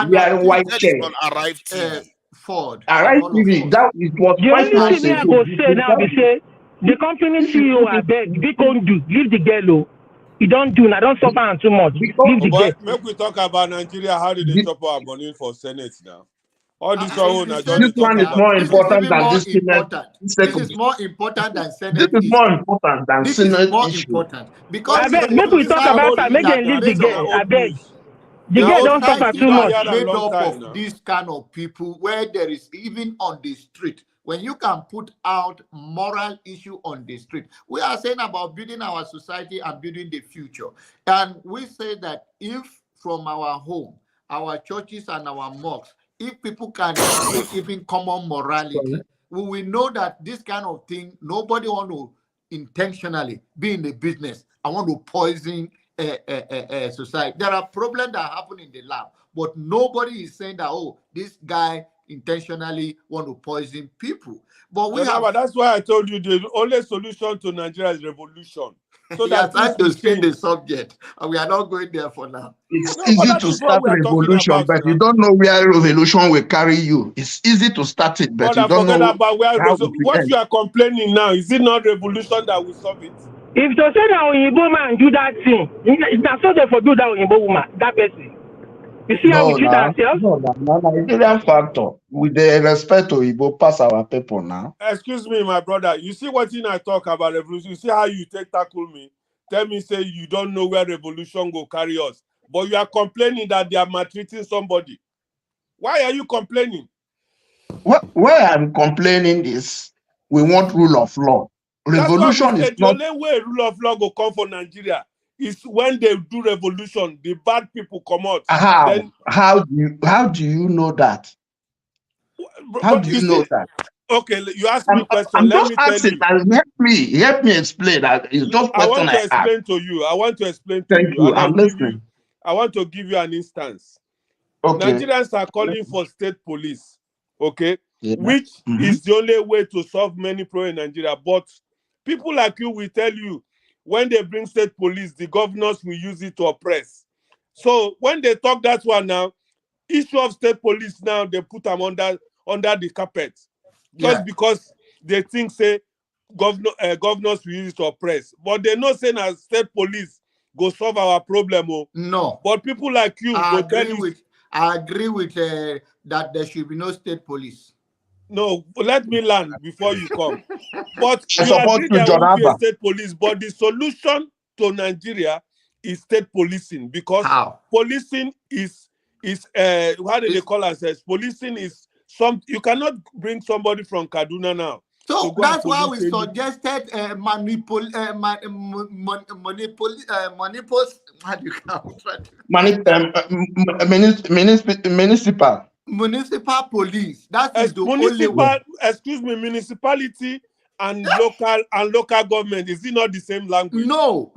wearing white shirt. Arrive TV. Ford. Arrive TV. That it was the 5 months only thing I ago. go say now be say the company CEO I beg, we don't do. Leave the girl. You don't do. I don't suffer too much. Leave the girl. Make we talk about Nigeria. How did they chop our money for Senate now? All this this one is more important than this Senate. This is more important than Senate. This is more important than Senate is more issue. important because I beg, make we talk about that. Make them leave the girl. I beg. The girl don't suffer too much. Made up of this kind of people where there is even on the street. When you can put out moral issue on the street, we are saying about building our society and building the future. And we say that if from our home, our churches and our mosques, if people can even common morality, we will know that this kind of thing, nobody want to intentionally be in the business. I want to poison society. There are problems that happen in the lab, but nobody is saying that, oh, this guy intentionally want to poison people. But that's why I told you the only solution to Nigeria is revolution. So that's trying to change the subject, and we are not going there for now. It's easy to start revolution, but you don't know where revolution will carry you. It's easy to start it, but you don't know about where what you are complaining now. Is it not revolution that will solve it? If to say that Oyinbo man do that thing, that's not for do that Oyinbo woman, that person. You see how we treat ourselves? No, Nigerian factor. With the respect to Igbo, pass our people now. Excuse me, my brother. You see what I talk about revolution? You see how you tackle me? Tell me, say you don't know where revolution will carry us. But you are complaining that they are maltreating somebody. Why are you complaining? Where I'm complaining is we want rule of law. Revolution is not... The only way rule of law will come for Nigeria is when they do revolution, the bad people come out. How do you know that? How do you know that? Okay, you ask me a question. I'm just asking. Help me explain that. It's just I want to explain to you. I want to explain to you. Thank you. I'm listening. I want to give you an instance. Okay. Nigerians are calling for state police, okay? Yeah. Which is the only way to solve many problems in Nigeria. But people like you will tell you, when they bring state police, the governors will use it to oppress. So when they talk that one now, issue of state police now, they put them under the carpet. Just because they think, say, governors will use it to oppress. But they know saying as state police go solve our problem. Oh. No. But people like you go tell you. I agree with that there should be no state police. No, let me land before you come. But I we support agree you, there will be a Jonathan. state police. But the solution to Nigeria is state policing, because policing is how do they call ourselves? Policing is you cannot bring somebody from Kaduna now. So that's why we police suggested monopoly. How do you count? Municipal. Municipal police. That is the only way. Excuse me, municipality and local government, is it not the same language? No,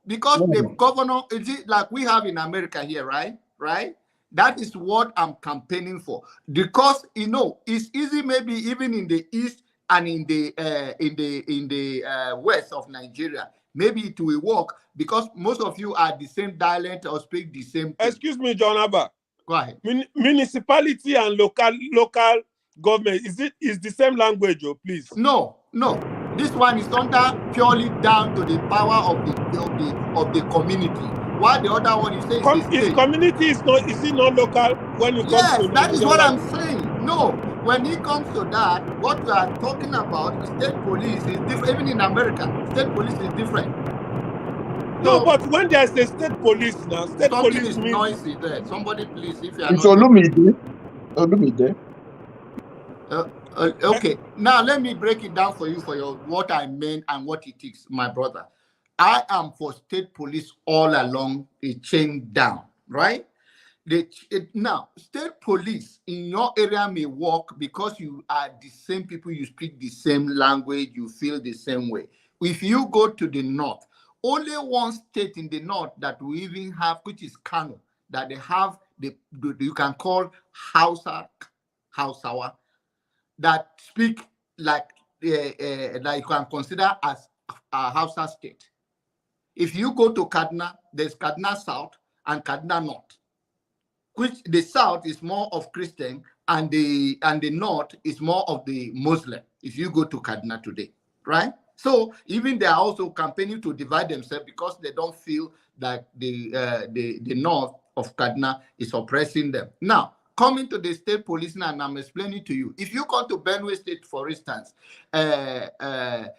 because the governor, is it like we have in America here, right? That is what I'm campaigning for, because it's easy, maybe even in the east and in the west of Nigeria, maybe it will work because most of you are the same dialect or speak the same thing. Excuse me, John Abba. Go ahead. Municipality and local government, is the same language, please? No. This one is under purely down to the power of the community. While the other one is saying community is it not local when it comes to that is what I'm saying. No, when it comes to that, what we are talking about, state police is different. Even in America, state police is different. No, but when there's a state police now, state police is noisy there. Somebody please, if you are it's Olumide. Okay, now let me break it down for you what I meant and what it is, my brother. I am for state police all along a chain down, right? Now, state police in your area may work because you are the same people, you speak the same language, you feel the same way. If you go to the north, only one state in the north that we even have, which is Kano, that they have you can call Hausawa, that speak like that you can consider as a Hausa state. If you go to Kaduna, there's Kaduna South and Kaduna North, which the South is more of Christian and the North is more of the Muslim. If you go to Kaduna today, right? So even they are also campaigning to divide themselves because they don't feel that the North of Kaduna is oppressing them. Now, coming to the state policing, and I'm explaining to you, if you come to Benue State, for instance, the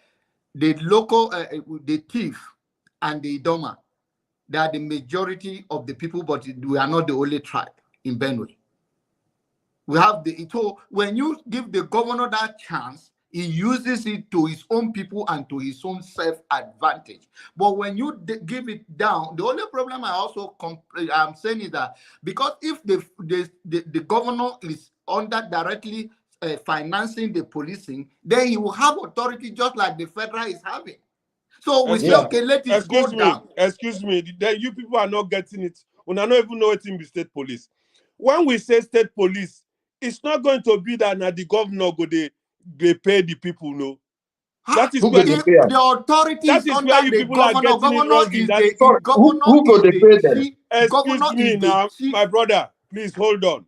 local, the thief and the Idoma, they are the majority of the people, but we are not the only tribe in Benue. We have so when you give the governor that chance, he uses it to his own people and to his own self-advantage. But when you give it down, the only problem I'm saying is that because if the governor is under directly financing the policing, then he will have authority just like the federal is having. So we say, okay, let it go down. Excuse me, you people are not getting it. We don't even know it in the state police. When we say state police, it's not going to be that now the governor they pay the people, no. That is where the authority is under the governor. Who go they pay them? Excuse me now, my brother. Please hold on.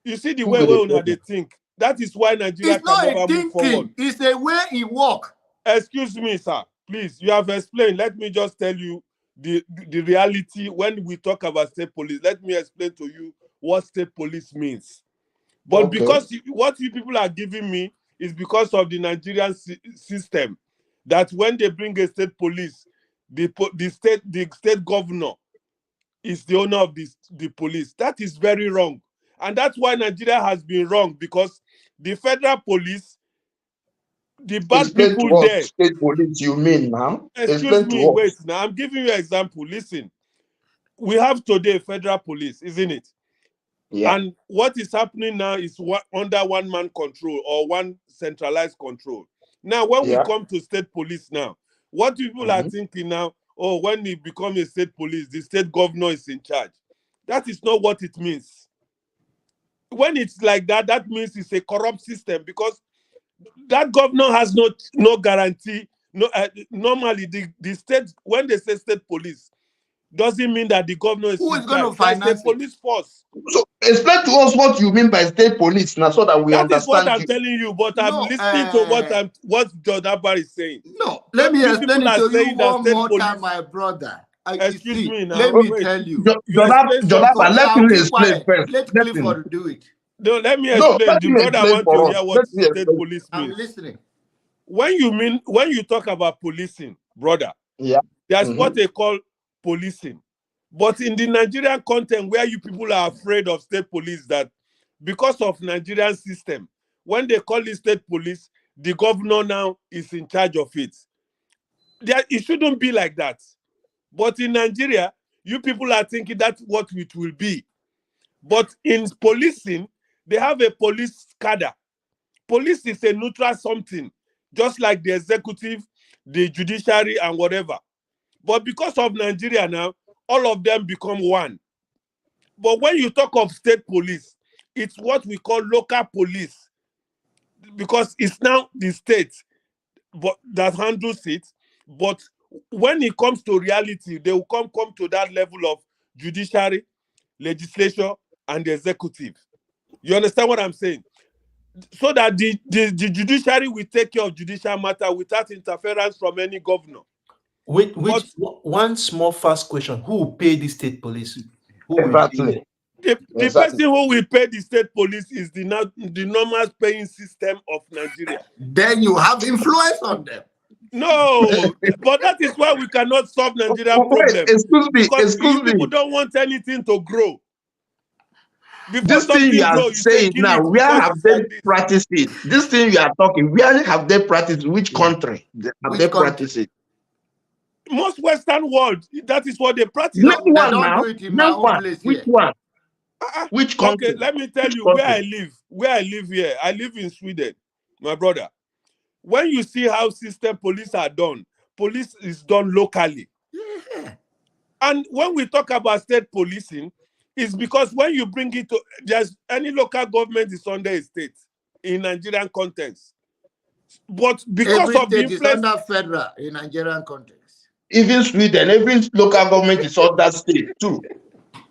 You see the way they think. That is why Nigeria can never move forward. It's the way it works. Excuse me, sir. Please, you have explained. Let me just tell you the reality when we talk about state police. Let me explain to you what state police means. But because what you people are giving me is because of the Nigerian system, that when they bring a state police, the state governor is the owner of the police. That is very wrong. And that's why Nigeria has been wrong, because the federal police, the bad people there. State police, you mean now? Excuse me, wait. Now I'm giving you an example. Listen, we have today federal police, isn't it? Yeah. And what is happening now is under one-man control or one centralized control. Now, when we come to state police now, what people are thinking now, when it becomes a state police, the state governor is in charge. That is not what it means. When it's like that, that means it's a corrupt system, because that governor has no guarantee. No, normally the state, when they say state police, doesn't mean that the governor is going to finance the police force. So explain to us what you mean by state police now, so that we understand. That is what I'm telling you, but I'm listening to what John Abba is saying. No, let me explain it to you one more time, my brother. Excuse see, me now. let me Wait. tell you. You explain something. Jonathan, let I'll him keep explain quiet. first. Let Let him. Clifford do it. No, let me No, explain. let The him brother explain want to for hear us. what Let me state explain. police I'm means. listening. When you talk about policing, brother, Yeah. there's what they call policing. But in the Nigerian content where you people are afraid of state police, that because of Nigerian system, when they call it state police, the governor now is in charge of it. It shouldn't be like that. But in Nigeria, you people are thinking that's what it will be. But in policing, they have a police cadre. Police is a neutral something, just like the executive, the judiciary, and whatever. But because of Nigeria now, all of them become one. But when you talk of state police, it's what we call local police, because it's now the state that handles it. But when it comes to reality, they will come to that level of judiciary, legislature, and the executive. You understand what I'm saying? So that the judiciary will take care of judicial matter without interference from any governor. One small fast question: who will pay the state police? Who will pay them? The person who will pay the state police is the normal paying system of Nigeria. Then you have influence on them. No, but that is why we cannot solve Nigerian problem. Because people don't want anything to grow. Before This thing you are grow, saying now, where have they practiced it? This thing you are talking, where have they practiced? Which country have they practiced it? Most Western world, that is what they practice. Name one now. Name one. Which one? Which country? Okay, let me tell you where I live. Where I live here, I live in Sweden, my brother. When you see how system police are done, police is done locally. Yeah. And when we talk about state policing, it's because when you bring it to just any local government is under a state in Nigerian context. But because every of the state is influence, under federal in Nigerian context. Even Sweden, every local government is under state too.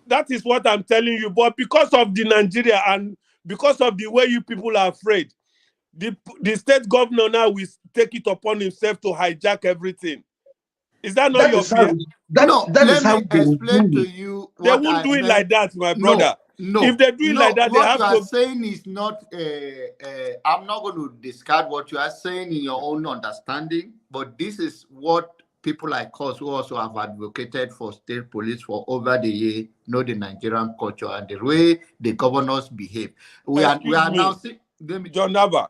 That is what I'm telling you. But because of the Nigeria and because of the way you people are afraid, the state governor now will take it upon himself to hijack everything. Is that not your fear? Let me explain to you. They won't do it like that, my brother. No. If they do it like that, they have what you are to. saying is not. I'm not going to discard what you are saying in your own understanding, but this is what people like us who also have advocated for state police for over the year know the Nigerian culture and the way the governors behave. We are now seeing. John Naba,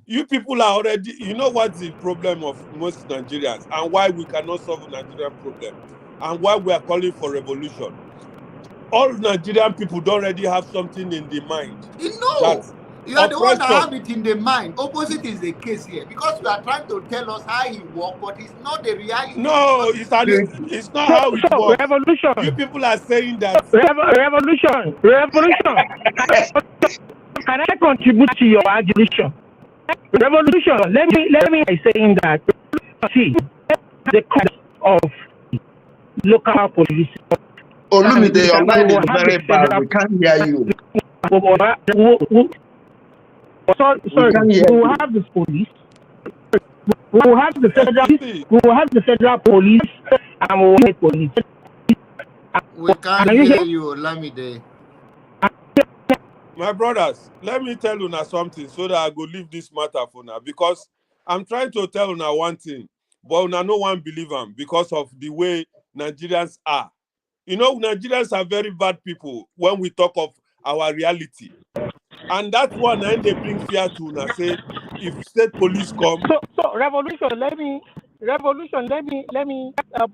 you people are already, you know what's the problem of most Nigerians and why we cannot solve the Nigerian problem and why we are calling for revolution. All Nigerian people don't already have something in the mind. No, you are the one that have it in the mind. Opposite is the case here because you are trying to tell us how he works, but it's not the reality. No, it's not how it works. Revolution. You people are saying that. Revolution. Can I contribute to your argument? Revolution. Let me saying that. See, the cost of local police. Olumide, your line is very bad. We can't hear you. Sorry, we will have the police. We will have the federal police, and we will have police. We can't hear you, Olamide. My brothers, let me tell you now something so that I go leave this matter for now, because I'm trying to tell you now one thing, but now no one believe them because of the way Nigerians are. You know, Nigerians are very bad people when we talk of our reality. And that's one and they bring fear to now say if state police come. So revolution, let me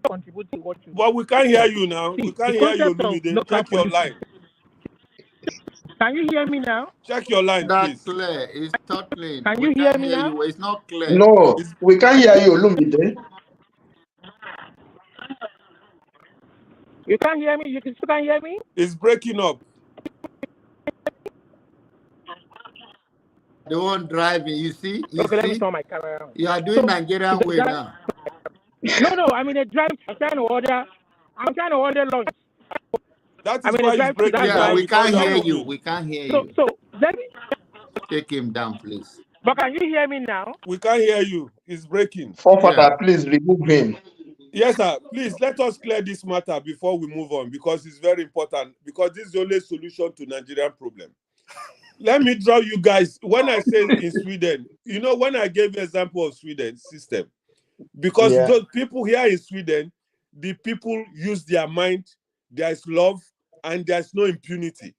contribute to what you. But we can't hear you now. We can't hear you, Olumide. Check your line. Can you hear me now? Check your line, That's please. clear. It's totally. Can you hear me now? It's not clear. No, we can't hear you, Olumide. You can't hear me? You still can't hear me? It's breaking up. The one driving, you see? Let me turn my camera on. You are doing Nigerian way now. No, I mean, the drive, I'm trying to order lunch. That is why it's breaking up. Yeah, we can't hear you. We can't hear you. So let me take him down, please. But can you hear me now? We can't hear you. It's breaking. Forefather, please remove him. Yes, sir. Please let us clear this matter before we move on, because it's very important, because this is the only solution to Nigerian problem. Let me draw you guys, when I say in Sweden, you know, when I gave the example of Sweden system, because Yeah. those people here in Sweden, the people use their mind, there is love, and there's no impunity.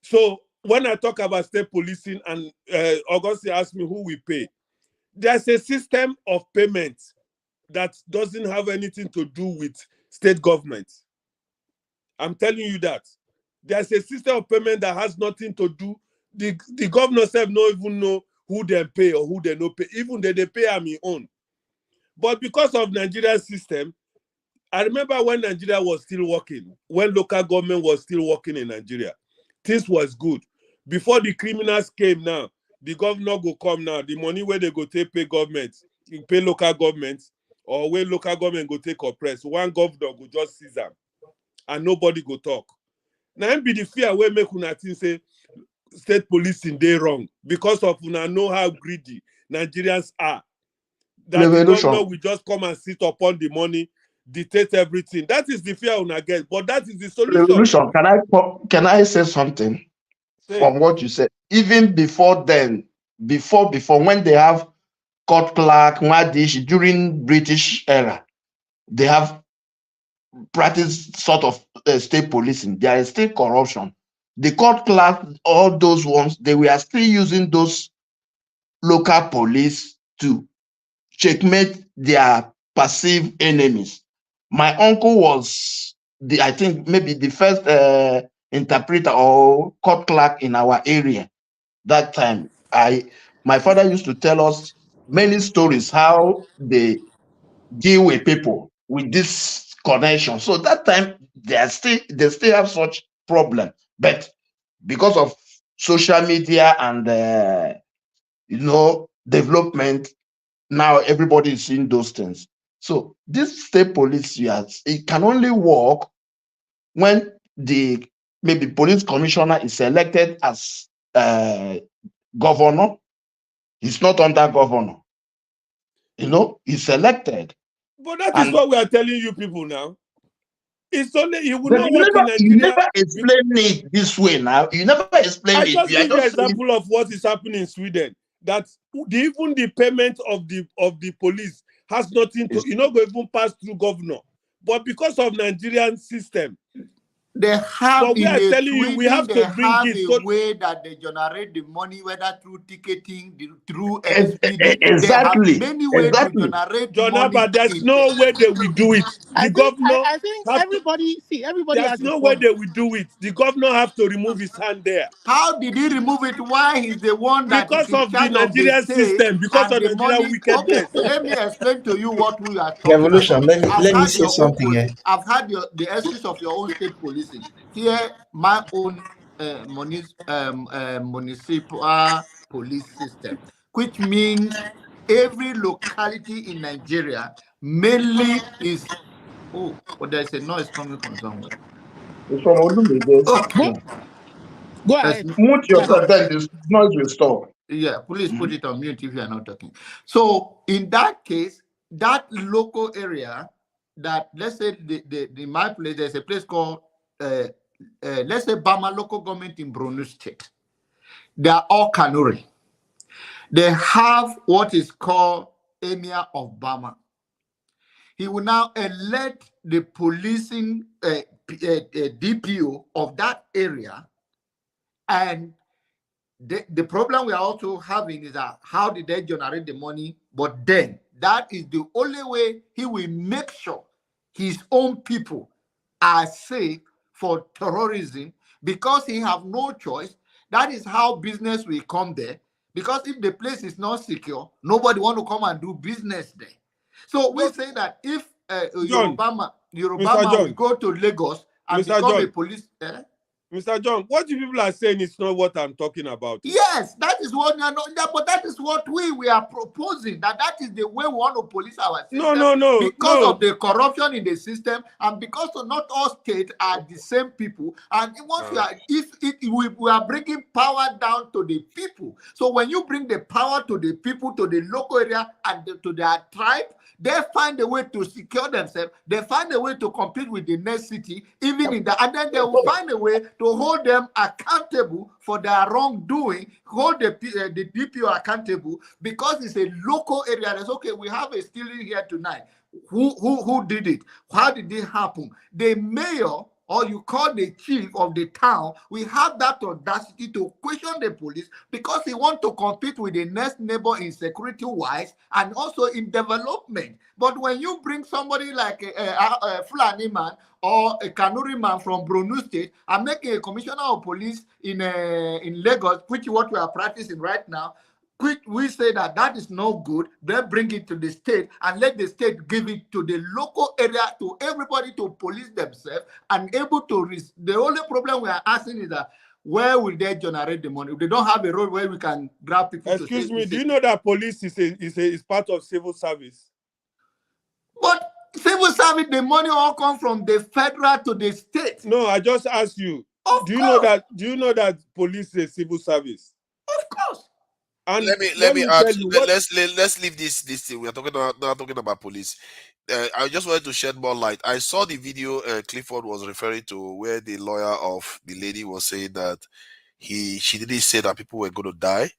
So when I talk about state policing, and Augustine asked me who we pay, there's a system of payment that doesn't have anything to do with state government. I'm telling you that. There's a system of payment that has nothing to do. The governor self don't even know who they pay or who they don't pay. Even they pay on their own. But because of Nigerian system, I remember when Nigeria was still working, when local government was still working in Nigeria, things was good. Before the criminals came now, the governor go come now, the money where they go take pay government, pay local governments, or where local government go take oppress, one governor go just seize them, and nobody go talk. Now be the fear where make una think say state policing they wrong, because of una know how greedy Nigerians are. That the Revolution. governor will just come and sit upon the money, dictate everything. That is the fear una get, but that is the solution. Revolution. Can I say something from what you said? Even before then, before when they have court clerk, Madish, during British era, they have practiced sort of state policing. There is still corruption. The court clerk, all those ones, they were still using those local police to checkmate their perceived enemies. My uncle was I think maybe the first interpreter or court clerk in our area. That time, my father used to tell us many stories how they deal with people with this connection. So that time they still have such problem, but because of social media and development, now everybody is seeing those things. So this state police, yes, it can only work when the maybe police commissioner is elected as governor. He's not under governor. He's elected. But that is what we are telling you people now. It's only you will not you work in Nigeria. You never explain it this way now. You never explain it. I just give you an example of what is happening in Sweden. That even the payment of the police has nothing to, go even pass through governor. But because of Nigerian system, they have. But we are telling you, we have to bring it. A way that they generate the money, whether through ticketing, through exactly. They have many ways to generate money. But there's no way they will do it. I think everybody. There's no way they will do it. The governor have to remove his hand there. How did he remove it? Why he's the one that because of the Nigerian system, because of Nigerian wickedness. Okay, let me explain to you what we are talking Revolution. about. Let me say something here. I've had the excuse of your own state policing. Here, my own municipal police system, which means every locality in Nigeria mainly is. Oh, but there's a noise coming from somewhere. It's from Olumide. Go ahead. Mute yourself, then this noise will stop. Yeah, please put it on mute if you are not talking. So in that case, that local area, that let's say in my place, there's a place called let's say Bama local government in Borno State. They are all Kanuri. They have what is called Emir of Bama. He will now elect the policing DPO of that area. And the problem we are also having is that how did they generate the money? But then that is the only way he will make sure his own people are safe for terrorism, because he have no choice. That is how business will come there. Because if the place is not secure, nobody want to come and do business there. So we say that if Yorubama will go to Lagos and become a police. Mr. John, what you people are saying is not what I'm talking about. Yes, that is what but that is what we are proposing. That is the way we want to police our system. No. Because of the corruption in the system, and because not all states are the same people. And once we are bringing power down to the people. So when you bring the power to the people, to the local area, and to their tribe, they find a way to secure themselves. They find a way to compete with the next city, even in and then they will find a way to hold them accountable for their wrongdoing, hold the DPO accountable, because it's a local area. That's okay. We have a stealing here tonight. Who did it? How did it happen? The mayor, or you call the chief of the town, we have that audacity to question the police because he wants to compete with the next neighbor in security-wise and also in development. But when you bring somebody like a Fulani man or a Kanuri man from Borno State and make a commissioner of police in Lagos, which is what we are practicing right now, we say that is no good. Then bring it to the state and let the state give it to the local area, to everybody to police themselves and able to the only problem we are asking is that where will they generate the money? If they don't have a road where we can grab people. Excuse me, do you know that police is part of civil service? But civil service, the money all come from the federal to the state. No, I just asked you. Do you know that police is civil service? Of course. And let me add. Let's leave this thing. We are not talking about police. I just wanted to shed more light. I saw the video Clifford was referring to, where the lawyer of the lady was saying that she didn't say that people were going to die,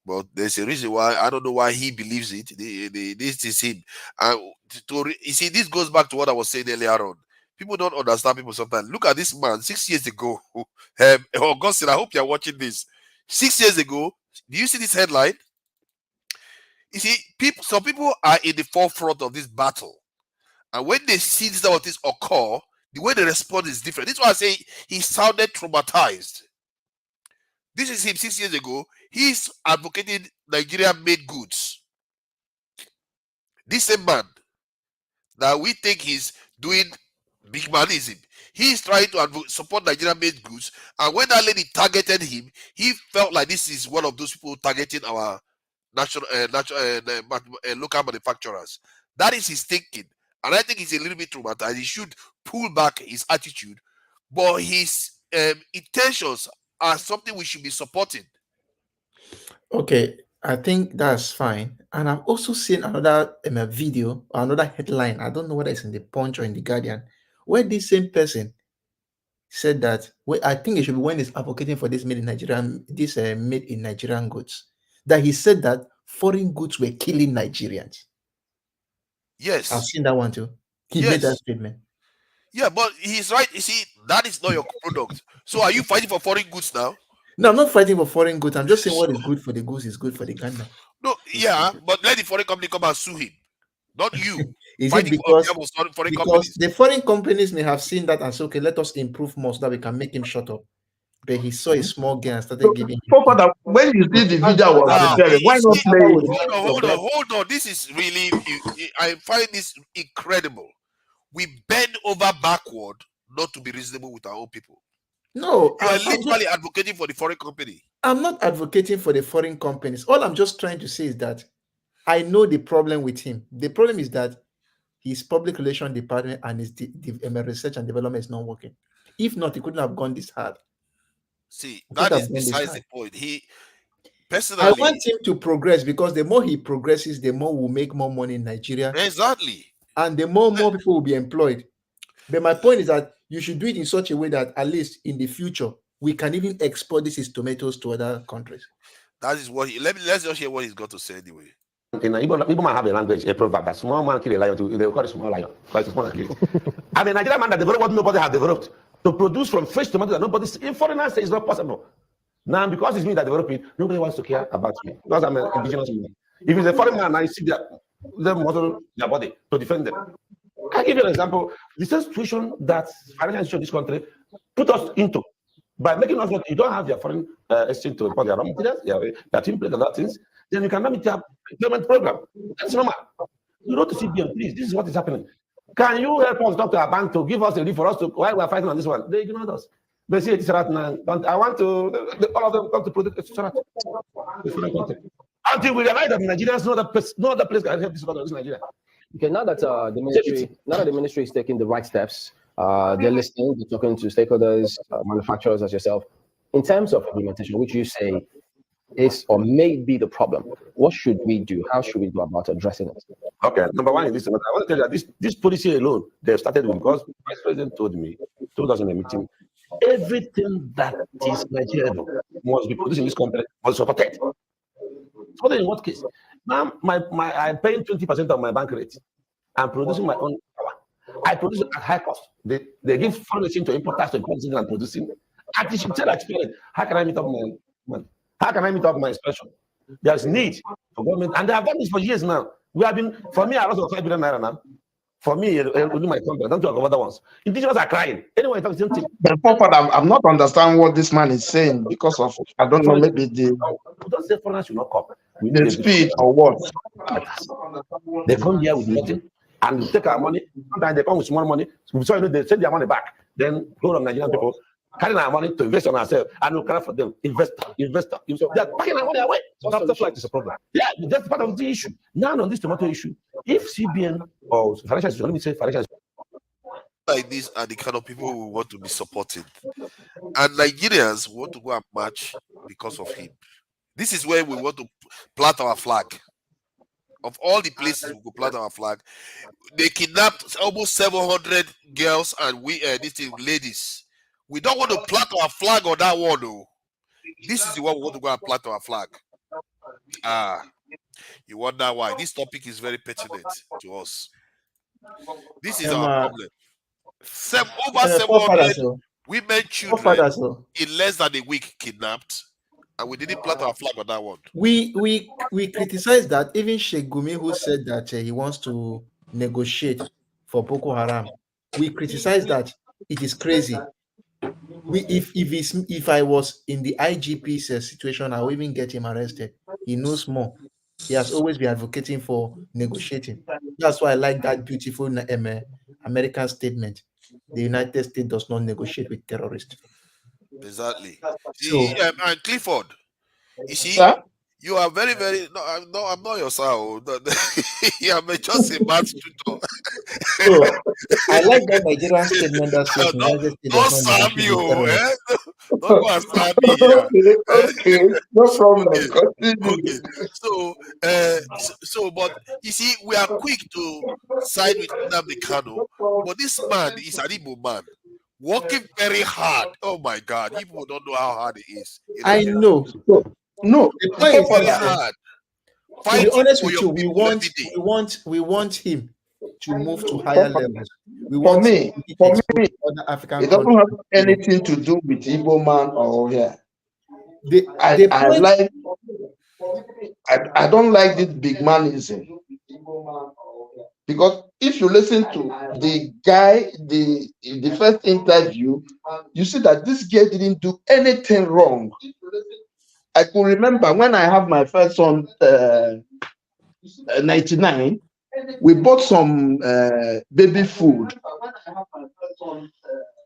but there's a reason why. I don't know why he believes it. This is him. You see, this goes back to what I was saying earlier on. People don't understand people sometimes. Look at this man 6 years ago. Augustine, I hope you're watching this. 6 years ago. Do you see this headline? You see, some people are in the forefront of this battle. And when they see this occur, the way they respond is different. This is why I say he sounded traumatized. This is him 6 years ago. He's advocating Nigeria-made goods. This same man that we think he's doing big manism, he's trying to support Nigeria-made goods. And when that lady targeted him, he felt like this is one of those people targeting our local manufacturers. That is his thinking. And I think he's a little bit traumatized. He should pull back his attitude. But his intentions are something we should be supporting. Okay, I think that's fine. And I've also seen another video, another headline. I don't know whether it's in the Punch or in the Guardian, where this same person said that, I think it should be when he's advocating for this made in Nigerian goods, that he said that foreign goods were killing Nigerians. Yes. I've seen that one too. He made that statement. Yeah, but he's right. You see, that is not your product. So are you fighting for foreign goods now? No, I'm not fighting for foreign goods. I'm just saying what is good for the goose is good for the gander. No, yeah, but let the foreign company come and sue him. Not you. Is it because the foreign companies may have seen that and said, okay, let us improve more so that we can make him shut up. But he saw a small girl and started giving him. When you see the video was prepared, why not play it? Hold on. This is really, I find this incredible. We bend over backward not to be reasonable with our own people. No, you are literally advocating for the foreign company. I'm not advocating for the foreign companies. All I'm just trying to say is that I know the problem with him. The problem is that his public relations department and his research and development is not working. If not, he couldn't have gone this hard. See, that is besides the point. Personally, I want him to progress, because the more he progresses, the more we'll make more money in Nigeria. Exactly. And the more people will be employed. But my point is that you should do it in such a way that at least in the future, we can even export these tomatoes to other countries. That is what let's just hear what he's got to say anyway. People might have a language, a proverb that small man kill a lion, they will call it small lion. Because it's small kill. I'm a Nigerian man that developed what nobody has developed. To produce from fresh tomatoes that nobody, in foreigners say it's not possible. Now, because it's me that developed it, nobody wants to care about me. Because I'm an indigenous man. If it's a foreign man, I see that they model their body to defend them. I'll give you an example. The same situation that financial institutions in this country put us into by making us what you don't have your foreign exchange to import their raw materials, their team plate and other things, then you cannot meet your employment program. That's normal. You know to CBN, please. This is what is happening. Can you help us talk to our bank to give us a leave for us to while we're fighting on this one? They ignored us. They say it's right now. I want to all of them come to produce it's right. Until we realize that Nigerians no other place can help this country in Nigeria. Okay, now that the ministry is taking the right steps, they're listening, they're talking to stakeholders, manufacturers as yourself. In terms of implementation, which you say is or may be the problem, what should we do? How should we go about addressing it? Okay, number one is this. I want to tell you that this policy alone, they've started with, because the Vice President told us in a meeting, everything that is Nigerian must be produced in this country, must be supported. So in what case? Now, I'm paying 20% of my bank rate. I'm producing my own power. I produce it at high cost. They give foreign exchange to import tax to import and producing. How can I meet up my money? How can I meet up my expression? There's need for government, and they have done this for years now. We have been, for me, I lost 5 billion naira now. For me, within my company, I don't talk about other ones. Indigenous are crying. Anyway, it's the same thing. But I'm not understanding what this man is saying because of, I don't know, maybe we don't say foreigners should not come. the speed or what. They come here with nothing and take our money. Sometimes they come with small money. So they send their money back. Then go to Nigerian people, carrying our money to invest on ourselves, and we cry for them. Investor. They're packing our money away. So stuff like this is a problem. Yeah, that's part of the issue. Now on this tomato issue, if CBN or financial institution, let me say financial like this are the kind of people who want to be supported. And Nigerians want to go and march because of him. This is where we want to plant our flag. Of all the places we could plant our flag, they kidnapped almost 700 girls and ladies. We don't want to plant our flag on that one, though. This is the one we want to go and plant our flag. You wonder why. This topic is very pertinent to us. This is our problem. Over 700 women, children in less than a week kidnapped, and we didn't plant our flag on that one. We criticize that. Even Sheikh Gumi, who said that he wants to negotiate for Boko Haram, we criticize that. It is crazy. If I was in the IGP's situation, I would even get him arrested. He knows more. He has always been advocating for negotiating. That's why I like that beautiful American statement. The United States does not negotiate with terrorists. Exactly. So, and Clifford, you see, Sir? you are very, very. No, I'm not your son. You are just a bad tutor. So I like that Nigerian statement that says United States Don't does not slam negotiate you, with terrorists. Don't go and slam me here. Okay, no problem. Okay. So, but you see, we are quick to side with Nnamdi Kanu, but this man is an Igbo man, working very hard. Oh my God, people don't know how hard it is. I know. No, The point is very that, hard. to be Fighting honest for with your you, we people want every day. we want him to move to higher levels. We For want me, him to expose other African it doesn't countries. have anything to do with Igbo man or here. The I don't like this big manism, because if you listen to the guy, the first interview, you see that this guy didn't do anything wrong. I could remember when I have my first son, 99, we bought some baby food.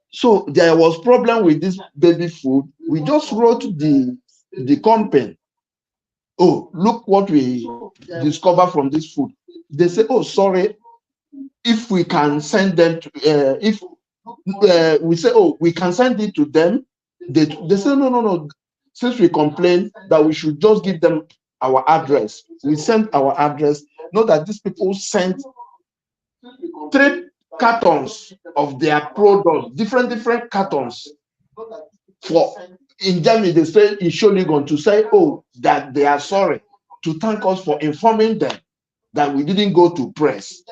So there was problem with this baby food. We just wrote the company. Oh, look what we discover from this food. They say, oh, sorry, if we can send them to, we say, oh, we can send it to them. They say, no. Since we complain that we should just give them our address. We sent our address. Know that these people sent 3 cartons of their products, different cartons. For in Germany, they say in Sholigon to say, oh, that they are sorry, to thank us for informing them that we didn't go to press.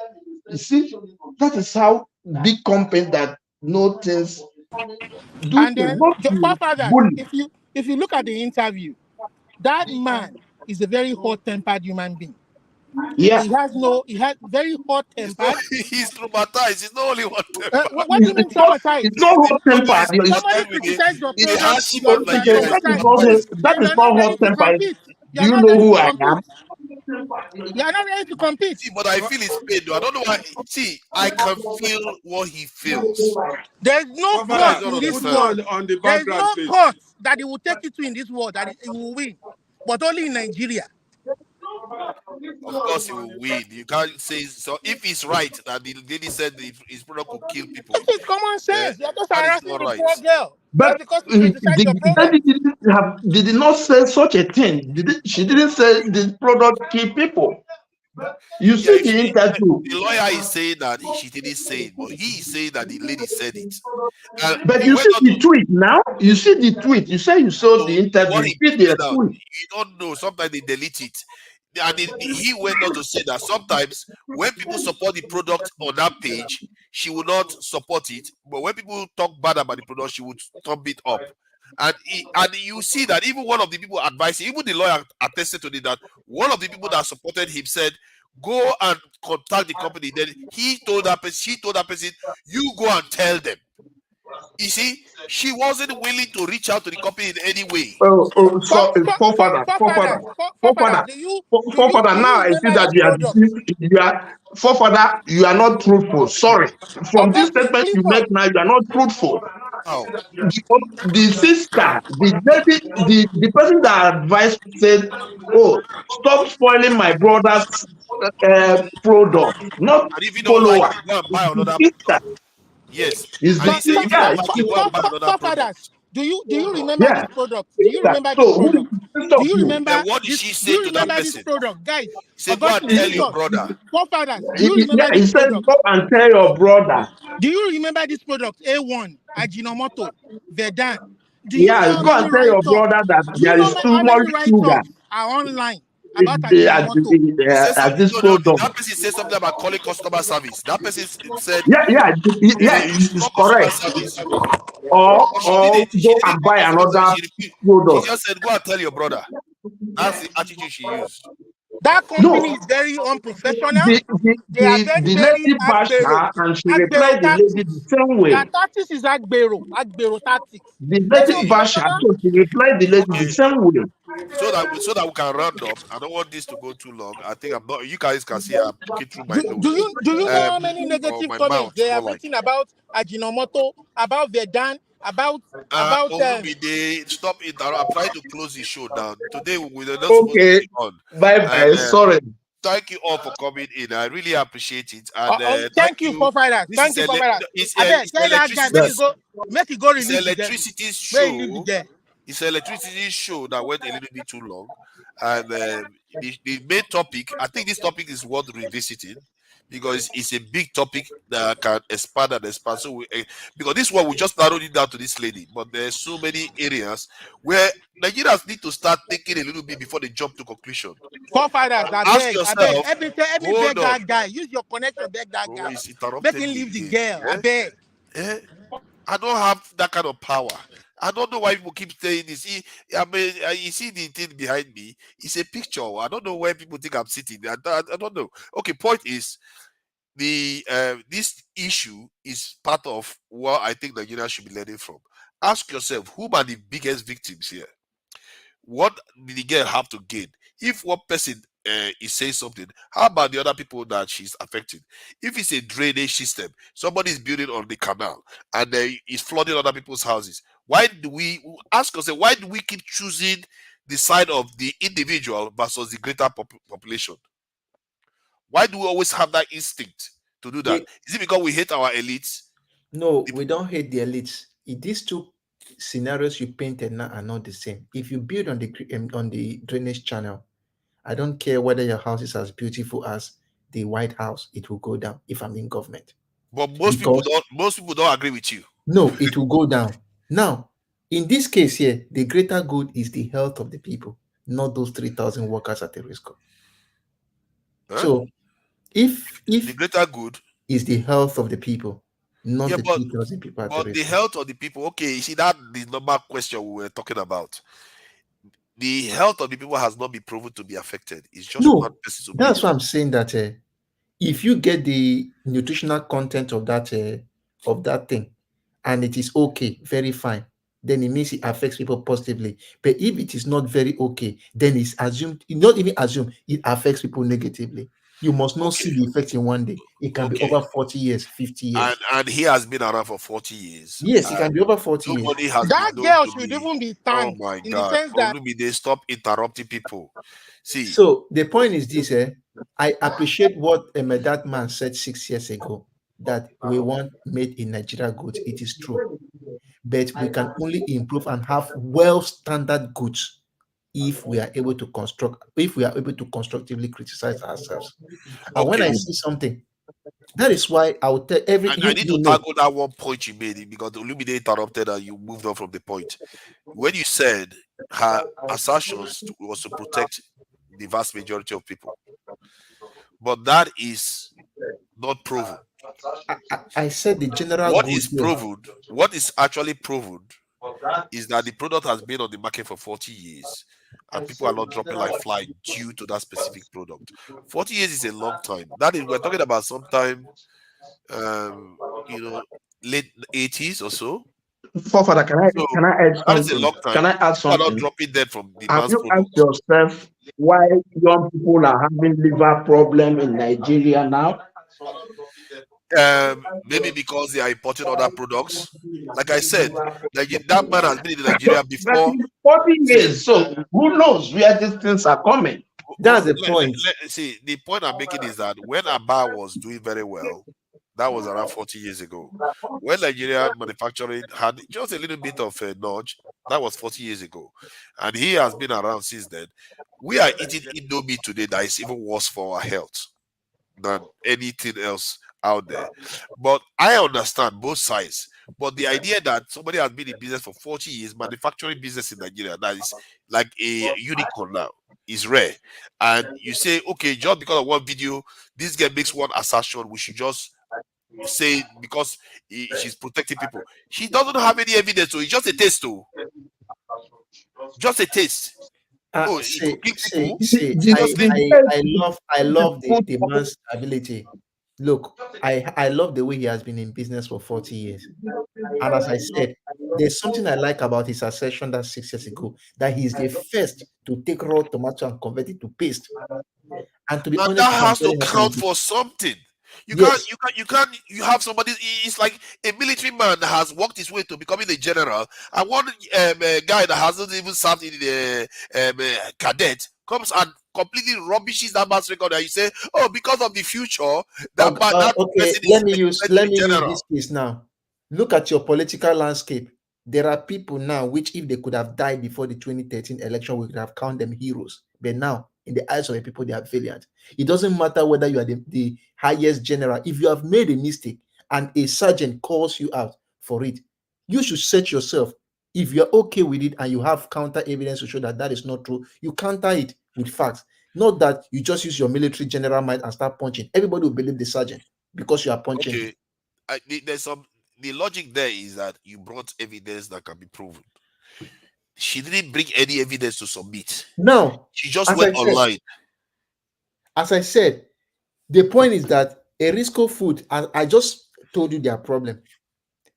You see, that is how big companies that know things do. And then, Father, bully. if you look at the interview, that man is a very hot-tempered human being. Yeah. He has very hot-tempered. He's traumatized. He's not only one temper. What do you mean traumatized? It's not hot tempered. Somebody criticized your The product. hardship You are of very Nigeria. That is not hot tempered. Do you know who I am? You are not ready to compete. See, but I feel his pain though. I don't know why. See, I can feel what he feels. There's no Father, court don't in this put world. on the There's background, no please. court that he will take you to in this world that he will win, but only in Nigeria. Of course, he will win. You can't say so. If he's right that the lady said his product could kill people, It is common sense. You're just that is harassing not the right. poor girl But just because she criticized your product. did not say such a thing. She didn't say the product kill people. You see the interview. The lawyer is saying that she didn't say it, but he is saying that the lady said it. But you see the tweet now. You see the tweet. You say you saw the interview. What You he see the said now, tweet. you don't know. Sometimes they delete it. And he went on to say that sometimes when people support the product on that page, she will not support it. But when people talk bad about the product, she would thumb it up. And you see that even one of the people advising, even the lawyer attested to it, that one of the people that supported him said, go and contact the company. Then she told that person, you go and tell them. You see, she wasn't willing to reach out to the company in any way. Forefather. Now I see that you are forefather. You are not truthful. Sorry, from this statement you make now, you are not truthful. How? The sister, the lady, the person that advised said, "Oh, stop spoiling my brother's product." Not and if you don't follower. like it, go and buy another product. Yes. Is And he said, if you don't like it, go and buy another product. Forefathers, do you remember this product? Do you remember this product? Do you remember? And what did she say to that this person? product, guys? Say, go and tell your brother. Forefathers, do you remember He this said, product? go and tell your brother. Do you remember this product? A1, Ajinomoto, Vedan. Do you know Yeah, how go many and tell your write-ups? brother that Do you there know is too how much many sugar write-ups are online about Ajinomoto? at this product. That person said something about calling customer service. That person said, Yeah, it's correct. service. Or She go didn't and call buy customer another service. She product. just said, go and tell your brother. That's the attitude she used. That company is very unprofessional. They are very, The very lady bashed Agbero. her and she Agbero replied the lady the same way. Their tactics is Agbero tactics. The lady bashed her, so she replied the lady the same way. So that we can round up. I don't want this to go too long. I think I'm not. You guys can see I'm looking through my notes. Do you know how many negative my comments mouth, they have more like. written about Ajinomoto, about Vedan, about They stop it. I'm trying to close the show down. Today we're not supposed to Okay, be on. bye. Sorry. Thank you all for coming in. I really appreciate it. And thank you for fighters. Thank you for fighters. Tell that guy make it go release it's electricity show. It's an electricity show that went a little bit too long. And the main topic, I think this topic is worth revisiting because it's a big topic that can expand. So because this one we just narrowed it down to this lady, but there's so many areas where Nigerians need to start thinking a little bit before they jump to conclusion. Forefathers, ask yourself. Let me beg that guy. Use your connection, beg that guy. Make him leave the girl. I beg. I don't have that kind of power. I don't know why people keep saying this. You see the thing behind me. It's a picture. I don't know where people think I'm sitting. I don't know. Okay, point is, this issue is part of what I think Nigeria should be learning from. Ask yourself, who are the biggest victims here? What did the girl have to gain? If one person is saying something, how about the other people that she's affecting? If it's a drainage system, somebody is building on the canal and is flooding other people's houses, why do we ask ourselves, why do we keep choosing the side of the individual versus the greater population? Why do we always have that instinct to do that? Is it because we hate our elites? No, we don't hate the elites. These two scenarios you painted now are not the same. If you build on the drainage channel, I don't care whether your house is as beautiful as the White House, it will go down if I'm in government. But most people don't agree with you. No, it will go down. Now, in this case here, the greater good is the health of the people, not those 3,000 workers at the risk. So, if the greater good is the health of the people, not the 3,000 people at the risk. But the health of the people, okay, you see that the normal question we were talking about. The health of the people has not been proven to be affected. It's just one person's opinion. That's why I'm saying that if you get the nutritional content of that thing, and it is okay, very fine. then it means it affects people positively. But if it is not very okay, then it's assumed, not even assumed, it affects people negatively. You must not see the effect in one day. It can be over 40 years, 50 years. And he has been around for 40 years. Yes, it can be over 40 years. Nobody has That been known girl to should be. even be Oh thanked my in the God. sense that They stop interrupting people. See. So the point is this, I appreciate what that man said 6 years ago, that we want made in Nigeria goods. It is true. But we can only improve and have well standard goods if we are able to constructively criticize ourselves. And when I see something, that is why I will tell I need to tackle that one point you made because Olumide interrupted and you moved on from the point. When you said her assertions was to protect the vast majority of people, but that is not proven. I said the general. What is proven? What is actually proven is that the product has been on the market for 40 years and people are not dropping like fly due to that specific product. 40 years is a long time. That is, we're talking about sometime, late 80s or so. Forefather, can I add something? That is a long time. Can I add People are not something? dropping dead from the Have mass you product. asked yourself why young people are having liver problem in Nigeria now? Maybe because they are importing other products. Like I said, that man has been in Nigeria before. 40 years, so who knows where these things are coming? That's the point. See, the point I'm making is that when Abba was doing very well, that was around 40 years ago. When Nigeria manufacturing had just a little bit of a nudge, that was 40 years ago. And he has been around since then. We are eating Indomie today that is even worse for our health than anything else out there. But I understand both sides. But the idea that somebody has been in business for 40 years, manufacturing business in Nigeria, that is like a unicorn now, is rare. And you say, okay, just because of one video, this guy makes one assertion, we should just say because she's protecting people. She doesn't have any evidence, so it's just a taste, though. Just a taste. I love the man's ability. Look, I love the way he has been in business for 40 years. And as I said, there's something I like about his assertion that 6 years ago, that he's the first to take raw tomato and convert it to paste. And to be honest, that has to count for something. You you have somebody, it's like a military man that has worked his way to becoming a general, and one guy that hasn't even served in the cadet comes and completely rubbishes that man's record, and you say, oh, because of the future, that person let me use this case now. Look at your political landscape. There are people now which, if they could have died before the 2013 election, we could have counted them heroes. But now, in the eyes of the people, they are valiant. It doesn't matter whether you are the highest general. If you have made a mistake and a sergeant calls you out for it, you should set yourself. If you're okay with it and you have counter evidence to show that that is not true, you counter it with facts. Not that you just use your military general might and start punching. Everybody will believe the sergeant because you are punching. Okay, the logic there is that you brought evidence that can be proven. She didn't bring any evidence to submit. No, she just went online. As I said, the point is that Erisco Food, I just told you their problem.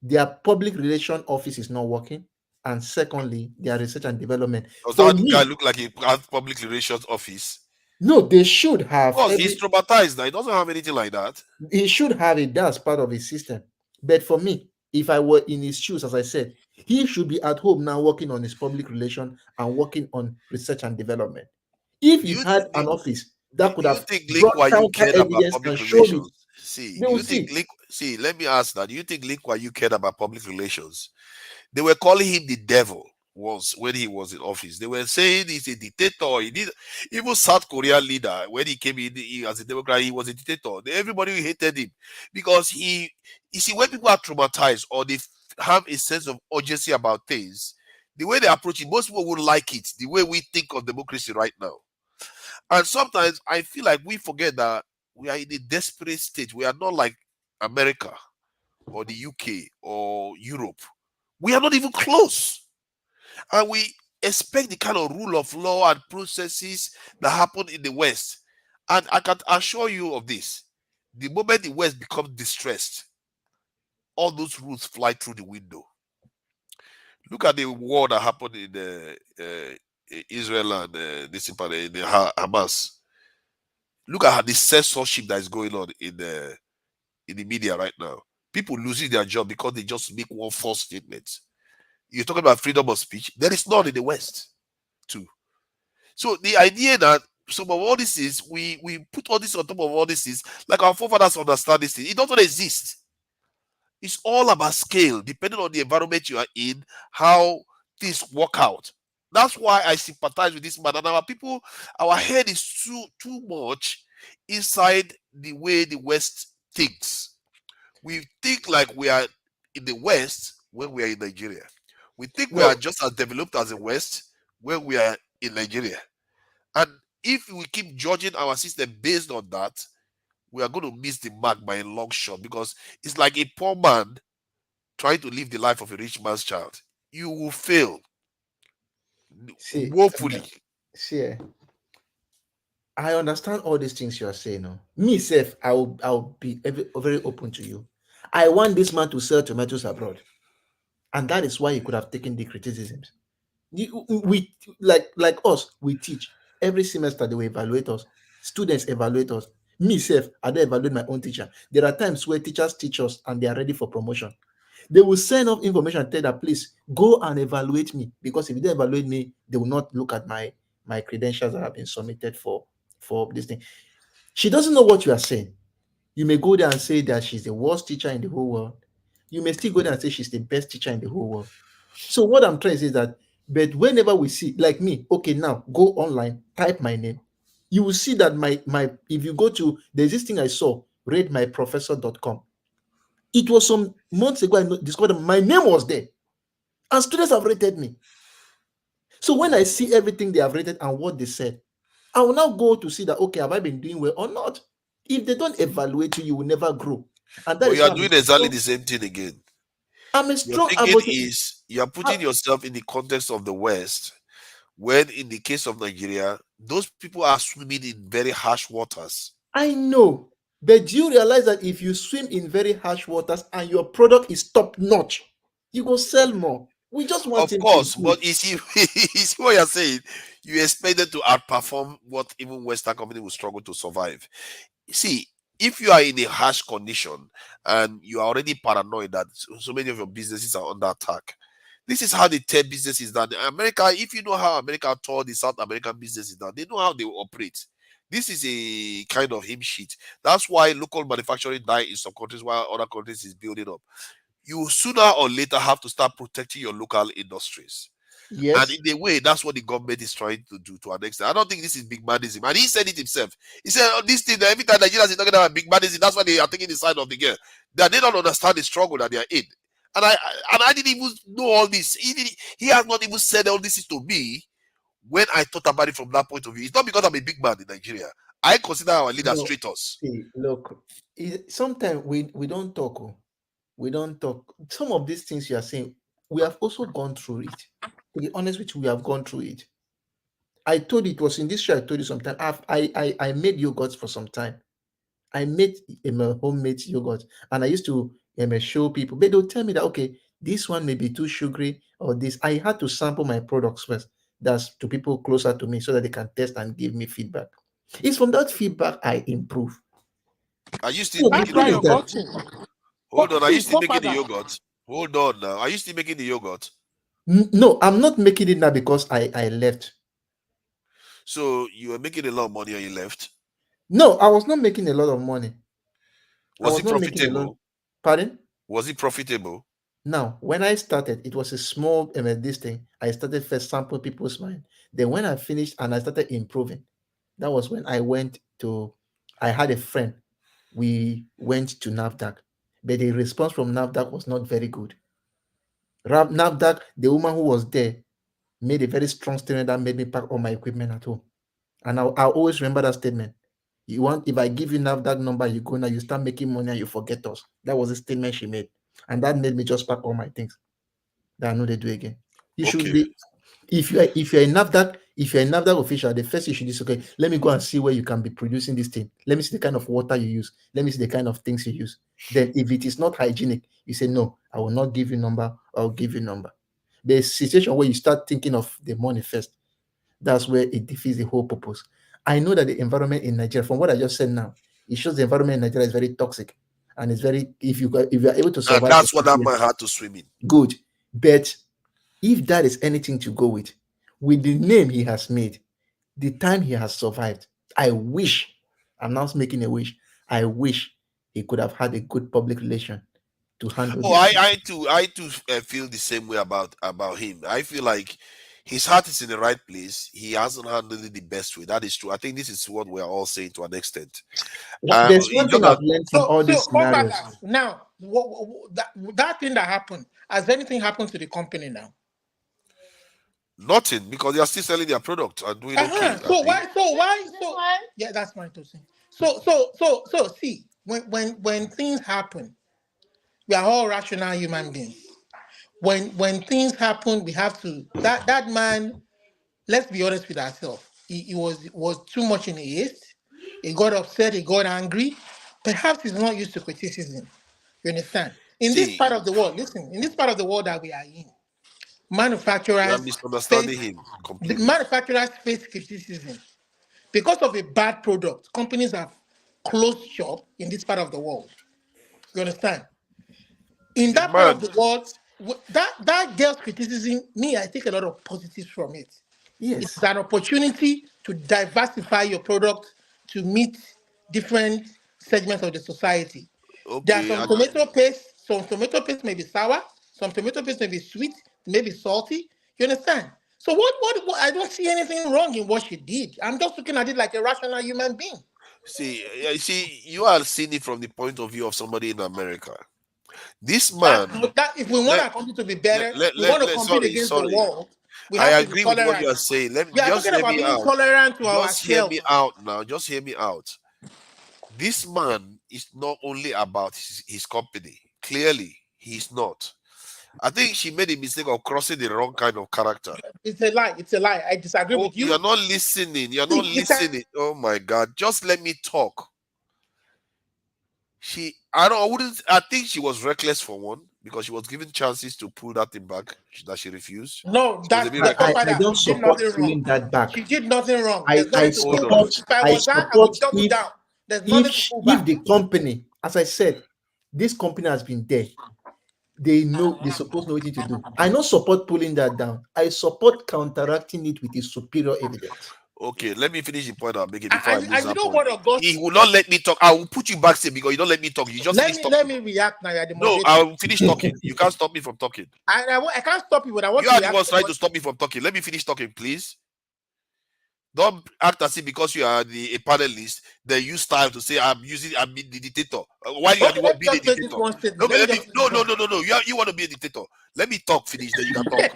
Their public relation office is not working. And secondly, their research and development. Does that guy look like he has public relations office? No, they should have. Because he's traumatized now. He doesn't have anything like that. He should have it. That's part of his system. But for me, if I were in his shoes, as I said, he should be at home now working on his public relation and working on research and development. If he had an office that could have brought counter evidence and showed it, See, let me ask that. Do you think Lee Kuan Yew cared about public relations? They were calling him the devil once when he was in office. They were saying he's a dictator. Even South Korea leader, when he came in as a Democrat, he was a dictator. Everybody hated him because you see, when people are traumatized or they have a sense of urgency about things, the way they approach it, most people would like it, the way we think of democracy right now. And sometimes I feel like we forget that we are in a desperate state. We are not like America or the UK or Europe. We are not even close. And we expect the kind of rule of law and processes that happen in the West. And I can assure you of this. The moment the West becomes distressed, all those rules fly through the window. Look at the war that happened in Israel and the Hamas. Look at how the censorship that is going on in the media right now. People losing their job because they just make one false statement. You're talking about freedom of speech. There is none in the West, too. So the idea that some of all this is we put all this on top of all this is like our forefathers understand this thing. It doesn't exist. It's all about scale, depending on the environment you are in, how things work out. That's why I sympathize with this man. And our people, our head is too much inside the way the West thinks. We think like we are in the West when we are in Nigeria. We think we are just as developed as the West when we are in Nigeria. And if we keep judging our system based on that, we are going to miss the mark by a long shot, because it's like a poor man trying to live the life of a rich man's child. You will fail woefully. I understand all these things you are saying. No? Me, self, I'll be very open to you. I want this man to sell tomatoes abroad, and that is why he could have taken the criticisms. We like us, we teach every semester. They will evaluate us. Students evaluate us. Me, self, I don't evaluate my own teacher. There are times where teachers teach us and they are ready for promotion. They will send off information and tell that, please go and evaluate me, because if you don't evaluate me, they will not look at my credentials that have been submitted for this thing. She doesn't know what you are saying. You may go there and say that she's the worst teacher in the whole world. You may still go there and say she's the best teacher in the whole world. So what I'm trying to say is that, but whenever we see, like me, okay, now go online, type my name. You will see that my if you go to, there's this thing I saw, ratemyprofessor.com. It was some months ago, I discovered my name was there. And students have rated me. So when I see everything they have rated and what they said, I will now go to see that, okay, have I been doing well or not? If they don't evaluate you, you will never grow. And that But is you are why doing exactly the same thing again. I'm a Your strong thinking advocate. is you are putting yourself in the context of the West, when in the case of Nigeria, those people are swimming in very harsh waters. I know, but do you realize that if you swim in very harsh waters and your product is top notch, you go sell more? We just want Of him course, to but you see what you're saying. You expect them to outperform what even Western companies will struggle to survive. See, if you are in a harsh condition and you are already paranoid that so many of your businesses are under attack, this is how they tell businesses that America, if you know how America tore the South American businesses down, they know how they operate. This is a kind of hymn sheet. That's why local manufacturing died in some countries while other countries is building up. You sooner or later have to start protecting your local industries. Yes. And in a way, that's what the government is trying to do to an extent. I don't think this is big manism. And he said it himself. He said, oh, this thing, every time Nigerians are talking about big manism, that's why they are taking the side of the girl. That they don't understand the struggle that they are in. And I didn't even know all this. He has not even said all this to me when I thought about it from that point of view. It's not because I'm a big man in Nigeria. I consider our leaders traitors. See, look, sometimes we don't talk. We don't talk. Some of these things you are saying, we have also gone through it. To be honest with you, we have gone through it. I told you, it was in this show. I told you sometime. I made yogurts for some time. I made homemade yogurt, and I used to show people. But they'll tell me that, okay, this one may be too sugary, or this. I had to sample my products first. That's to people closer to me, so that they can test and give me feedback. It's from that feedback I improve. Are you still making the yogurt? Hold on, are you still making the yogurt? Hold on now. Are you still making the yogurt? No, I'm not making it now because I left. So you were making a lot of money and you left? No, I was not making a lot of money. Was it profitable? Pardon? Was it profitable? Now, when I started, it was a small this thing. I started first sampling people's mind. Then when I finished and I started improving, that was when I had a friend. We went to NAFDAC, but the response from NAFDAC was not very good. NAFDAC, the woman who was there, made a very strong statement that made me pack all my equipment at home. And I'll always remember that statement. If I give you NAFDAC number, you go now, you start making money and you forget us. That was a statement she made. And that made me just pack all my things that I know they do again. You should be, if you're a NAFDAC official, the first you should do is, okay, let me go and see where you can be producing this thing. Let me see the kind of water you use. Let me see the kind of things you use. Then if it is not hygienic, you say, no, I will not give you number, I'll give you number. there's a situation where you start thinking of the money first. That's where it defeats the whole purpose. I know that the environment in Nigeria, from what I just said now, it shows the environment in Nigeria is very toxic, and it's very if you are able to survive. And that's what that man had to swim in. Good, but if that is anything to go with the name he has made, the time he has survived, I wish. I'm not making a wish. I wish he could have had a good public relation to handle. Oh, I too feel the same way about him. I feel like his heart is in the right place. He hasn't handled it the best way. That is true. I think this is what we're all saying to an extent. There's one thing I've learned from all these scenarios. Now, that thing that happened, has anything happened to the company now? Nothing, because they are still selling their product and doing okay. So why? Yeah, that's my two cents. So see, when things happen, we are all rational human beings. When things happen, we have to that man. Let's be honest with ourselves. He was too much in haste. He got upset. He got angry. Perhaps he's not used to criticism. You understand? In this part of the world, listen. In this part of the world that we are in, manufacturers misunderstanding him completely. Manufacturers face criticism because of a bad product. Companies have closed shop in this part of the world. You understand? In that part of the world, that girl's criticism, I take a lot of positives from it. Yes. It's an opportunity to diversify your product to meet different segments of the society. There are some tomato paste. Some tomato paste may be sour. Some tomato paste may be sweet, maybe salty. You understand? So what I don't see anything wrong in what she did. I'm just looking at it like a rational human being. See, you are seeing it from the point of view of somebody in America. This man. If we want our country to be better, we want to compete against the world. I agree with what you are saying. Just hear me out. Tolerant to just hear ourselves. me out now. Just hear me out. This man is not only about his company. Clearly, he's not. I think she made a mistake of crossing the wrong kind of character. It's a lie. It's a lie. I disagree with you. You're not listening. You're not listening. Oh my God. Just let me talk. I think she was reckless for one, because she was given chances to pull that thing back that she refused. No, I don't support pulling that back. She did nothing wrong. I support if the company, as I said, this company has been there. They supposed to know what to do. I don't support pulling that down. I support counteracting it with a superior evidence. Okay, let me finish the point I'm making before I lose that know point. what He will not let me talk. I will put you back because you don't let me talk. You just let me react now. No, I will finish talking. You can't stop me from talking. I can't stop you, but I want you to. You are the one trying to stop me from talking. Let me finish talking, please. Don't act as if because you are a panelist, then use time to say I'm the dictator. Why you are the one being the dictator? No. You want to be a dictator. Let me talk, finish, then you can talk.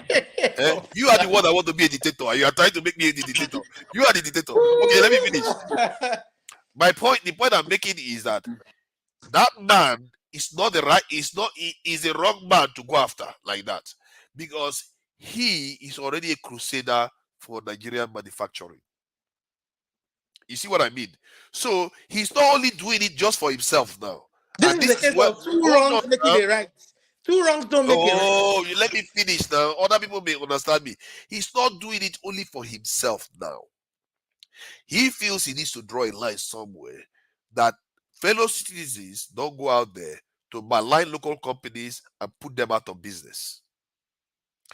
You are the one that want to be a dictator, and you are trying to make me the dictator. You are the dictator. Okay, let me finish. The point I'm making is that man is not the right, is the wrong man to go after like that. Because he is already a crusader for Nigerian manufacturing. You see what I mean? So he's not only doing it just for himself now. This is the case of two wrongs making it right. Two wrongs don't make it right. Oh, you let me finish now. Other people may understand me. He's not doing it only for himself now. He feels he needs to draw a line somewhere that fellow citizens don't go out there to malign local companies and put them out of business.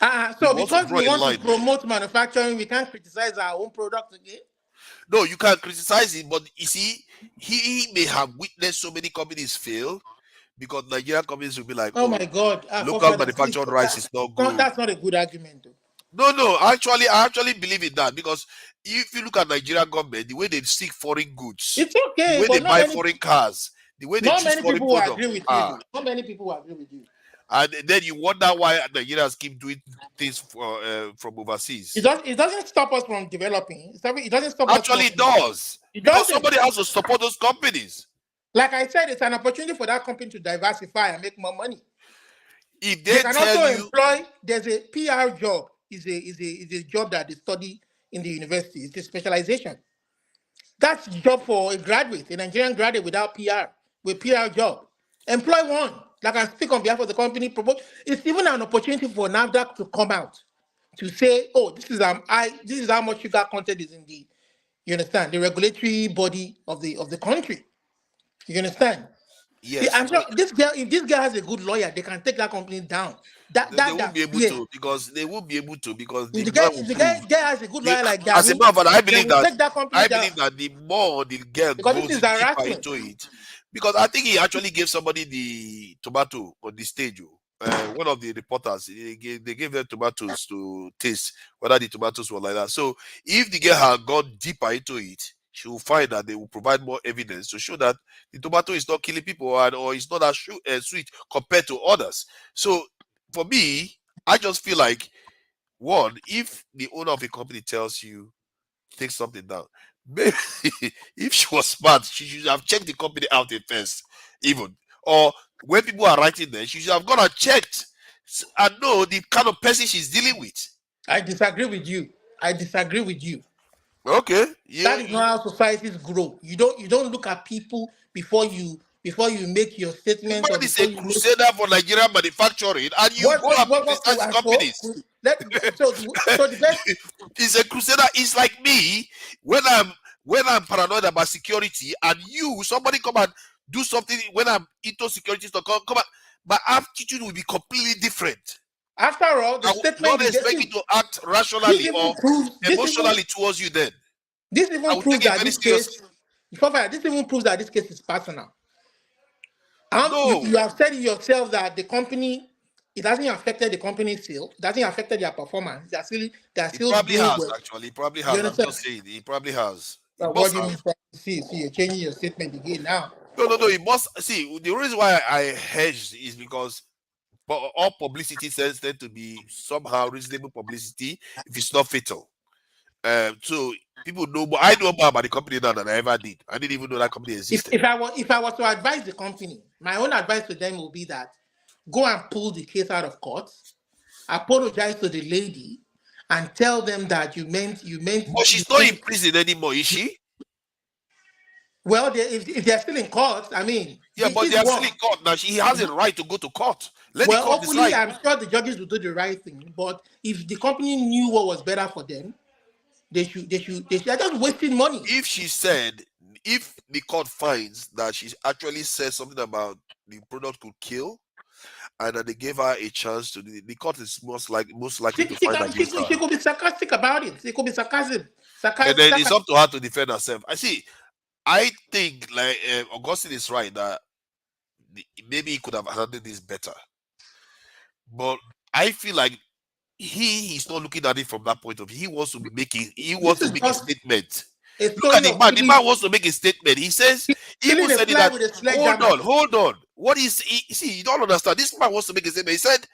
So because we want to promote manufacturing, we can't criticize our own product again? No, you can criticize it, but you see, he may have witnessed so many companies fail because Nigerian companies will be like, oh my God, local manufactured rice is not good. That's not a good argument, though. No, I actually believe in that, because if you look at Nigerian government, the way they seek foreign goods, it's okay, the way they buy foreign cars, the way they choose foreign products. Not many people agree with you. And then you wonder why Nigerians keep doing things from overseas. It doesn't stop us from developing. It doesn't stop us. Actually, it does. Because somebody has to support those companies. Like I said, it's an opportunity for that company to diversify and make more money. If they can also employ. There's a PR job. Is a job that they study in the university. It's a specialization. That's a job for a graduate, a Nigerian graduate without PR, with PR job. Employ one. like I speak on behalf of the company, it's even an opportunity for NAFDAC to come out to say, oh, this is how much sugar content is in the, you understand, the regulatory body of the country. You understand? See, Yes. I'm sure if this girl has a good lawyer, they can take that company down. They won't be able to because the if man the will guy prove. has a good lawyer like that, As a matter of fact, they will take that company down the more the girl because goes this is deeper harassment. into it, because I think he actually gave somebody the tomato on the stage. One of the reporters, they gave them tomatoes to taste whether the tomatoes were like that. So if the girl had gone deeper into it, she will find that they will provide more evidence to show that the tomato is not killing people or it's not as sweet compared to others. So for me, I just feel like, one, if the owner of a company tells you take something down, maybe if she was smart, she should have checked the company out at first, even. Or when people are writing there, she should have gone and checked and know the kind of person she's dealing with. I disagree with you. Okay. That is not how societies grow. You don't look at people before you make your statements. Man is a crusader for Nigerian manufacturing, and you go and criticize companies. So the best It's a crusader. It's like me when I'm paranoid about security, and somebody come and do something when I'm into security stuff. Come on, my attitude will be completely different. After all, the I statement don't you expect get- you to act rationally or this emotionally even- towards you. Then This I even will proves take it that very this case, seriously. this even proves that this case is personal. No. You have said it yourself that the company, it hasn't affected the company's sale, it hasn't affected their performance. They're still Probably doing has well. actually. Probably You has. I'm understand? just saying. He probably has. But what do you mean? See, you're changing your statement again now. No. He must see. The reason why I hedged is because all publicity tends to be somehow reasonable publicity if it's not fatal. So people know, but I know more about the company now than I ever did. I didn't even know that company existed. If I was to advise the company, my own advice to them will be that go and pull the case out of court, apologize to the lady, and tell them that you meant. But she's not in prison anymore, is she? Well, if they're still in court, I mean. Yeah, but they are still in court now. He has a right to go to court. Let the court hopefully, decide. I'm sure the judges will do the right thing. But if the company knew what was better for them, they should. They're just wasting money. If the court finds that she actually said something about the product could kill, and that they gave her a chance to, the court is most likely to find against her. She could be sarcastic about it. It could be sarcasm. And then it's up to her to defend herself. I think like Augustine is right that maybe he could have handled this better, but I feel like he's not looking at it from that point of view. He wants to make a statement. Look at the man. The man wants to make a statement. He says, he even said that. Hold on. What is you don't understand. This man wants to make a statement. He said,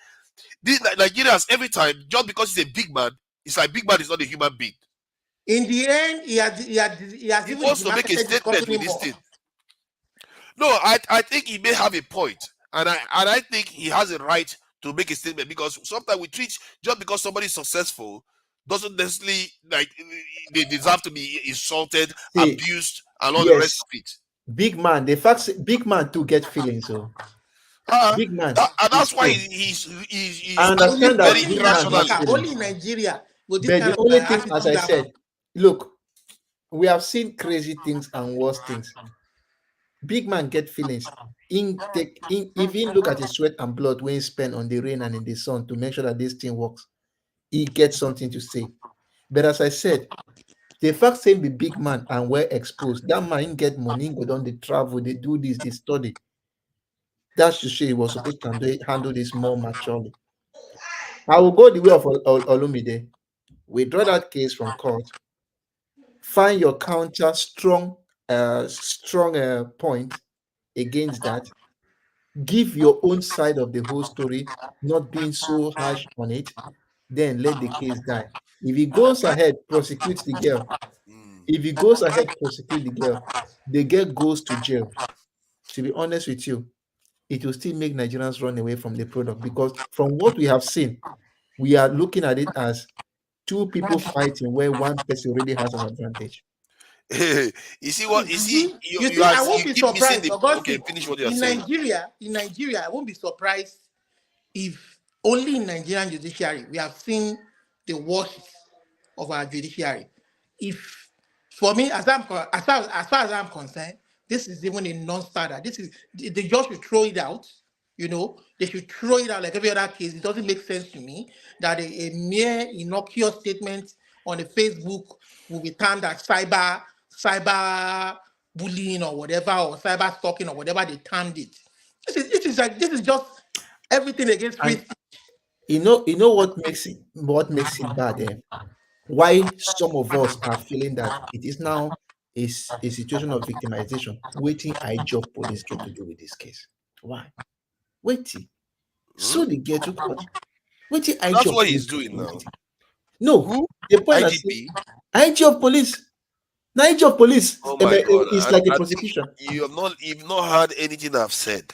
these Nigerians every time, just because he's a big man, it's like big man is not a human being. In the end, he has wants to make a statement with this thing. No, I think he may have a point, and I think he has a right to make a statement, because sometimes we treat, just because somebody is successful doesn't necessarily like they deserve to be insulted, abused, and all the rest of it. Big man, the fact big man too get feelings, so big man, and that's why he's I understand that very big man irrational. has Only in Nigeria. But the only thing, as I said, look, we have seen crazy things and worse things. Big man get feelings. Even look at his sweat and blood when he spend on the rain and in the sun to make sure that this thing works. He gets something to say. But as I said, the fact saying the big man and we're exposed, that man get money, go down, they travel, they do this, they study. That should show he was supposed to handle this more maturely. I will go the way of Olumide. Withdraw that case from court. Find your counter strong point against that. Give your own side of the whole story, not being so harsh on it. Then let the case die. If he goes ahead, prosecute the girl. If he goes ahead, prosecute the girl goes to jail. To be honest with you, it will still make Nigerians run away from the product, because from what we have seen, we are looking at it as two people fighting where one person already has an advantage. You see what you see? You see, I won't be keep missing surprised. the. Okay, Augustine, finish what you're in saying. Nigeria, I won't be surprised if only in Nigerian judiciary we have seen the worst of our judiciary. If for me, as far as I'm concerned, this is even a non-starter. This is they just should throw it out. You know, they should throw it out like every other case. It doesn't make sense to me that a mere innocuous statement on a Facebook will be termed as cyber bullying or whatever, or cyber stalking or whatever they termed it. This is just everything against free speech. You know what makes it bad? Why some of us are feeling that it is now a situation of victimization. Waiting, I job police get to do with this case. Why? Waiting. So they get to court. Waiting, I That's job what he's police doing now. No, the point IGP. IG of police. Now IG of police Oh my God! is like a prosecution. You've not heard anything I've said.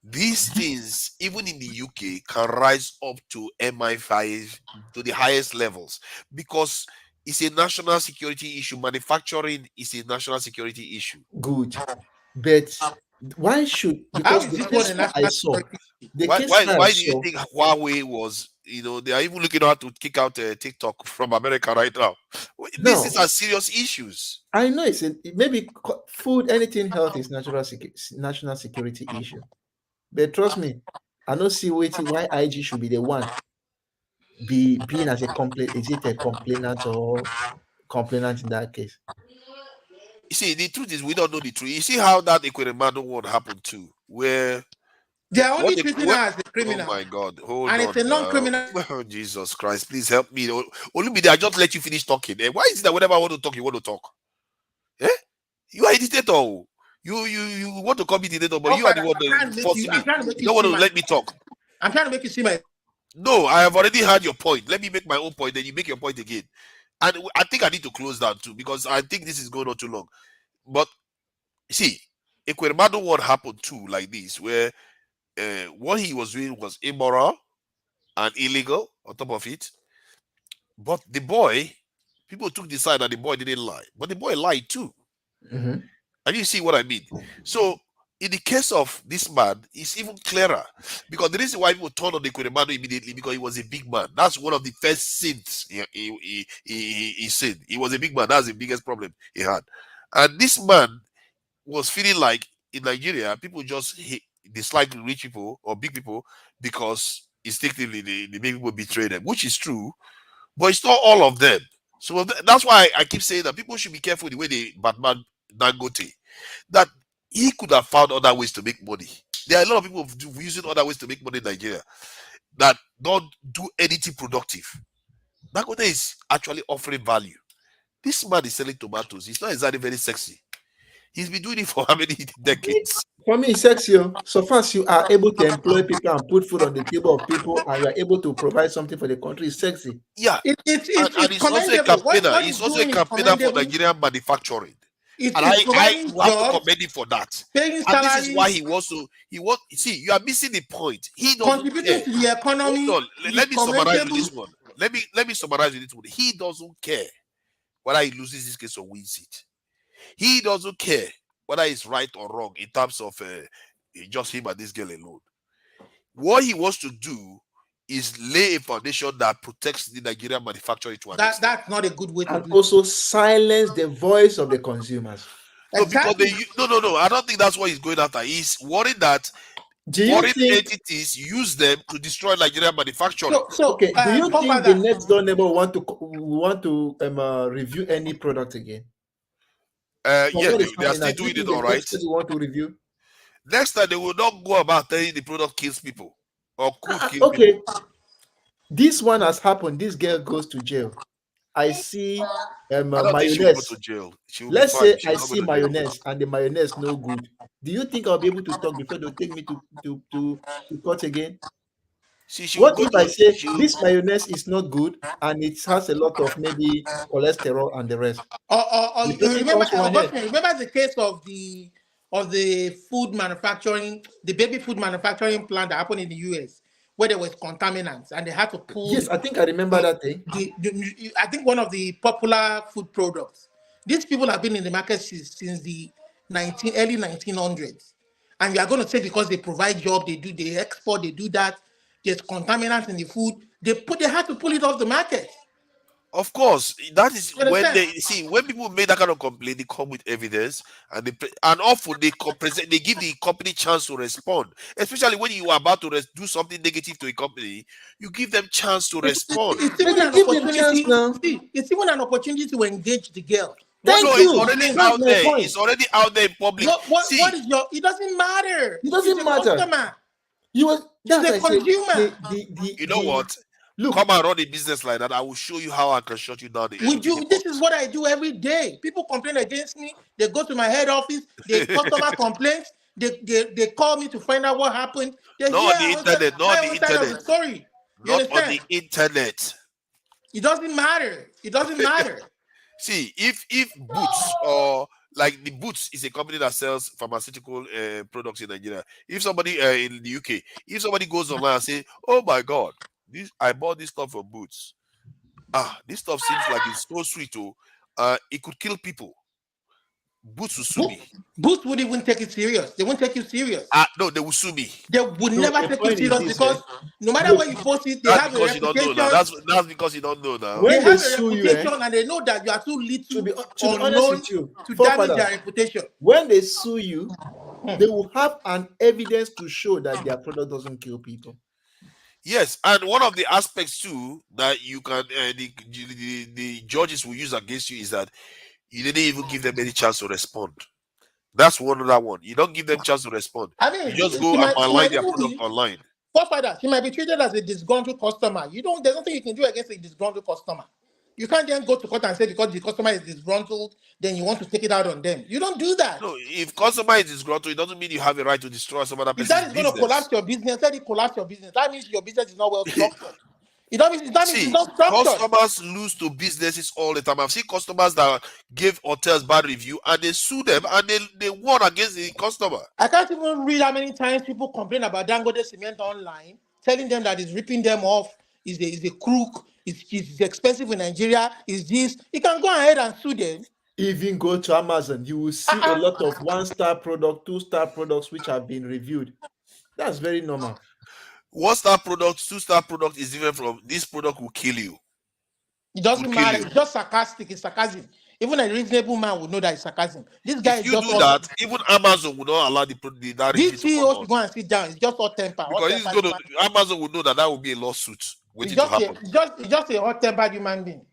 These things, even in the UK, can rise up to MI5 to the highest levels because it's a national security issue. Manufacturing is a national security issue. Good, but why should because the case I saw the case why do you think Huawei was? You know, they are even looking out to kick out TikTok from America right now. These are serious issues. I know maybe food, anything health is national security issue. But trust me, I don't see why IG should be the one being as a complaint. Is it a complainant or complainant in that case? You see, the truth is we don't know the truth. You see how that Ekweremadu one happened too, where they are only treating her as a criminal. Oh my God! Hold and on. It's a non-criminal. Oh Jesus Christ! Please help me. Only I just let you finish talking. Why is it that whenever I want to talk, you want to talk? You are a dictator. You want to call me dictator, but you are the one that forcing me. You don't want to let me talk. I'm trying to make you see my. No, I have already had your point. Let me make my own point, then you make your point again. And I think I need to close down too because I think this is going on too long. But see, Ekweremadu one happened too, like this, where what he was doing was immoral and illegal on top of it. But the boy, people took the side that the boy didn't lie, but the boy lied too. Mm-hmm. And you see what I mean? So in the case of this man, it's even clearer because the reason why people turned on the Ekweremadu immediately because he was a big man. That's one of the first sins he sinned. He was a big man. That's the biggest problem he had. And this man was feeling like in Nigeria, people just dislike rich people or big people because instinctively they make people betray them, which is true, but it's not all of them. So that's why I keep saying that people should be careful the way they Batman Dangote, that he could have found other ways to make money. There are a lot of people using other ways to make money in Nigeria that don't do anything productive. Dangote is actually offering value. This man is selling tomatoes. He's not exactly very sexy. He's been doing it for how many decades? For me, it's sexy. So far as you are able to employ people and put food on the table of people and you are able to provide something for the country, it's sexy. Yeah. And he's also a campaigner. He's also a campaigner for Nigerian manufacturing. And I have to commend him for that. And this is why he wants to. See, you are missing the point. He doesn't contributing to the economy. Hold on. Let me summarize with this one. Let me summarize with this one. He doesn't care whether he loses this case or wins it. He doesn't care whether it's right or wrong in terms of just him and this girl alone. What he wants to do is lay a foundation that protects the Nigerian manufacturing to that's not a good way to and also silence the voice of the consumers. No, because no. I don't think that's what he's going after. He's worried that foreign entities use them to destroy Nigerian manufacturing. Okay, do you think the next door neighbor want to review any product again? Yeah, they are still doing it all right. Want to review? Next time they will not go about telling the product kills people or could kill people. This one has happened. This girl goes to jail. I see mayonnaise. To jail. Let's say I see mayonnaise and the mayonnaise no good. Do you think I'll be able to talk before they'll take me to court again? What if I say this mayonnaise is not good and it has a lot of maybe cholesterol and the rest? Remember the case of the food manufacturing, the baby food manufacturing plant that happened in the US, where there was contaminants and they had to pull. Yes, I think I remember that thing. I think one of the popular food products These people have been in the market since the early 1900s. And you are going to say because they provide job, they export, they do that, there's contaminants in the food, they had to pull it off the market. Of course, that is You when understand? when people make that kind of complaint, they come with evidence, and often they give the company chance to respond. Especially when you are about to do something negative to a company, you give them chance to respond. It's even an opportunity. It's even an opportunity to engage the girl. It's already out there. It's already out there in public. What is your? It doesn't matter. It doesn't matter. Customer. That's a consumer. You know what? Look, come and run a business like that. I will show you how I can shut you down. This is what I do every day. People complain against me. They go to my head office. They customer complaints. They call me to find out what happened. Not on the internet. Not on the internet. Sorry. Not on the internet. It doesn't matter. It doesn't matter. See, if Boots or like the Boots is a company that sells pharmaceutical products in Nigeria. If somebody in the UK, if somebody goes online and say, "Oh my God, I bought this stuff from Boots. This stuff seems like it's so sweet. It could kill people." Boots will sue me. Boots would even take it serious. They won't take you serious. No, they will sue me. They would never take you serious because no matter where you post it, they have a reputation. That's because you don't know now. They have a reputation and they know that you are too little to be honest with you, to damage their reputation. When they sue you, they will have an evidence to show that their product doesn't kill people. Yes, and one of the aspects too that you can the judges will use against you is that you didn't even give them any chance to respond. That's one other one. You don't give them chance to respond. I mean, you just go and online their product online. Forefather, she might be treated as a disgruntled customer. There's nothing you can do against a disgruntled customer. You can't then go to court and say because the customer is disgruntled, then you want to take it out on them. You don't do that. No, if customer is disgruntled, it doesn't mean you have a right to destroy some other person's business. If that is going to collapse your business, let it collapse your business. That means your business is not well structured. Customers lose to businesses all the time. I've seen customers that gave hotels bad review and they sue them and they won against the customer. I can't even read how many times people complain about Dangote Cement online, telling them that it's ripping them off, is a crook, it's expensive in Nigeria, is this. You can go ahead and sue them. Even go to Amazon, you will see a lot of 1-star product, 2-star products which have been reviewed. That's very normal. 1-star product, 2-star product is different from this product will kill you. It doesn't matter. It's just sarcastic. It's sarcasm. Even a reasonable man would know that it's sarcasm. This guy if is you just do that, even Amazon would not allow that. These CEOs should go and sit down. It's just hot temper. Because Amazon would know that would be a lawsuit waiting to happen. It's just a hot tempered human being.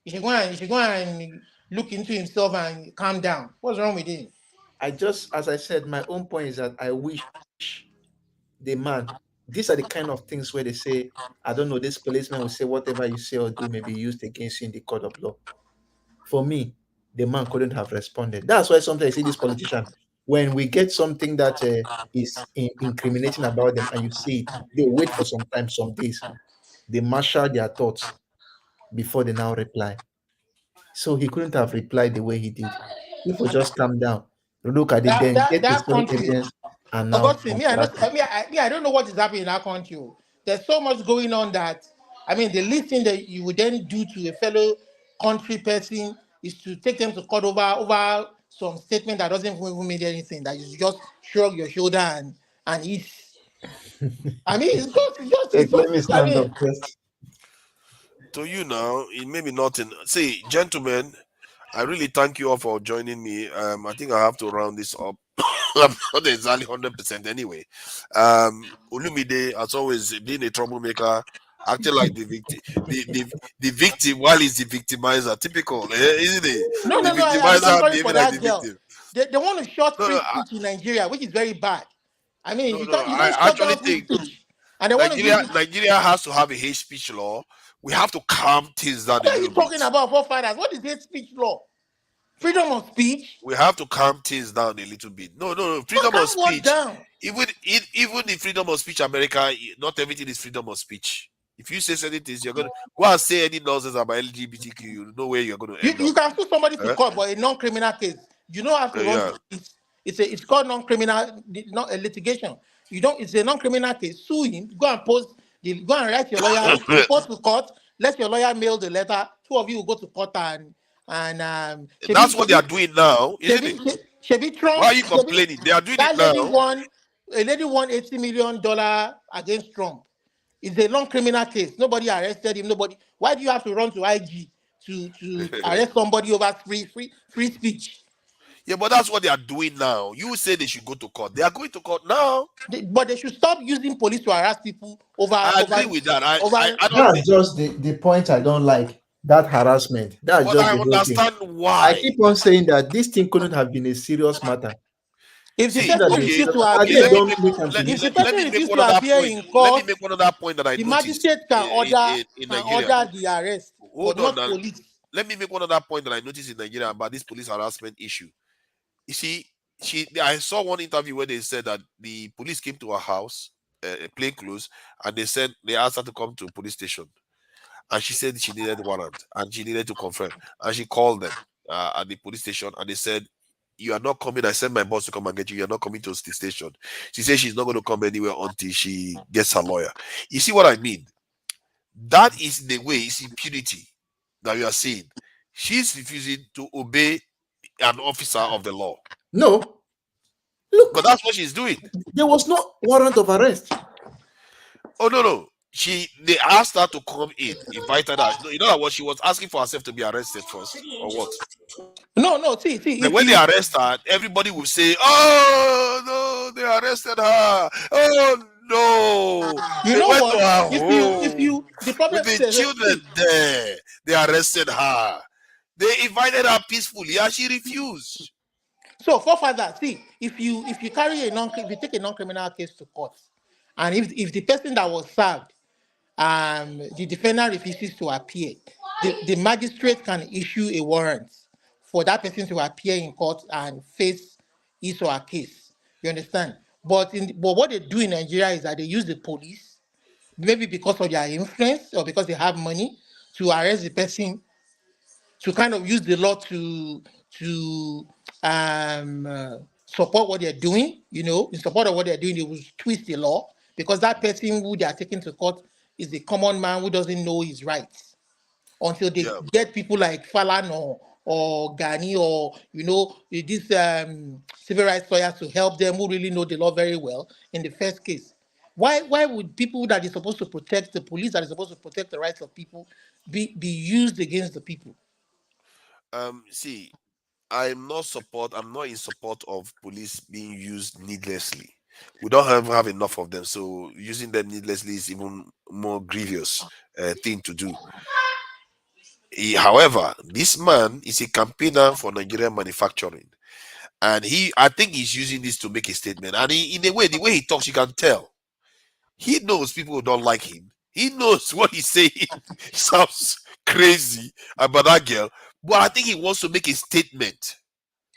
He should go and look into himself and calm down. What's wrong with him? As I said, my own point is that I wish the man. These are the kind of things where they say, I don't know, this policeman will say whatever you say or do may be used against you in the court of law. For me, the man couldn't have responded. That's why sometimes I see this politician, when we get something that is incriminating about them and you see it, they wait for some time, some days. They marshal their thoughts before they now reply. So he couldn't have replied the way he did. If we just calm down, look at it, then get his evidence. And now, I don't know what is happening in our country. There's so much going on that, the least thing that you would then do to a fellow country person is to take them to court over some statement that doesn't even mean anything, that you just shrug your shoulder and eat. Let me stand up first. To you now, it may be nothing. See, gentlemen, I really thank you all for joining me. I think I have to round this up. I'm not exactly 100% anyway. Olumide, as always, being a troublemaker, acting like the victim, the victim while he's the victimizer. Typical, isn't it? No, victimizer behaving like the victim. They want to short free speech in Nigeria, which is very bad. I actually think Nigeria has to have a hate speech law. We have to calm things down. What are you talking about, forefathers? What is hate speech law? Freedom of speech. We have to calm things down a little bit. No. Freedom of speech. Even the freedom of speech, America, not everything is freedom of speech. If you say certain things, you're gonna go and say any nonsense about LGBTQ. You know where you're gonna end. You can sue somebody to court, but a non-criminal case. You know how to run. It's called non-criminal, not a litigation. It's a non-criminal case. Sue him. Go and write your lawyer. Report to court. Let your lawyer mail the letter. Two of you will go to court and And That's what they are doing now, isn't it? Shebi Trump. Why are you complaining? They are doing it now. A lady won $80 million against Trump. It's a long criminal case. Nobody arrested him. Nobody. Why do you have to run to IG to arrest somebody over free speech? Yeah, but that's what they are doing now. You say they should go to court. They are going to court now. But they should stop using police to harass people over. I agree with that. I don't That's think. just the point I don't like. That harassment. That's But just I the whole understand thing. why. I keep on saying that this thing couldn't have been a serious matter. If the See, person okay, refused to okay, appear, let me make one other in point that I the noticed magistrate can order in can Nigeria. order the arrest, Hold but on, not now. police. Let me make one other point that I noticed in Nigeria about this police harassment issue. You see, I saw one interview where they said that the police came to her house, plain clothes, and they asked her to come to a police station, and she said she needed a warrant and she needed to confirm, and she called them at the police station, and they said, "You are not coming. I sent my boss to come and get you. You are not coming to the station." She said she's not going to come anywhere until she gets her lawyer. You see what I mean? That is the way. It's impunity that we are seeing. She's refusing to obey an officer of the law. No. Look, but that's what she's doing. There was no warrant of arrest. Oh no. They asked her to come in, invited her. You know what? She was asking for herself to be arrested first, or what? No. See. And when they arrest her, everybody will say, "Oh no, they arrested her. Oh no." You They know went what? to her If you home the problem with the is children there. They arrested her. They invited her peacefully, and she refused. So, forefather, see, if you take a non-criminal case to court, and if the person that was served, the defendant refuses to appear, the magistrate can issue a warrant for that person to appear in court and face his or her case. You understand? But what they do in Nigeria is that they use the police, maybe because of their influence or because they have money, to arrest the person, to kind of use the law to support what they're doing. In support of what they're doing, they will twist the law because that person who they are taking to court is a common man who doesn't know his rights until they get people like Falan or Gani or these civil rights lawyers to help them who really know the law very well in the first case. Why would people that is supposed to protect the police, that is supposed to protect the rights of people, be used against the people? See, I'm not in support of police being used needlessly. We don't have enough of them, so using them needlessly is even more grievous thing to do. However, this man is a campaigner for Nigerian manufacturing, and I think he's using this to make a statement. And in a way, the way he talks, you can tell he knows people don't like him. He knows what he's saying sounds crazy about that girl, but I think he wants to make a statement.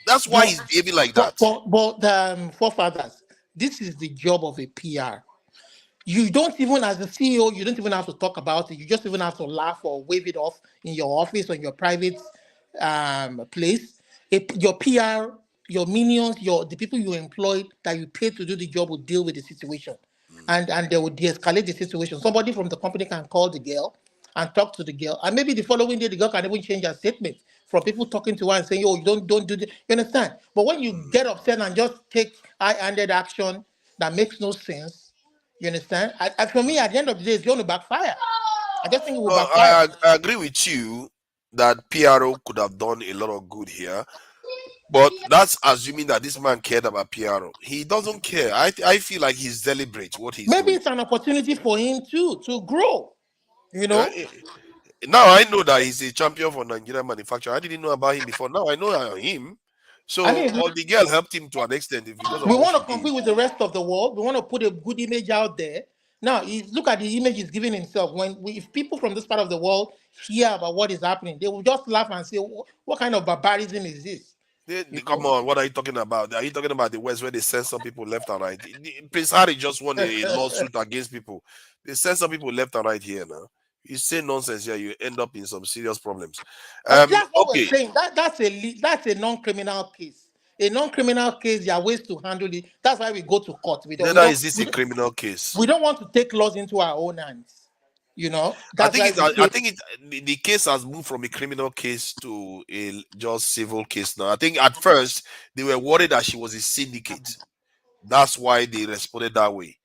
That's why he's behaving like that. But forefathers, this is the job of a PR. You don't even, as a CEO, you don't even have to talk about it. You just even have to laugh or wave it off in your office or in your private place. Your PR, your minions, the people you employ that you pay to do the job will deal with the situation. And they will de-escalate the situation. Somebody from the company can call the girl and talk to the girl. And maybe the following day, the girl can even change her statement from people talking to her and saying, "Oh, you don't do this." You understand? But when you get upset and just take high-handed action that makes no sense, you understand? For me, at the end of the day, it's going to backfire. I just think it will backfire. I agree with you that PRO could have done a lot of good here. But that's assuming that this man cared about PRO. He doesn't care. I feel like he's deliberate what he's Maybe doing. it's an opportunity for him too to grow. Now I know that he's a champion for Nigerian manufacturer. I didn't know about him before. Now I know him. So the girl helped him to an extent. We want to compete with the rest of the world. We want to put a good image out there. Now, look at the image he's giving himself. If people from this part of the world hear about what is happening, they will just laugh and say, "What kind of barbarism is this?" Come on, what are you talking about? Are you talking about the West where they censor people left and right? Prince Harry just won a lawsuit against people. They censor people left and right here now. You say nonsense here, you end up in some serious problems. That's what we're saying. That's a non-criminal case. A non-criminal case, there are ways to handle it. That's why we go to court. Is this a criminal case? We don't want to take laws into our own hands. You know, I that's think why we say the case has moved from a criminal case to a just civil case now. I think at first they were worried that she was a syndicate. That's why they responded that way.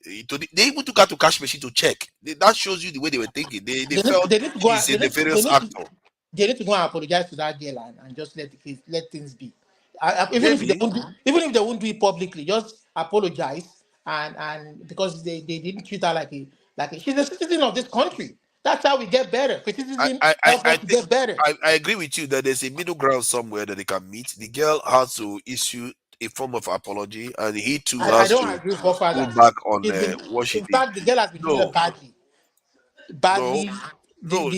They even took her to cash machine to check. That shows you the way they were thinking. They felt they need to go out, she's a nefarious actor. they need to go and apologize to that girl and just let things be. Even Maybe. if they won't do it publicly, just apologize and because they didn't treat her like a she's a citizen of this country. That's how we get better. Criticism helps us to get better. I agree with you that there's a middle ground somewhere that they can meet. The girl has to issue a form of apology, and he too I has don't to agree with father. go back on what she In did. fact, the girl has been doing it badly. No,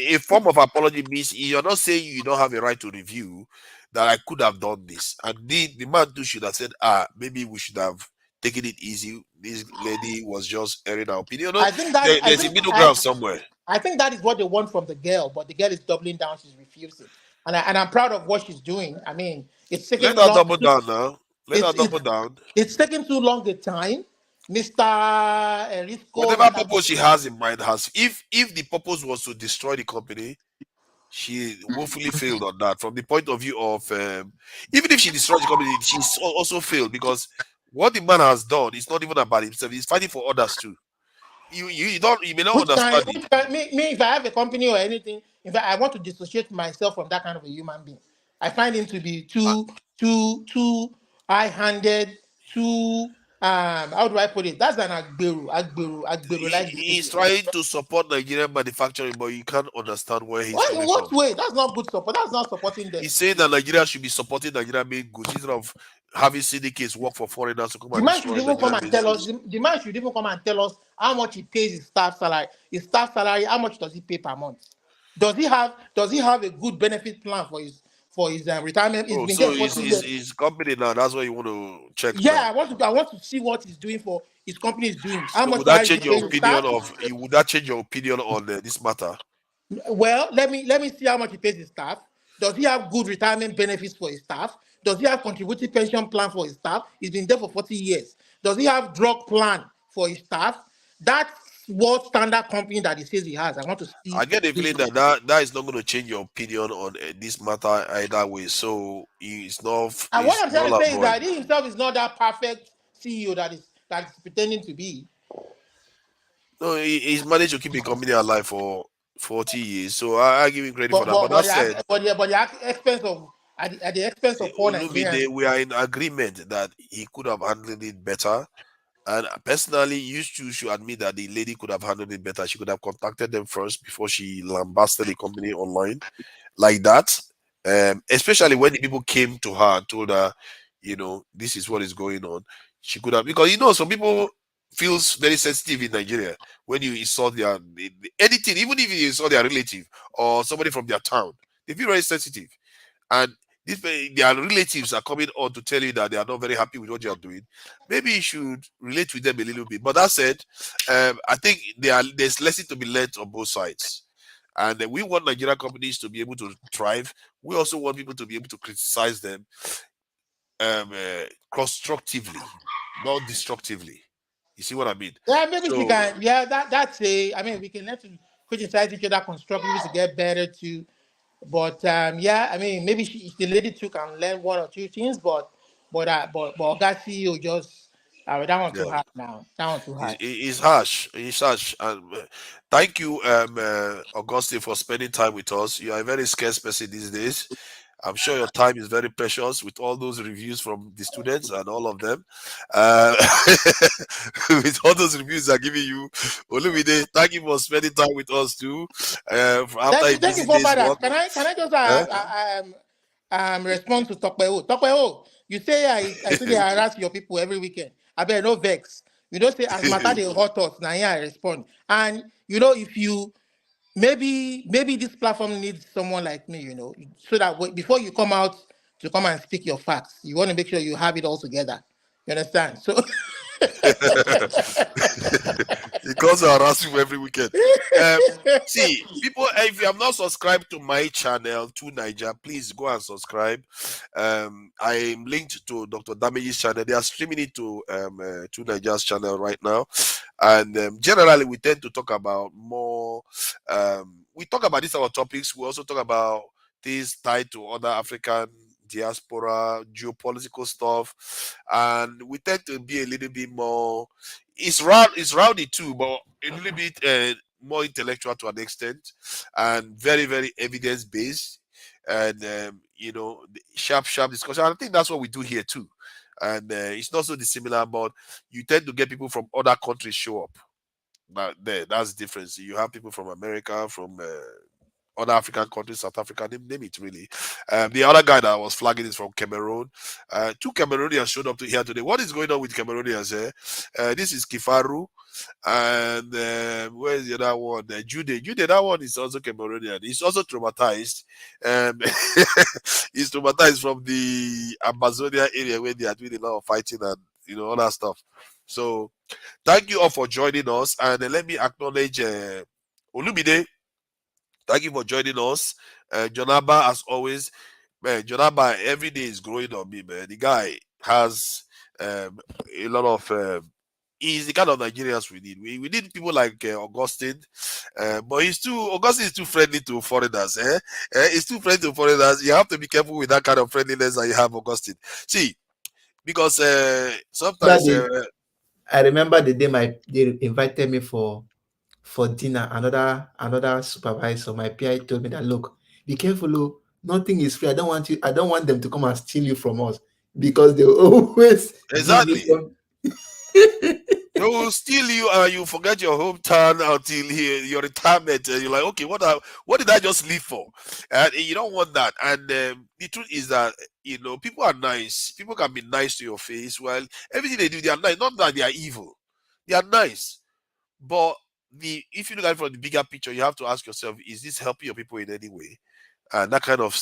a form of apology means you're not saying you don't have a right to review that I could have done this. And the man too should have said, maybe we should have taken it easy. This lady was just airing her opinion. I think that There's a middle ground somewhere. I think that is what they want from the girl, but the girl is doubling down. She's refusing, and I'm proud of what she's doing. I mean, it's taking Let her double down now. Let her double down. It's taking too long a time, Mr. Erisco. Whatever purpose she has in mind if the purpose was to destroy the company, she woefully failed on that. From the point of view of even if she destroyed the company, she's also failed because what the man has done is not even about himself. He's fighting for others too. You may not understand it. Me, if I have a company or anything, in fact, I want to dissociate myself from that kind of a human being. I find him to be too high-handed, too how do I put it? That's an Agberu like He's trying to support Nigerian manufacturing, but you can't understand where he's coming in what from. way? That's not good support. That's not supporting them. He's saying that Nigeria should be supporting Nigerian made goods instead of having syndicates work for foreigners to come The and man destroy should even come and Nigerian tell business. us. The man should even come and tell us how much he pays his staff salary. His staff salary, how much does he pay per month? Does he have a good benefit plan for his retirement? Oh, He's so been there his company now. That's what you want to check. yeah, now. I want to see what he's doing for his company is doing. How So much would that salary change he your pays his opinion staff? would that change your opinion on this matter? Well, let me see how much he pays his staff. Does he have good retirement benefits for his staff? Does he have contributing pension plan for his staff? He's been there for 40 years. Does he have drug plan for his staff? That's what standard company that he says he has. I want to see. I get the feeling that is not going to change your opinion on this matter either way. So it's not. And what I'm trying null to and say is void. that he himself is not that perfect CEO that is pretending to be. No, he's managed to keep a company alive for 40 years. So I give him credit for that. But that said, But the expense of at the expense of poor Nigerians. we are in agreement that he could have handled it better. And personally, you should admit that the lady could have handled it better. She could have contacted them first before she lambasted the company online like that. Especially when the people came to her and told her, this is what is going on. She could have, because some people feels very sensitive in Nigeria when you insult anything, even if you insult their relative or somebody from their town, they feel very sensitive. And their relatives are coming on to tell you that they are not very happy with what you are doing. Maybe you should relate with them a little bit. But that said, I think there's lesson to be learned on both sides. And we want Nigerian companies to be able to thrive. We also want people to be able to criticize them constructively, not destructively. You see what I mean? Yeah, maybe we can. Yeah, that's a. I mean, we can let criticize each other constructively to get better too. But yeah, I mean, maybe the lady too can learn one or two things. But that CEO just that one too hard now. That one too hard. It's harsh. It's harsh. And thank you, Augustine, for spending time with us. You are a very scarce person these days. I'm sure your time is very precious with all those reviews from the students and all of them. With all those reviews they're giving you, Olumide, thank you for spending time with us too. Thank you for that. Can I just respond to Tokpeo? Tokpeo, you say I say they harass your people every weekend. I bet no vex. You don't say as matter they hot us. Now here I respond. And if you maybe this platform needs someone like me, so that before you come out to come and speak your facts, you want to make sure you have it all together. You understand? So Because I harass you every weekend. See, people, if you have not subscribed to my channel, to Niger, please go and subscribe. I'm linked to Dr. Damage's channel. They are streaming it to Niger's channel right now. And generally, we tend to talk about more. We talk about these our topics. We also talk about things tied to other African diaspora, geopolitical stuff, and we tend to be a little bit more. It's rowdy too, but a little bit more intellectual to an extent, and very, very evidence based, and sharp discussion. I think that's what we do here too, and it's not so dissimilar. But you tend to get people from other countries show up. That's the difference. You have people from America, from other African countries, South Africa, name it really. The other guy that was flagging is from Cameroon. 2 Cameroonians showed up here today. What is going on with Cameroonians? This is Kifaru, and where's the other one? Jude. That one is also Cameroonian. He's also traumatized. He's traumatized from the Amazonia area where they are doing a lot of fighting and all that stuff. So thank you all for joining us, and let me acknowledge Olumide. Thank you for joining us. Jonaba, as always, man, Jonaba every day is growing on me, man. The guy has a lot of he's the kind of Nigerians we need. We need people like Augustine, but Augustine is too friendly to foreigners. He's too friendly to foreigners. You have to be careful with that kind of friendliness that you have, Augustine. See, because sometimes I remember the day they invited me for dinner. Another supervisor, my PI, told me that, look, be careful, oh, nothing is free. I don't want them to come and steal you from us, because they always exactly. They will steal you and you forget your hometown until your retirement. And you're like, okay, what did I just leave for? And you don't want that. And the truth is that people are nice. People can be nice to your face. Well, everything they do, they are nice. Not that they are evil. They are nice. But if you look at it from the bigger picture, you have to ask yourself, is this helping your people in any way? And that kind of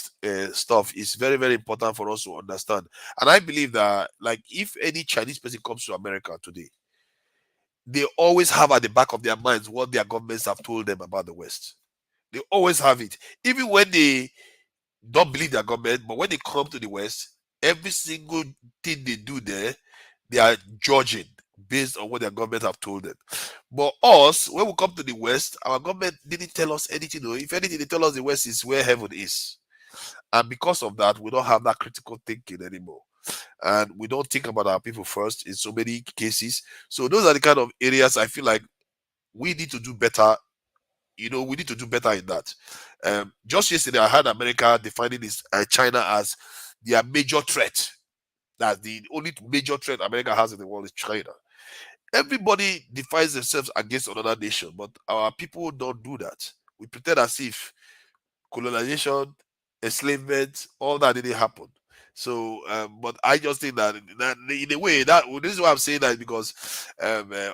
stuff is very, very important for us to understand. And I believe that, like, if any Chinese person comes to America today, they always have at the back of their minds what their governments have told them about the West. They always have it. Even when they don't believe their government, but when they come to the West, every single thing they do there, they are judging based on what their government have told them. But us, when we come to the West, our government didn't tell us anything. If anything, they tell us the West is where heaven is. And because of that, we don't have that critical thinking anymore. And we don't think about our people first in so many cases. So those are the kind of areas I feel like we need to do better. We need to do better in that. Just yesterday, I heard America defining China as their major threat. That the only major threat America has in the world is China. Everybody defines themselves against another nation, but our people don't do that. We pretend as if colonization, enslavement, all that didn't happen. So, but I just think that in a way, this is why I'm saying that, because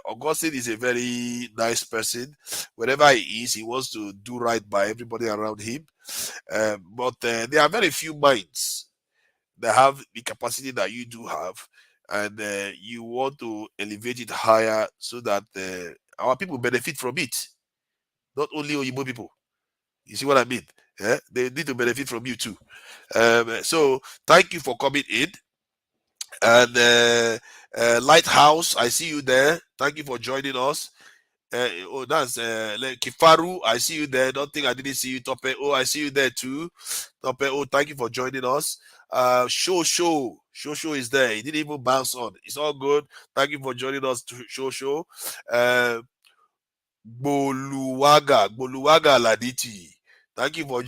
Augustine is a very nice person. Wherever he is, he wants to do right by everybody around him. But there are very few minds that have the capacity that you do have, and you want to elevate it higher so that our people benefit from it. Not only Oyibo people. You see what I mean? Yeah? They need to benefit from you too. So thank you for coming in. And Lighthouse, I see you there. Thank you for joining us. That's Kifaru. I see you there. Don't think I didn't see you, Tope. Oh, I see you there too. Tope. Oh, thank you for joining us. Show is there. He didn't even bounce on. It's all good. Thank you for joining us, Show. Boluwaga Laditi. Thank you for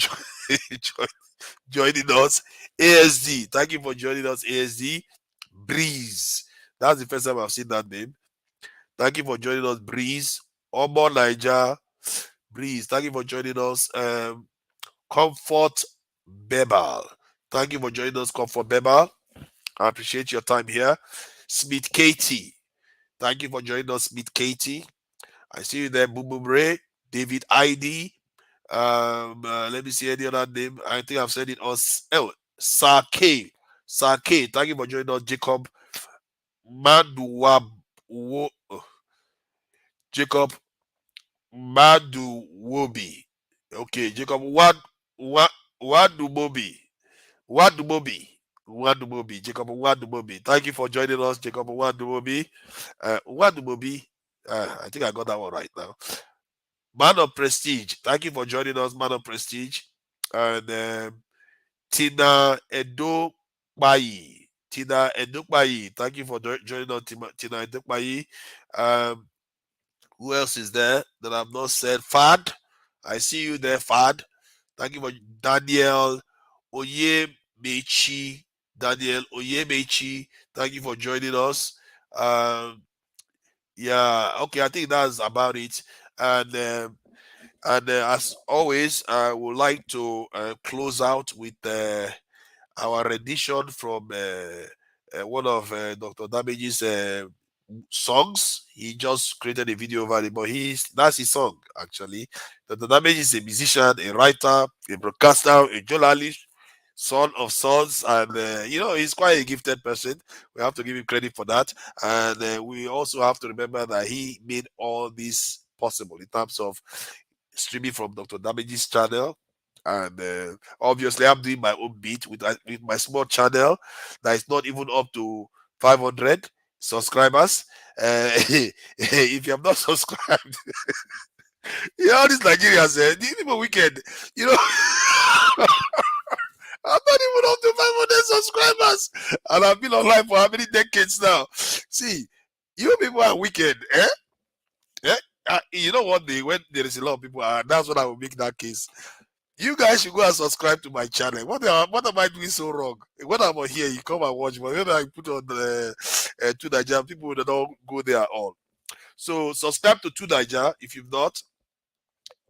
joining us. ASD. Thank you for joining us, ASD. Breeze. That's the first time I've seen that name. Thank you for joining us, Breeze. Omo Niger. Breeze. Thank you for joining us. Comfort Bebal. Thank you for joining us, Comfort Bebal. I appreciate your time here. Smith Katie. Thank you for joining us, Smith Katie. I see you there, Boom Boom Ray. David ID. Let me see any other name. I think I've said it. Sake. Thank you for joining us, Jacob Maduwa. Jacob Maduwobi. Okay, Jacob Wadumobi. Jacob Wadumobi. Thank you for joining us, Jacob Wadumobi. Wadumobi. I think I got that one right now. Man of Prestige. Thank you for joining us, Man of Prestige. And Tina Edokbayi. Tina Edokbayi. Thank you for joining us, Tina Edokbayi. Who else is there that I've not said? Fad. I see you there, Fad. Thank you for Daniel Oyemechi. Daniel Oyemechi. Thank you for joining us. Yeah, okay, I think that's about it. And as always, I would like to close out with our rendition from one of Dr. Damage's songs. He just created a video over it, but that's his song actually. Dr. Damage is a musician, a writer, a broadcaster, a journalist, son of sons, and he's quite a gifted person. We have to give him credit for that. And we also have to remember that he made all this possible in terms of streaming from Dr. Damage's channel. And obviously I'm doing my own beat with my small channel that is not even up to 500 subscribers. If you have not subscribed, all these Nigerians, these people wicked, I'm not even up to 500 subscribers, and I've been online for how many decades now? See, you people are wicked, you know what? When there is a lot of people, that's when I will make that case. You guys should go and subscribe to my channel. What am I doing so wrong? When I'm on here, you come and watch. But when I put on the Tunaija, people don't go there at all. So subscribe to Tunaija if you've not.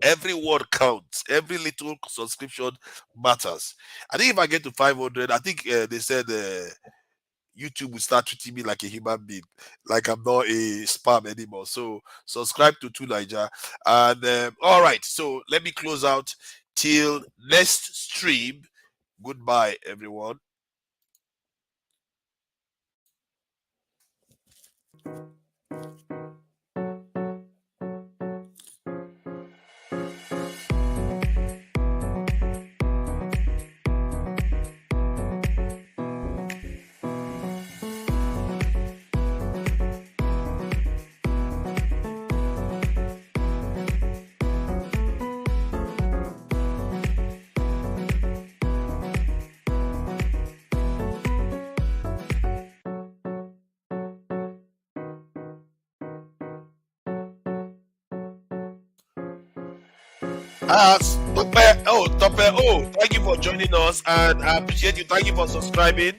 Every word counts. Every little subscription matters. I think if I get to 500, I think they said YouTube will start treating me like a human being, like I'm not a spam anymore. So subscribe to Tunaija. And all right, so let me close out. Till next stream, goodbye, everyone. Tope, thank you for joining us, and I appreciate you. Thank you for subscribing.